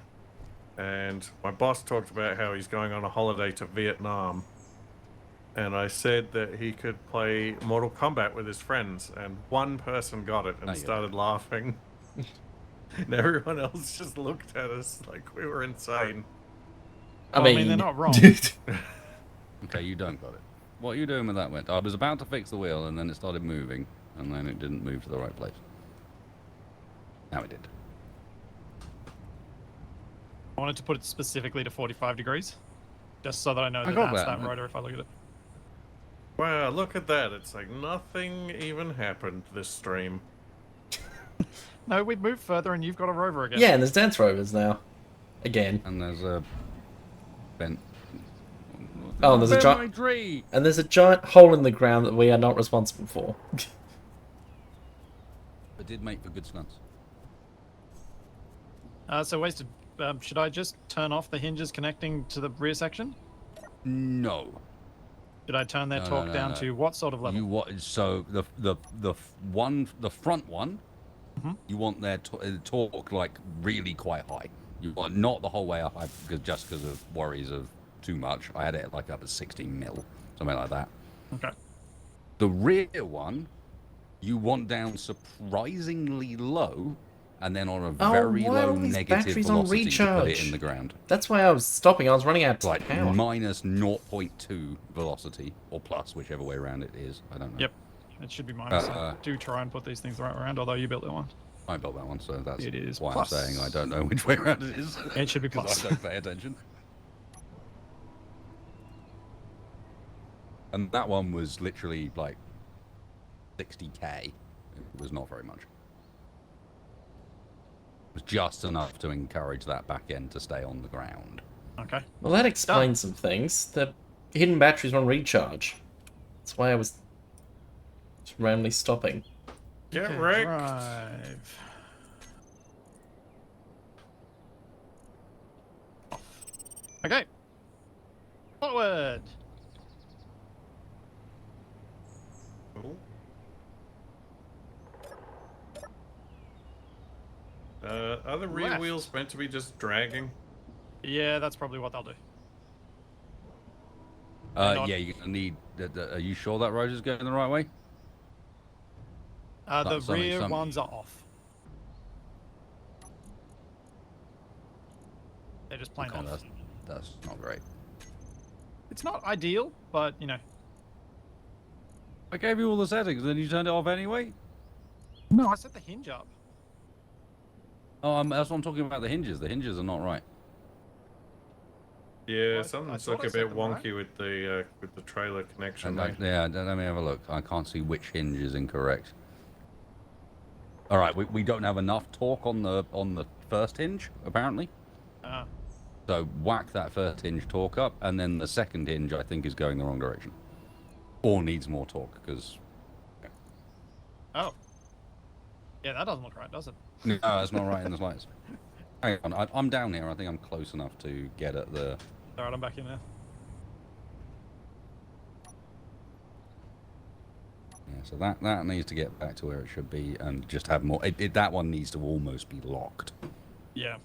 and my boss talked about how he's going on a holiday to Vietnam, and I said that he could play Mortal Kombat with his friends, and one person got it and Oh, yeah. started laughing. And everyone else just looked at us like we were insane. Well, I mean, they're not wrong. Okay, you don't got it. What are you doing with that, Went? I was about to fix the wheel, and then it started moving, and then it didn't move to the right place. Now it did. I wanted to put it specifically to 45 degrees, just so that I know that got that's that. that rotor if I look at it. Wow, look at that. It's like nothing even happened this stream. No, we've moved further and you've got a rover again. Yeah, and there's dance rovers now. Again. And there's a bent. Oh, and there's a Bent giant my tree. and there's a giant hole in the ground that we are not responsible for. It did make for good stunts. So Wasted, should I just turn off the hinges connecting to the rear section? No. Should I turn their No, torque no, down no. to what sort of level? You want so the front one. Mhm. You want their torque like really quite high. You want not the whole way up just because of worries of too much. I had it like up at 16 mil, something like that. Okay. The rear one, you want down surprisingly low, and then on a Oh, very why are low all these negative batteries on velocity to put it recharge? in the ground. That's why I was stopping. I was running out of Like power. minus 0.2 velocity, or plus, whichever way around it is. I don't know. Yep. It should be minus. Uh, Do try and put these things the right way around, although you built it one. I built that one, so that's It is why plus. I'm saying I don't know which way around it is. It should be 'Cause plus. I don't pay attention. And that one was literally like 60k. It was not very much. It was just enough to encourage that back end to stay on the ground. Okay. Well, that explains some things. The hidden batteries on recharge. That's why I was just randomly stopping. Get Okay, wrecked. drive. Okay. Forward. Ooh. Are the rear Left. wheels meant to be just dragging? Yeah, that's probably what they'll do. Not- Yeah, you're gonna need. Are you sure that rotor's going the right way? The something- rear something- ones are off. They're just plain Okay, off. that's not great. It's not ideal, but you know. I gave you all the settings, then you turned it off anyway. No, I set the hinge up. Oh, that's what I'm talking about. The hinges. The hinges are not right. Yeah, Well, I something's thought looking I a set bit them right. wonky with the trailer connection. And There. yeah, let me have a look. I can't see which hinge is incorrect. All right, we don't have enough torque on the first hinge apparently. So whack that first hinge torque up, and then the second hinge I think is going the wrong direction, or needs more torque because. Oh. Yeah, that doesn't look right, does it? No, that's not right in the slightest. Hang on, I'm down here. I think I'm close enough to get at the. Alright, I'm back in there. Yeah, so that needs to get back to where it should be, and just have more. That one needs to almost be locked. Yeah.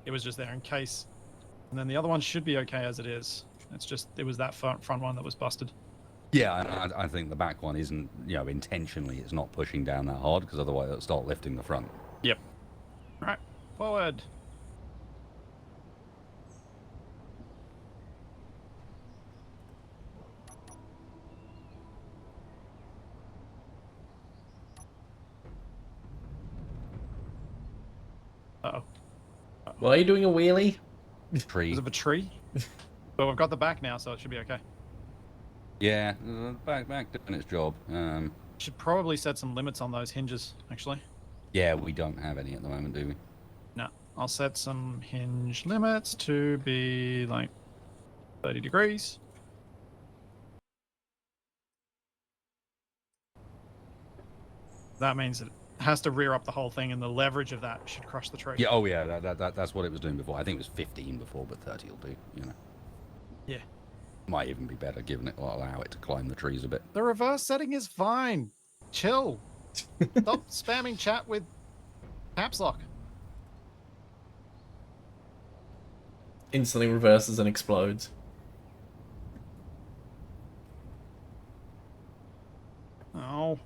It was just there in case. And then the other one should be okay as it is. It's just, it was that front one that was busted. Yeah, I think the back one isn't, intentionally it's not pushing down that hard, because otherwise it'll start lifting the front. Yep. Alright, forward. Uh-oh. Why are you doing a wheelie? Tree. Because of a tree? But we've got the back now, so it should be okay. Yeah, back doing its job. Should probably set some limits on those hinges, actually. Yeah, we don't have any at the moment, do we? No. I'll set some hinge limits to be like 30 degrees. That means it has to rear up the whole thing, and the leverage of that should crush the tree. Yeah, oh yeah, that's what it was doing before. I think it was 15 before, but 30 will do, Yeah. Might even be better, given it will allow it to climb the trees a bit. The reverse setting is fine. Chill. Stop spamming chat with caps lock. Instantly reverses and explodes. Oh.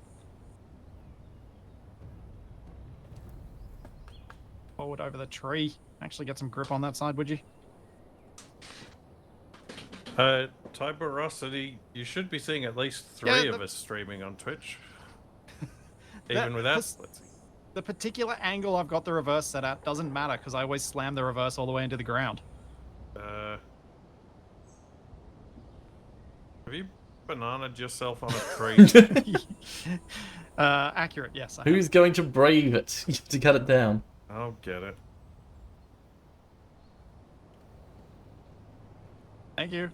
Forward over the tree. Actually get some grip on that side, would you? Tyberosity, you should be seeing at least three Yeah, of us streaming on Twitch. Even without that's- Splitsie. The particular angle I've got the reverse set at doesn't matter because I always slam the reverse all the way into the ground. Have you bananaed yourself on a tree? Accurate, yes. I have. Who's going to brave it? You have to cut it down. I'll get it. Thank you.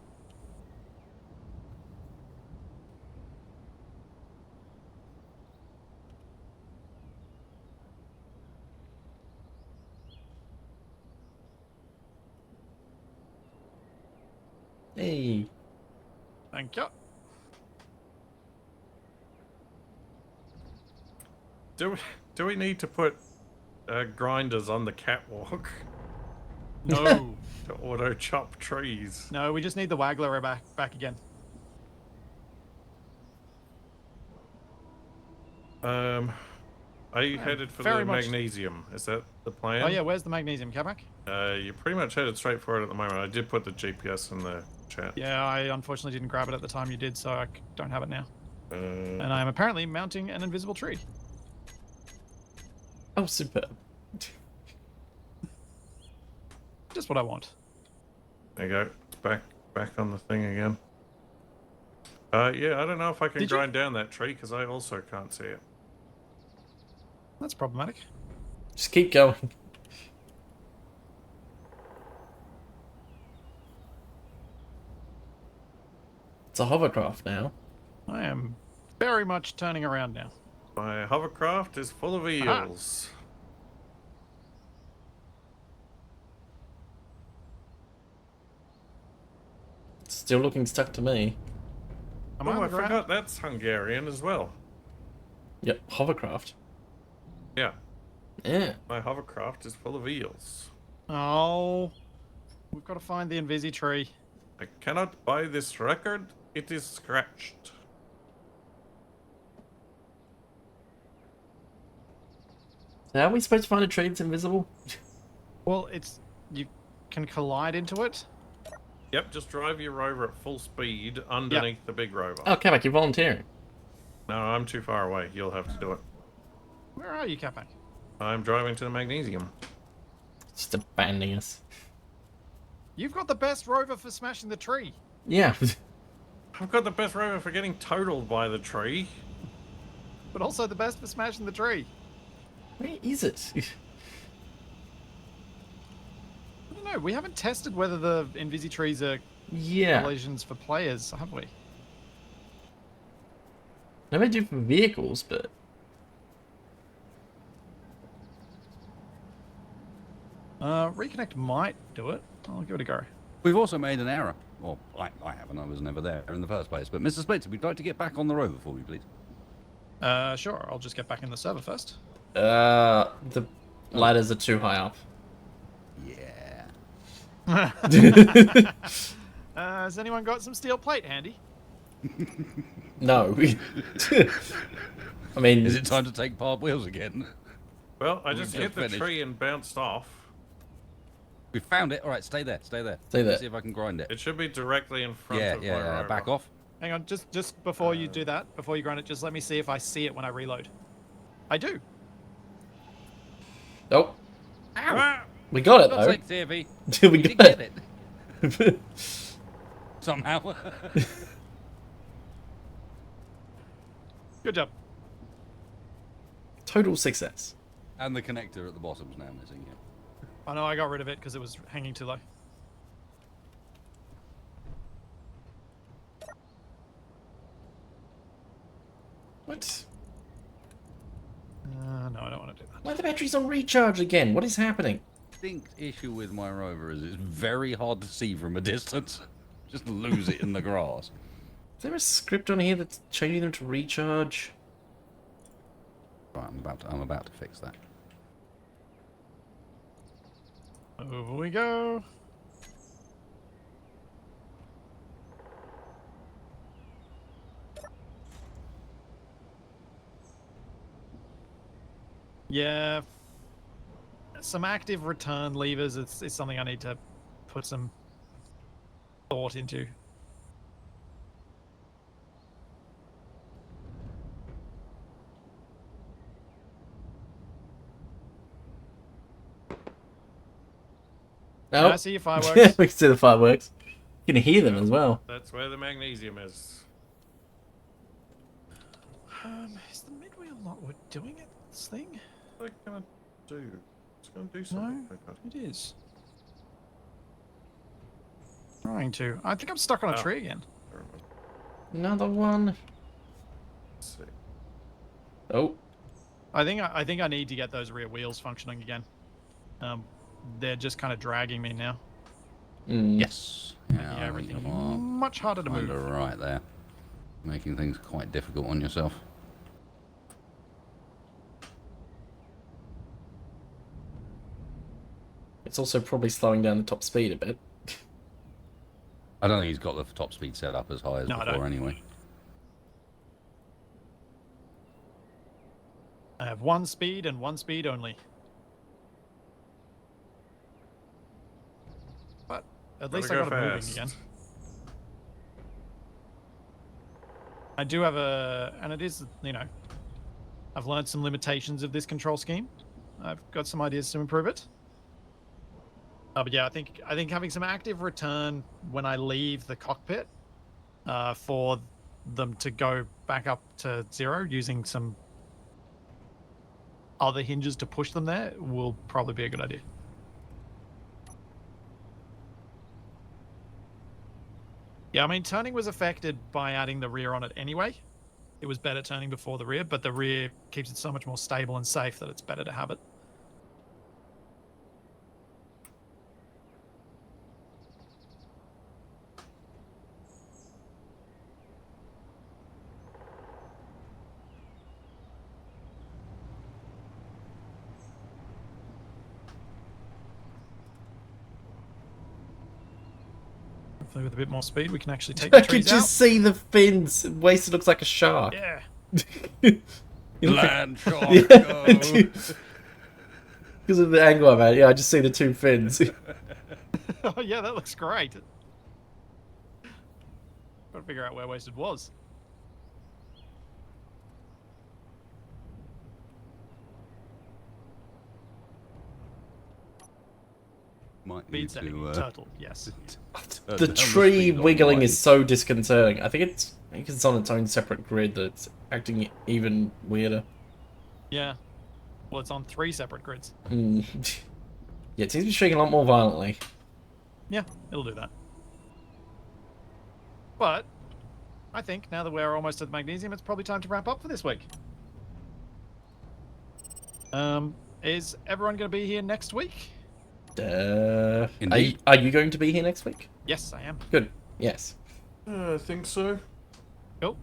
Hey. Thank you. Do we need to put grinders on the catwalk No. to auto chop trees? No, we just need the waggler back again. Are you headed for very the much- magnesium? Is that the plan? Oh yeah, where's the magnesium, Capac? You're pretty much headed straight for it at the moment. I did put the GPS in the chat. Yeah, I unfortunately didn't grab it at the time you did, so I don't have it now. Uh, And I am apparently mounting an invisible tree. Oh, superb. Just what I want. there you go. It's back on the thing again. Yeah, I don't know if I can Did you- grind down that tree because I also can't see it. That's problematic. Just keep going. It's a hovercraft now. I am very much turning around now. My hovercraft is full of eels. Still looking stuck to me. Am I Oh, on I the ground? forgot that's Hungarian as well. Yep, hovercraft. Yeah, Yeah. my hovercraft is full of eels. Oh. We've got to find the Invisi tree. I cannot buy this record. It is scratched. So how are we supposed to find a tree that's invisible? Well, it's you can collide into it. Yep, just drive your rover at full speed underneath the big rover. Oh, Capac, you're volunteering. No, I'm too far away. You'll have to do it. Where are you, Capac? I'm driving to the magnesium. Just abandoning us. You've got the best rover for smashing the tree. Yeah. I've got the best rover for getting totaled by the tree. But also the best for smashing the tree. Where is it? I don't know. We haven't tested whether the Invisi trees are Yeah. collisions for players, have we? They may do for vehicles, but... Reconnect might do it. I'll give it a go. We've also made an error. Well, I haven't. I was never there in the first place. But Mr. Splitsie, we'd like to get back on the rover for me, please. Sure. I'll just get back in the server first. The ladders are too high up. Yeah. Has anyone got some steel plate handy? No. I mean... Is it time to take part wheels again? Well, I We've just just hit the finished. tree and bounced off. We found it. All right, stay there. Stay there. Stay there. Let's see if I can grind it. It should be directly in front Yeah, of my yeah. rover. Back off. Hang on, just before you do that, before you grind it, just let me see if I see it when I reload. I do. Oh, Ah! we got it, God's though. sake, TV. we We did got get it. it. Somehow. Good job. Total success. And the connector at the bottom's now missing. Yeah. I know I got rid of it because it was hanging too low. What? No, I don't want to do that. Why are the batteries on recharge again? What is happening? Distinct issue with my rover is it's very hard to see from a distance. Just lose it in the grass. Is there a script on here that's changing them to recharge? Right, I'm about to fix that. Over we go. Yeah. Some active return levers is something I need to put some thought into. Oh, I see your fireworks. we can see the fireworks. You can hear them as well. That's where the magnesium is. Is the midwheel not doing it? This thing? What's it gonna do? It's gonna do something. No, it is. Trying to. I think I'm stuck on a Oh. tree again. Another one. Let's see. Oh, I think I need to get those rear wheels functioning again. They're just kind of dragging me now. Yes. Making Yeah, everything you are much harder to kind move. of right there. Making things quite difficult on yourself. it's also probably slowing down the top speed a bit. I don't think he's got the top speed set up as high as No, I before don't. anyway. I have one speed and one speed only. But at least I Gotta got go it moving fast. again. I do have and it is, I've learned some limitations of this control scheme. I've got some ideas to improve it. But yeah, I think having some active return when I leave the cockpit, for them to go back up to 0 using some other hinges to push them there will probably be a good idea. Yeah, I mean, turning was affected by adding the rear on it anyway. It was better turning before the rear, but the rear keeps it so much more stable and safe that it's better to have it. Hopefully, with a bit more speed, we can actually take the I can trees just see the fins. Wasted looks like a shark. out. You look- Land shark, Yeah. go. Because of the angle I'm at, yeah, I just see the two fins. Oh yeah, that looks great. Got to figure out where Wasted was. Might need Speed setting. to, Turtle. Yes. turn The down tree speed on wiggling mine. is so disconcerting. I think it's on its own separate grid that's acting even weirder. Yeah. Well, it's on 3 separate grids. Mm. Yeah, it seems to be shaking a lot more violently. Yeah, it'll do that. But I think now that we're almost at the magnesium, it's probably time to wrap up for this week. Is everyone going to be here next week? Indeed. Are you going to be here next week? Yes, I am. Good. Yes. I think so. Cool.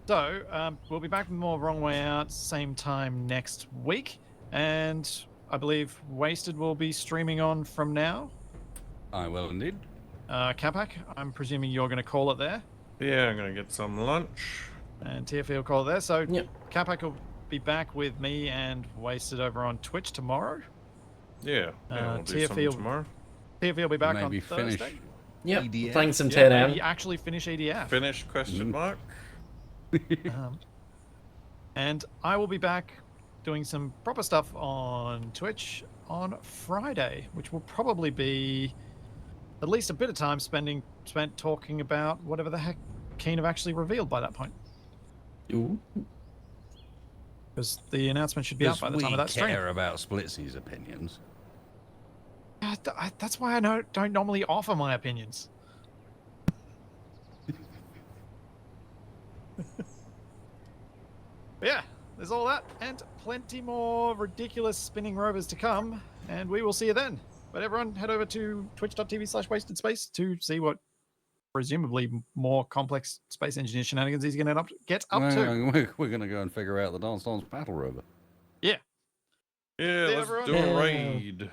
So, we'll be back with more Wrong Way Out, same time next week. And I believe Wasted will be streaming on from now. I will indeed. Capac, I'm presuming you're going to call it there. Yeah, I'm gonna get some lunch. And TFE will call it there. So, Yep. Capac will be back with me and Wasted over on Twitch tomorrow. Yeah, we'll do TFE something will- tomorrow. TFE will be back Maybe on finish Thursday. Yep. EDF. Playing some Yeah, teardown. maybe actually finish EDF. Finish question mark. And I will be back doing some proper stuff on Twitch on Friday, which will probably be at least a bit of time spent talking about whatever the heck Keen have actually revealed by that point. Ooh. Because the announcement should be out by the time of that stream. care about Splitsie's opinions. That's why I don't normally offer my opinions. But yeah, there's all that and plenty more ridiculous spinning rovers to come, and we will see you then. But everyone, head over to twitch.tv/wastedspace to see what presumably more complex space engineer shenanigans he's going to get up to. We're going to go and figure out the Dance Dance Battle Rover. Yeah. Yeah, See let's everyone. do a Yeah. raid.